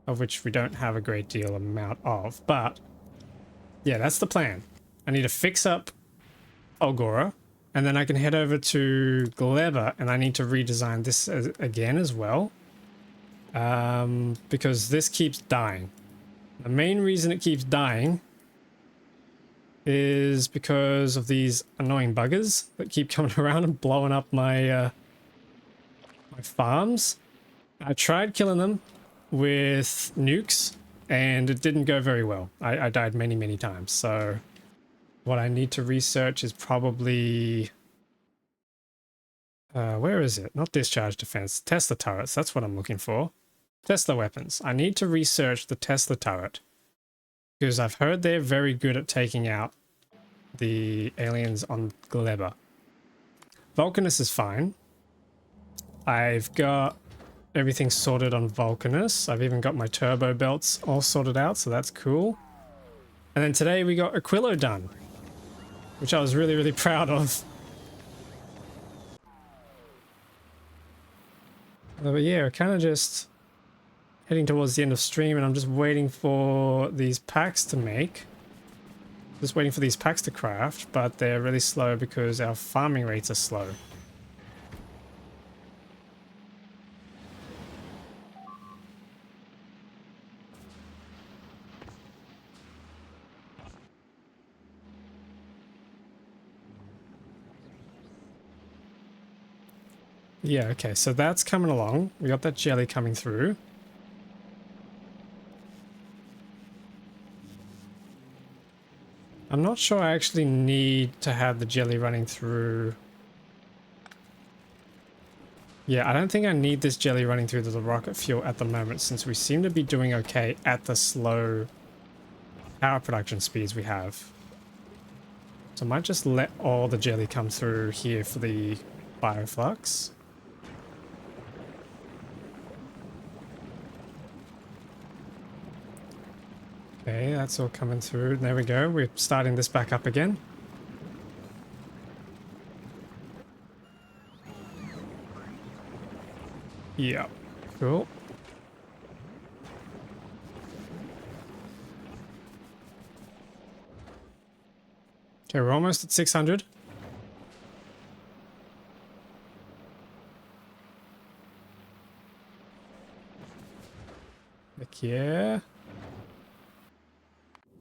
of which we don't have a great deal amount of. But yeah, that's the plan. I need to fix up Algora, and then I can head over to Gleba, and I need to redesign this again as well, because this keeps dying. The main reason it keeps dying is because of these annoying buggers that keep coming around and blowing up my my farms. I tried killing them with nukes and it didn't go very well. I died many times. So what I need to research is probably where is it? Not discharge defense, Tesla turrets. That's what I'm looking for. Tesla weapons. I need to research the Tesla turret because I've heard they're very good at taking out the aliens on Gleba. Vulcanus is fine. I've got everything sorted on Vulcanus. I've even got my turbo belts all sorted out, so that's cool. And then today we got Aquilo done, which I was really proud of. But yeah, we're kind of just heading towards the end of stream, and I'm just waiting for these packs to make. Just waiting for these packs to craft, but they're really slow because our farming rates are slow. Yeah, okay, so that's coming along. We got that jelly coming through. I'm not sure I actually need to have the jelly running through. Yeah, I don't think I need this jelly running through the rocket fuel at the moment, since we seem to be doing okay at the slow power production speeds we have. So I might just let all the jelly come through here for the bioflux. Okay, that's all coming through. There we go. We're starting this back up again. Yeah, cool. Okay, we're almost at 600. Heck yeah.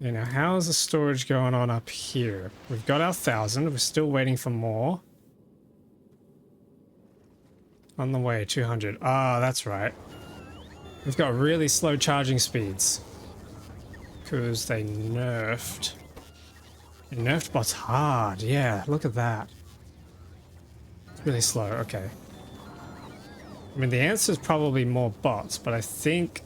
Okay, now how's the storage going on up here? We've got our 1,000. We're still waiting for more. On the way, 200. Ah, that's right. We've got really slow charging speeds. Because they nerfed. They nerfed bots hard. Yeah, look at that. It's really slow. Okay. I mean, the answer is probably more bots, but I think...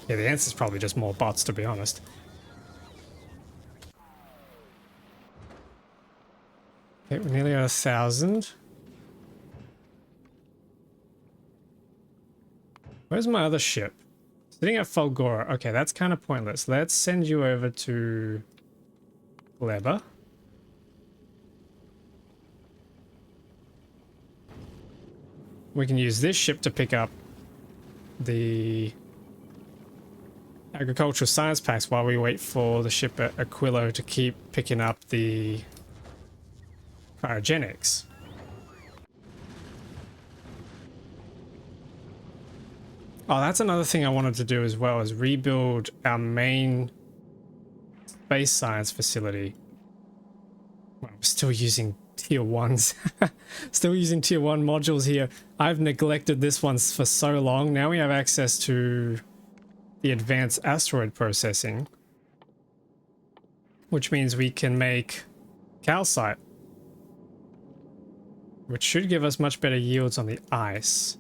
Yeah, the answer is probably just more bots, to be honest. Okay, we're nearly at 1,000. Where's my other ship? Sitting at Fulgora. Okay, that's kind of pointless. Let's send you over to Gleba. We can use this ship to pick up the agricultural science packs while we wait for the ship at Aquilo to keep picking up the cryogenics. Oh, that's another thing I wanted to do as well, is rebuild our main space science facility. Well, we're still using tier 1s. Still using tier 1 modules here. I've neglected this one for so long. Now we have access to the advanced asteroid processing, which means we can make calcite, which should give us much better yields on the ice.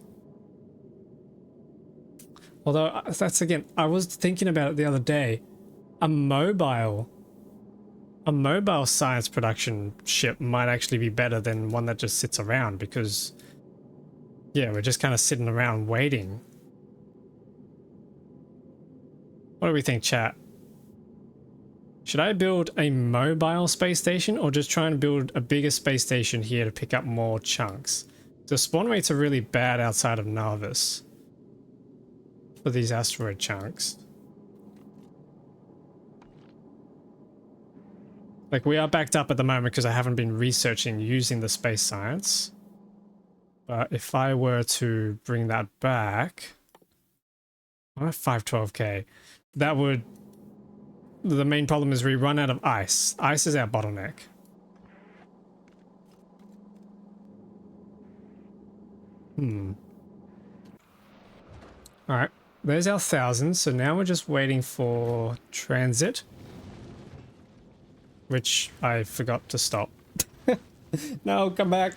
Although, that's again, I was thinking about it the other day. A mobile science production ship might actually be better than one that just sits around, because Yeah, we're just kind of sitting around waiting. What do we think, chat? Should I build a mobile space station or just try and build a bigger space station here to pick up more chunks? The spawn rates are really bad outside of Narvis for these asteroid chunks. Like, we are backed up at the moment because I haven't been researching using the space science. But if I were to bring that back, I'm at 512k. That would... The main problem is we run out of ice. Ice is our bottleneck. Alright, there's our 1,000. So now we're just waiting for transit. Which I forgot to stop. No, come back.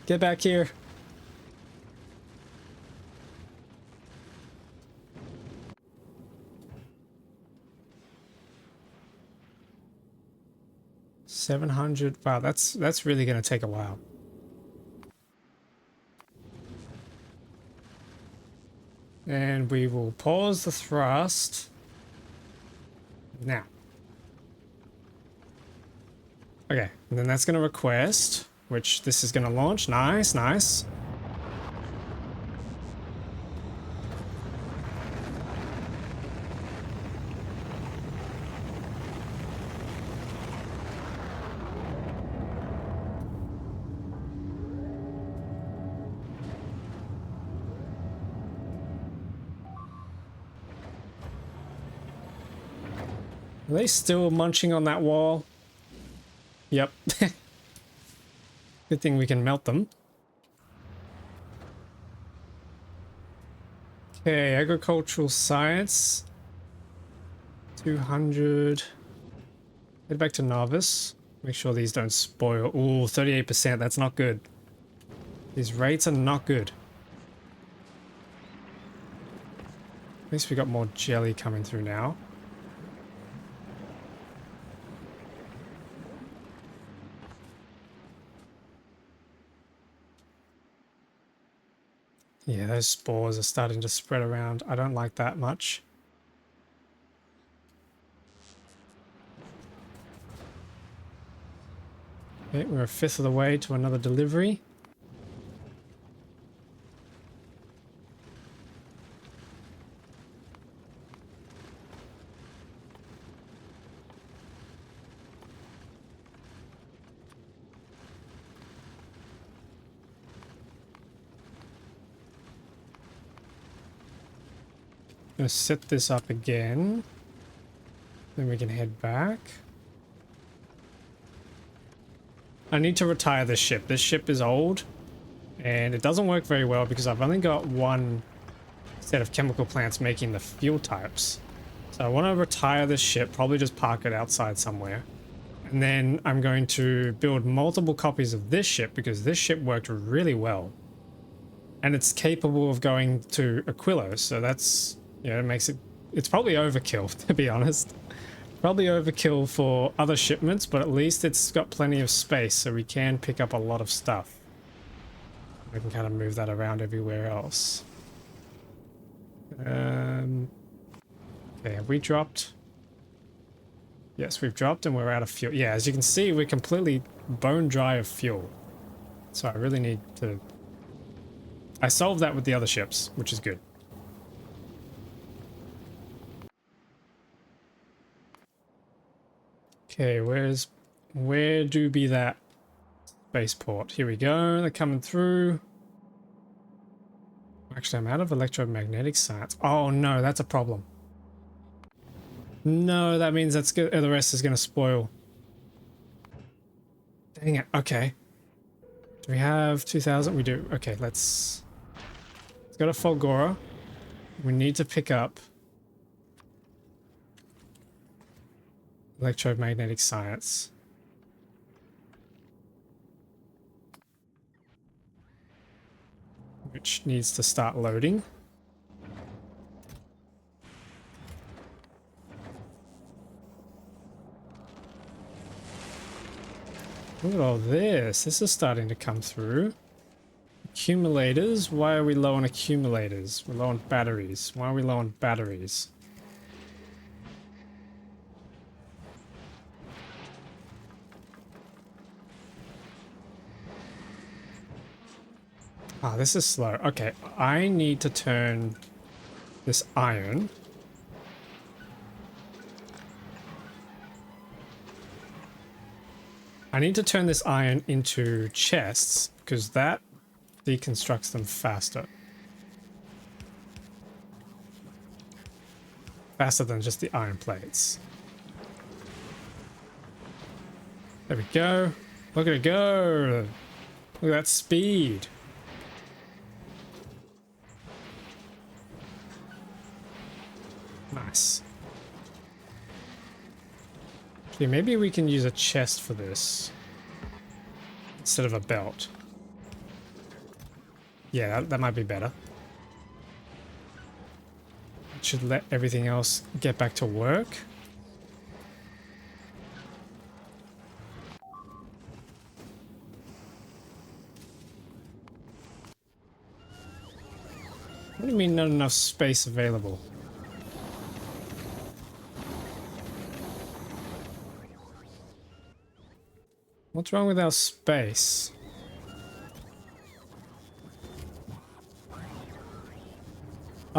Get back here. $700. Wow, that's really going to take a while. And we will pause the thrust now. Okay, and then that's going to request, which this is going to launch. Nice, nice. Are they still munching on that wall? Yep. Good thing we can melt them. Okay, agricultural science. 200. Head back to Narvis. Make sure these don't spoil. Ooh, 38%. That's not good. These rates are not good. At least we got more jelly coming through now. Yeah, those spores are starting to spread around. I don't like that much. Okay, we're a fifth of the way to another delivery. Gonna set this up again. Then we can head back. I need to retire this ship. This ship is old and it doesn't work very well because I've only got one set of chemical plants making the fuel types. So I want to retire this ship, probably just park it outside somewhere. And then I'm going to build multiple copies of this ship because this ship worked really well. And it's capable of going to Aquilo, so that's... Yeah, it makes it... It's probably overkill, to be honest. Probably overkill for other shipments, but at least it's got plenty of space, so we can pick up a lot of stuff. We can kind of move that around everywhere else. Okay, have we dropped? Yes, we've dropped and we're out of fuel. Yeah, as you can see, we're completely bone dry of fuel. So I really need to... I solved that with the other ships, which is good. Okay, where do be that spaceport? Here we go, they're coming through. Actually, I'm out of electromagnetic science. Oh no, that's a problem. No, that means that's good. The rest is going to spoil. Dang it. Okay. Do we have 2,000? We do. Okay, let's go to Fulgora. We need to pick up electromagnetic science. Which needs to start loading. Look at all this. This is starting to come through. Accumulators? Why are we low on accumulators? We're low on batteries. Why are we low on batteries? Ah, this is slow. Okay, I need to turn this iron. I need to turn this iron into chests because that deconstructs them faster. Faster than just the iron plates. There we go. Look at it go. Look at that speed. Nice. Okay, maybe we can use a chest for this instead of a belt. Yeah, that might be better. It should let everything else get back to work. What do you mean not enough space available? What's wrong with our space?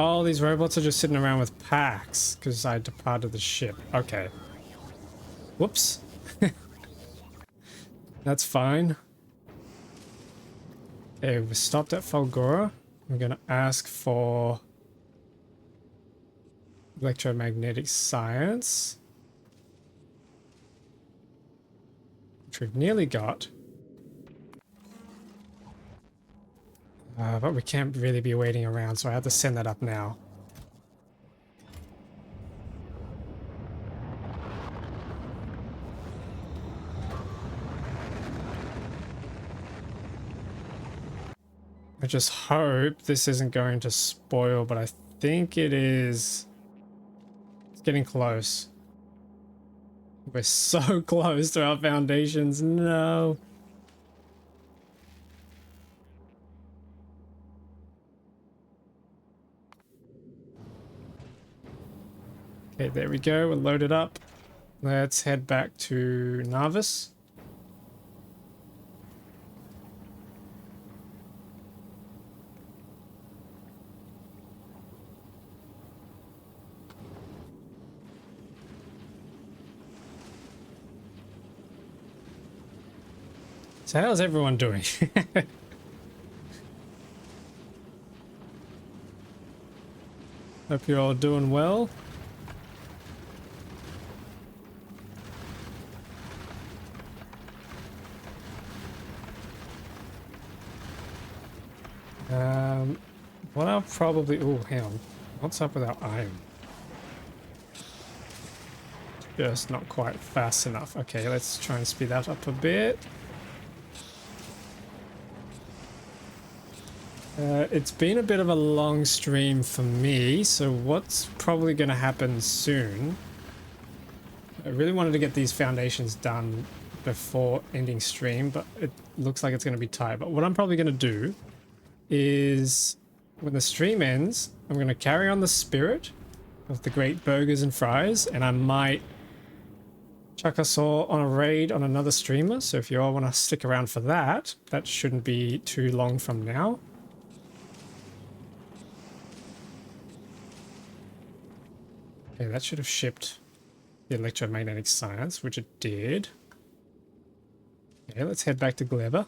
Oh, these robots are just sitting around with packs because I departed the ship. Okay. Whoops. That's fine. Okay, we stopped at Falgora. I'm going to ask for electromagnetic science, which we've nearly got. But we can't really be waiting around, so I have to send that up now. I just hope this isn't going to spoil, but I think it is. It's getting close. We're so close to our foundations. No. Okay, there we go. We're loaded up. Let's head back to Narvis. So how's everyone doing? Hope you're all doing well. What I'll probably... Oh, hang on. What's up with our iron? Just not quite fast enough. Okay, let's try and speed that up a bit. It's been a bit of a long stream for me, so what's probably going to happen soon... I really wanted to get these foundations done before ending stream, but it looks like it's going to be tight. But what I'm probably going to do is when the stream ends, I'm going to carry on the spirit of the great burgers and fries, and I might chuck us all on a raid on another streamer. So if you all want to stick around for that, that shouldn't be too long from now. Okay, that should have shipped the electromagnetic science, which it did. Okay, let's head back to Gleber.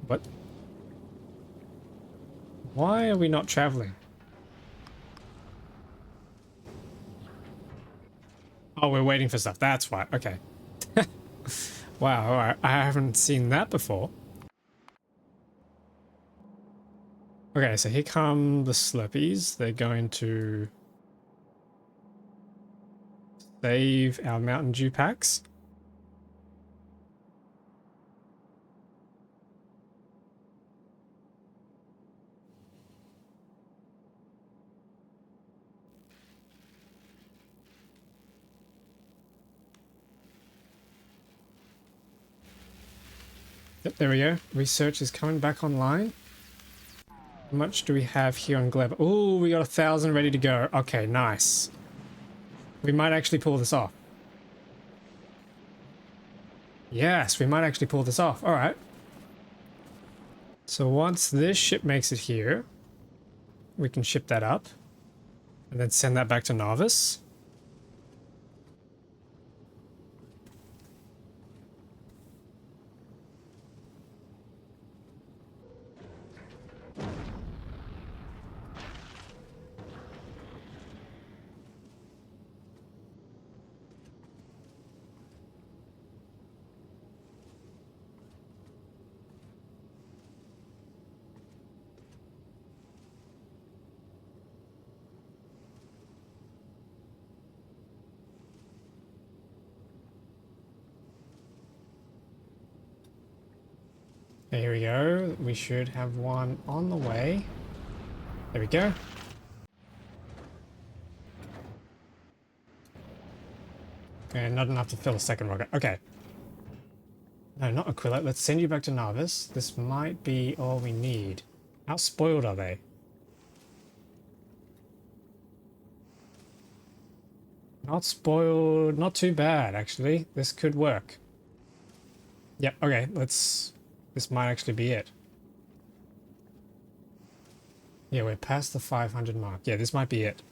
What? Why are we not traveling? Oh, we're waiting for stuff. That's why. Okay. Wow, alright. I haven't seen that before. Okay, so here come the Slurpees. They're going to save our Mountain Dew packs. Yep, there we go. Research is coming back online. How much do we have here on Gleb? Oh, we got 1,000 ready to go. Okay, nice. We might actually pull this off. Yes, we might actually pull this off. All right. So once this ship makes it here, we can ship that up and then send that back to Narvis. There we go. We should have one on the way. There we go. And not enough to fill a second rocket. Okay. No, not Aquilo. Let's send you back to Narvis. This might be all we need. How spoiled are they? Not spoiled. Not too bad, actually. This could work. Yep, okay. Let's... This might actually be it. Yeah, we're past the 500 mark. Yeah, this might be it.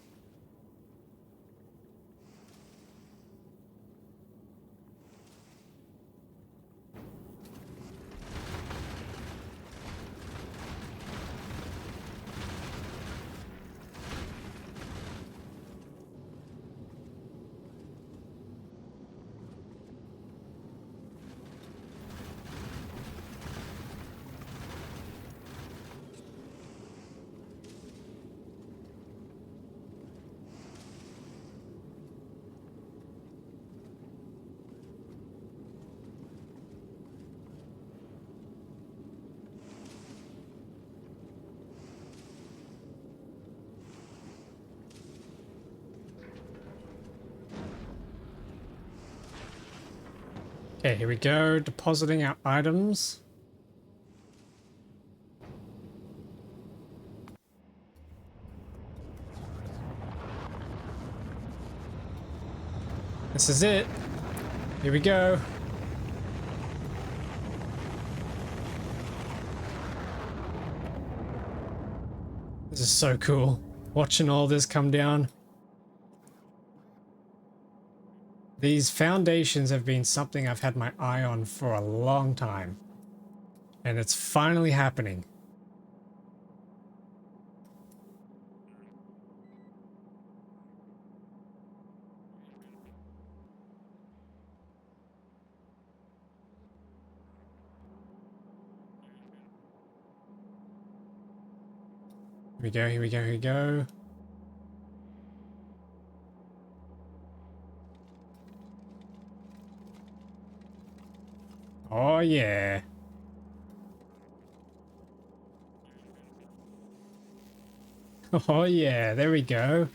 Okay, here we go. Depositing our items. This is it. Here we go. This is so cool. Watching all this come down. These foundations have been something I've had my eye on for a long time. And it's finally happening. Here we go, here we go, here we go. Oh yeah. Oh yeah, there we go.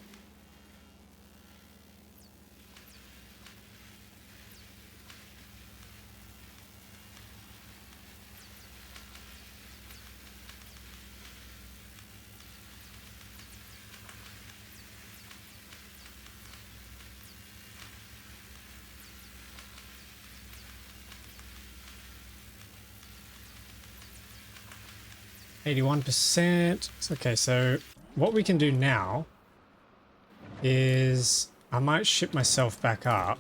%. Okay, so what we can do now is I might ship myself back up.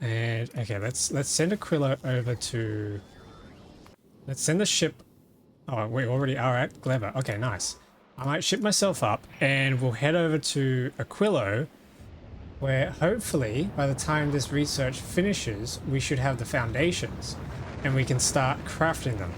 And okay, let's send Aquilo over to... Let's send the ship... Oh, we already are at Glever. Okay, nice. I might ship myself up and we'll head over to Aquilo, where hopefully by the time this research finishes, we should have the foundations and we can start crafting them.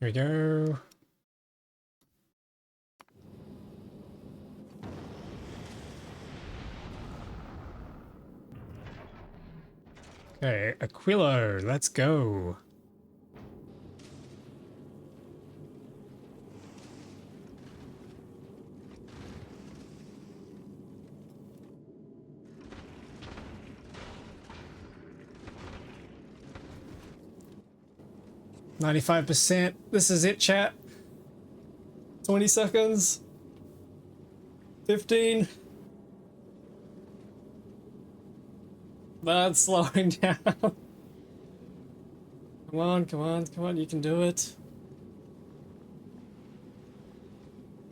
Here we go. Okay, Aquilo, let's go. %. This is it, chat. 20 seconds. 15. That's slowing down. Come on, come on, come on, you can do it.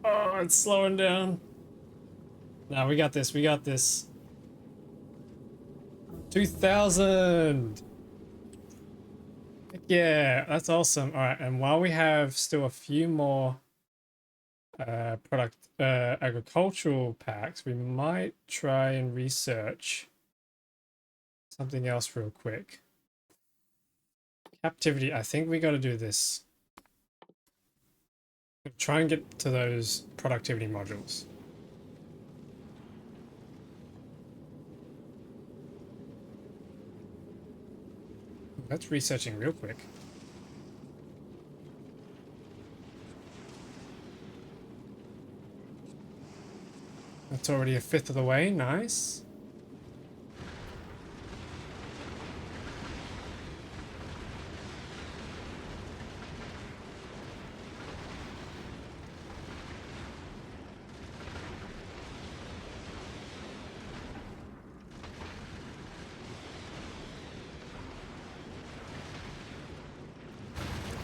Oh, it's slowing down. No, we got this, we got this. 2,000. Yeah, that's awesome. All right, and while we have still a few more agricultural packs, we might try and research something else real quick. Captivity, I think we got to do this. Try and get to those productivity modules. That's researching real quick. That's already a fifth of the way, nice.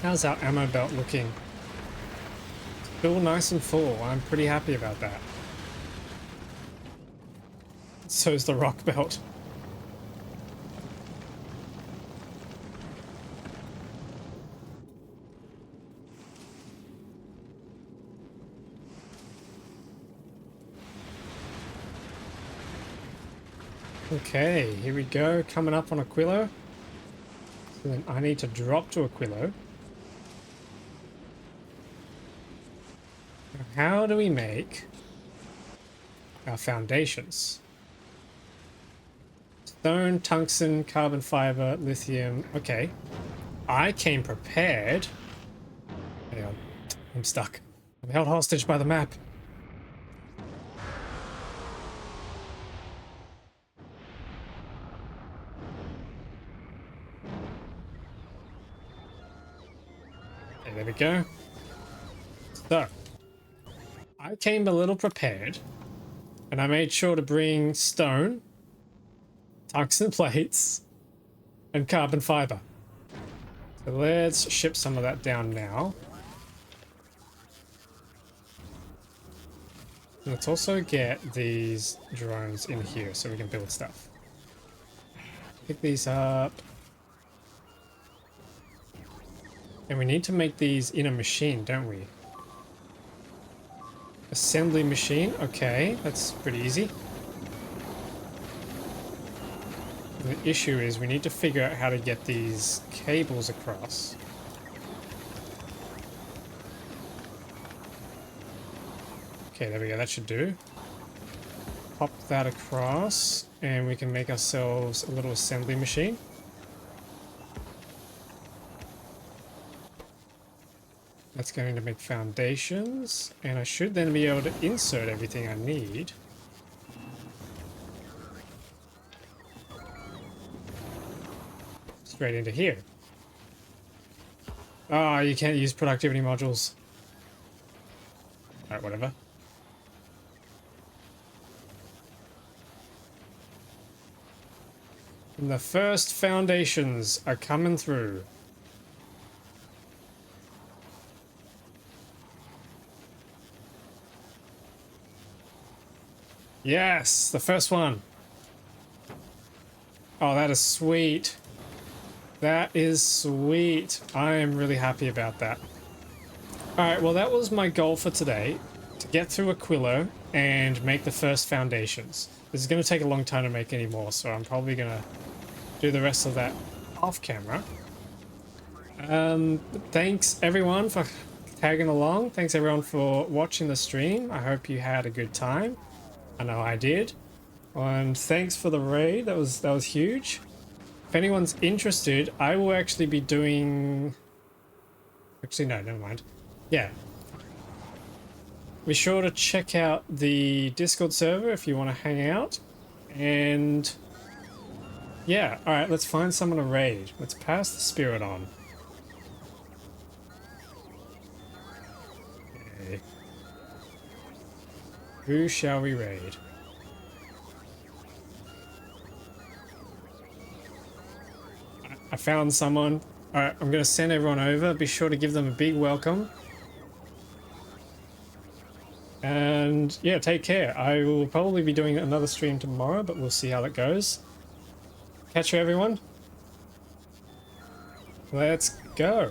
How's our ammo belt looking? Still nice and full. I'm pretty happy about that. So's the rock belt. Okay, here we go. Coming up on Aquilo. So then I need to drop to Aquilo. How do we make our foundations? Stone, tungsten, carbon fiber, lithium. Okay. I came prepared. Hang on. I'm stuck. I'm held hostage by the map. Okay, there we go. So, I came a little prepared, and I made sure to bring stone, tungsten plates, and carbon fiber. So let's ship some of that down now. Let's also get these drones in here so we can build stuff. Pick these up. And we need to make these in a machine, don't we? Assembly machine, okay, that's pretty easy. The issue is we need to figure out how to get these cables across. Okay, there we go, that should do. Pop that across, and we can make ourselves a little assembly machine. That's going to make foundations, and I should then be able to insert everything I need. Straight into here. Oh, you can't use productivity modules. Alright, whatever. And the first foundations are coming through. Yes, the first one. Oh, that is sweet. That is sweet. I am really happy about that. Alright, well that was my goal for today. To get through Aquilo and make the first foundations. This is going to take a long time to make any more, so I'm probably going to do the rest of that off camera. Thanks everyone for tagging along. Thanks everyone for watching the stream. I hope you had a good time. I know I did. And thanks for the raid. That was huge. if anyone's interested, I will actually be doing... Actually, no, never mind. Yeah. Be sure to check out the Discord server if you want to hang out. And... yeah, alright, let's find someone to raid. Let's pass the spirit on. Okay. Who shall we raid? I found someone. Alright, I'm going to send everyone over. Be sure to give them a big welcome. And yeah, take care. I will probably be doing another stream tomorrow, but we'll see how that goes. Catch you, everyone. Let's go.